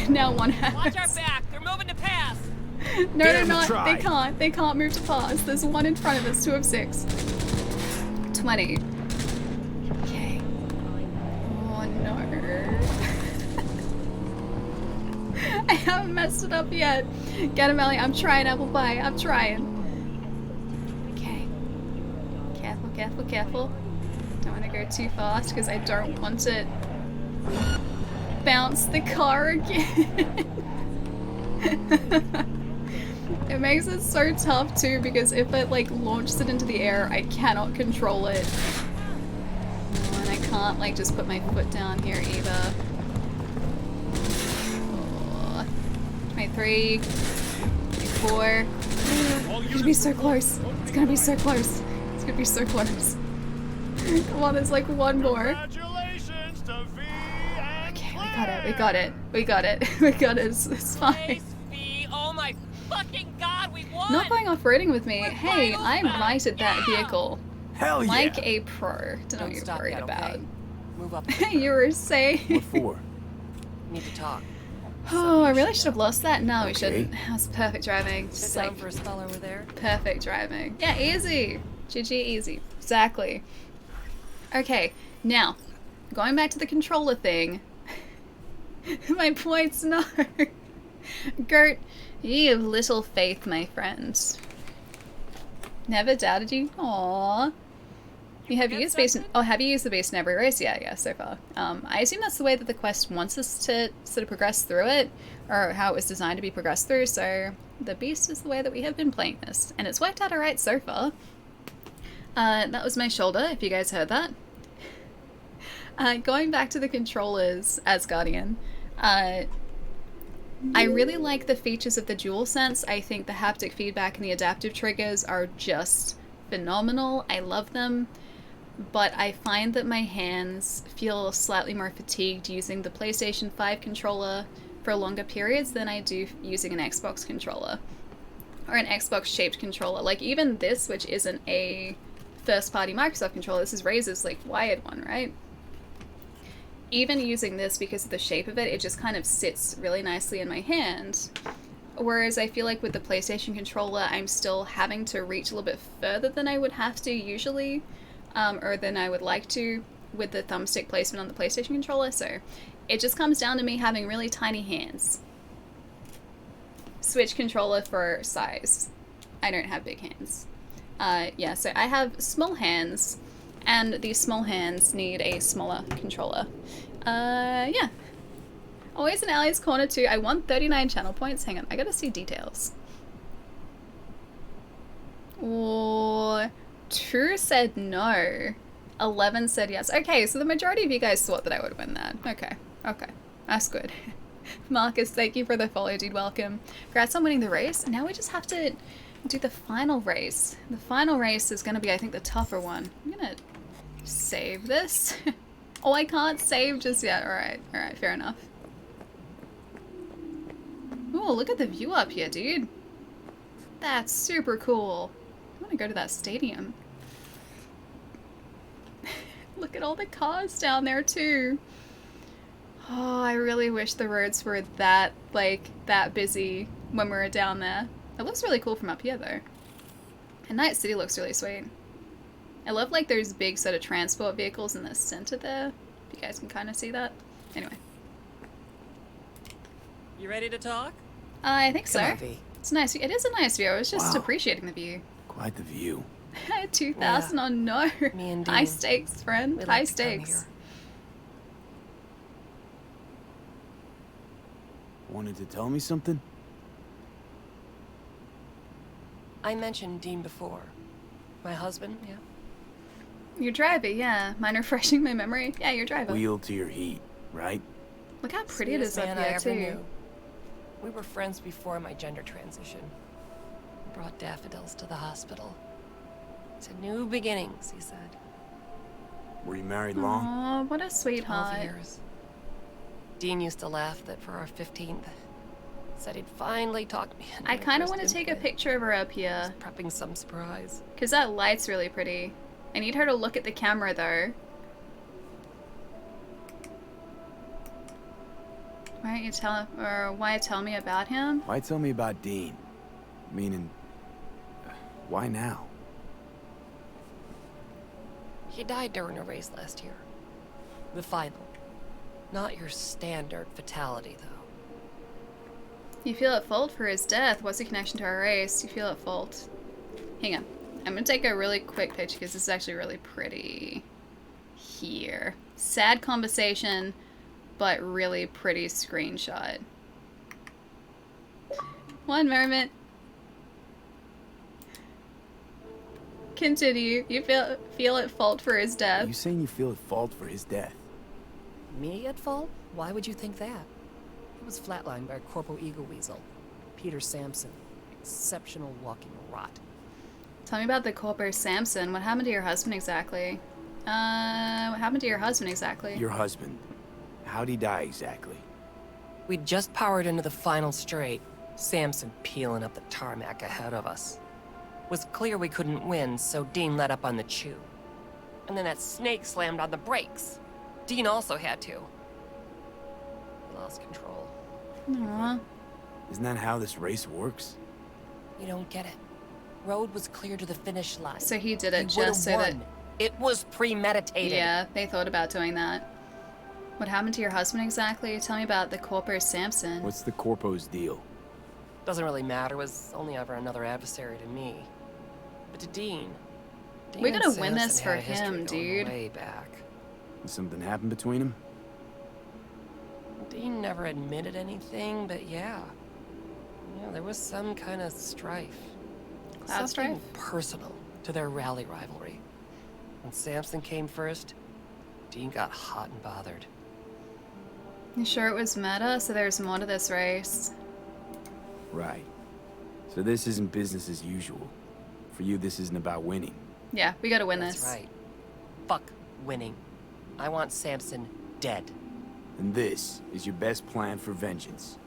Now one has. Watch our back. They're moving to pass. No, they're not. They can't. They can't move to pass. There's one in front of us. 2 of 6. 20. Okay. Oh no. I haven't messed it up yet. Get him, Ellie. I'm trying, apple pie. I'm trying. Okay. Careful. Don't want to go too fast because I don't want to bounce the car again. It makes it so tough too, because if it like launches it into the air, I cannot control it. Oh, and I can't like just put my foot down here either. Oh. 23, 24. It's gonna be so close. It's gonna be so close. It's gonna be so close. Come on, there's like one more. Okay, we got it. We got it. We got it. We got it. It's fine. Oh my fucking god, we won! Not going off-roading with me. Hey, I'm right at that vehicle. Hell yeah! Like a pro. Don't know what you're worried about. Okay? Move up. You were saying. What for? Need to talk. Oh, I really should have lost that. No, we Okay. shouldn't. That was perfect driving. Sit Just down like for a spell over there. perfect driving. Yeah, easy. GG, easy. Exactly. Okay, now going back to the controller thing. My points, no. Gert, you have little faith, my friend. Never doubted you. Aww. You have used base in, oh, have you used the base in every race? Yeah, so far. I assume that's the way that the quest wants us to sort of progress through it, or how it was designed to be progressed through, so the beast is the way that we have been playing this, and it's worked out alright so far. That was my shoulder, if you guys heard that. Going back to the controllers as Guardian, I really like the features of the DualSense. I think the haptic feedback and the adaptive triggers are just phenomenal. I love them, but I find that my hands feel slightly more fatigued using the PlayStation 5 controller for longer periods than I do using an Xbox controller, or an Xbox-shaped controller. Like even this, which isn't a first-party Microsoft controller, this is Razer's like wired one, right? Even using this, because of the shape of it, it just kind of sits really nicely in my hand. Whereas I feel like with the PlayStation controller, I'm still having to reach a little bit further than I would have to usually, or than I would like to with the thumbstick placement on the PlayStation controller, so it just comes down to me having really tiny hands. Switch controller for size. I don't have big hands. Yeah, so I have small hands, and these small hands need a smaller controller. Yeah. Always in Ali's corner too. I want 39 channel points. Hang on, I gotta see details. Or 2 said no. 11 said yes. Okay, so the majority of you guys thought that I would win that. Okay, that's good. Marcus, thank you for the follow, dude. Welcome. Congrats on winning the race. Now we just have to do the final race. The final race is gonna be, I think, the tougher one. I'm gonna save this. Oh, I can't save just yet. Alright, fair enough. Oh, look at the view up here, dude. That's super cool. I want to go to that stadium. Look at all the cars down there, too. Oh, I really wish the roads were that busy when we were down there. It looks really cool from up here, though. And Night City looks really sweet. I love, like, those big sort of transport vehicles in the center there. If you guys can kind of see that. Anyway. You ready to talk? I think so. Come on, V. It's nice. It is a nice view. I was just appreciating the view. Quite the view. 2,000 Yeah. on no. Me and High Dean. stakes, friend. We High like to come stakes. here. Wanted to tell me something? I mentioned Dean before. My husband, yeah? Your driver, yeah. Mind refreshing my memory? Yeah, your driver. Wheel to your heat, right? Look how pretty it is Sweetest up man I here, ever too. knew. We were friends before my gender transition. Brought daffodils to the hospital. To new beginnings, he said. Were you married long? Aw, what a 12 sweetheart. years. Dean used to laugh that for our 15th, said he'd finally talk me into I my kind of first want to take a implant. picture of her up here. Prepping some surprise. Because that light's really pretty. I need her to look at the camera, though. Why tell me about him? Why tell me about Dean? Meaning, why now? He died during a race last year. The final. Not your standard fatality, though. You feel at fault for his death. What's the connection to our race? You feel at fault. Hang on. I'm gonna take a really quick picture because this is actually really pretty. Here. Sad conversation, but really pretty screenshot. One moment. Continue. You feel at fault for his Are death. you saying you feel at fault for his death? Me at fault? Why would you think that? He was flatlined by a Corpo Eagle Weasel. Peter Sampson. Exceptional walking rot. Tell me about the Corpo Samson. What happened to your husband exactly? What happened to your husband exactly? Your husband. How'd he die exactly? We'd just powered into the final straight. Samson peeling up the tarmac ahead of us. Was clear we couldn't win, so Dean let up on the chew. And then that snake slammed on the brakes. Dean also had to. He lost control. Aww. Isn't that how this race works? You don't get it. Road was clear to the finish line. So he did it He would've just so that... won. It was premeditated. Yeah, they thought about doing that. What happened to your husband exactly? Tell me about the Corpo Samson. What's the Corpo's deal? Doesn't really matter. Was only ever another adversary to me. But to Dean. We're and gonna win this Samson for had a history him, going dude. Way back. Did something happen between them? Dean never admitted anything, but yeah. Yeah, there was some kind of strife. Cloud strife? Something personal to their rally rivalry. When Samson came first, Dean got hot and bothered. You sure it was meta? So there's more to this race. Right. So this isn't business as usual. For you, this isn't about winning. Yeah, we gotta win That's this. right. Fuck winning. I want Samson dead. And this is your best plan for vengeance.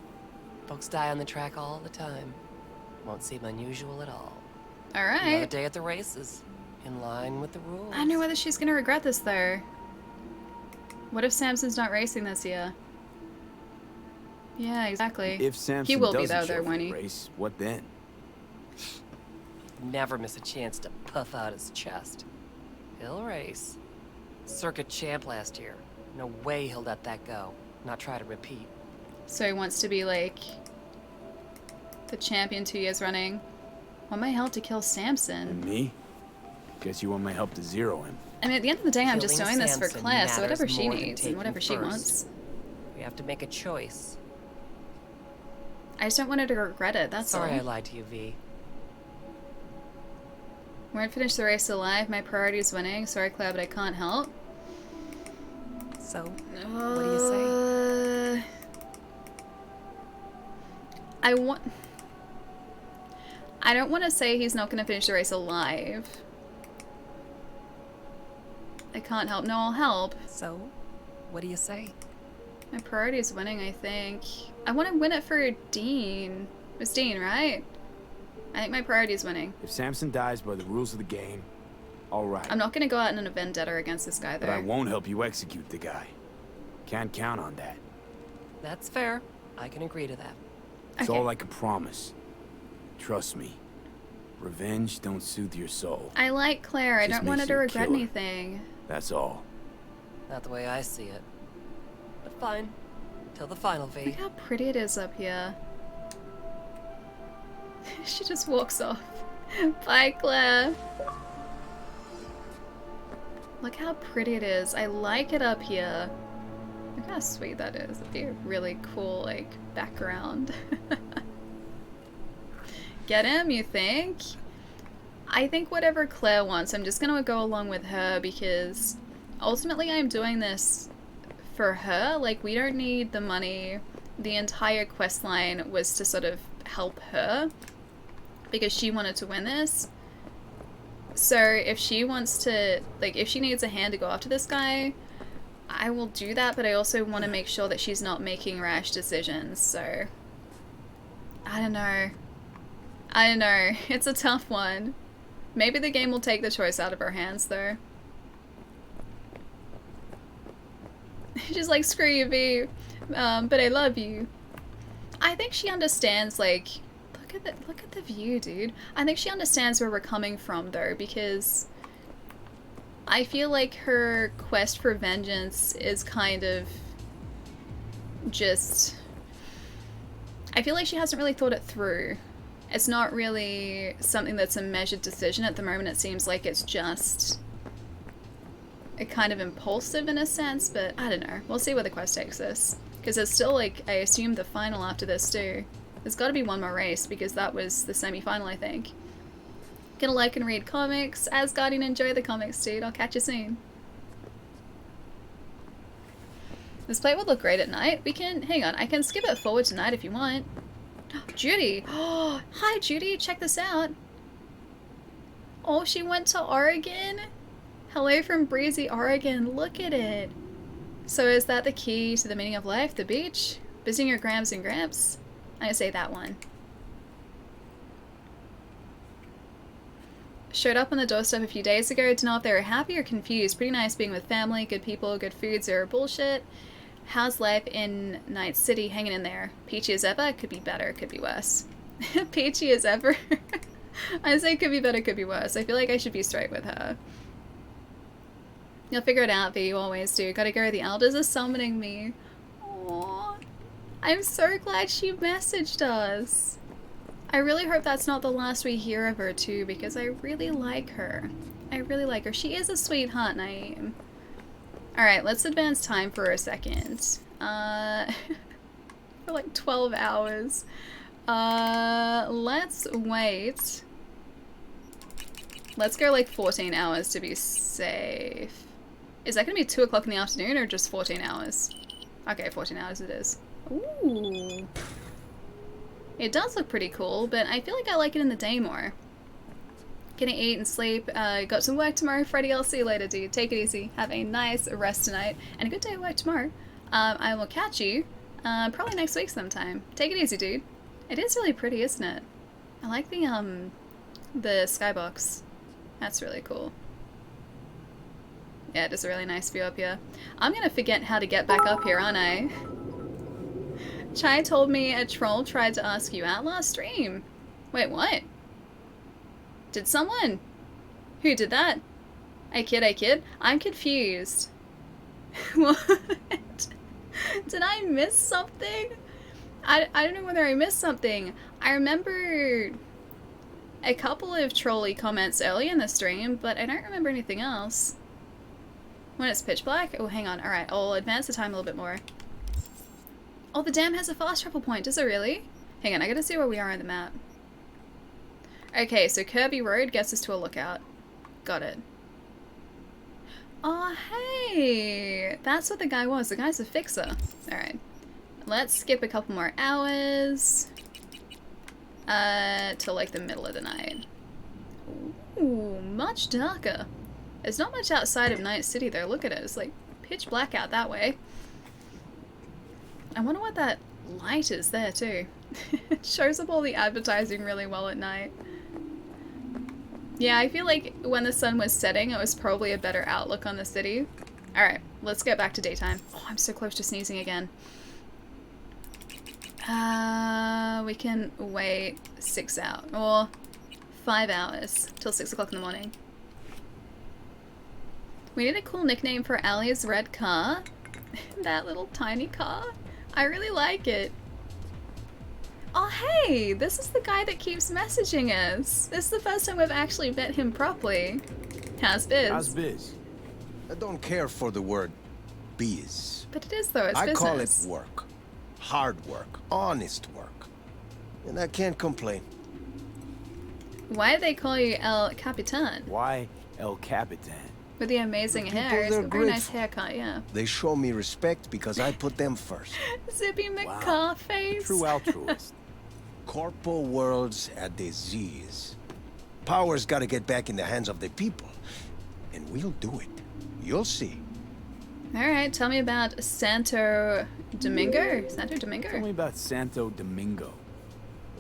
Folks die on the track all the time. Won't seem unusual at all. Alright. Another day at the races. In line with the rules. I don't know whether she's gonna regret this though. What if Samson's not racing this year? Yeah, exactly. If Samson he will be doesn't though, show there, for won't the he? race, what then? Never miss a chance to puff out his chest. He'll race. Circuit champ last year. No way he'll let that go. Not try to repeat. So he wants to be like the champion 2 years running. Want my help to kill Samson? And me? Guess you want my help to zero him. I mean, at the end of the day, I'm just Killing doing this for Samson Claire, so whatever matters she more than needs and taking whatever she first. wants. We have to make a choice. I just don't want her to regret it, that's Sorry all. I lied to you, V. Won't finish the race alive. My priority is winning. Sorry, Claire, but I can't help. So, what do you say? I don't want to say he's not going to finish the race alive. I can't help. No, I'll help. So, what do you say? My priority is winning, I think. I want to win it for Dean. It was Dean, right? I think my priority is winning. If Samson dies by the rules of the game, all right. I'm not going to go out in a vendetta against this guy, though. But I won't help you execute the guy. Can't count on that. That's fair. I can agree to that. It's all I can promise. Trust me. Revenge don't soothe your soul. I like Claire. I Just don't want her makes to you a regret killer. anything. That's all. Not the way I see it. But fine. Till the final, V. Look how pretty it is up here. She just walks off. Bye, Claire. Look how pretty it is. I like it up here. Look how sweet that is. It'd be a really cool, like, background. Get him, you think? I think whatever Claire wants, I'm just gonna go along with her because ultimately I'm doing this for her. Like, we don't need the money. The entire quest line was to sort of help her because she wanted to win this. So if she wants to, like, if she needs a hand to go after this guy, I will do that, but I also want to make sure that she's not making rash decisions, so I don't know. I don't know. It's a tough one. Maybe the game will take the choice out of her hands, though. She's like, screw you, V. But I love you. I think she understands, like, look at the view, dude. I think she understands where we're coming from, though, because I feel like her quest for vengeance is kind of just... I feel like she hasn't really thought it through. It's not really something that's a measured decision at the moment. It seems like it's just a kind of impulsive in a sense, but I don't know. We'll see where the quest takes us. Because there's still, like, I assume the final after this too. There's got to be one more race because that was the semi-final, I think. Gonna like and read comics. As Guardian, enjoy the comics, dude. I'll catch you soon. This plate would look great at night. We can, hang on, I can skip it forward to night if you want. Judy! Oh, hi Judy, check this out. Oh, she went to Oregon? Hello from breezy Oregon, look at it. So is that the key to the meaning of life, the beach? Visiting your grams and gramps? I'm gonna say that one. Showed up on the doorstep a few days ago. Didn't know if they were happy or confused. Pretty nice being with family, good people, good food, zero bullshit. How's life in Night City? Hanging in there. Peachy as ever? Could be better, could be worse. Peachy as ever? I say could be better, could be worse. I feel like I should be straight with her. You'll figure it out, V. You always do. Gotta go. The elders are summoning me. Aww. I'm so glad she messaged us. I really hope that's not the last we hear of her too, because I really like her. I really like her. She is a sweetheart, Naeem. Alright, let's advance time for a second. For like 12 hours. Let's wait. Let's go like 14 hours to be safe. Is that gonna be 2 o'clock in the afternoon or just 14 hours? Okay, 14 hours it is. Ooh. It does look pretty cool, but I feel like I like it in the day more. Gonna eat and sleep. Got some work tomorrow. Freddy, I'll see you later, dude. Take it easy. Have a nice rest tonight. And a good day at work tomorrow. I will catch you probably next week sometime. Take it easy, dude. It is really pretty, isn't it? I like the skybox. That's really cool. Yeah, it is a really nice view up here. I'm gonna forget how to get back up here, aren't I? Chai told me a troll tried to ask you out last stream. Wait, what? Did someone? Who did that? I kid. I'm confused. What? Did I miss something? I don't know whether I missed something. I remember a couple of trolly comments early in the stream, but I don't remember anything else. When it's pitch black? Oh, hang on. Alright, I'll advance the time a little bit more. Oh, the dam has a fast travel point. Does it really? Hang on, I gotta see where we are on the map. Okay, so Kirby Road gets us to a lookout. Got it. Oh, hey! That's what the guy was. The guy's a fixer. Alright. Let's skip a couple more hours. Till like the middle of the night. Ooh, much darker. There's not much outside of Night City though. Look at it. It's like pitch black out that way. I wonder what that light is there too. It shows up all the advertising really well at night. Yeah, I feel like when the sun was setting, it was probably a better outlook on the city. Alright, let's get back to daytime. Oh, I'm so close to sneezing again. We can wait 6 hours, or 5 hours, till 6 o'clock in the morning. We need a cool nickname for Allie's red car. That little tiny car. I really like it. Oh hey, this is the guy that keeps messaging us. This is the first time we've actually met him properly. How's biz? How's biz? I don't care for the word biz. But it is though, it's I business. call it work. Hard work. Honest work. And I can't complain. Why do they call you El Capitan? Why El Capitan? With the amazing hair. It's a very nice haircut, yeah. They show me respect because I put them first. Zippy McCaw face. True altruist. Corpo world's at the Z's. Power's gotta get back in the hands of the people. And we'll do it. You'll see. Alright, tell me about Santo Domingo? Santo Domingo? Tell me about Santo Domingo.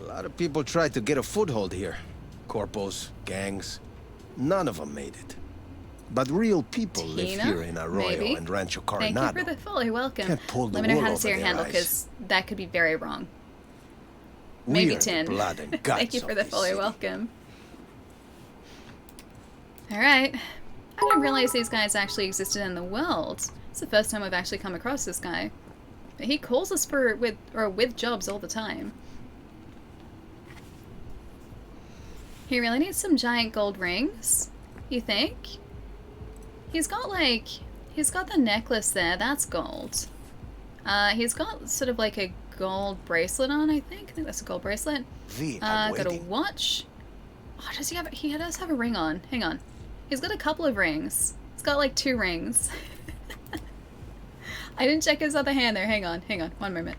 A lot of people tried to get a foothold here. Corpos, gangs. None of them made it. But real people live here in Arroyo maybe. and Rancho Coronado. Thank you for the fully welcome. Can't pull the Let me know wool how to over say your their handle, eyes. because that could be very wrong. Maybe We're the 10. blood and guts Thank you for of the this fully city. welcome. Alright. I didn't realize these guys actually existed in the world. It's the first time I've actually come across this guy. But he calls us with jobs all the time. He really needs some giant gold rings, you think? He's got the necklace there, that's gold. He's got sort of like a gold bracelet on, I think. I think that's a gold bracelet. V, Got a watch. Oh, does he have? He does have a ring on. Hang on. He's got a couple of rings. He's got like 2 rings. I didn't check his other hand there. Hang on. Hang on. One moment.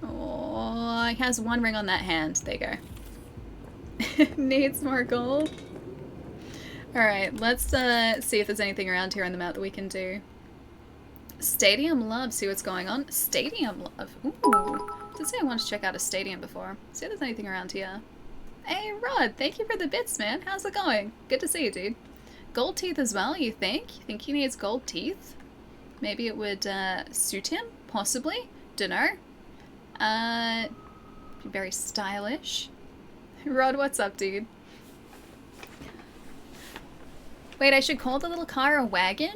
Oh, he has 1 ring on that hand. There you go. Needs more gold. Alright, let's see if there's anything around here on the map that we can do. Stadium Love, see what's going on. Stadium Love. Ooh. Did say I wanted to check out a stadium before. See if there's anything around here. Hey Rod, thank you for the bits, man. How's it going? Good to see you, dude. Gold teeth as well, you think? You think he needs gold teeth? Maybe it would suit him? Possibly? Dunno. Be very stylish. Rod, what's up, dude? Wait, I should call the little car a wagon?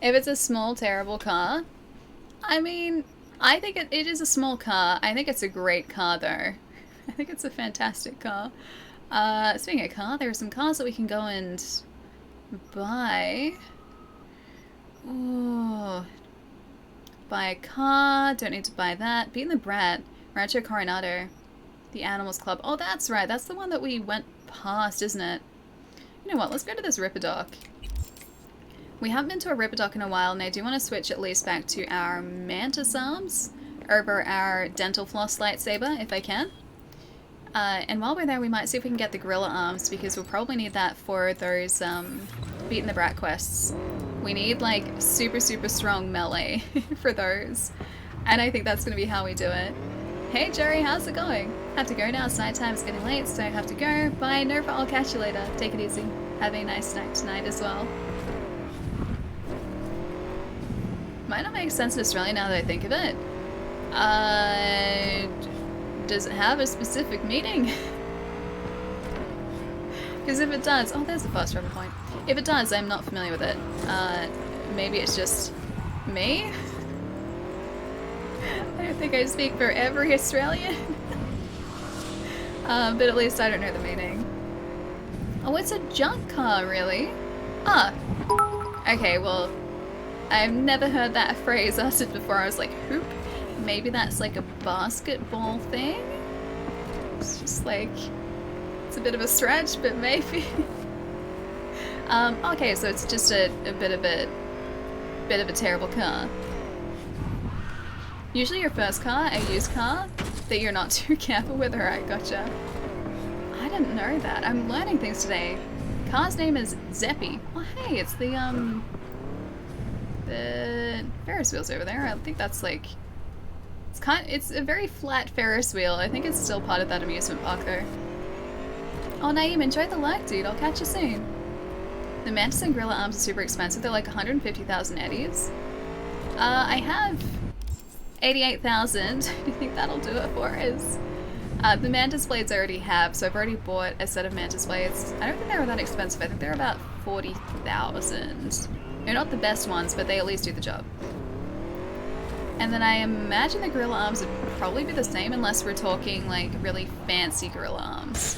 If it's a small, terrible car? I mean, I think it is a small car. I think it's a great car, though. I think it's a fantastic car. Speaking of car, there are some cars that we can go and buy. Ooh. Buy a car. Don't need to buy that. Beating the Brat. Rancho Coronado. The Animals Club. Oh, that's right. That's the one that we went past, isn't it? You know what? Let's go to this Ripperdoc. We haven't been to a Ripperdoc in a while, and I do want to switch at least back to our Mantis Arms over our Dental Floss Lightsaber, if I can. And while we're there, we might see if we can get the Gorilla Arms, because we'll probably need that for those Beating the Brat quests. We need, like, super, super strong melee for those. And I think that's going to be how we do it. Hey Jerry, how's it going? Have to go now, it's night time, it's getting late, so I have to go. Bye, Nova, I'll catch you later. Take it easy. Have a nice night tonight as well. Might not make sense in Australia now that I think of it. Does it have a specific meaning? Because if it does, oh, there's the fast travel point. If it does, I'm not familiar with it. Maybe it's just me? I don't think I speak for every Australian. But at least I don't know the meaning. Oh, it's a junk car, really? Ah. Okay, well, I've never heard that phrase uttered before. I was like, hoop? Maybe that's like a basketball thing? It's just like, it's a bit of a stretch, but maybe. Okay, so it's just a bit of a terrible car. Usually your first car, a used car, that you're not too careful with. Alright, gotcha. I didn't know that. I'm learning things today. Car's name is Zeppy. Oh hey, it's the Ferris wheels over there. I think that's like, it's a very flat Ferris wheel. I think it's still part of that amusement park though. Oh Naeem, enjoy the like, dude. I'll catch you soon. The Mantis and Gorilla Arms are super expensive. They're like 150,000 eddies. I have 88,000. Do you think that'll do it for us? The Mantis blades I already have, so I've already bought a set of Mantis blades. I don't think they were that expensive. I think they're about 40,000. They're not the best ones, but they at least do the job. And then I imagine the Gorilla Arms would probably be the same unless we're talking like really fancy Gorilla Arms,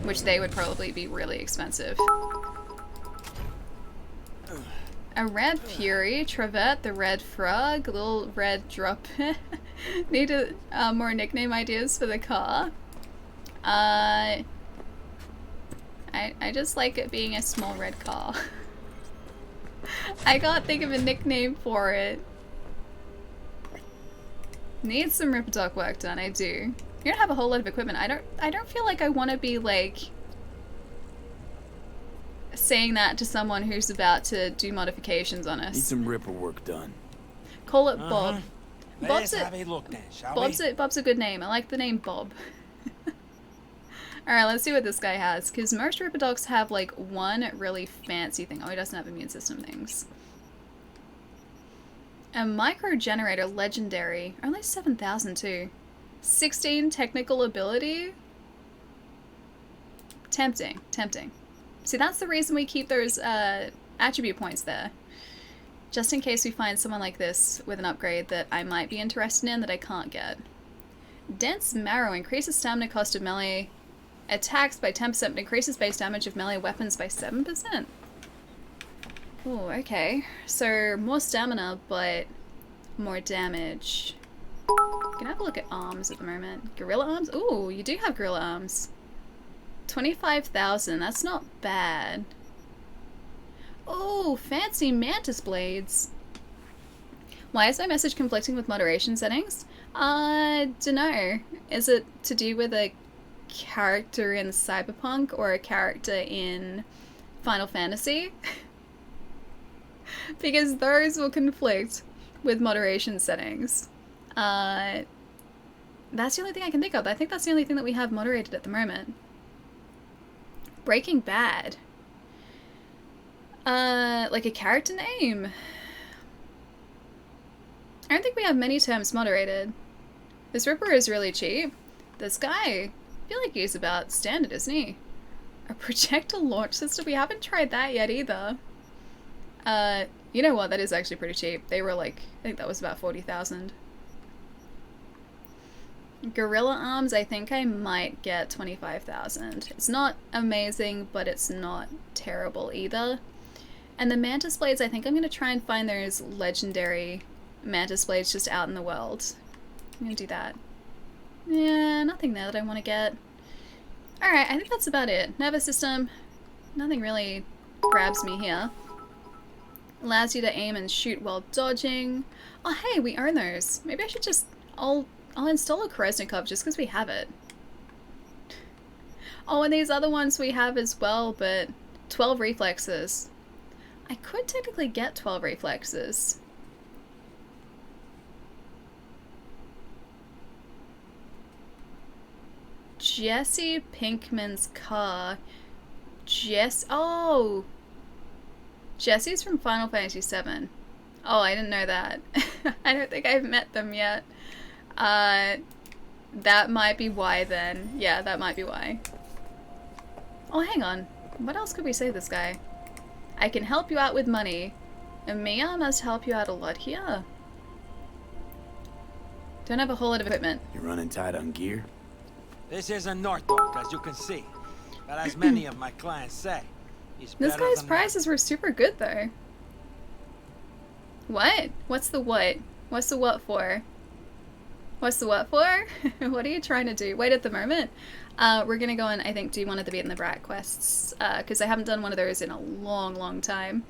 which they would probably be really expensive. A Red Fury, Travert the Red Frog, Little Red Drop. Need more nickname ideas for the car. I just like it being a small red car. I can't think of a nickname for it. Need some Ripperdoc work done, I do. You don't have a whole lot of equipment. I don't feel like I want to be like saying that to someone who's about to do modifications on us. Need some Ripper work done. Call it Bob. Let's have a look then, shall we? Bob's a good name. I like the name Bob. Alright, let's see what this guy has, because most Ripperdocs have like one really fancy thing. Oh, he doesn't have immune system things. A micro generator, legendary. Only 7,000 too. 16 technical ability. Tempting, tempting. See, that's the reason we keep those attribute points there. Just in case we find someone like this with an upgrade that I might be interested in that I can't get. Dense Marrow increases stamina cost of melee attacks by 10% but increases base damage of melee weapons by 7%. Oh, okay. So more stamina, but more damage. can have a look at arms at the moment. Gorilla arms? Ooh, you do have gorilla arms. 25,000, that's not bad. Oh, fancy mantis blades. Why is my message conflicting with moderation settings? Dunno. Is it to do with a character in Cyberpunk or a character in Final Fantasy? Because those will conflict with moderation settings. That's the only thing I can think of. I think that's the only thing that we have moderated at the moment. Breaking Bad. Like a character name? I don't think we have many terms moderated. This Ripper is really cheap. This guy, I feel like he's about standard, isn't he? A projectile launch system? We haven't tried that yet either. You know what? That is actually pretty cheap. They were like, I think that was about 40,000. Gorilla arms, I think I might get 25,000. It's not amazing, but it's not terrible either. And the mantis blades, I think I'm going to try and find those legendary mantis blades just out in the world. I'm going to do that. Yeah, nothing there that I want to get. Alright, I think that's about it. Nervous system, nothing really grabs me here. Allows you to aim and shoot while dodging. Oh hey, we own those. Maybe I should just, I'll install a Korosnikov just because we have it. Oh, and these other ones we have as well, but 12 reflexes. I could technically get 12 reflexes. Jesse Pinkman's car. Oh! Jesse's from Final Fantasy VII. Oh, I didn't know that. I don't think I've met them yet. That might be why then. Yeah, that might be why. Oh, hang on. What else could we say to this guy? I can help you out with money. And Mia must help you out a lot here. Don't have a whole lot of equipment. You're running tight on gear? This isn't Norfolk, as you can see. But as many of my clients say, he's This better guy's than prices were super good though. What? What's the what? What's the what for? What's the what for? What are you trying to do? Wait, at the moment, we're gonna go and I think do one of the Beat in the Brat quests, because I haven't done one of those in a long, long time.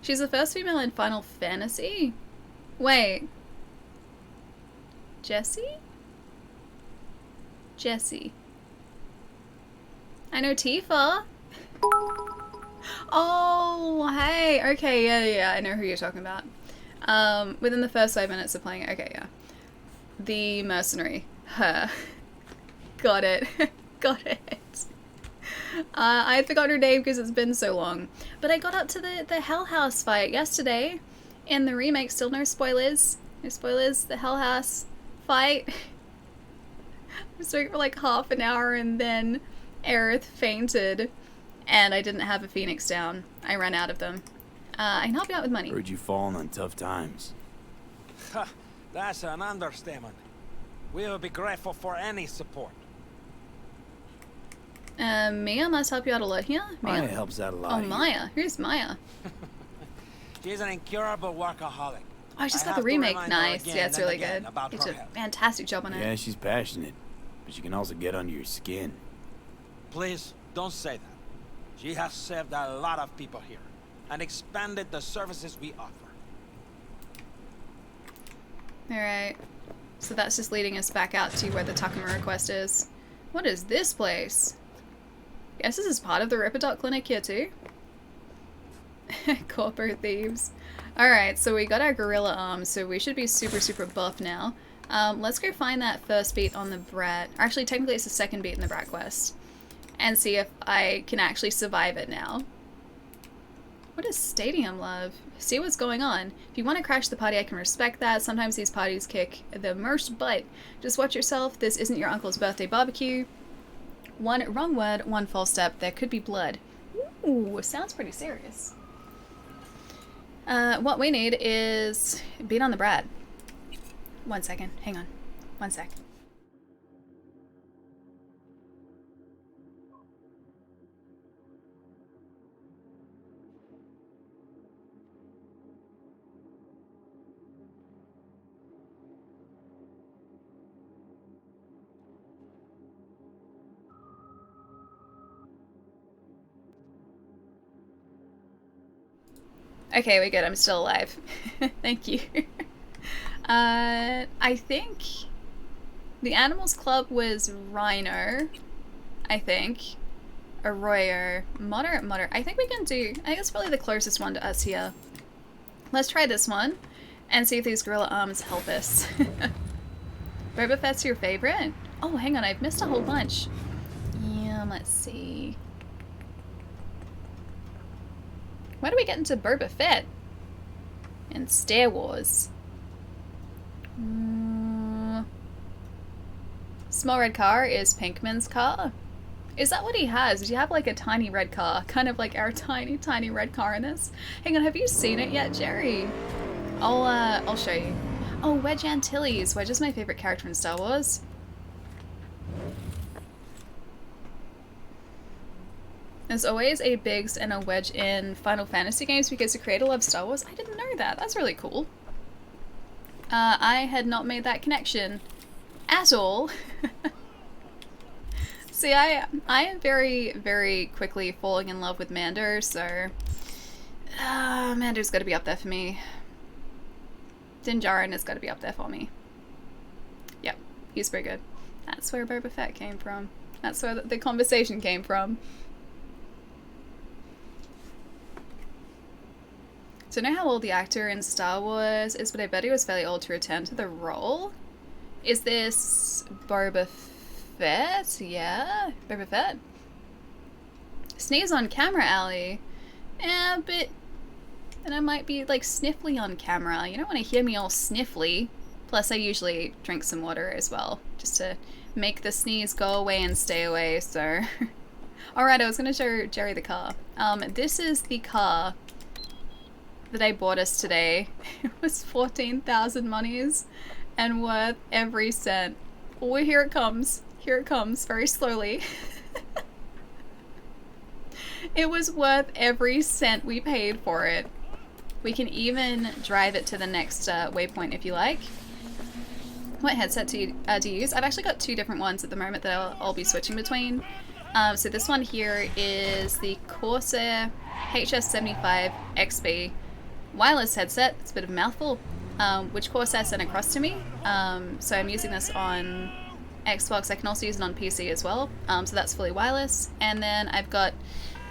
She's the first female in Final Fantasy? Wait. Jessie? Jessie. I know Tifa. Oh, hey. Okay, yeah, I know who you're talking about. Within the first 5 minutes of playing it. Okay, yeah. The mercenary. Her. Got it. Got it. I forgot her name because it's been so long. But I got up to the Hell House fight yesterday. In the remake, still no spoilers. No spoilers. The Hell House fight. I was doing it for like half an hour and then Aerith fainted. And I didn't have a Phoenix down. I ran out of them. I can help you out with money. Heard you falling on tough times. That's an understatement. We will be grateful for any support. Mia must help you out a lot here. Maya helps out a lot. Oh, Maya. Who's Maya? She's an incurable workaholic. Oh, I just got the remake. Nice. Yeah, it's really good. They did a fantastic job on it. Yeah, she's passionate, but she can also get under your skin. Please, don't say that. She has saved a lot of people here and expanded the services we offer. Alright. So that's just leading us back out to where the Takamura quest is. What is this place? Guess this is part of the Ripper Clinic here too. Corpo thieves. Alright, so we got our gorilla arms, so we should be super, super buff now. Let's go find that first beat on the Brat. Actually, technically it's the second beat in the Brat quest. And see if I can actually survive it now. What is Stadium Love? See what's going on. If you want to crash the party, I can respect that. Sometimes these parties kick the most butt. Just watch yourself. This isn't your uncle's birthday barbecue. One wrong word, one false step. There could be blood. Ooh, sounds pretty serious. What we need is beat on the Brat. 1 second. Hang on. 1 sec. Okay, we're good. I'm still alive. Thank you. I think the Animals Club was Rhino, I think. Arroyo. Moderate. I think we can do... I think it's probably the closest one to us here. Let's try this one and see if these gorilla arms help us. Boba Fett's your favorite? Oh, hang on. I've missed a whole bunch. Yeah, let's see. Where do we get into Boba Fett? In Star Wars. Small red car is Pinkman's car. Is that what he has? Does he have like a tiny red car? Kind of like our tiny red car in this? Hang on, have you seen it yet, Jerry? I'll show you. Oh, Wedge Antilles. Wedge is my favorite character in Star Wars. There's always a Biggs and a Wedge in Final Fantasy games because the creator loves Star Wars. I didn't know that. That's really cool. I had not made that connection at all. See, I am very, very quickly falling in love with Mando, so... Mando's gotta be up there for me. Din Djarin has gotta be up there for me. Yep, he's pretty good. That's where Boba Fett came from. That's where the conversation came from. Don't know how old the actor in Star Wars is, but I bet he was fairly old to return to the role. Is this Boba Fett? Yeah, Boba Fett. Sneeze on camera, Allie. Yeah, but then I might be like sniffly on camera. You don't want to hear me all sniffly. Plus, I usually drink some water as well, just to make the sneeze go away and stay away. So, all right, I was gonna show Jerry the car. This is the car that I bought us today. It was 14,000 monies and worth every cent. Oh, here it comes. Here it comes, very slowly. It was worth every cent we paid for it. We can even drive it to the next waypoint if you like. What headset do you use? I've actually got two different ones at the moment that I'll be switching between. So this one here is the Corsair HS75 XB wireless headset. It's a bit of a mouthful, which Corsair sent across to me. So I'm using this on Xbox. I can also use it on PC as well. So that's fully wireless. And then I've got,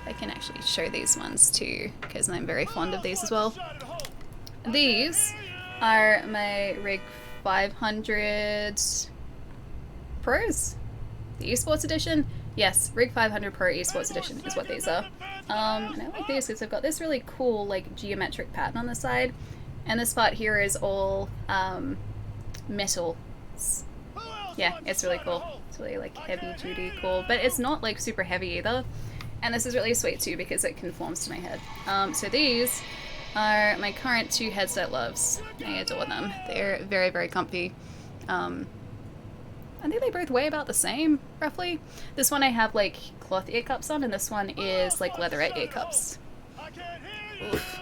I can actually show these ones too, because I'm very fond of these as well. These are my Rig 500 Pros, the Esports Edition. Yes, Rig 500 Pro Esports Edition is what these are. And I like these because they've got this really cool like geometric pattern on the side, and this part here is all metal. Yeah, it's really cool. It's really like heavy duty cool, but it's not like super heavy either. And this is really sweet too because it conforms to my head. So these are my current two headset loves. I adore them. They're very, very comfy. I think they both weigh about the same, roughly. This one I have like cloth ear cups on, and this one is like leatherette ear cups. Oof.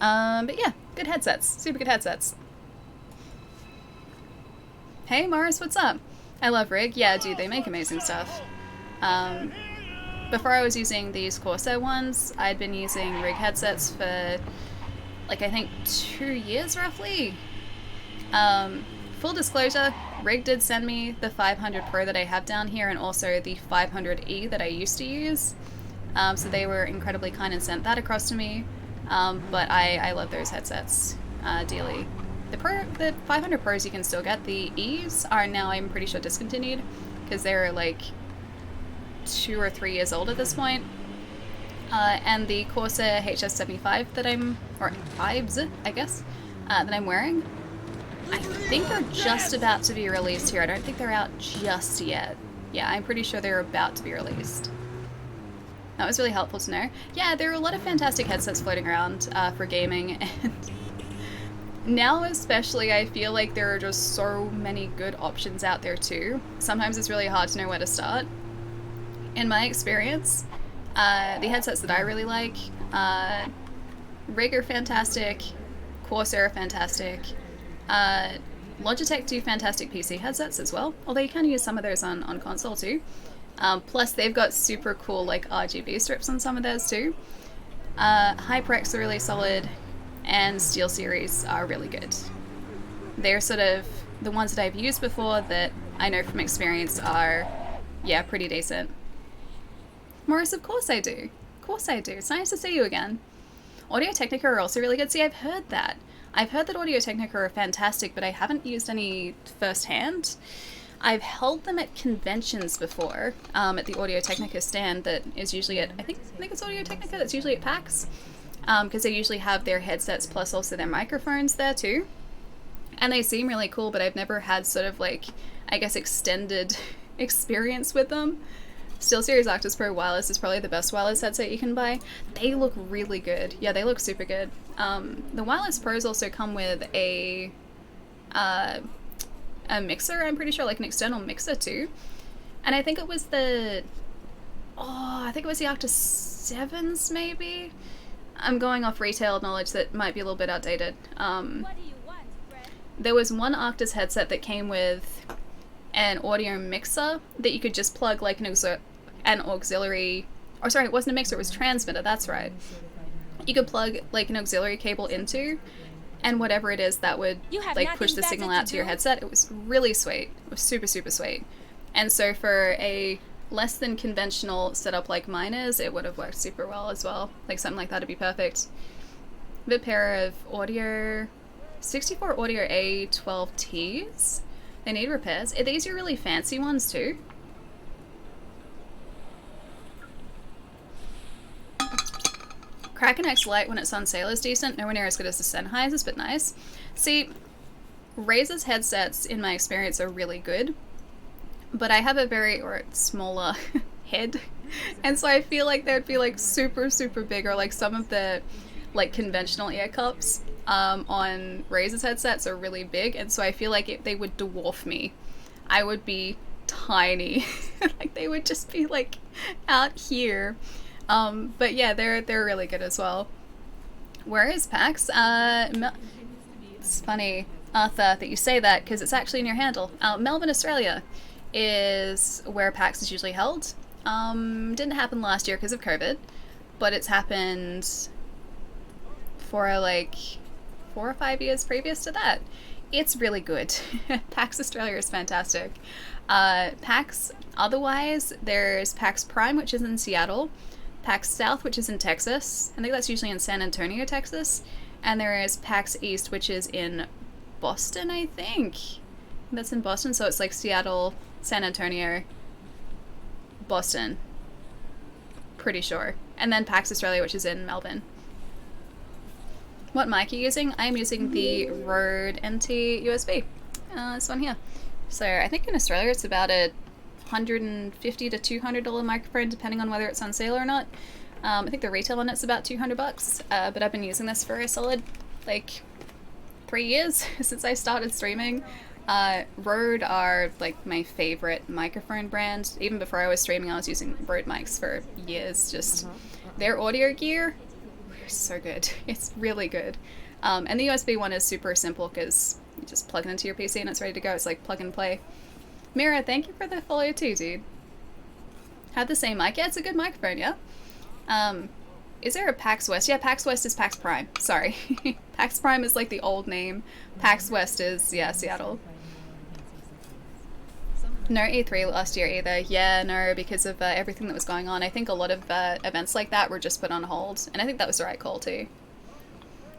But yeah, good headsets. Super good headsets. Hey Morris, what's up? I love Rig. Yeah, dude, they make amazing stuff. Before I was using these Corsair ones, I'd been using Rig headsets for like I think 2 years roughly. Full disclosure, Rig did send me the 500 Pro that I have down here and also the 500E that I used to use. So they were incredibly kind and sent that across to me. But I love those headsets dearly. The 500 Pros you can still get. The E's are now, I'm pretty sure, discontinued because they're like 2 or 3 years old at this point. And the Corsair HS75 that or Ibs, I guess, that I'm wearing, I think they're just about to be released here. I don't think they're out just yet. Yeah, I'm pretty sure they're about to be released. That was really helpful to know. Yeah, there are a lot of fantastic headsets floating around for gaming, and now especially I feel like there are just so many good options out there too. Sometimes it's really hard to know where to start. In my experience, the headsets that I really like, Rig are fantastic, Corsair are fantastic, Logitech do fantastic PC headsets as well, although you can use some of those on console too. Plus they've got super cool like RGB strips on some of theirs too. HyperX are really solid, and SteelSeries are really good. They're sort of the ones that I've used before that I know from experience are, yeah, pretty decent. Morris, of course I do. Of course I do. It's nice to see you again. Audio-Technica are also really good. See, I've heard that. I've heard that Audio-Technica are fantastic, but I haven't used any firsthand. I've held them at conventions before, at the Audio-Technica stand that is usually at, I think it's Audio-Technica, that's usually at PAX, because they usually have their headsets plus also their microphones there too. And they seem really cool, but I've never had sort of like, I guess, extended experience with them. SteelSeries Arctis Pro Wireless is probably the best wireless headset you can buy. They look really good. Yeah, they look super good. The Wireless Pros also come with a mixer, I'm pretty sure, like an external mixer too. And I think it was the Arctis 7s maybe? I'm going off retail knowledge that might be a little bit outdated. There was one Arctis headset that came with an audio mixer that you could just plug like an auxiliary, or sorry, it wasn't a mixer, it was a transmitter, that's right. You could plug like an auxiliary cable into, and whatever it is that would like push the signal out to your headset. It was really sweet. It was super, super sweet. And so for a less than conventional setup like mine is, it would have worked super well as well. Like something like that would be perfect. A pair of Audio 64 Audio A12Ts. They need repairs. These are really fancy ones too. Kraken X Lite when it's on sale is decent. Nowhere near as good as the Sennheisers, but nice. See, Razer's headsets, in my experience, are really good. But I have a very, smaller head. And so I feel like they'd be like super, super big, or like some of the like conventional ear cups on Razer's headsets are really big. And so I feel like they would dwarf me. I would be tiny. Like they would just be like out here. But yeah, they're really good as well. Where is PAX? It's funny, Arthur, that you say that because it's actually in your handle. Melbourne, Australia is where PAX is usually held. Didn't happen last year because of COVID, but it's happened for like 4 or 5 years previous to that. It's really good. PAX Australia is fantastic. PAX, otherwise, there's PAX Prime, which is in Seattle. PAX South, which is in Texas. I think that's usually in San Antonio, Texas. And there is PAX East, which is in Boston, I think. That's in Boston, so it's like Seattle, San Antonio, Boston. Pretty sure. And then PAX Australia, which is in Melbourne. What mic are you using? I'm using the Rode NT USB. This one here. So I think in Australia it's about a $150 to $200 microphone, depending on whether it's on sale or not. I think the retail on it's about $200, but I've been using this for a solid like 3 years since I started streaming. Rode are like my favorite microphone brand. Even before I was streaming, I was using Rode mics for years. Just their audio gear, so good. It's really good. And the USB one is super simple because you just plug it into your PC and it's ready to go. It's like plug and play. Mira, thank you for the follow too, dude. Had the same mic. Yeah, it's a good microphone, yeah? Is there a PAX West? Yeah, PAX West is PAX Prime. Sorry. PAX Prime is like the old name. PAX West is, yeah, Seattle. No E3 last year either. Yeah, no, because of everything that was going on. I think a lot of events like that were just put on hold. And I think that was the right call too.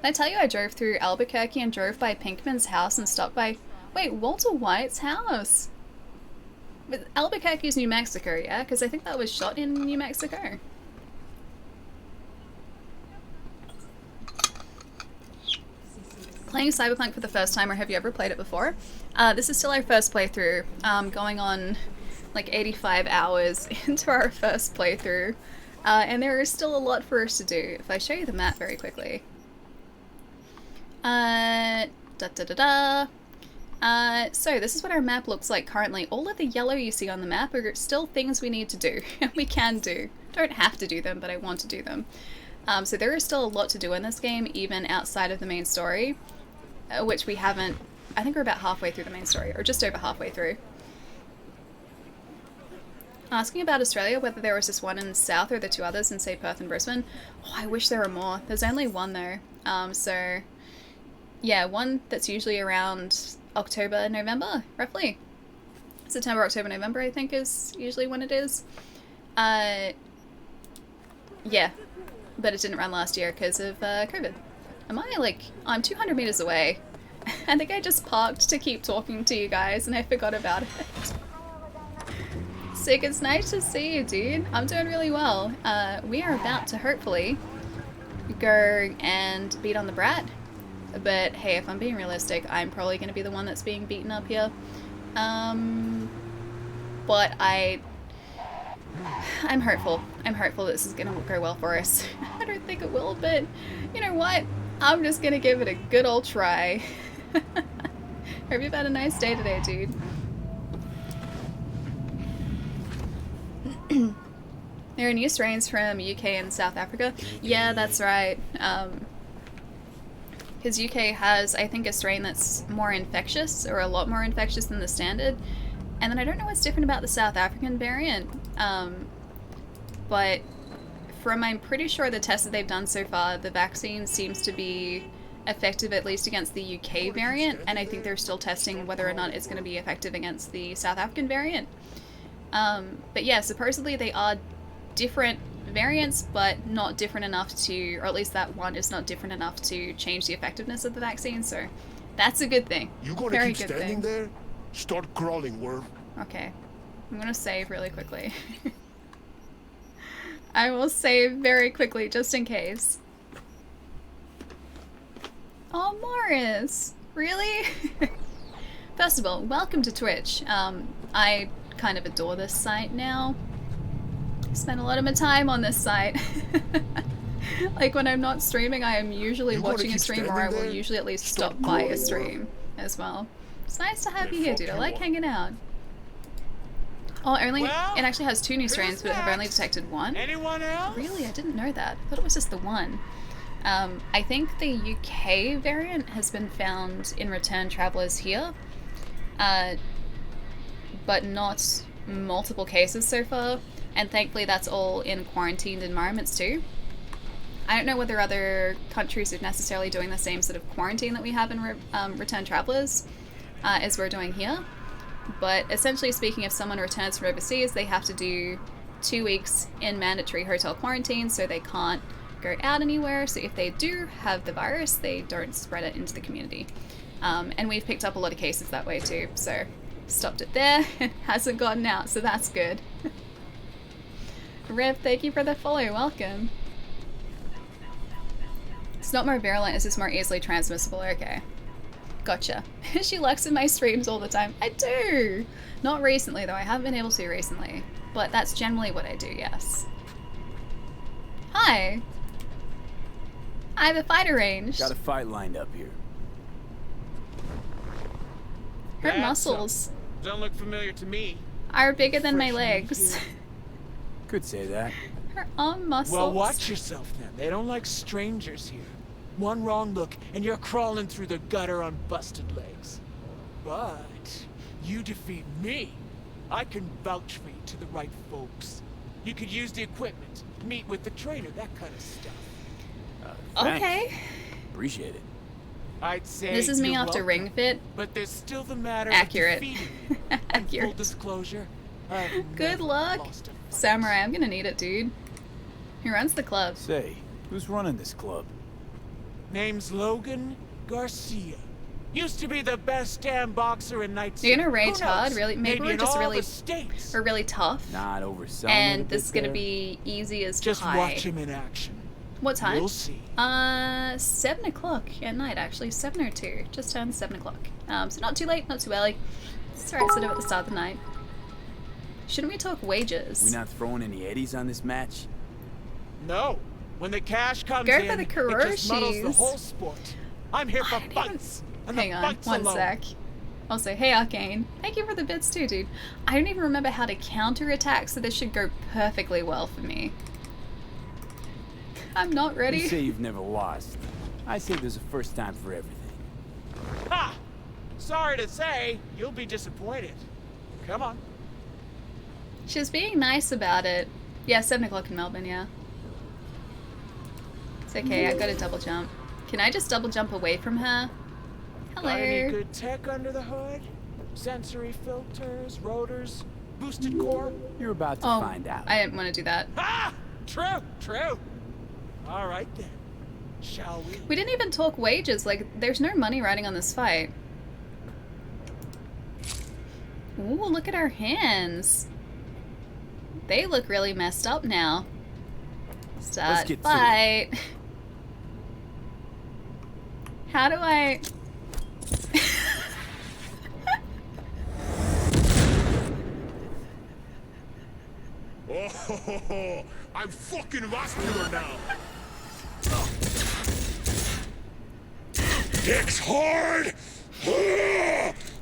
Did I tell you I drove through Albuquerque and drove by Pinkman's house and stopped by... Wait, Walter White's house? But Albuquerque's New Mexico, yeah? Because I think that was shot in New Mexico. Playing Cyberpunk for the first time, or have you ever played it before? This is still our first playthrough, going on like 85 hours into our first playthrough, and there is still a lot for us to do. If I show you the map very quickly. So this is what our map looks like currently. All of the yellow you see on the map are still things we need to do, and we can do. Don't have to do them, but I want to do them. So there is still a lot to do in this game, even outside of the main story, which we haven't... I think we're about halfway through the main story, or just over halfway through. Asking about Australia, whether there was just one in the south or the two others in, say, Perth and Brisbane. Oh, I wish there were more. There's only one, though. So, yeah, one that's usually around October, November, roughly. September, October, November, I think, is usually when it is. Yeah, but it didn't run last year because of COVID. Am I, like, I'm 200 meters away. I think I just parked to keep talking to you guys, and I forgot about it. Sick, it's nice to see you, dude. I'm doing really well. We are about to hopefully go and beat on the Brat. But hey, if I'm being realistic, I'm probably going to be the one that's being beaten up here. But I'm hopeful. I'm hopeful this is going to go well for us. I don't think it will, but you know what? I'm just going to give it a good old try. Hope you've had a nice day today, dude. There are new strains from UK and South Africa. Yeah, that's right. Because UK has, I think, a strain that's more infectious, or a lot more infectious than the standard. And then I don't know what's different about the South African variant. But from, I'm pretty sure, the tests that they've done so far, the vaccine seems to be effective at least against the UK variant. And I think they're still testing whether or not it's going to be effective against the South African variant. But yeah, supposedly they are different variants, but not different enough to, or at least that one is not different enough to change the effectiveness of the vaccine, so that's a good thing. You gonna Very keep good standing thing. there? Start crawling, worm. Okay. I'm gonna save really quickly. I will save very quickly, just in case. Oh, Morris! Really? First of all, welcome to Twitch. I kind of adore this site now. Spend a lot of my time on this site. Like when I'm not streaming, I am usually watching a stream, or I will usually at least stop by a stream as well. It's nice to have you here, dude. I like hanging out. Oh, it actually has 2 new strains, but have only detected 1. Anyone else? Really? I didn't know that. I thought it was just the 1. I think the UK variant has been found in return travelers here, but not multiple cases so far. And thankfully that's all in quarantined environments too. I don't know whether other countries are necessarily doing the same sort of quarantine that we have in return travelers as we're doing here. But essentially speaking, if someone returns from overseas, they have to do 2 weeks in mandatory hotel quarantine, so they can't go out anywhere. So if they do have the virus, they don't spread it into the community. And we've picked up a lot of cases that way too, so stopped it there. It hasn't gotten out, so that's good. Rev, thank you for the follow, welcome. It's not more virulent, it's just more easily transmissible, okay. Gotcha. She lurks in my streams all the time. I do! Not recently though, I haven't been able to recently. But that's generally what I do, yes. Hi! I have a fight arranged. Got a fight lined up here. Her muscles Don't look familiar to me. are bigger than my legs. Could say that. Her arm muscles. Well, watch yourself then. They don't like strangers here. One wrong look, and you're crawling through the gutter on busted legs. But you defeat me, I can vouch for you to the right folks. You could use the equipment, meet with the trainer, that kind of stuff. Okay. Appreciate it. I'd say This is me you're after welcome, Ring Fit. but there's still the matter Accurate. of defeating me. And Accurate. full disclosure, I've Good never luck. lost a fight. Samurai, I'm gonna need it, dude. Who runs the club? Say, who's running this club? Name's Logan Garcia. Used to be the best damn boxer in Night City. You're gonna Who rage hard? knows? Really? Maybe we're in just all really, the states. we're really tough. Not overselling And it a this is bit gonna there? be easy as Just pie. watch him in action. What time? You'll see. 7 o'clock at night, actually. 7:02. Just turned 7 o'clock. So not too late, not too early. It's alright, sort of at the start of the night. Shouldn't we talk wages? We not throwing any eddies on this match? No. When the cash comes Go in, for the it just muddles the Kuroshis. whole sport. I'm here for fights. And Hang the on, fights one alone. sec. Also, hey Arcane. Thank you for the bits too, dude. I don't even remember how to counterattack, so this should go perfectly well for me. I'm not ready. You say you've never lost. I say there's a first time for everything. Ha! Sorry to say, you'll be disappointed. Come on. She was being nice about it. Yeah, 7 o'clock in Melbourne, yeah. It's okay, I got a double jump. Can I just double jump away from her? Hello. Got any good tech under the hood? Sensory filters, rotors, boosted core? You're about to find out. I didn't want to do that. Ah! True, true. All right then. Shall we? We didn't even talk wages. Like, there's no money riding on this fight. Ooh, look at our hands. They look really messed up now. Start fight. How do I... Oh, I'm fucking vascular now. Dick's hard.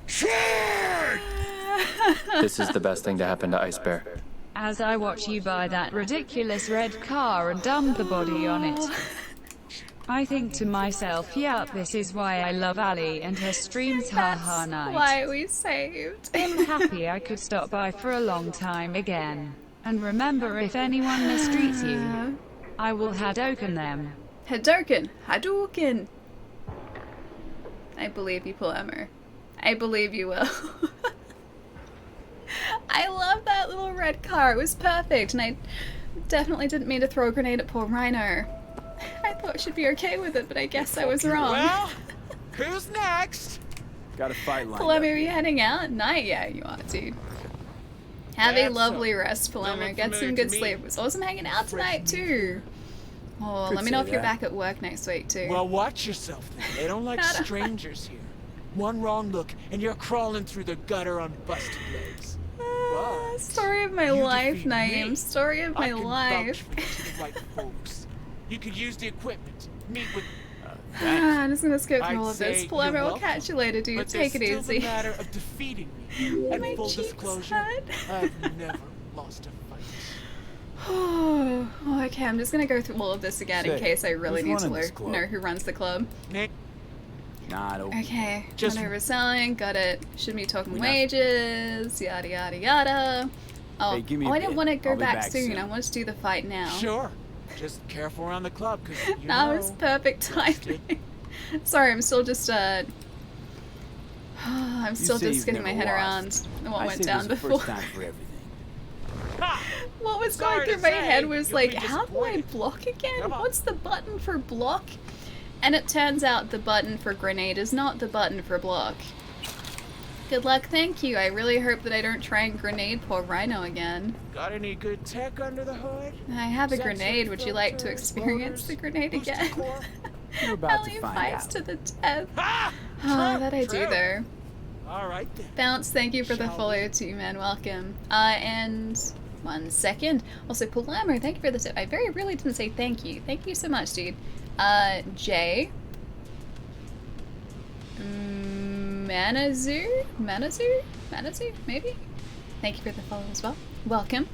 Charge! This is the best thing to happen to Ice Bear. As I watch you buy that ridiculous red car and dump the body on it, I think to myself, yep, this is why I love Ali and her streams, haha night. Why we saved. I'm happy I could stop by for a long time again. And remember, if anyone mistreats you, I will Hadouken them. Hadouken! Hadouken! I believe you, Palermo. I believe you will. I love that little red car. It was perfect, and I definitely didn't mean to throw a grenade at poor Rhino. I thought she'd be okay with it, but I guess I was wrong. Well, who's next? Got a fight line. Palermo, are you heading out? Night? Yeah, you are, dude. Have a lovely rest, Palermo. Get some good sleep. It was awesome hanging out tonight, too. Oh, let me know if you're back at work next week, too. Well, watch yourself then. They don't like strangers here. One wrong look, and you're crawling through the gutter on busted legs. Story of my life, Naeem. Story of my life. Right, folks. You could use the equipment. Meet with. I'm just gonna skip through all of this. Palermo, we'll catch you later, dude. But Take it still easy. the matter of defeating me. And My full cheeks disclosure, hurt. I've never lost a fight. Oh, okay, I'm just gonna go through all of this again in Say, case I really who's need to running this club? know who runs the club. Nick. Nah, don't. Okay, Just overselling, got it. Should be talking We not- wages, yada yada yada. Oh, Hey, give me a I didn't bit. want to go I'll be back back soon. soon. I wanted to do the fight now. Sure. Just careful around the club, because you That know. was perfect timing. Sorry, I'm still just I'm still say just you've getting my never head lost. around what I went say down there's a before. first time for everything. What was Sorry going to through my say, head was you'll like, be how do I disappointed. block again? Come on. What's the button for block? And it turns out the button for grenade is not the button for block. Good luck, thank you. I really hope that I don't try and grenade poor Rhino again. Got any good tech under the hood? I have a Sensor grenade. Would you like to filters, experience rotors, the grenade boosted again? core? You're about Ellie to find fights out. to the death. Ah! Oh, True, that I do true. though. All right then. Bounce, thank you for the Shall follow too, man. Welcome. And 1 second. Also, Palermo, thank you for the tip. I really didn't say thank you. Thank you so much, dude. Jay. Manazu, maybe? Thank you for the follow as well. Welcome.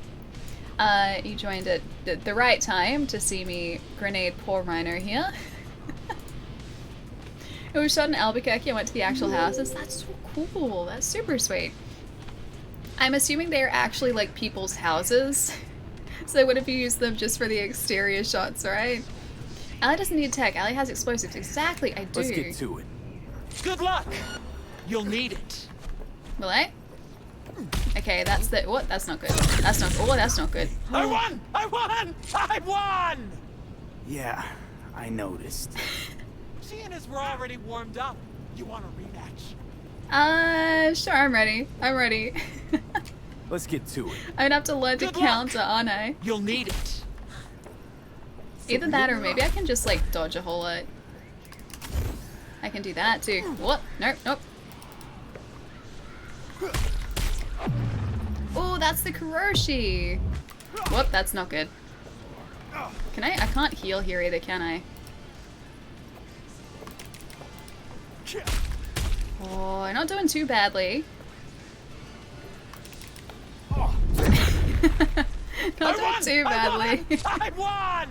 You joined at the right time to see me grenade poor Rhino here. It was shot in Albuquerque. I went to the actual houses. That's so cool. That's super sweet. I'm assuming they are actually like people's houses. So they wouldn't used them just for the exterior shots, right? Allie doesn't need tech. Allie has explosives. Exactly, I do. Let's get to it. Good luck. You'll need it. Will I? Okay, that's the... What? That's not good. That's not... Oh, that's not good. I won! I won! I won! Yeah, I noticed. Seeing as we're already warmed up, you want a rematch? Sure, I'm ready. I'm ready. Let's get to it. I'd have to learn to Good luck. counter, aren't I? You'll need it. Either that or maybe I can just, like, dodge a whole lot. I can do that, too. What? Nope, nope. Oh, that's the Kuroshi. Whoop, that's not good. Can I can't heal here either, can I? Oh, I'm not doing too badly. Not doing too badly. I won!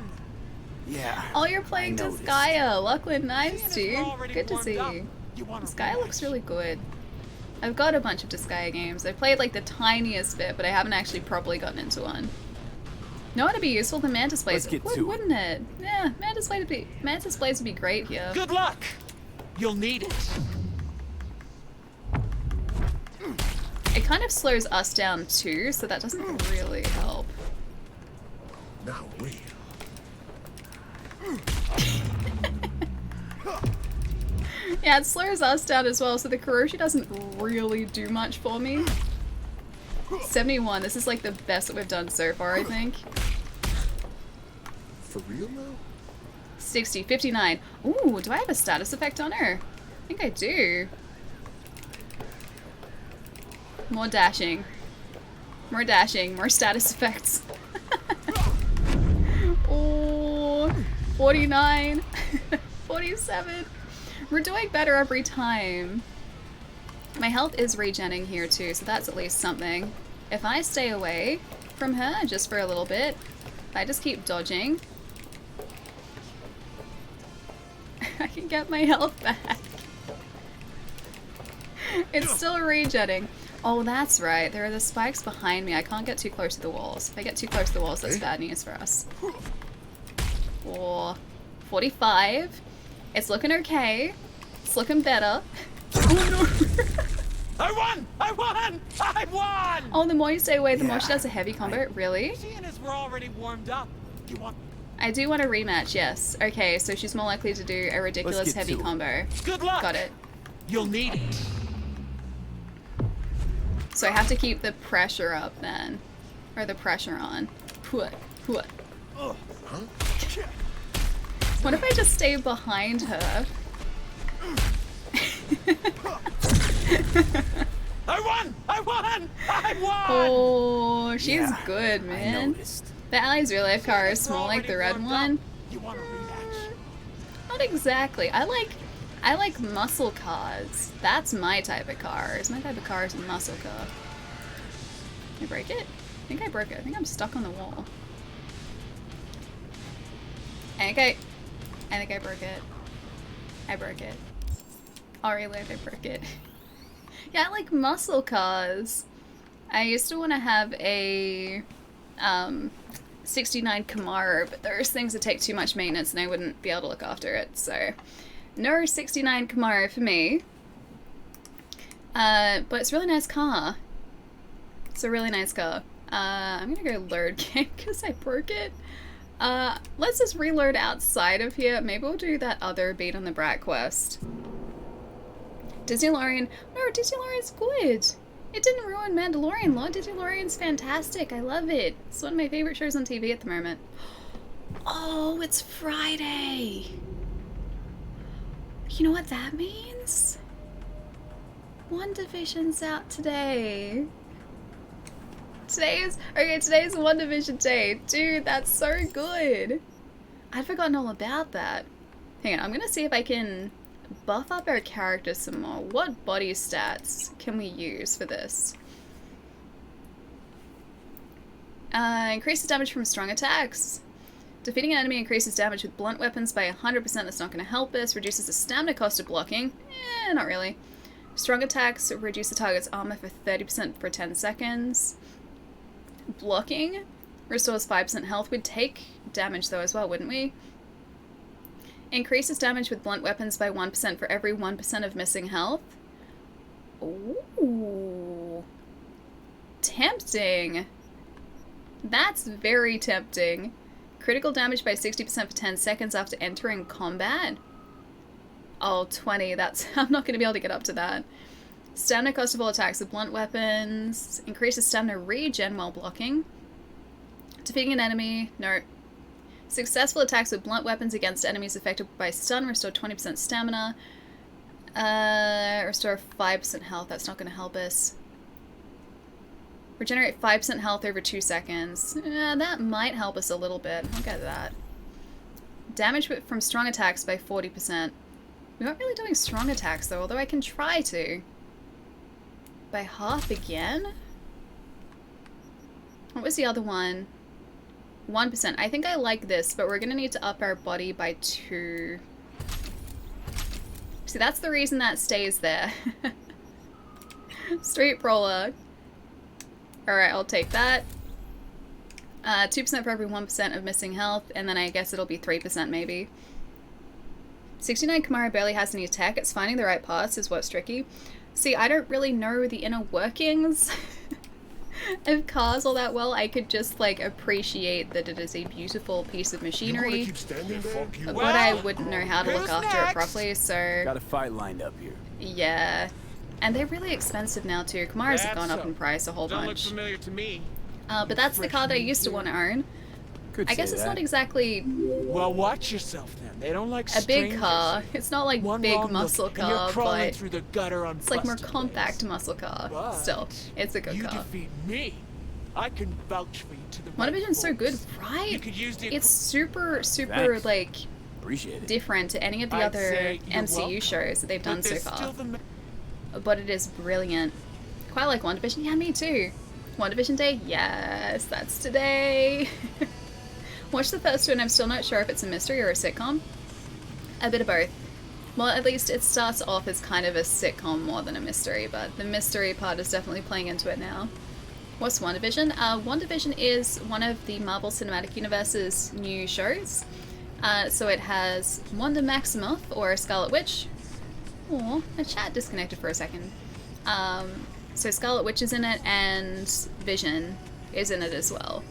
Yeah. Oh, you're playing I to noticed. Skya. Lachlan, nice, Seeing as we're dude. already Good to warmed see up, you. you want a Skya rematch? looks really good. I've got a bunch of Disgaea games. I've played like the tiniest bit, but I haven't actually properly gotten into one. Know what would be useful? The Mantis Blades. Wouldn't it? Yeah, Mantis Blades would be great here. Good luck! You'll need it. It kind of slows us down too, so that doesn't really help. Now we. Yeah, it slows us down as well, so the Kuroshi doesn't really do much for me. 71, this is like the best that we've done so far, I think. For real now? 60, 59. Ooh, do I have a status effect on her? I think I do. More dashing. More dashing, more status effects. Oh, 49. 47. We're doing better every time. My health is regenning here too, so that's at least something. If I stay away from her just for a little bit, if I just keep dodging, I can get my health back. It's still regenning. Oh, that's right. There are the spikes behind me. I can't get too close to the walls. If I get too close to the walls, that's bad news for us. Or 45. It's looking okay. It's looking better. Oh no! I won! I won! I won! Oh, the more you stay away, the more she does a heavy combo. Really? Seeing as we're already warmed up, you want? I do want a rematch, yes. Okay, so she's more likely to do a ridiculous heavy combo. Good luck! Got it. You'll need it. So I have to keep the pressure up then. Or the pressure on. What? What if I just stay behind her? I won! I won! I won! Oh, she's good, man. The Ally's real life car is small like the red one. You want a rematch? Not exactly. I like muscle cars. That's my type of cars. My type of car is a muscle car. Can I break it? I think I broke it. I think I'm stuck on the wall. I think I broke it. I broke it. Oh, really? I broke it. Yeah, I like muscle cars. I used to want to have a 69 Camaro, but there's things that take too much maintenance and I wouldn't be able to look after it, so no 69 Camaro for me. But it's a really nice car. It's a really nice car. I'm gonna go load game because I broke it. Let's just reload outside of here. Maybe we'll do that other beat on the Brat quest. Disneylorean. No, Disneylorean's good. It didn't ruin Mandalorian lore. Disneylorean's fantastic. I love it. It's one of my favorite shows on TV at the moment. Oh, it's Friday. You know what that means? WandaVision's out today. Today's WandaVision day. Dude, that's so good. I'd forgotten all about that. Hang on, I'm gonna see if I can buff up our character some more. What body stats can we use for this? Increases damage from strong attacks. Defeating an enemy increases damage with blunt weapons by 100%. That's not going to help us. Reduces the stamina cost of blocking. Not really. Strong attacks reduce the target's armor for 30% for 10 seconds. Blocking restores 5% health. We'd take damage though as well, wouldn't we? Increases damage with blunt weapons by 1% for every 1% of missing health. Ooh. Tempting. That's very tempting. Critical damage by 60% for 10 seconds after entering combat. Oh, 20. That's... I'm not going to be able to get up to that. Stamina cost of all attacks with blunt weapons. Increases stamina regen while blocking. Defeating an enemy. No. Successful attacks with blunt weapons against enemies affected by stun restore 20% stamina. Restore 5% health. That's not going to help us. Regenerate 5% health over 2 seconds. That might help us a little bit. I'll get that. Damage from strong attacks by 40%. We aren't really doing strong attacks though, although I can try to. By half again? What was the other one? 1%. I think I like this, but we're going to need to up our body by 2. See, that's the reason that stays there. Street brawler. Alright, I'll take that. 2% for every 1% of missing health, and then I guess it'll be 3% maybe. 69 Kamara barely has any tech. It's finding the right parts is what's tricky. See, I don't really know the inner workings of cars all that well. I could just like appreciate that it is a beautiful piece of machinery, but I wouldn't know how to look after it properly, so... Got a fight lined up here. Yeah. And they're really expensive now too. Kamaras have gone up in price a whole bunch. Don't look familiar to me. But that's the car that I used to want to own. I guess it's not exactly... Well, watch yourself then. They don't like a big car. It's not like big muscle car, but through the gutter on it's like more compact muscle car. But still, it's a good you car. Defeat me. I can vouch for you to the WandaVision's so good, right? You could use the it's super Thanks. like Appreciate it. different to any of the I'd other say you're MCU welcome. shows that they've done But so there's far. still the But it is brilliant. Quite like WandaVision. Yeah, me too. WandaVision Day? Yes, that's today. Watched the first two and I'm still not sure if it's a mystery or a sitcom. A bit of both. Well, at least it starts off as kind of a sitcom more than a mystery, but the mystery part is definitely playing into it now. What's WandaVision? WandaVision is one of the Marvel Cinematic Universe's new shows. So it has Wanda Maximoff, or Scarlet Witch. Aw, my chat disconnected for a second. So Scarlet Witch is in it, and Vision is in it as well.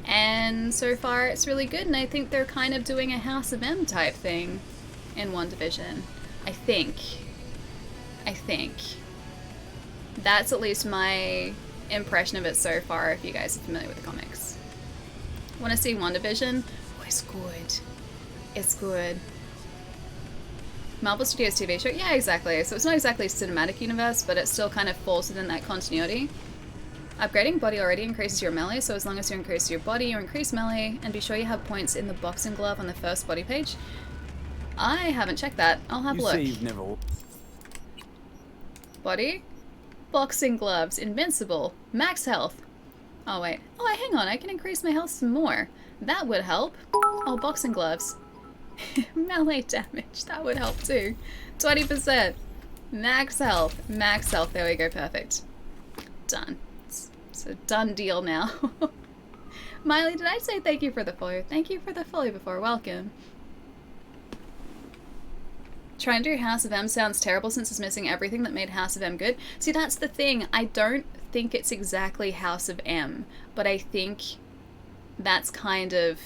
And so far it's really good, and I think they're kind of doing a House of M type thing in WandaVision. I think. That's at least my impression of it so far, if you guys are familiar with the comics. Want to see WandaVision? Oh, it's good. It's good. Marvel Studios TV show? Yeah, exactly. So it's not exactly a cinematic universe, but it still kind of falls within that continuity. Upgrading body already increases your melee, so as long as you increase your body, you increase melee, and be sure you have points in the boxing glove on the first body page. I haven't checked that. I'll have a look. You say you've never... Body? Boxing gloves. Invincible. Max health. Oh, wait. Oh, hang on. I can increase my health some more. That would help. Oh, boxing gloves. Melee damage. That would help too. 20%. Max health. Max health. There we go. Perfect. Done. It's a done deal now. Miley, did I say thank you for the follow? Thank you for the follow before. Welcome. Trying to do House of M sounds terrible since it's missing everything that made House of M good. See, that's the thing. I don't think it's exactly House of M, but I think that's kind of...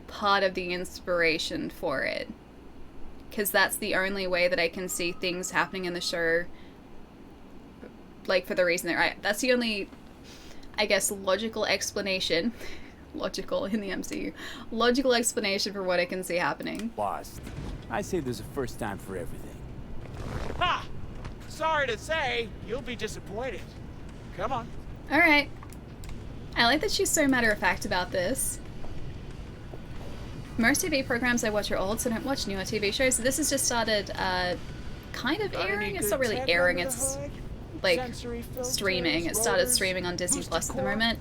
part of the inspiration for it. Because that's the only way that I can see things happening in the show, like, for the reason they're right. That's the only, I guess, logical explanation. Logical in the MCU. Logical explanation for what I can see happening. Lost. I say there's a first time for everything. Ha! Sorry to say, you'll be disappointed. Come on. Alright. I like that she's so matter-of-fact about this. Most TV programs I watch are old, so I don't watch newer TV shows. So this has just started, kind of airing. It's not really airing, it's like streaming. It started streaming on Disney Plus at the moment.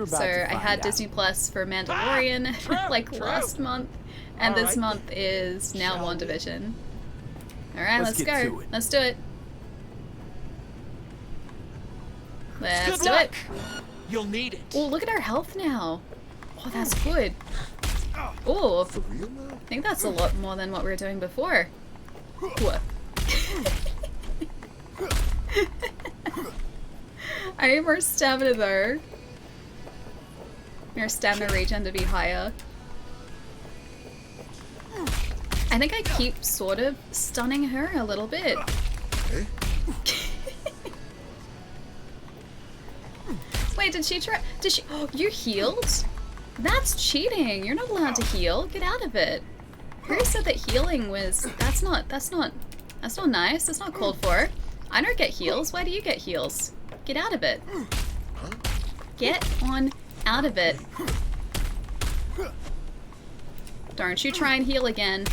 So I had Disney Plus for Mandalorian like last month, and this month is now WandaVision. Alright, let's go. Let's do it. Let's do it. You'll need it. Oh, look at our health now. Oh, that's good. Oh, I think that's a lot more than what we were doing before. I need more stamina though. Your stamina regen to be higher. I think I keep sort of stunning her a little bit. Wait, did she try? Did she? Oh, you healed? That's cheating. You're not allowed to heal. Get out of it. Who said that healing was? That's not nice. That's not called for. I don't get heals. Why do you get heals? Get out of it. Get on out of it. Don't you try and heal again.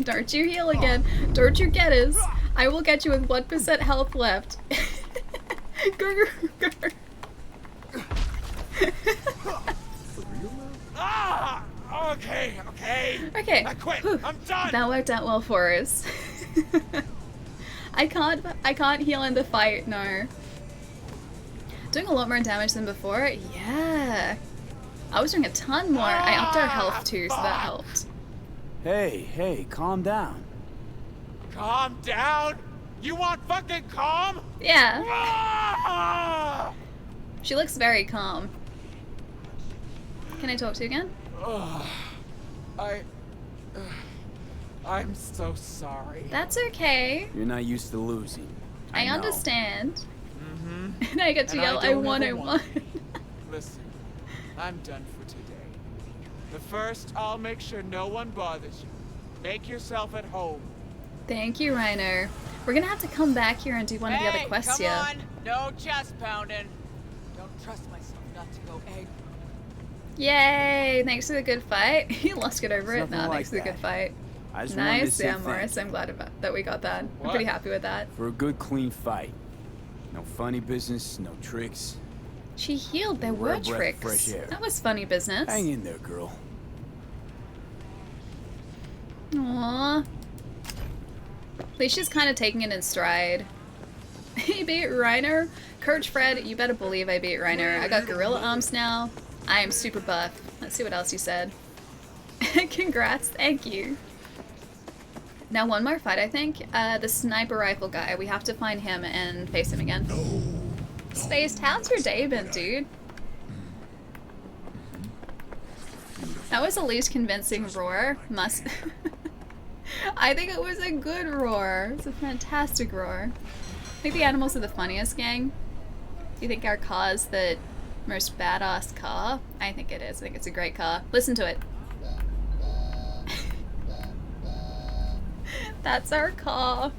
Don't you heal again. Don't you get us. I will get you with 1% health left. Go. Ah! Okay. Okay. I quit. I'm done. That worked out well for us. I can't heal in the fight, no. Doing a lot more damage than before? Yeah. I was doing a ton more. I upped our health too, so that helped. Hey, calm down. Calm down? You want fucking calm? Yeah. Ah! She looks very calm. Can I talk to you again? I'm so sorry. That's okay. You're not used to losing. I know. understand. Mm-hmm. And I get to yell, I won. Listen, I'm done for today. But first, I'll make sure no one bothers you. Make yourself at home. Thank you, Reiner. We're gonna have to come back here and do one of the other quests come here. on. No chest pounding. Don't trust myself not to go egg. Yay! Thanks for the good fight. You lost it over it. Nothing No, like thanks for the good that. fight. I just wanted to Nice, say yeah, thank Morris. you I'm glad that we got that. I'm pretty happy with that. For a good, clean fight. No funny business, no tricks. She healed. There were Rare breath of tricks. fresh air. That was funny business. Hang in there, girl. Aww. At least she's kind of taking it in stride. He beat Reiner. Coach Fred, you better believe I beat Reiner. I got gorilla arms now. I am super buff. Let's see what else you said. Congrats, thank you. Now one more fight, I think. The sniper rifle guy. We have to find him and face him again. Spaced, how's your day been, dude? That was the least convincing roar. I think it was a good roar. It's a fantastic roar. I think the animals are the funniest, gang. Do you think our car is the most badass car? I think it is. I think it's a great car. Listen to it. That's our car.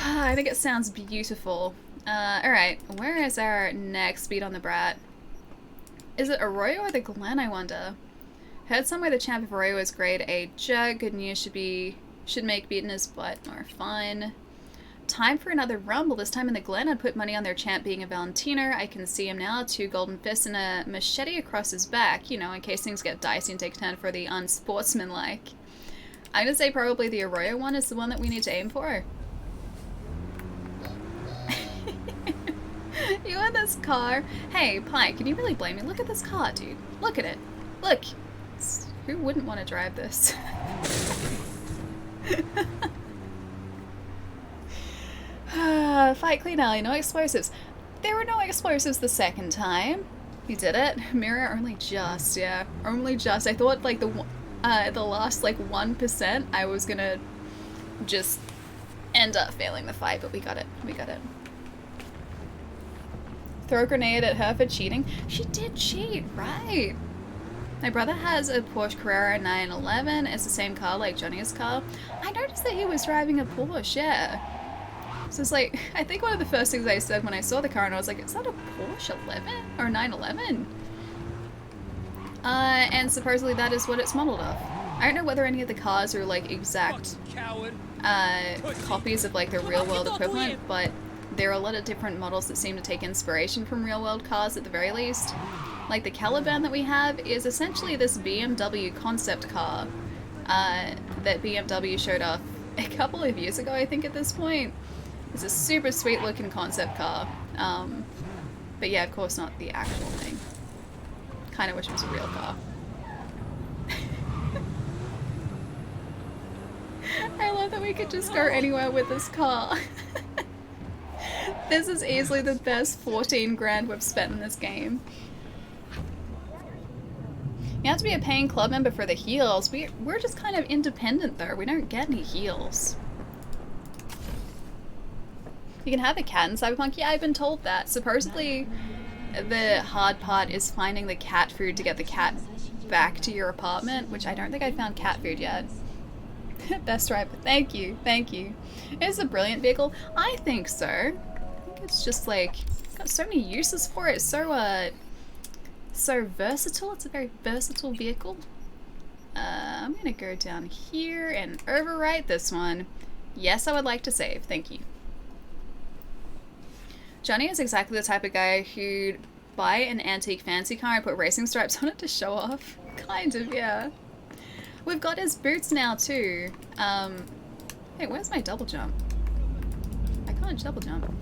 I think it sounds beautiful. Alright, where is our next beat on the brat? Is it Arroyo or the Glen, I wonder? Heard somewhere the champ of Arroyo is grade A jug. Good news should make beating his butt more fun. Time for another rumble. This time in the Glen, I'd put money on their champ being a Valentiner. I can see him now. 2 golden fists and a machete across his back. You know, in case things get dicey and take 10 for the unsportsmanlike. I'm gonna say probably the Arroyo one is the one that we need to aim for. You in this car? Hey, Pike, can you really blame me? Look at this car, dude. Look at it. Look. Who wouldn't want to drive this? Fight clean alley, no explosives. There were no explosives the second time. You did it. Mirror only just, yeah. Only just. I thought like the last like 1% I was gonna just end up failing the fight, but we got it. We got it. Throw a grenade at her for cheating. She did cheat, right? My brother has a Porsche Carrera 911. It's the same car like Johnny's car. I noticed that he was driving a Porsche, yeah. So it's like, I think one of the first things I said when I saw the car, and I was like, is that a Porsche 11 or 911? And supposedly that is what it's modeled off. I don't know whether any of the cars are like exact copies of like their real world equivalent, but there are a lot of different models that seem to take inspiration from real world cars at the very least. Like the Caliban that we have is essentially this BMW concept car that BMW showed off a couple of years ago, I think at this point. It's a super sweet looking concept car. But yeah, of course not the actual thing. Kind of wish it was a real car. I love that we could just go anywhere with this car. This is easily the best 14 grand we've spent in this game. You have to be a paying club member for the heals. We're just kind of independent though. We don't get any heals. You can have a cat in Cyberpunk. Yeah, I've been told that. Supposedly the hard part is finding the cat food to get the cat back to your apartment, which I don't think I found cat food yet. Best driver. Thank you. Thank you. It's a brilliant vehicle. I think so. I think it's just like got so many uses for it. So versatile. It's a very versatile vehicle. I'm gonna go down here and overwrite this one. Yes, I would like to save. Thank you. Johnny is exactly the type of guy who'd buy an antique fancy car and put racing stripes on it to show off. Kind of, yeah. We've got his boots now too. Hey, where's my double jump? I can't double jump.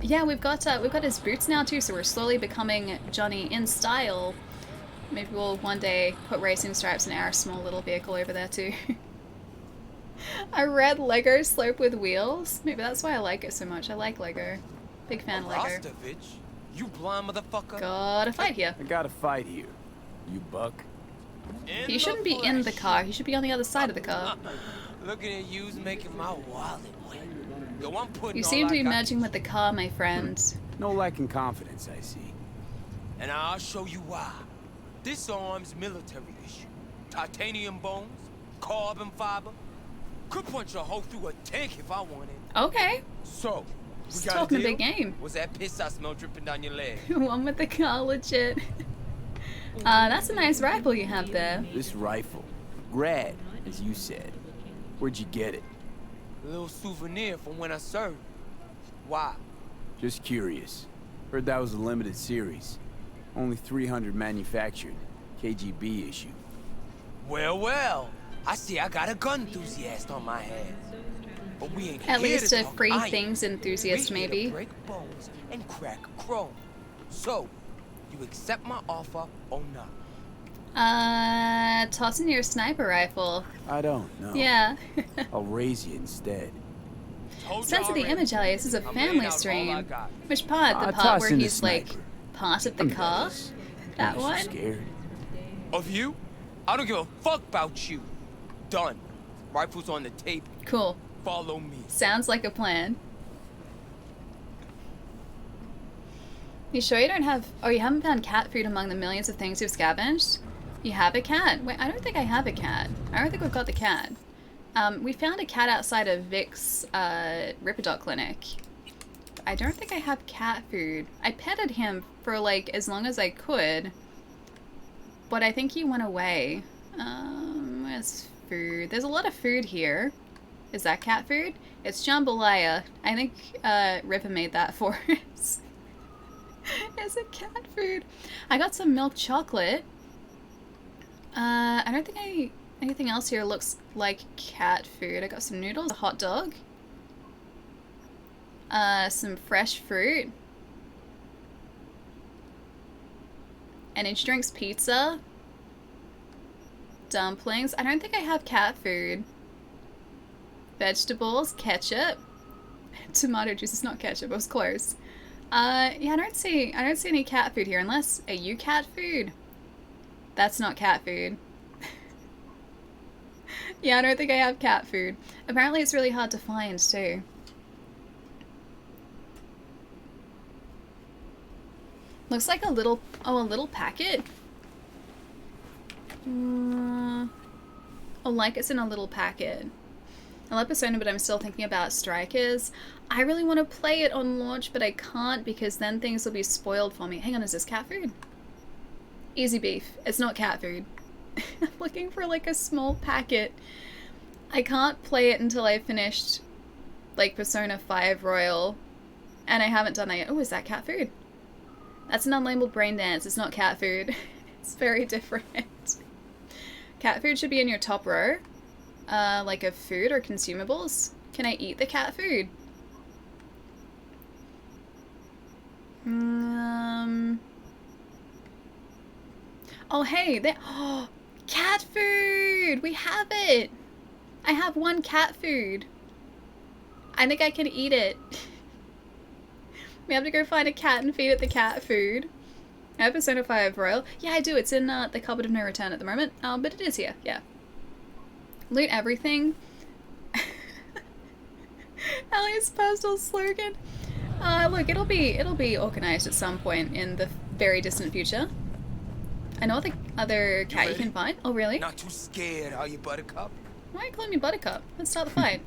Yeah, we've got his boots now too, so we're slowly becoming Johnny in style. Maybe we'll one day put racing stripes in our small little vehicle over there too. A red Lego slope with wheels? Maybe that's why I like it so much. I like Lego. Big fan of Lego. You blind motherfucker. Got a fight here. I got a fight here. You buck. You shouldn't be in the car. You should be on the other side of the car. Looking at you's making my wallet wet. Yo, I'm putting You seem to be merging with the car, my friend. No lack in confidence, I see. And I'll show you why. This arm's military issue. Titanium bones, carbon fiber. Could punch a hole through a tank if I wanted. Okay. So, just talking a big game. Was that piss I smell dripping down your leg? One with the car, legit. That's a nice rifle you have there. This rifle, Grad, as you said. Where'd you get it? A little souvenir from when I served. Why? Just curious. Heard that was a limited series. Only 300 manufactured. KGB issue. Well, well. I see I got a gun enthusiast on my hands. But we ain't at here least to a talk free iron. things enthusiast, We here to maybe. break bones and crack chrome. So, you accept my offer or not? Toss in your sniper rifle. I don't know. Yeah. I'll raise you instead. Sense of the image, Ellie. This is a family stream. Which part? The I'll part toss where in the he's like sniper. part of the car? That I'm one? so scared. Of you? I don't give a fuck about you. Done. Rifles on the table. Cool. Follow me. Sounds like a plan. You sure you don't have... Oh, you haven't found cat food among the millions of things you've scavenged? You have a cat? Wait, I don't think I have a cat. I don't think we've got the cat. We found a cat outside of Vic's Ripperdoc clinic. I don't think I have cat food. I petted him for like as long as I could. But I think he went away. Where's food? There's a lot of food here. Is that cat food? It's jambalaya. I think Ripper made that for us. Is it cat food? I got some milk chocolate. I don't think anything else here looks like cat food. I got some noodles, a hot dog. Some fresh fruit. Energy drinks, pizza. Dumplings. I don't think I have cat food. Vegetables, ketchup. Tomato juice is not ketchup, it was close. Yeah, I don't see any cat food here unless are you cat food? That's not cat food. Yeah, I don't think I have cat food. Apparently it's really hard to find too. Looks like a little packet. Oh, like it's in a little packet. I love Persona, but I'm still thinking about Strikers. I really want to play it on launch, but I can't because then things will be spoiled for me. Hang on, is this cat food? Easy beef. It's not cat food. I'm looking for like a small packet. I can't play it until I finished like Persona 5 Royal, and I haven't done that yet. Oh, is that cat food? That's an unlabeled brain dance. It's not cat food. It's very different. Cat food should be in your top row. Like of food or consumables. Can I eat the cat food? Oh, hey, oh, cat food! We have it! I have one cat food. I think I can eat it. We have to go find a cat and feed it the cat food. I have Persona 5 Royal. Yeah, I do. It's in the cupboard of no return at the moment. But it is here. Yeah. Loot everything. Ellie's postal slogan. Look, it'll be organized at some point in the very distant future. I know the other cat you can find. Oh, really? Not too scared, are you, Buttercup? Why are you calling me Buttercup? Let's start the fight.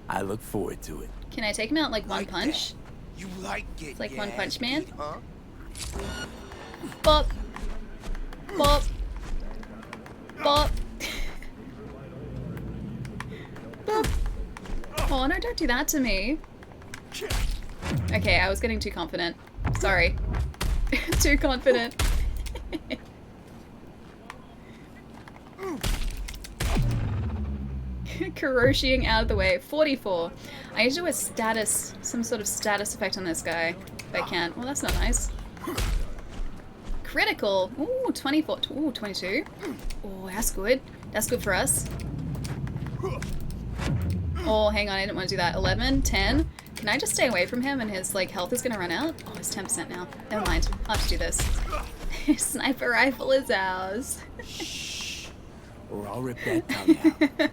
I look forward to it. Can I take him out like one punch? You like it, It's like yeah, One Punch Man. huh? Bop. Bop. Bop. Bop. Oh, no, don't do that to me. Okay, I was getting too confident. Sorry. Too confident. Kuroshiing out of the way. 44. I need to do a status, some sort of status effect on this guy. If I can. Well, that's not nice. Critical. Ooh, 24. Ooh, 22. Oh, that's good. That's good for us. Oh, hang on. I didn't want to do that. 11, 10. Can I just stay away from him and his, like, health is going to run out? Oh, it's 10% now. Never mind. I'll have to do this. Sniper rifle is ours. Shh. Or I'll rip that tongue out.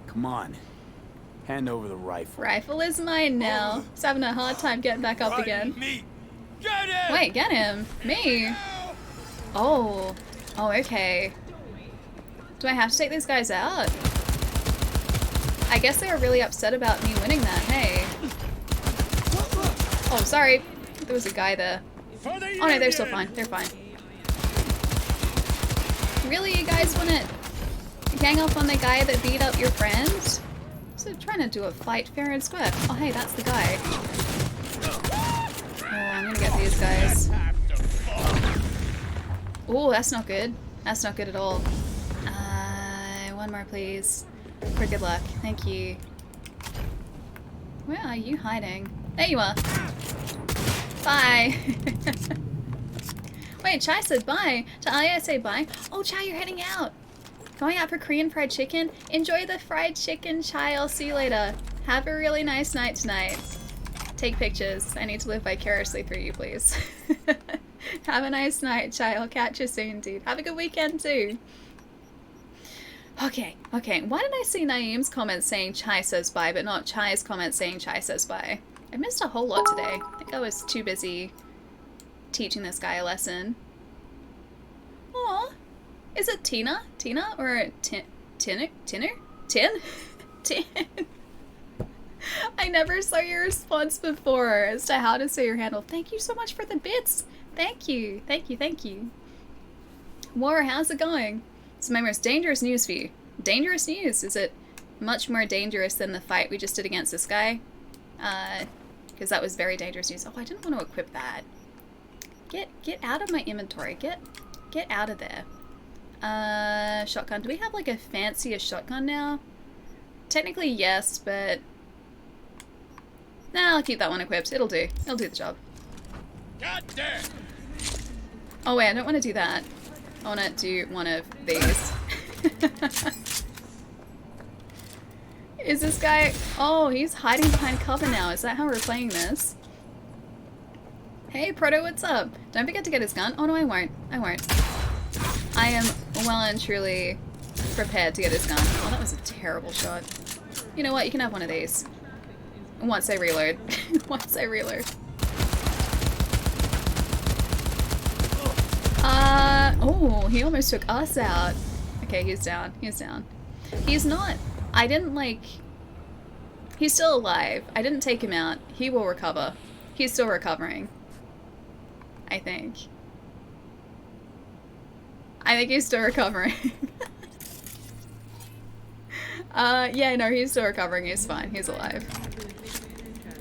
Come on. Hand over the rifle. Rifle is mine now. He's having a hard time getting back up again. Me. Get him! Wait, get him. Me? Oh. Oh, okay. Do I have to take these guys out? I guess they were really upset about me winning that, hey. Oh, sorry. There was a guy there. Oh no, they're still fine. They're fine. Really, you guys want to gang up on the guy that beat up your friend? So trying to do a fight fair and square. Oh hey, that's the guy. Oh, I'm gonna get these guys. Oh, that's not good. That's not good at all. One more please. For good luck. Thank you. Where are you hiding? There you are. Bye. Wait, Chai said bye. To Ali I say bye. Oh, Chai, you're heading out. Going out for Korean fried chicken? Enjoy the fried chicken, Chai. I'll see you later. Have a really nice night tonight. Take pictures. I need to live vicariously through you, please. Have a nice night, Chai. I'll catch you soon, dude. Have a good weekend, too. Okay, okay. Why did I see Naeem's comment saying Chai says bye, but not Chai's comment saying Chai says bye? I missed a whole lot today. I think I was too busy teaching this guy a lesson. Aw. Is it Tina? Tina? Or Tinner? Tin? Tin? I never saw your response before as to how to say your handle. Thank you so much for the bits. Thank you. Thank you. Thank you. War, how's it going? It's my most dangerous news for you. Dangerous news? Is it much more dangerous than the fight we just did against this guy? Because that was very dangerous news. Oh, I didn't want to equip that. Get out of my inventory. Get out of there. Shotgun. Do we have like a fancier shotgun now? Technically yes, but nah, I'll keep that one equipped. It'll do. It'll do the job. God damn. Oh wait, I don't want to do that. I want to do one of these. Is this guy... Oh, he's hiding behind cover now. Is that how we're playing this? Hey, Proto, what's up? Don't forget to get his gun. Oh no, I won't. I won't. I am well and truly prepared to get his gun. Oh, that was a terrible shot. You know what? You can have one of these. Once I reload. Once I reload. Oh, he almost took us out. Okay, he's down. He's down. He's not... I didn't, like... He's still alive. I didn't take him out. He will recover. He's still recovering. I think. I think he's still recovering. Yeah, no, he's still recovering. He's fine. He's alive.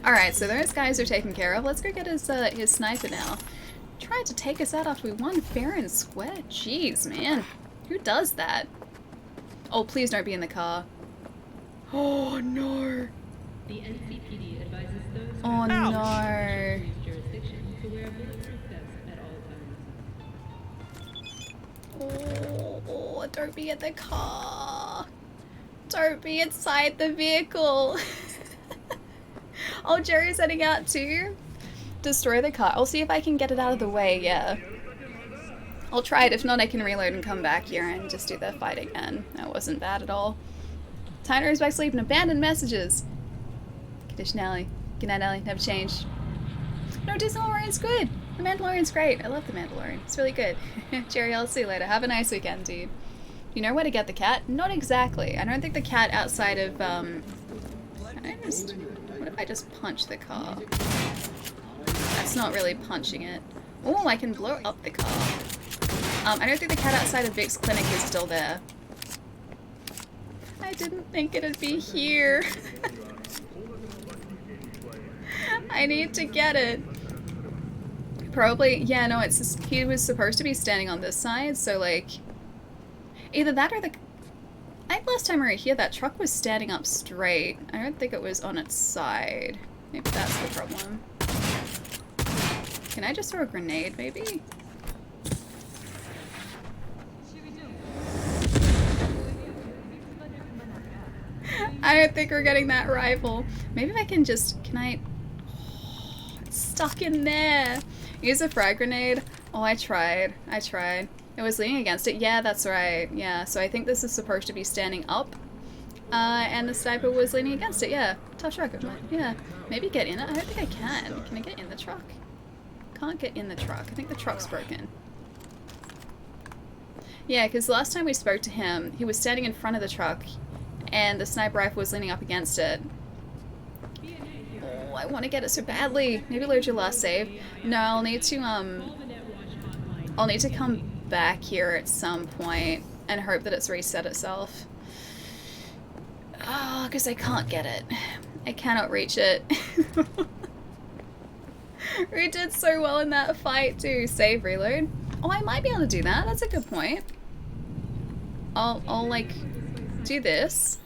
Alright, so those guys are taken care of. Let's go get his sniper now. Tried to take us out after we won fair and square. Jeez, man. Who does that? Oh, please don't be in the car. Oh, no. The NCPD advises those oh, no. jurisdiction to wear bulletproof vests at all times. Oh, don't be in the car. Don't be inside the vehicle. Oh, Jerry's heading out too? Destroy the car. I'll see if I can get it out of the way, yeah. I'll try it. If not, I can reload and come back here and just do the fight again. That wasn't bad at all. Tyner is back asleep and abandoned messages. Conditionality. Good night, Ellie. Never changed. No, Mandalorian's good. The Mandalorian's great. I love the Mandalorian. It's really good. Jerry, I'll see you later. Have a nice weekend, dude. You know where to get the cat? Not exactly. I don't think the cat outside of, what if I just punch the car? That's not really punching it. Oh, I can blow up the car. I don't think the cat outside of Vic's clinic is still there. I didn't think it'd be here. I need to get it. Probably, yeah, no, it's just, he was supposed to be standing on this side, so like, either that or the, I think last time we were here, that truck was standing up straight. I don't think it was on its side. Maybe that's the problem. Can I just throw a grenade, maybe? I don't think we're getting that rifle. Maybe if I can just... Can I... Oh, it's stuck in there. Use a frag grenade. Oh, I tried. It was leaning against it. Yeah, that's right. Yeah, so I think this is supposed to be standing up. And the sniper was leaning against it. Yeah, tough truck. Yeah, maybe get in it. I don't think I can. Can I get in the truck? Can't get in the truck. I think the truck's broken. Yeah, because last time we spoke to him, he was standing in front of the truck, and the sniper rifle was leaning up against it. Oh, I want to get it so badly. Maybe load your last save. No, I'll need to come back here at some point and hope that it's reset itself. Oh, because I can't get it. I cannot reach it. We did so well in that fight too. Save, reload. Oh, I might be able to do that. That's a good point. I'll like do this.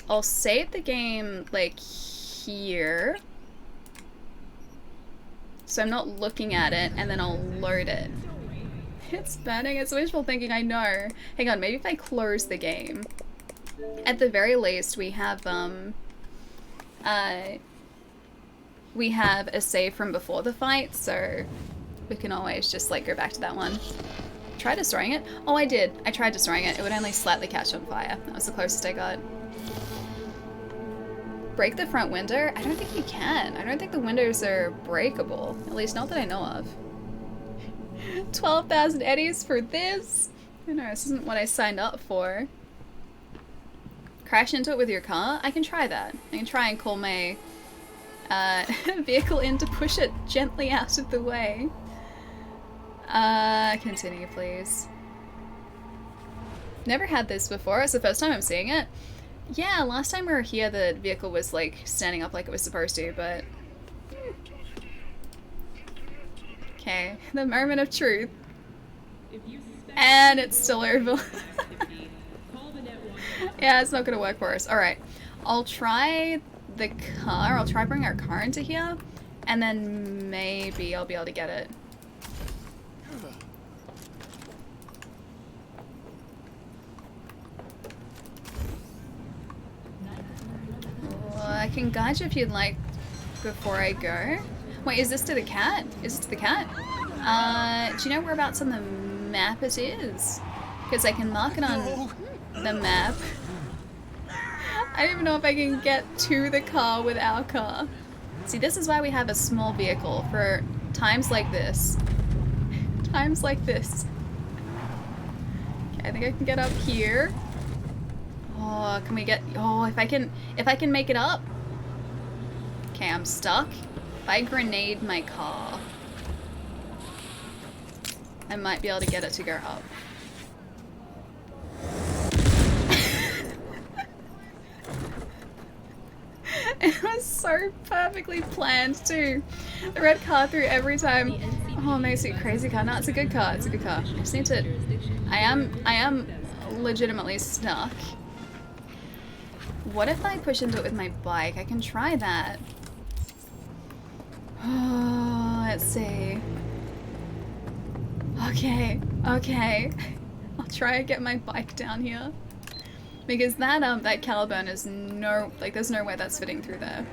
I'll save the game like here, so I'm not looking at it, and then I'll load it. It's burning. It's wishful thinking, I know. Hang on, maybe if I close the game. At the very least, we have a save from before the fight, so we can always just like go back to that one. Try destroying it? Oh, I did. I tried destroying it. It would only slightly catch on fire. That was the closest I got. Break the front window? I don't think you can. I don't think the windows are breakable. At least not that I know of. 12,000 eddies for this? I know, this isn't what I signed up for. Crash into it with your car? I can try that. I can try and call my vehicle in to push it gently out of the way. Continue, please. Never had this before. It's the first time I'm seeing it. Yeah, last time we were here, the vehicle was like standing up like it was supposed to, but... Okay, the moment of truth. And it's still over. Yeah, it's not gonna work for us. Alright, I'll try the car. I'll try bring our car into here, and then maybe I'll be able to get it. Well, I can guide you if you'd like before I go. Wait, is this to the cat? Is it to the cat? Do you know whereabouts on the map it is? Because I can mark it on the map. I don't even know if I can get to the car with our car. See, this is why we have a small vehicle for times like this. Times like this. Okay, I think I can get up here. Oh, can we get... Oh, if I can make it up. Okay, I'm stuck. If I grenade my car, I might be able to get it to go up. It was so perfectly planned too. The red car through every time. Oh, makes me crazy car. No, it's a good car. It's a good car. I just need to... I am legitimately stuck. What if I push into it with my bike? I can try that. Oh, let's see. Okay, okay. I'll try and get my bike down here. Because that caliburn is there's no way that's fitting through there.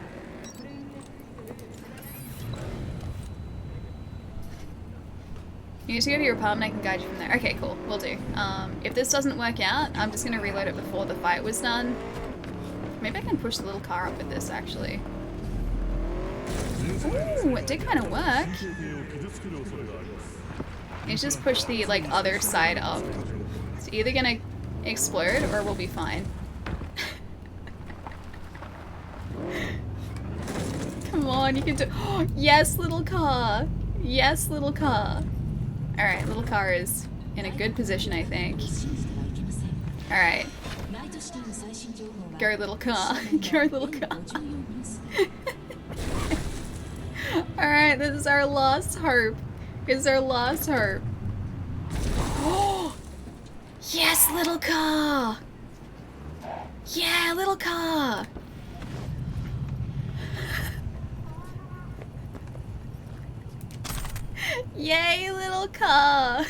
You need to go to your apartment, I can guide you from there. Okay, cool, will do. If this doesn't work out, I'm just gonna reload it before the fight was done. Maybe I can push the little car up with this, actually. Ooh, it did kind of work. Let's just push the, like, other side up. It's either gonna explode or we'll be fine. Come on, you can do- oh, yes, little car! Yes, little car! Alright, little car is in a good position, I think. Alright. Go, little car. Go, little car. Alright, this is our last hope. This is our last hope. Oh! Yes, little car! Yeah, little car! Yay, little car!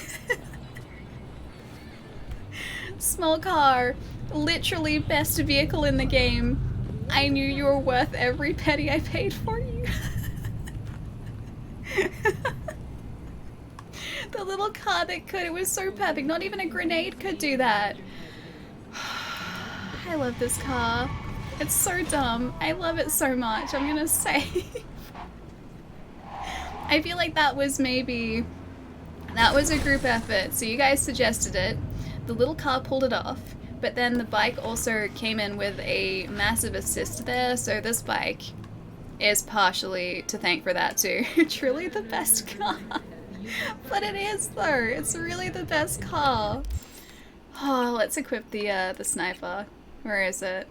Small car. Literally best vehicle in the game. I knew you were worth every penny I paid for you. The little car that could, it was so perfect. Not even a grenade could do that. I love this car. It's so dumb. I love it so much. I'm gonna say. I feel like that was maybe, that was a group effort. So you guys suggested it. The little car pulled it off. But then the bike also came in with a massive assist there. So this bike is partially to thank for that too. Truly the best car. But it is though. It's really the best car. Oh, let's equip the sniper. Where is it?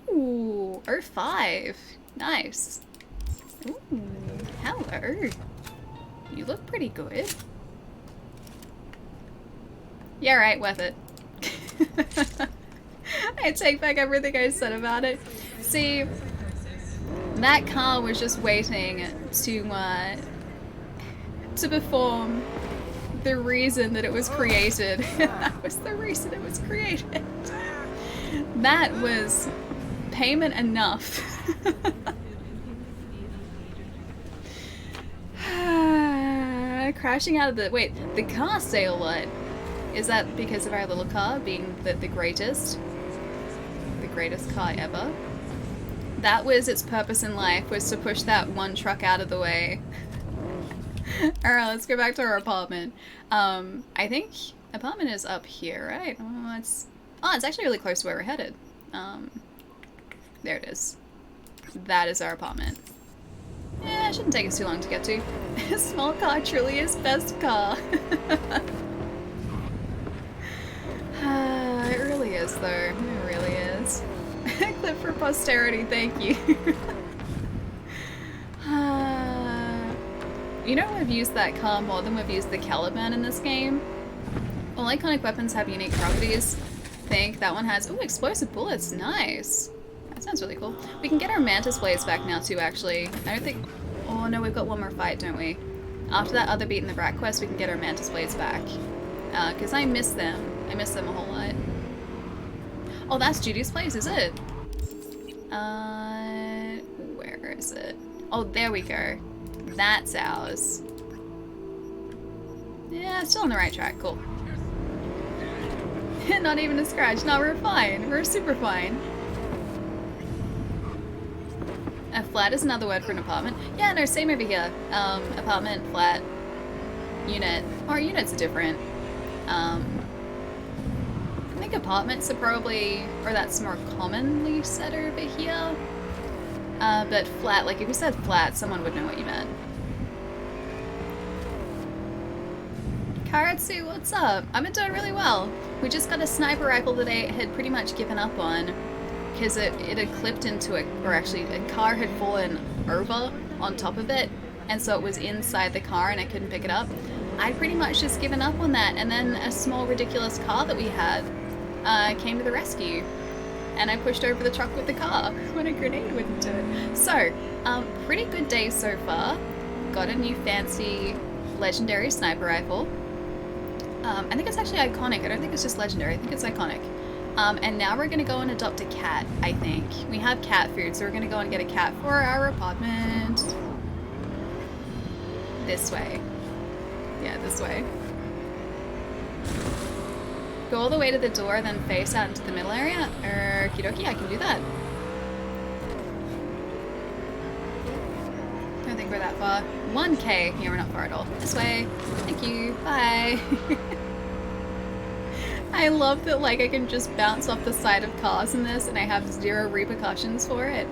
Ooh, 05. Nice. Ooh, hello. You look pretty good. Yeah, right, worth it. I take back everything I said about it. See, that car was just waiting to perform the reason that it was created. That was the reason it was created. That was payment enough. Crashing out of the... Wait, the car sale what? Is that because of our little car being the greatest? The greatest car ever? That was its purpose in life, was to push that one truck out of the way. Alright, let's go back to our apartment. I think apartment is up here, right? Oh, it's actually really close to where we're headed. There it is. That is our apartment. Yeah, it shouldn't take us too long to get to. Small car truly is best car. It really is though. It really is. Clip for posterity, thank you. You know, we've used that car more than we've used the Caliban in this game. All iconic weapons have unique properties. I think that one has... Ooh, explosive bullets. Nice. That sounds really cool. We can get our Mantis blades back now too, actually. I don't think... Oh no, we've got one more fight, don't we? After that other beat in the Brat quest, we can get our Mantis blades back. Because I miss them. I miss them a whole lot. Oh, that's Judy's place, is it? Where is it? Oh, there we go. That's ours. Yeah, still on the right track. Cool. Not even a scratch. No, we're fine. We're super fine. A flat is another word for an apartment. Yeah, no, same over here. Apartment, flat, unit. Or units are different. I think apartments are probably, or that's more commonly said over here. But flat, like if you said flat, someone would know what you meant. Karatsu, what's up? I've been doing really well. We just got a sniper rifle that I had pretty much given up on because it had clipped into it, or actually a car had fallen over on top of it, and so it was inside the car and I couldn't pick it up. I'd pretty much just given up on that, and then a small ridiculous car that we had came to the rescue. And I pushed over the truck with the car when a grenade went into it. So, pretty good day so far. Got a new fancy legendary sniper rifle. I think it's actually iconic. I don't think it's just legendary. I think it's iconic. And now we're going to go and adopt a cat, I think. We have cat food, so we're going to go and get a cat for our apartment. This way. Yeah, this way. Go all the way to the door, then face out into the middle area? Okie dokie, I can do that. Don't think we're that far. 1K. Yeah, we're not far at all. This way. Thank you. Bye. I love that, like, I can just bounce off the side of cars in this and I have 0 repercussions for it.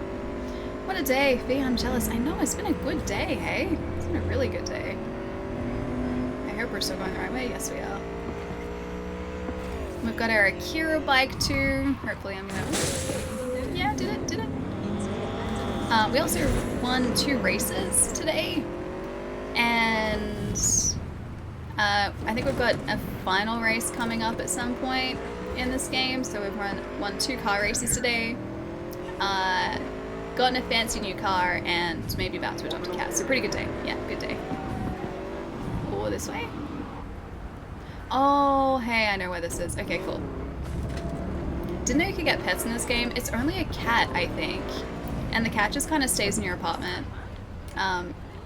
What a day. V, I'm jealous. I know, it's been a good day, hey? It's been a really good day. I hope we're still going the right way. Yes, we are. We've got our Akira bike too. Hopefully I'm gonna... Yeah, did it. We also won 2 races today. And I think we've got a final race coming up at some point. in this game, so we've won 2 car races today. Gotten a fancy new car, and maybe about to adopt a cat. So pretty good day. Yeah, good day. Oh, this way? Oh, hey, I know where this is. Okay, cool. Didn't know you could get pets in this game. It's only a cat, I think. And the cat just kind of stays in your apartment.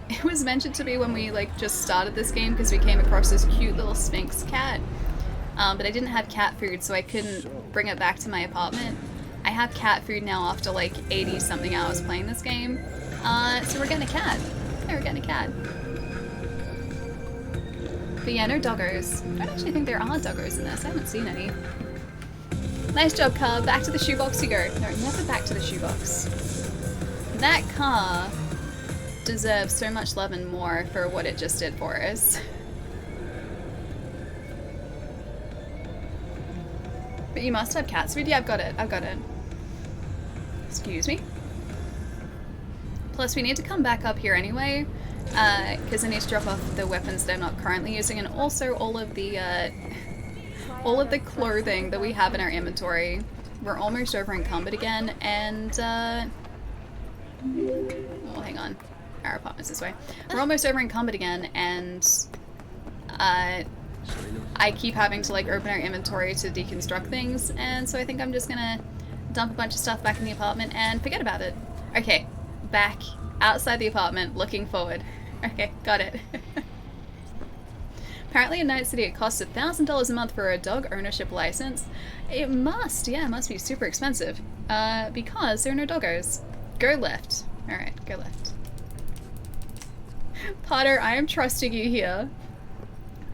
It was mentioned to me when we like just started this game because we came across this cute little Sphinx cat. But I didn't have cat food, so I couldn't bring it back to my apartment. I have cat food now after like 80 something hours playing this game. So we're getting a cat. Yeah, we're getting a cat. But yeah, no doggos. I don't actually think there are doggos in this. I haven't seen any. Nice job, car. Back to the shoebox you go. No, never back to the shoebox. That car deserves so much love and more for what it just did for us. But you must have cat food? Yeah, I've got it. I've got it. Excuse me. Plus, we need to come back up here anyway, because I need to drop off the weapons that I'm not currently using, and also all of the clothing that we have in our inventory. We're almost over encumbered again, and oh, hang on. Our apartment's this way. We're almost over encumbered again, and I keep having to like open our inventory to deconstruct things, and so I think I'm just gonna dump a bunch of stuff back in the apartment and forget about it. Okay, back outside the apartment, looking forward. Okay, got it. Apparently in Night City it costs $1,000 a month for a dog ownership license. It must, yeah, it must be super expensive. Because there are no doggos. Go left. Alright, go left. Potter, I am trusting you here.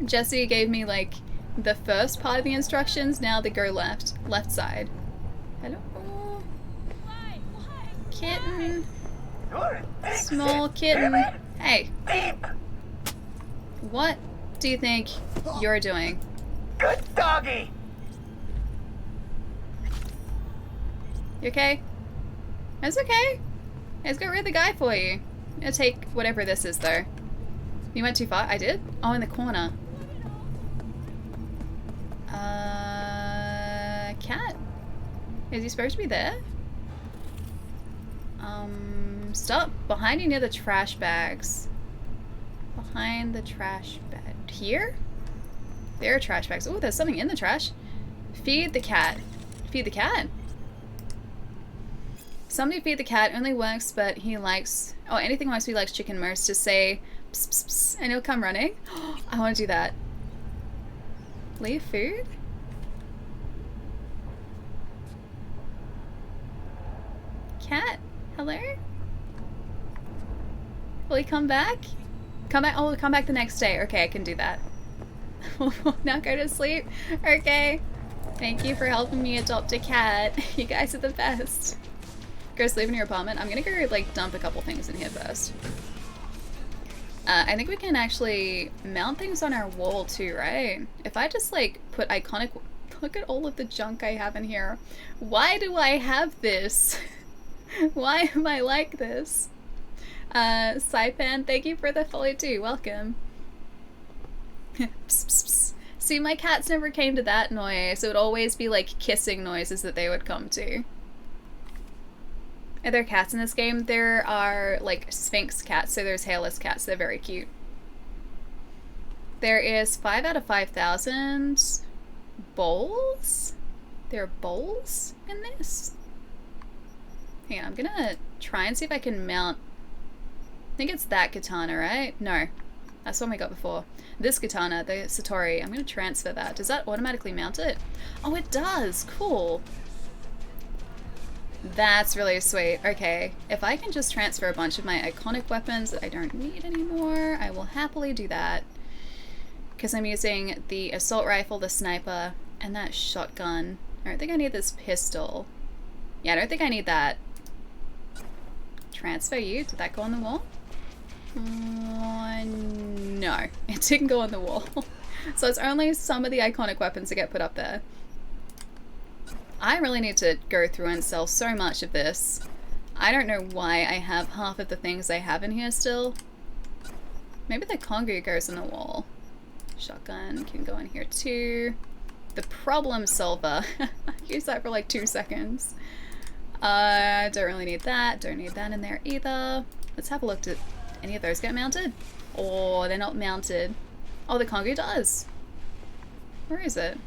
Jesse gave me like the first part of the instructions, now the go left. Left side. Hello? Kitten. Small kitten. Hey. What do you think you're doing? Good doggy. You okay? It's okay. Let's get rid of the guy for you. I'm gonna take whatever this is though. You went too far? I did? Oh, in the corner. Cat? Is he supposed to be there? Stop. Behind you near the trash bags. Behind the trash bag. Here? There are trash bags. Oh, there's something in the trash. Feed the cat. Feed the cat? Somebody feed the cat only works, but he likes... Oh, anything works, but he likes chicken most. Just say, pss, pss, pss, and he'll come running. I want to do that. Leave food? Cat? Hello? Will he come back? Come back? Oh, come back the next day. Okay, I can do that. Now go to sleep? Okay. Thank you for helping me adopt a cat. You guys are the best. Go sleep in your apartment. I'm gonna go, like, dump a couple things in here first. I think we can actually mount things on our wall too, right? If I just, like, put iconic... Look at all of the junk I have in here. Why do I have this? Why am I like this? Saipan, thank you for the follow too. Welcome. Psst, psst, psst. See, my cats never came to that noise. It would always be, like, kissing noises that they would come to. Are there cats in this game? There are, like, Sphinx cats, so there's hairless cats. They're very cute. There is 5 out of 5,000 bowls? There are bowls in this? Hang on, I'm gonna try and see if I can mount... I think it's that katana, right? No. That's one we got before. This katana, the Satori, I'm gonna transfer that. Does that automatically mount it? Oh, it does! Cool! That's really sweet. Okay, if I can just transfer a bunch of my iconic weapons that I don't need anymore, I will happily do that. Because I'm using the assault rifle, the sniper, and that shotgun. I don't think I need this pistol. Yeah, I don't think I need that. Transfer you. Did that go on the wall? No, it didn't go on the wall. So it's only some of the iconic weapons that get put up there. I really need to go through and sell so much of this. I don't know why I have half of the things I have in here still. Maybe the Kongu goes on the wall. Shotgun can go in here too. The problem solver. Use that for like 2 seconds. Don't really need that. Don't need that in there either. Let's have a look. Did any of those get mounted? Oh, they're not mounted. Oh, the Kongu does. Where is it?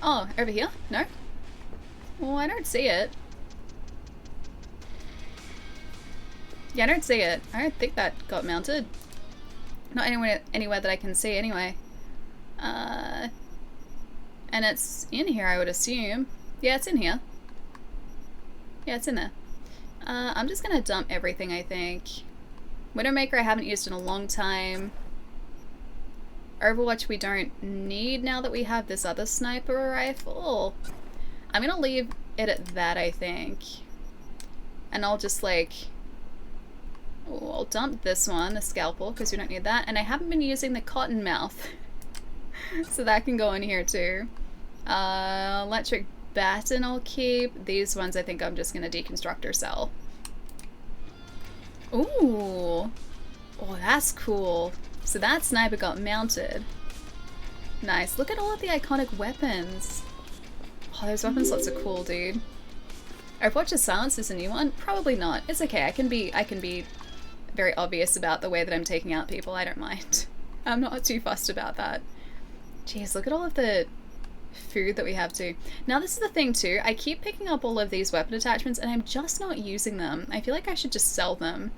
Oh, over here? No? Oh, I don't see it. Yeah, I don't see it. I don't think that got mounted. Not anywhere that I can see anyway. And it's in here, I would assume. Yeah, it's in here. Yeah, it's in there. I'm just gonna dump everything, I think. Widowmaker I haven't used in a long time. Overwatch we don't need now that we have this other sniper rifle. I'm gonna leave it at that, I think. And I'll just like... Oh, I'll dump this one, the scalpel, because we don't need that. And I haven't been using the cotton mouth. So that can go in here too. Electric baton I'll keep. These ones I think I'm just gonna deconstruct or sell. Ooh. Oh, that's cool. So that sniper got mounted. Nice. Look at all of the iconic weapons. Oh, those weapon slots are cool, dude. Overwatch's silence is a new one? Probably not. It's okay. I can be very obvious about the way that I'm taking out people. I don't mind. I'm not too fussed about that. Jeez, look at all of the food that we have too. Now this is the thing too. I keep picking up all of these weapon attachments and I'm just not using them. I feel like I should just sell them.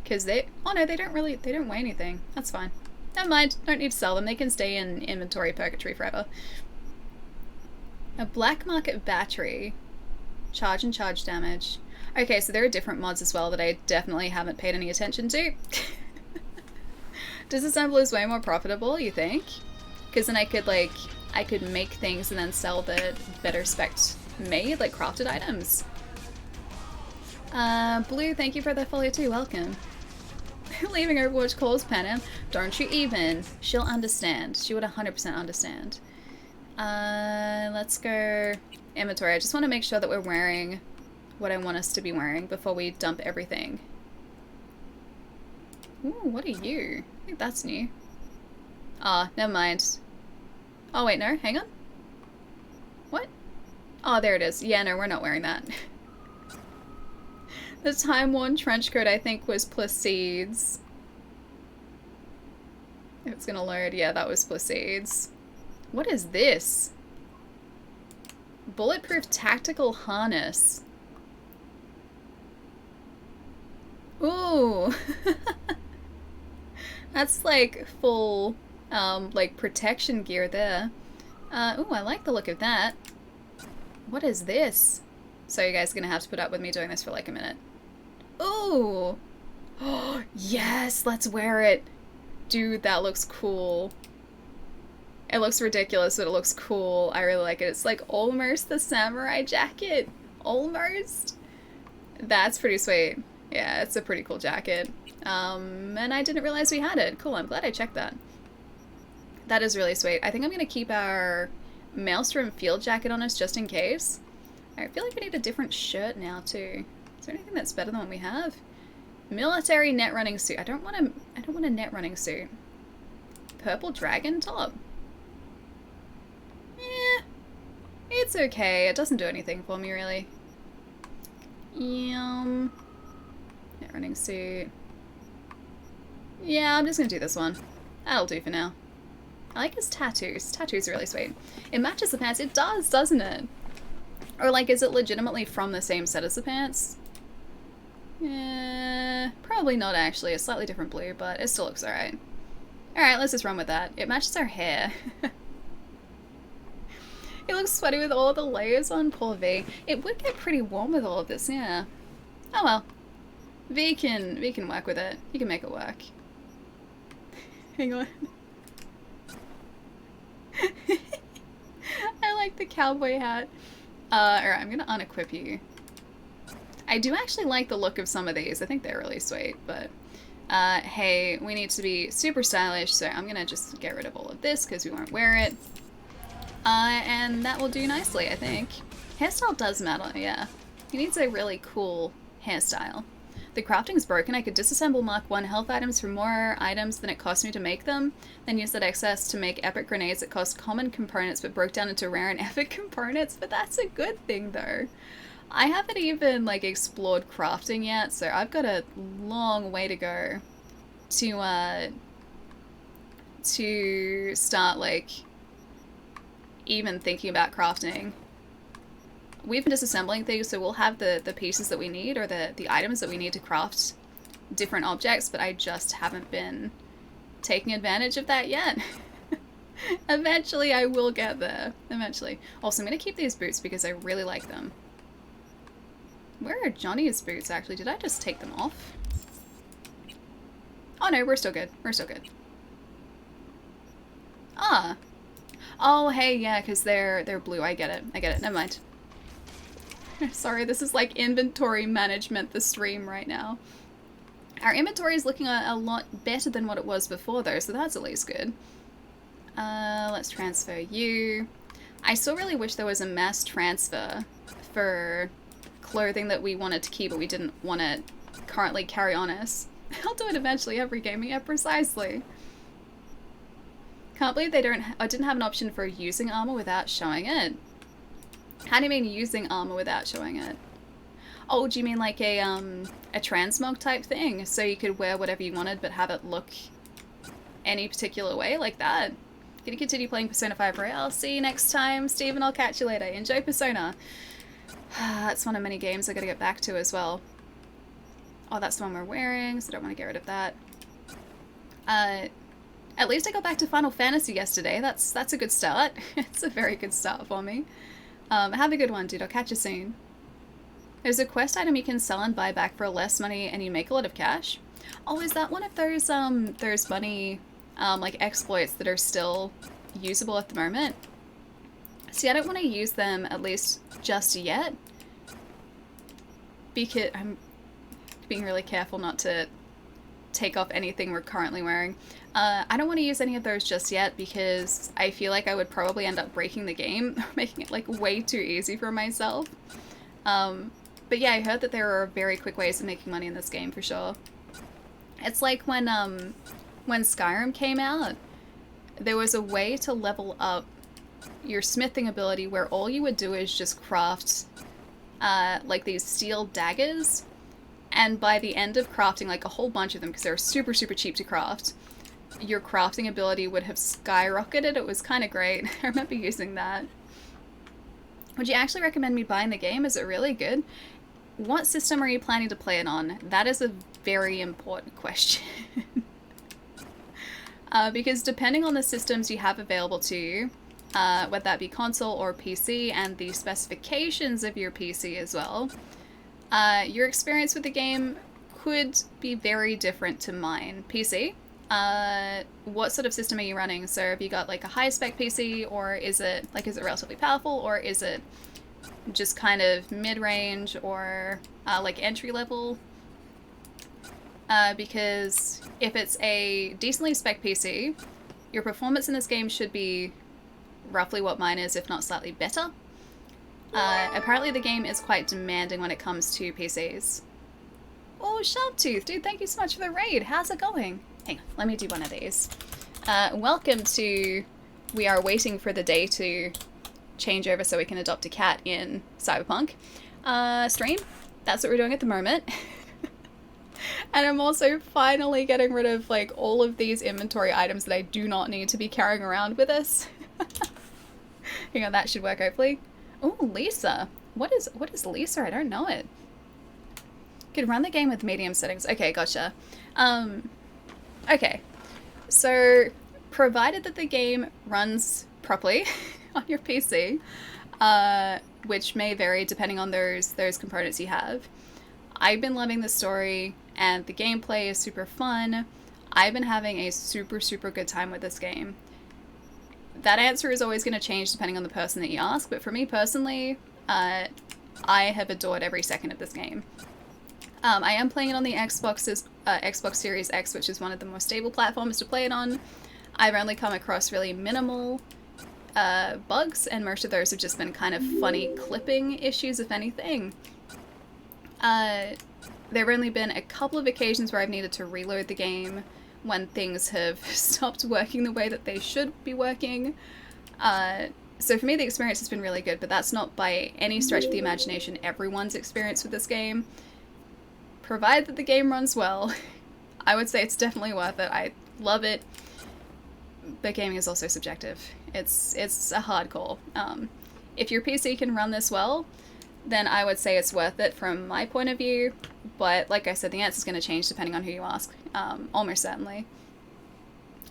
Because they... Oh no, they don't weigh anything. That's fine. Never mind. Don't need to sell them. They can stay in inventory purgatory forever. A black market battery. Charge and charge damage. Okay, so there are different mods as well that I definitely haven't paid any attention to. Disassemble is way more profitable, you think? Because then I could make things and then sell the better spec'd made, like crafted items. Blue, thank you for the follow too, welcome. Leaving Overwatch calls Panem. Don't you even. She'll understand. She would 100% understand. Let's go inventory. I just want to make sure that we're wearing what I want us to be wearing before we dump everything. Ooh, what are you? I think that's new. Ah, never mind. Oh wait, no, hang on. What? Oh, there it is. Yeah, no, we're not wearing that. The time-worn trench coat, I think, was Placide's. If it's gonna load, yeah, that was Placide's. What is this? Bulletproof tactical harness. Ooh. That's like full, like protection gear there. Ooh, I like the look of that. What is this? So you guys are gonna have to put up with me doing this for like a minute. Ooh! Oh, yes! Let's wear it! Dude, that looks cool. It looks ridiculous, but it looks cool. I really like it. It's like almost the samurai jacket. Almost. That's pretty sweet. Yeah, it's a pretty cool jacket. And I didn't realize we had it. Cool, I'm glad I checked that. That is really sweet. I think I'm gonna keep our Maelstrom field jacket on us just in case. I feel like I need a different shirt now too. Is there anything that's better than what we have? Military net running suit. I don't want a net running suit. Purple dragon top. Yeah, it's okay. It doesn't do anything for me really. Net running suit. Yeah, I'm just gonna do this one. That'll do for now. I like his tattoos. Tattoos are really sweet. It matches the pants. It does, doesn't it? Or like, is it legitimately from the same set as the pants? Yeah, probably not actually. A slightly different blue, but it still looks alright. Alright, let's just run with that. It matches our hair. It looks sweaty with all the layers on. Poor V. It would get pretty warm with all of this, yeah. Oh well. V can work with it. He can make it work. Hang on. I like the cowboy hat. Alright, I'm gonna unequip you. I do actually like the look of some of these. I think they're really sweet, but hey, we need to be super stylish, so I'm gonna just get rid of all of this because we won't wear it. And that will do nicely, I think. Hairstyle does matter, yeah. He needs a really cool hairstyle. The crafting's broken. I could disassemble Mark 1 health items for more items than it cost me to make them, then use that excess to make epic grenades that cost common components but broke down into rare and epic components. But that's a good thing, though. I haven't even, like, explored crafting yet, so I've got a long way to go to start, like, even thinking about crafting. We've been disassembling things, so we'll have the pieces that we need, or the items that we need to craft different objects, but I just haven't been taking advantage of that yet. Eventually I will get there. Eventually. Also, I'm going to keep these boots because I really like them. Where are Johnny's boots, actually? Did I just take them off? Oh no, we're still good. We're still good. Ah. Oh, hey, yeah, because they're blue. I get it. I get it. Never mind. Sorry, this is like inventory management, the stream right now. Our inventory is looking a lot better than what it was before, though, so that's at least good. Let's transfer you. I still really wish there was a mass transfer for clothing that we wanted to keep but we didn't want to currently carry on us. I'll do it eventually, every game. Yeah, precisely. Can't believe I didn't have an option for using armor without showing it. How do you mean using armor without showing it? Oh, do you mean like a transmog type thing? So you could wear whatever you wanted but have it look any particular way like that? Gonna continue playing Persona 5 Royale. I'll see you next time, Steven. I'll catch you later. Enjoy Persona. That's one of many games I gotta get back to as well. Oh, that's the one we're wearing, so I don't want to get rid of that. At least I got back to Final Fantasy yesterday. That's a good start. It's a very good start for me. Have a good one, dude. I'll catch you soon. There's a quest item you can sell and buy back for less money and you make a lot of cash. Oh, is that one of those money, like exploits that are still usable at the moment? See, I don't want to use them, at least just yet, because I'm being really careful not to take off anything we're currently wearing. I don't want to use any of those just yet because I feel like I would probably end up breaking the game, making it like way too easy for myself. But yeah, I heard that there are very quick ways of making money in this game for sure. It's like when Skyrim came out, there was a way to level up your smithing ability where all you would do is just craft like these steel daggers, and by the end of crafting like a whole bunch of them, because they're super cheap to craft, your crafting ability would have skyrocketed. It was kind of great. I remember using that. Would you actually recommend me buying the game? Is it really good? What system are you planning to play it on? That is a very important question. Because depending on the systems you have available to you, whether that be console or PC, and the specifications of your PC as well, your experience with the game could be very different to mine. PC, what sort of system are you running? So have you got like a high spec PC, or is it relatively powerful, or is it just kind of mid-range, or like entry level? Because if it's a decently spec PC, your performance in this game should be roughly what mine is, if not slightly better. Apparently the game is quite demanding when it comes to PCs. Oh, Sharptooth, dude, thank you so much for the raid. How's it going? Hang on, let me do one of these. Welcome to... We are waiting for the day to change over so we can adopt a cat in Cyberpunk. Stream, that's what we're doing at the moment. And I'm also finally getting rid of like all of these inventory items that I do not need to be carrying around with us. Hang on, that should work hopefully. Oh, Lisa. What is Lisa? I don't know it. Could run the game with medium settings. Okay, gotcha. Okay. So, provided that the game runs properly on your PC, which may vary depending on those components you have. I've been loving the story, and the gameplay is super fun. I've been having a super good time with this game. That answer is always going to change depending on the person that you ask, but for me personally, I have adored every second of this game. I am playing it on the Xbox Series X, which is one of the more stable platforms to play it on. I've only come across really minimal bugs, and most of those have just been kind of funny clipping issues, if anything. there have only been a couple of occasions where I've needed to reload the game when things have stopped working the way that they should be working. So for me, the experience has been really good, but that's not by any stretch of the imagination everyone's experience with this game. Provided that the game runs well, I would say it's definitely worth it. I love it, but gaming is also subjective. It's a hard call. If your PC can run this well, then I would say it's worth it from my point of view, but like I said, the answer's going to change depending on who you ask, almost certainly.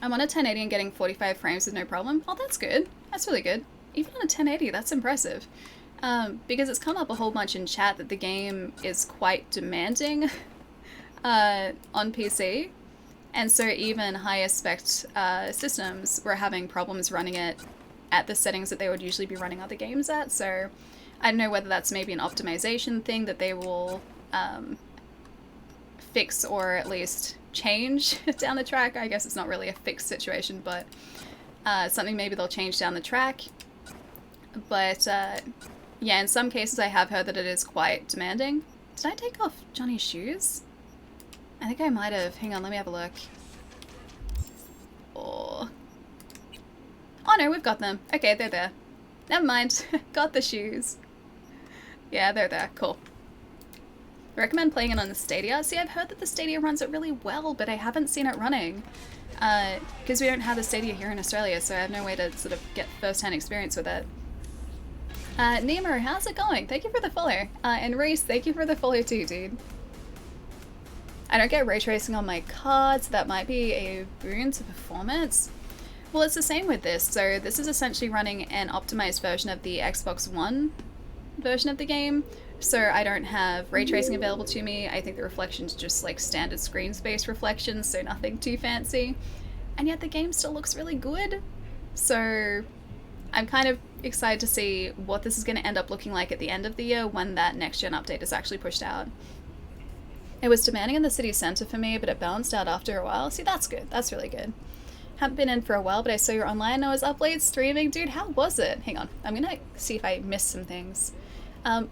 I'm on a 1080 and getting 45 frames with no problem. Oh, that's good. That's really good. Even on a 1080, that's impressive. Because it's come up a whole bunch in chat that the game is quite demanding on PC, and so even higher spec systems were having problems running it at the settings that they would usually be running other games at, so I don't know whether that's maybe an optimization thing that they will fix or at least change down the track. I guess it's not really a fixed situation, but something maybe they'll change down the track. But yeah, in some cases I have heard that it is quite demanding. Did I take off Johnny's shoes? I think I might have. Hang on, let me have a look. Oh no, we've got them. Okay, they're there. Never mind. Got the shoes. Yeah, they're there. Cool. I recommend playing it on the Stadia. See, I've heard that the Stadia runs it really well, but I haven't seen it running. Because we don't have the Stadia here in Australia, so I have no way to sort of get first-hand experience with it. Nemo, how's it going? Thank you for the follow. And Reese, thank you for the follow too, dude. I don't get ray tracing on my cards, so that might be a boon to performance. Well, it's the same with this. So this is essentially running an optimized version of the Xbox One version of the game. So I don't have ray tracing available to me. I think the reflection's just like standard screen space reflections, so nothing too fancy. And yet the game still looks really good. So I'm kind of excited to see what this is going to end up looking like at the end of the year when that next-gen update is actually pushed out. It was demanding in the city centre for me, but it balanced out after a while. See, that's good. That's really good. Haven't been in for a while, but I saw you're online. I was up late streaming. Dude, how was it? Hang on. I'm going to see if I missed some things.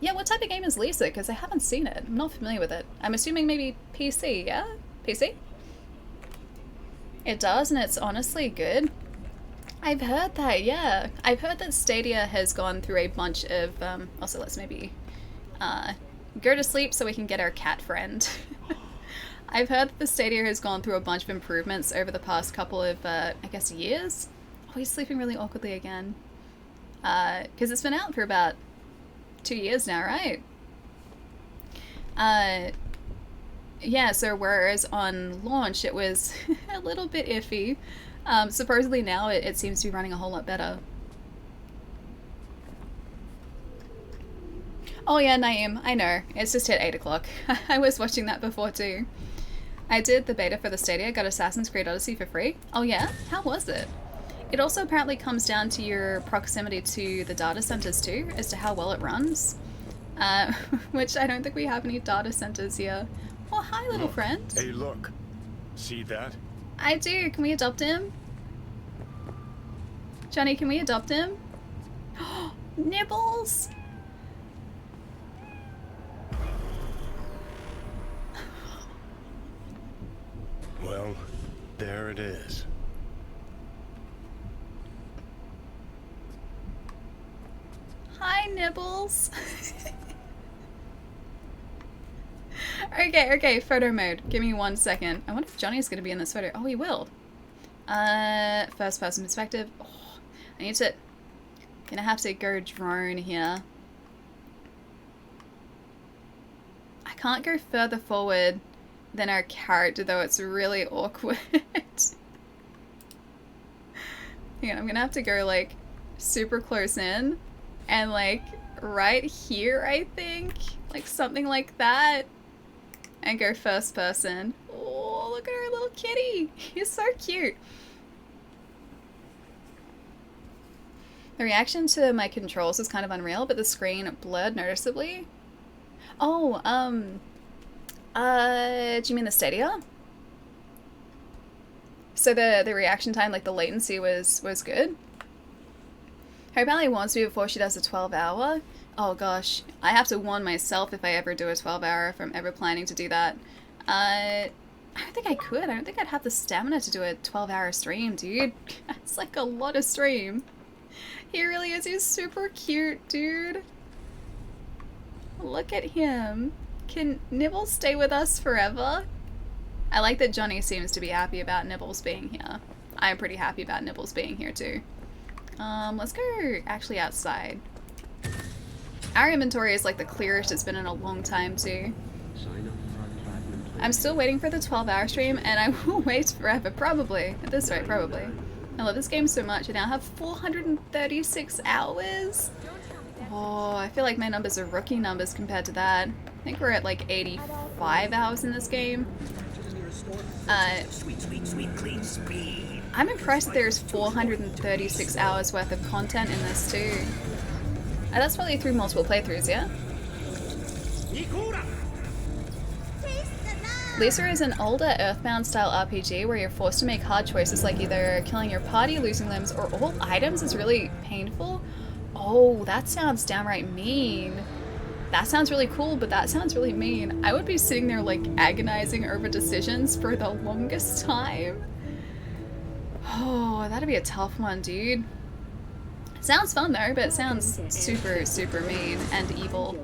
Yeah, what type of game is Lisa? Because I haven't seen it. I'm not familiar with it. I'm assuming maybe PC, yeah? PC? It does, and it's honestly good. I've heard that, yeah. I've heard that Stadia has gone through a bunch of, also let's maybe go to sleep so we can get our cat friend. I've heard that the Stadia has gone through a bunch of improvements over the past couple of, I guess, years. Oh, he's sleeping really awkwardly again. Because it's been out for about 2 years now, right? Yeah, so whereas on launch it was a little bit iffy, supposedly now it seems to be running a whole lot better. Oh yeah, Naeem, I know. It's just hit 8 o'clock. I was watching that before too. I did the beta for the Stadia, got Assassin's Creed Odyssey for free. Oh yeah? How was it? It also apparently comes down to your proximity to the data centers too, as to how well it runs. Which I don't think we have any data centers here. Oh, hi little friend. Hey, look. See that? I do. Can we adopt him? Johnny, can we adopt him? Nibbles! Well, there it is. Hi, Nibbles. Okay, photo mode. Give me 1 second. I wonder if Johnny's gonna be in this photo. Oh, he will. First person perspective. Oh, I need to... Gonna have to go drone here. I can't go further forward than our character, though. It's really awkward. Hang on, I'm gonna have to go, like, super close in. And, like, right here, I think. Like, something like that. And go first person. Oh, look at our little kitty. He's so cute. The reaction to my controls is kind of unreal, but the screen blurred noticeably. Oh, do you mean the Stadia? So the reaction time, like the latency was good? Hope Allie wants me before she does the 12-hour. Oh gosh, I have to warn myself if I ever do a 12-hour, if I'm ever planning to do that. I don't think I could. I don't think I'd have the stamina to do a 12-hour stream, dude. It's like a lot of stream. He really is. He's super cute, dude. Look at him. Can Nibbles stay with us forever? I like that Johnny seems to be happy about Nibbles being here. I'm pretty happy about Nibbles being here too. Let's go actually outside. Our inventory is like the clearest it's been in a long time too. I'm still waiting for the 12-hour stream and I will wait forever, probably. At this rate, probably. I love this game so much. I now have 436 hours. Oh, I feel like my numbers are rookie numbers compared to that. I think we're at like 85 hours in this game. Sweet, clean speed. I'm impressed there's 436 hours worth of content in this too. That's probably through multiple playthroughs, yeah? Lisa is an older Earthbound style RPG where you're forced to make hard choices like either killing your party, losing limbs, or all items is really painful. Oh, that sounds downright mean. That sounds really cool, but that sounds really mean. I would be sitting there like agonizing over decisions for the longest time. Oh, that'd be a tough one, dude. Sounds fun though, but it sounds super, super mean and evil.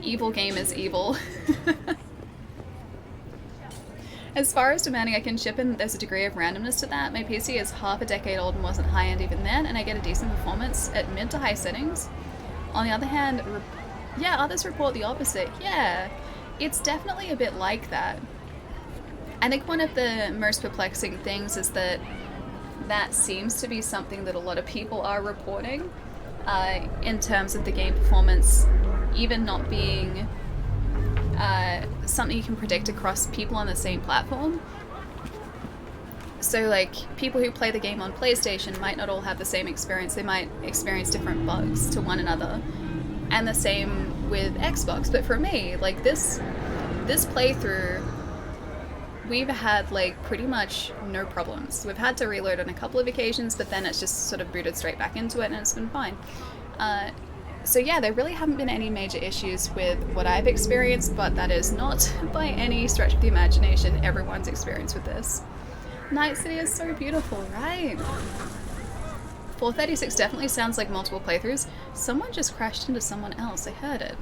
Evil game is evil. As far as demanding I can ship in, there's a degree of randomness to that. My PC is half a decade old and wasn't high-end even then, and I get a decent performance at mid to high settings. On the other hand, yeah, others report the opposite. Yeah, it's definitely a bit like that. I think one of the most perplexing things is that that seems to be something that a lot of people are reporting in terms of the game performance even not being something you can predict across people on the same platform. So like people who play the game on PlayStation might not all have the same experience. They might experience different bugs to one another, and the same with Xbox. But for me, like this playthrough, we've had like pretty much no problems. We've had to reload on a couple of occasions, but then it's just sort of booted straight back into it and it's been fine. So yeah, there really haven't been any major issues with what I've experienced, but that is not by any stretch of the imagination everyone's experience with this. Night City is so beautiful, right? 436 definitely sounds like multiple playthroughs. Someone just crashed into someone else, I heard it.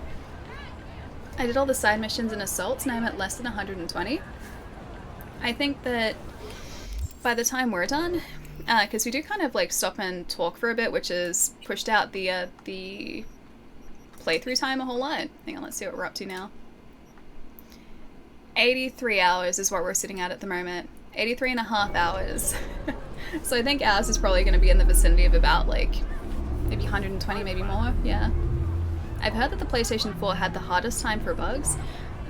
I did all the side missions and assaults and I'm at less than 120. I think that by the time we're done, because we do kind of like stop and talk for a bit, which has pushed out the playthrough time a whole lot. Hang on, let's see what we're up to now. 83 hours is what we're sitting at the moment. 83 and a half hours. So I think ours is probably going to be in the vicinity of about like maybe 120, maybe more. Yeah. I've heard that the PlayStation 4 had the hardest time for bugs.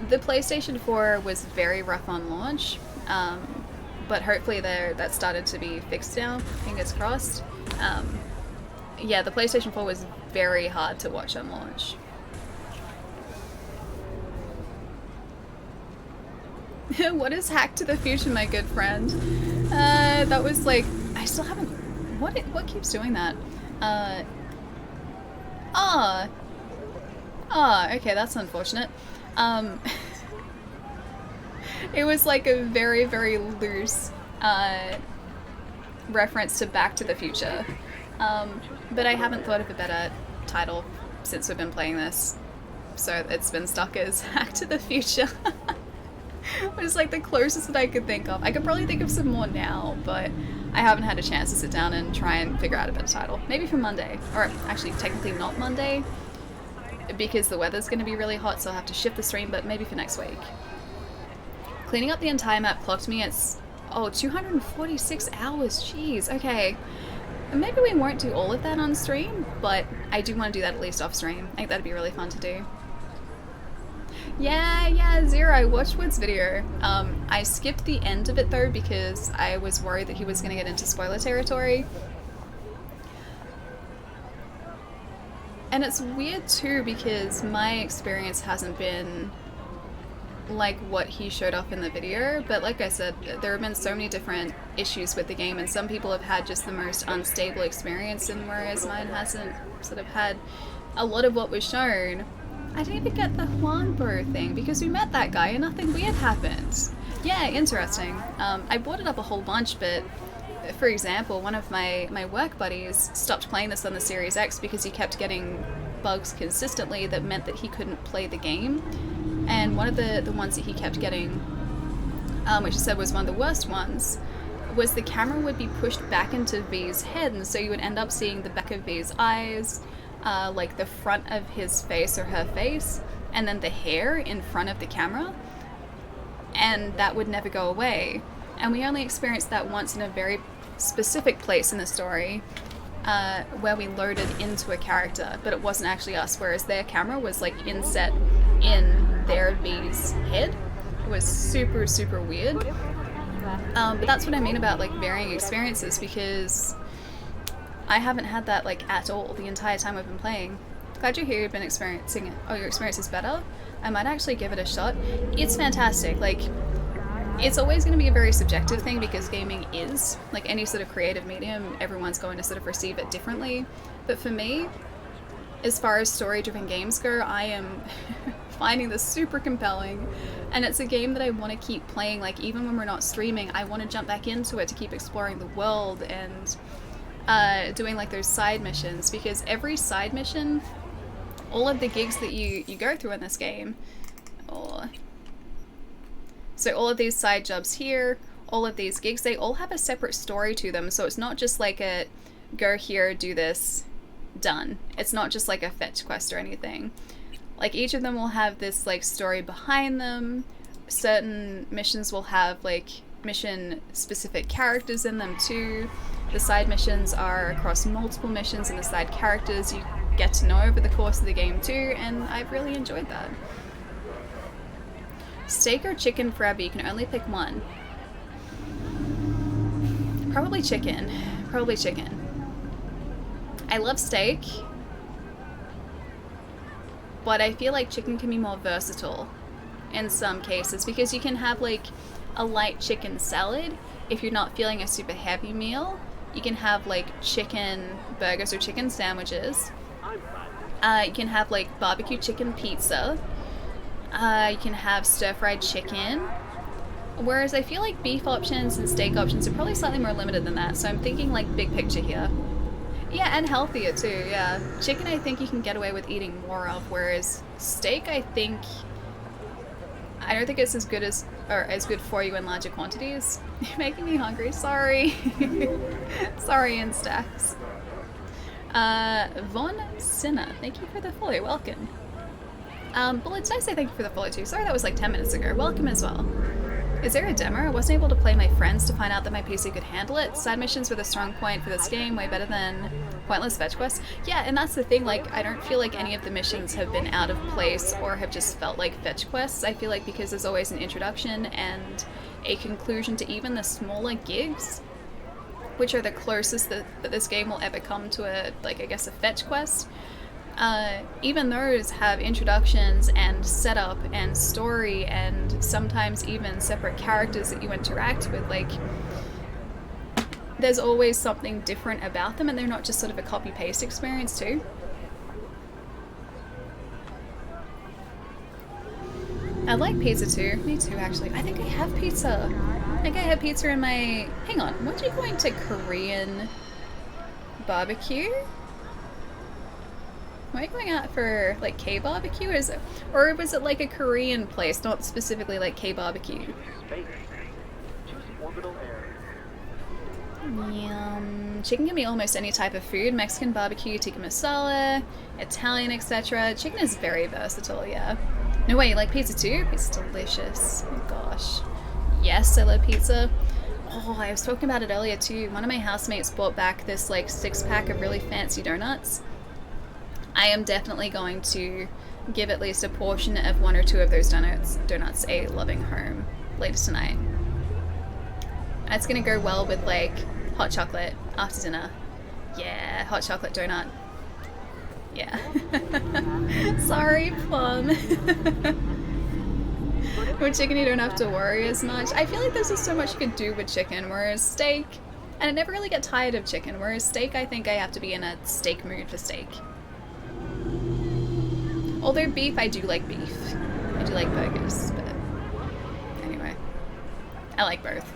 The PlayStation 4 was very rough on launch. But hopefully that started to be fixed now, fingers crossed. Yeah, the PlayStation 4 was very hard to watch on launch. What is Hack to the Future, my good friend? That was like, I still haven't, what keeps doing that? Okay, that's unfortunate. It was like a very, very loose reference to Back to the Future. But I haven't thought of a better title since we've been playing this. So it's been stuck as Hack to the Future. Which is like the closest that I could think of. I could probably think of some more now, but I haven't had a chance to sit down and try and figure out a better title. Maybe for Monday. Or actually, technically not Monday, because the weather's going to be really hot, so I'll have to shift the stream, but maybe for next week. Cleaning up the entire map clocked me at, 246 hours. Jeez, okay. Maybe we won't do all of that on stream, but I do want to do that at least off stream. I think that'd be really fun to do. Yeah, Zero, I watched Wood's video. I skipped the end of it though because I was worried that he was going to get into spoiler territory. And it's weird too because my experience hasn't been like what he showed off in the video, but like I said, there have been so many different issues with the game and some people have had just the most unstable experience, and whereas mine hasn't sort of had a lot of what was shown, I didn't even get the Juan bro thing because we met that guy and nothing weird happened. Yeah, interesting. I brought it up a whole bunch, but for example, one of my work buddies stopped playing this on the Series X because he kept getting bugs consistently that meant that he couldn't play the game. And one of the ones that he kept getting, which he said was one of the worst ones, was the camera would be pushed back into V's head, and so you would end up seeing the back of V's eyes, like the front of his face or her face, and then the hair in front of the camera, and that would never go away. And we only experienced that once in a very specific place in the story, where we loaded into a character, but it wasn't actually us, whereas their camera was like inset in their V's head. It was super, super weird. But that's what I mean about like varying experiences, because I haven't had that like at all the entire time I've been playing. Glad you're here, you've been experiencing it. Oh, your experience is better? I might actually give it a shot. It's fantastic. Like, it's always going to be a very subjective thing because gaming is, like any sort of creative medium, everyone's going to sort of receive it differently. But for me, as far as story-driven games go, I am finding this super compelling, and it's a game that I want to keep playing. Like, even when we're not streaming, I want to jump back into it to keep exploring the world and doing like those side missions, because every side mission, all of the gigs that you go through in this game, so all of these side jobs here, all of these gigs, they all have a separate story to them. So it's not just like a go here, do this, done. It's not just like a fetch quest or anything. Like, each of them will have this like story behind them. Certain missions will have like mission specific characters in them too. The side missions are across multiple missions, and the side characters you get to know over the course of the game too, and I've really enjoyed that. Steak or chicken forever? You can only pick one. Probably chicken. Probably chicken. I love steak, but I feel like chicken can be more versatile in some cases, because you can have like a light chicken salad if you're not feeling a super heavy meal. You can have like chicken burgers or chicken sandwiches. You can have like barbecue chicken pizza. You can have stir-fried chicken. Whereas I feel like beef options and steak options are probably slightly more limited than that, so I'm thinking like big picture here. Yeah, and healthier too, yeah. Chicken I think you can get away with eating more of, whereas steak I don't think it's as good as, or as good for you in larger quantities. You're making me hungry, sorry. Sorry, Instax. Von Sinner, thank you for the follow, welcome. Bullets, did I say thank you for the follow too? Sorry, that was like 10 minutes ago. Welcome as well. Is there a demo? I wasn't able to play my friends to find out that my PC could handle it. Side missions were the strong point for this game, way better than pointless fetch quests. Yeah, and that's the thing, like, I don't feel like any of the missions have been out of place or have just felt like fetch quests. I feel like because there's always an introduction and a conclusion to even the smaller gigs, which are the closest that this game will ever come to a, like, I guess a fetch quest. Even those have introductions and setup and story and sometimes even separate characters that you interact with. Like, there's always something different about them, and they're not just sort of a copy-paste experience too. I like pizza too. Me too, actually. I think I have pizza. I think I have pizza in my... Hang on, weren't you going to Korean barbecue? Am I going out for like K-barbecue, or was it like a Korean place, not specifically like K-barbecue? Yum. Chicken can be almost any type of food. Mexican barbecue, tikka masala, Italian, etc. Chicken is very versatile, yeah. No way, you like pizza too? Pizza's delicious. Oh gosh. Yes, I love pizza. Oh, I was talking about it earlier too. One of my housemates bought back this like 6-pack of really fancy donuts. I am definitely going to give at least a portion of 1 or 2 of those donuts a loving home later tonight. It's gonna go well with like hot chocolate after dinner. Yeah, hot chocolate donut. Yeah. Sorry, Plum. With chicken you don't have to worry as much. I feel like there's just so much you could do with chicken, whereas steak, and I never really get tired of chicken, whereas steak I think I have to be in a steak mood for steak. Although beef, I do like beef. I do like burgers, but anyway. I like both.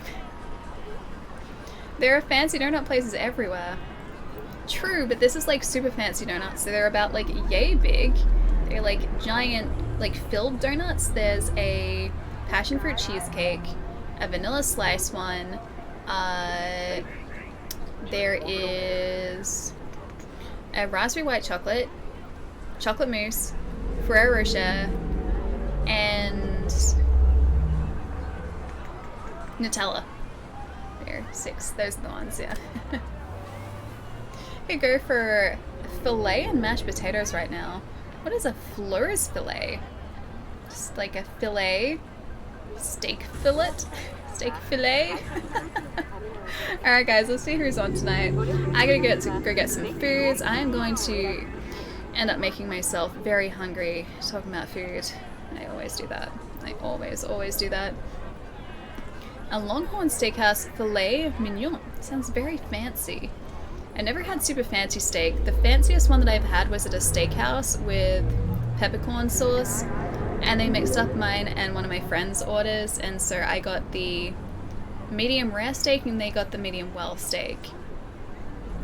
There are fancy donut places everywhere. True, but this is like super fancy donuts, so they're about like yay big. They're like giant, like filled donuts. There's a passion fruit cheesecake, a vanilla slice one, there is a raspberry white chocolate, chocolate mousse, Ferrero Rocher, and Nutella. There, 6. Those are the ones, yeah. Could go for filet and mashed potatoes right now. What is a Fleurs filet? Just like a filet, steak fillet, steak filet. All right, guys, let's see who's on tonight. I gotta go get some foods. I am going to end up making myself very hungry talking about food. I always do that. I always do that. A Longhorn Steakhouse filet mignon. Sounds very fancy. I never had super fancy steak. The fanciest one that I've had was at a steakhouse with peppercorn sauce, and they mixed up mine and one of my friends' orders, and so I got the medium rare steak and they got the medium well steak.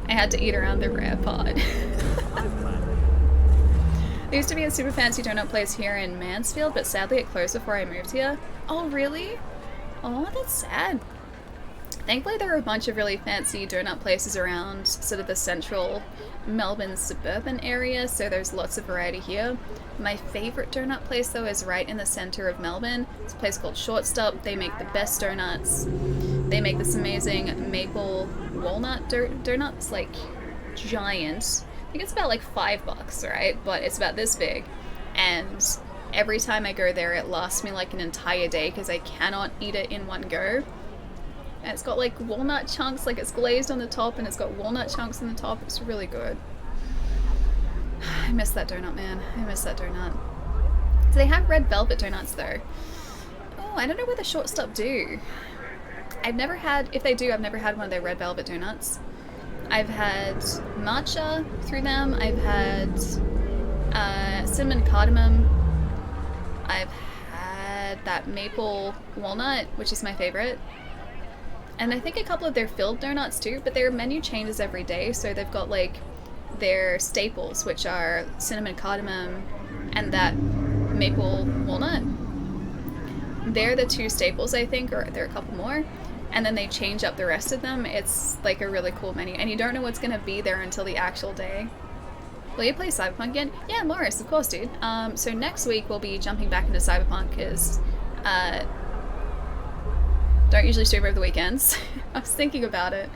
I had to eat around the rare part. There used to be a super fancy donut place here in Mansfield, but sadly it closed before I moved here. Oh, really? Oh, that's sad. Thankfully there are a bunch of really fancy donut places around sort of the central Melbourne suburban area, so there's lots of variety here. My favorite donut place though is right in the center of Melbourne. It's a place called Shortstop. They make the best donuts. They make this amazing maple walnut donuts, like giant. I think it's about like $5, right? But it's about this big, and every time I go there it lasts me like an entire day because I cannot eat it in one go. And it's got like walnut chunks, like it's glazed on the top and it's got walnut chunks on the top. It's really good. I miss that donut, man. I miss that donut. Do they have red velvet donuts though? Oh, I don't know what the Shortstop do. I've never had, if they do, I've never had one of their red velvet donuts. I've had matcha through them. I've had cinnamon cardamom. I've had that maple walnut, which is my favorite. And I think a couple of their filled donuts too, but their menu changes every day, so they've got like their staples, which are cinnamon cardamom and that maple walnut. They're the 2 staples, I think, or there are a couple more, and then they change up the rest of them. It's like a really cool menu, and you don't know what's going to be there until the actual day. Will you play Cyberpunk again? Yeah, Morris, of course, dude. So next week we'll be jumping back into Cyberpunk, because don't usually stream over the weekends. I was thinking about it.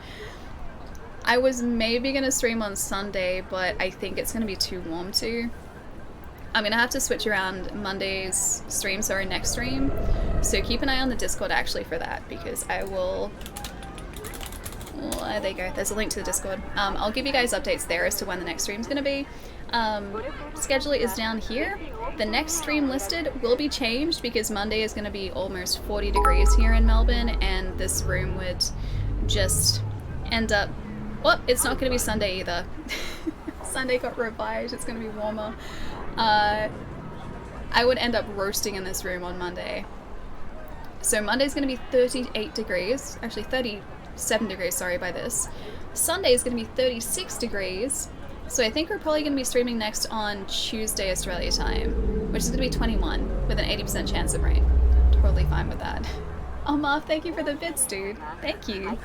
I was maybe gonna stream on Sunday, but I think it's gonna be too warm to. I'm gonna have to switch around Monday's stream, so our next stream. So keep an eye on the Discord actually for that, because I will... Oh, there you go, there's a link to the Discord. I'll give you guys updates there as to when the next stream's gonna be. Schedule is down here. The next stream listed will be changed because Monday is going to be almost 40 degrees here in Melbourne, and this room would just end up... Well, it's not going to be Sunday either. Sunday got revised, it's going to be warmer. I would end up roasting in this room on Monday. So Monday's going to be 38 degrees, actually 37 degrees, sorry, by this. Sunday is going to be 36 degrees. So I think we're probably going to be streaming next on Tuesday Australia time, which is going to be 21 with an 80% chance of rain. Totally fine with that. Oh, Marv, thank you for the bits, dude. Thank you.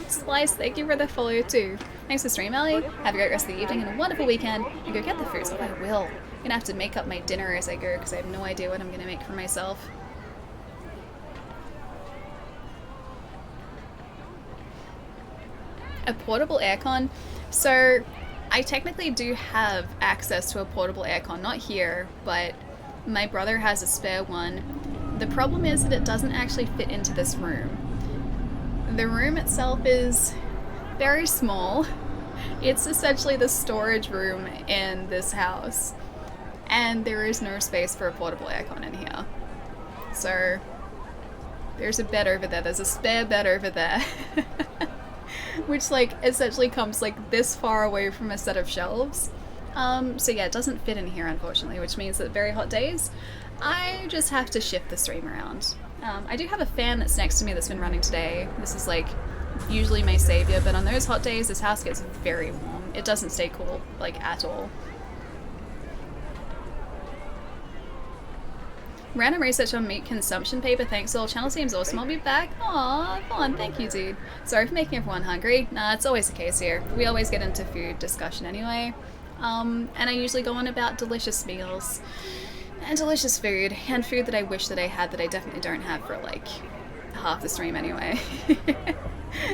Splice, thank you for the follow too. Thanks for stream, Ellie. Have a great rest of the evening and a wonderful weekend. And go get the food. So I will. I'm going to have to make up my dinner as I go because I have no idea what I'm going to make for myself. A portable aircon. So I technically do have access to a portable aircon, not here, but my brother has a spare one. The problem is that it doesn't actually fit into this room. The room itself is very small. It's essentially the storage room in this house, and there is no space for a portable aircon in here. So there's a bed over there, there's a spare bed over there. Which like essentially comes like this far away from a set of shelves. So yeah, it doesn't fit in here, unfortunately, which means that very hot days, I just have to shift the stream around. I do have a fan that's next to me that's been running today. This is like usually my savior, but on those hot days, this house gets very warm. It doesn't stay cool, like, at all. Random research on meat consumption paper, thanks all. Channel seems awesome, I'll be back. Aw, fun, thank you, dude. Sorry for making everyone hungry. Nah, it's always the case here. We always get into food discussion anyway. And I usually go on about delicious meals. And delicious food. And food that I wish that I had that I definitely don't have for, like, half the stream anyway.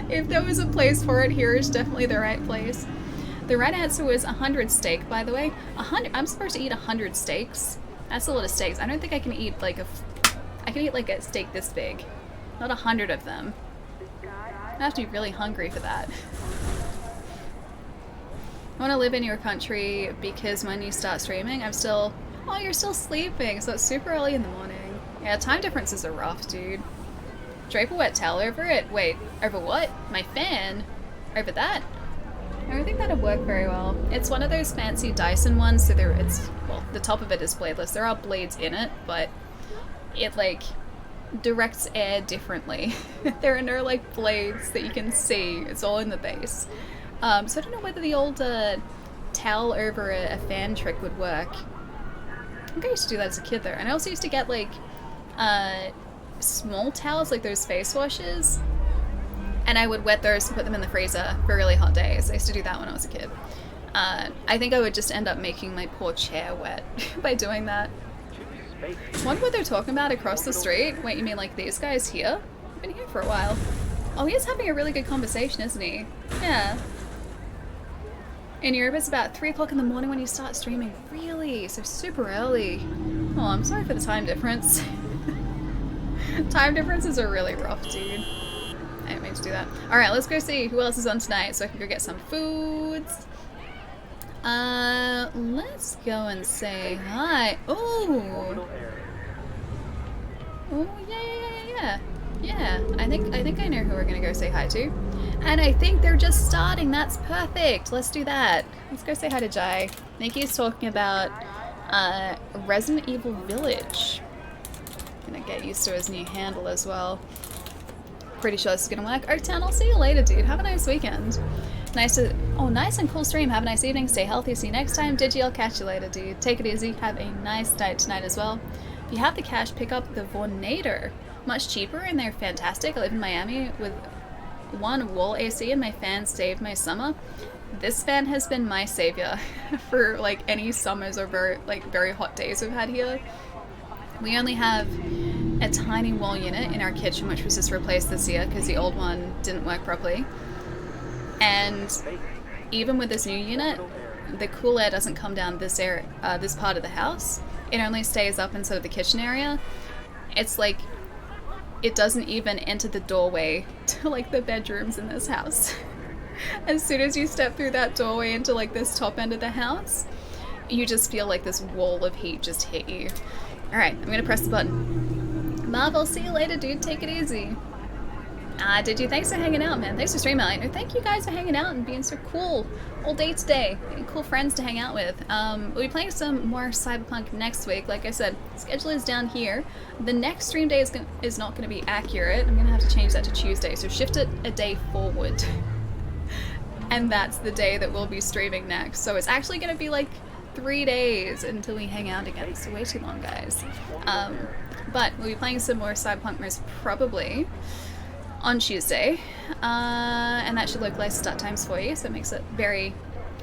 If there was a place for it, here is definitely the right place. The right answer was 100 steak, by the way. 100. I'm supposed to eat 100 steaks. That's a lot of steaks. I don't think I can eat like I can eat like a steak this big. Not 100 of them. I have to be really hungry for that. I want to live in your country because when you start streaming, I'm still... Oh, you're still sleeping, so it's super early in the morning. Yeah, time differences are rough, dude. Drape a wet towel over it? Wait, over what? My fan? Over that? I don't think that'd work very well. It's one of those fancy Dyson ones, so well, the top of it is bladeless. There are blades in it, but it, like, directs air differently. There are no, like, blades that you can see. It's all in the base. So I don't know whether the old towel over a fan trick would work. I think I used to do that as a kid, though. And I also used to get, like, small towels, like those face washes. And I would wet those and put them in the freezer for really hot days. I used to do that when I was a kid. I think I would just end up making my poor chair wet by doing that. I wonder what they're talking about across the street. Wait, you mean like these guys here? I've been here for a while. Oh, he is having a really good conversation, isn't he? Yeah. In Europe, it's about 3 o'clock in the morning when you start streaming. Really? So super early. Oh, I'm sorry for the time difference. Time differences are really rough, dude. I didn't mean to do that. Alright, let's go see who else is on tonight so I can go get some foods. Let's go and say hi. Oh! Oh, yeah. Yeah, I think I know who we're gonna go say hi to. And I think they're just starting. That's perfect. Let's do that. Let's go say hi to Jai. Nikki's talking about Resident Evil Village. Gonna get used to his new handle as well. Pretty sure this is gonna work. Oaktown, I'll see you later, dude. Have a nice weekend. Nice and cool stream. Have a nice evening. Stay healthy. See you next time. Digi, I'll catch you later, dude. Take it easy. Have a nice night tonight as well. If you have the cash, pick up the Vornator. Much cheaper and they're fantastic. I live in Miami with one wall AC and my fan saved my summer. This fan has been my savior for like any summers or very hot days we've had here. We only have a tiny wall unit in our kitchen, which was just replaced this year because the old one didn't work properly. And even with this new unit, the cool air doesn't come down this area, this part of the house. It only stays up inside of the kitchen area. It's like it doesn't even enter the doorway to like the bedrooms in this house. As soon as you step through that doorway into like this top end of the house, you just feel like this wall of heat just hit you. Alright, I'm gonna press the button. Marvel, see you later, dude. Take it easy. Did you? Thanks for hanging out, man. Thanks for streaming. No, thank you guys for hanging out and being so cool all day today. Cool friends to hang out with. We'll be playing some more Cyberpunk next week. Like I said, schedule is down here. The next stream day is not going to be accurate. I'm going to have to change that to Tuesday, so shift it a day forward. And that's the day that we'll be streaming next. So it's actually going to be like 3 days until we hang out again. It's way too long, guys. But we'll be playing some more Cyberpunk most probably on Tuesday, and that should localize start times for you, so it makes it very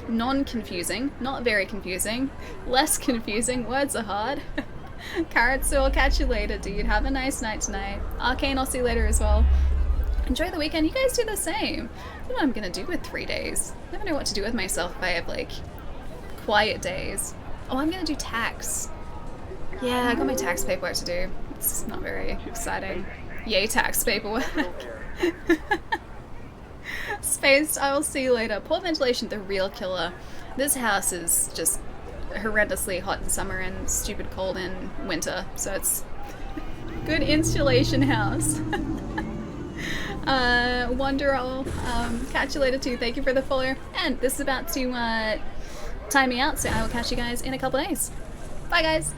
non-confusing, not very confusing, less confusing. Words are hard. Carrot, so I'll catch you later, dude. Have a nice night tonight. Arcane, I'll see you later as well. Enjoy the weekend. You guys do the same. I don't know what I'm gonna do with 3 days. I never know what to do with myself if I have like quiet days. Oh, I'm gonna do tax. Yeah, I got my tax paperwork to do. It's not very exciting. Yay, tax paperwork. Spaced, I will see you later. Poor ventilation, the real killer. This house is just horrendously hot in summer and stupid cold in winter, so it's good insulation house. Wonder, I'll catch you later too. Thank you for the follow. And this is about to time me out, so I will catch you guys in a couple days. Bye, guys.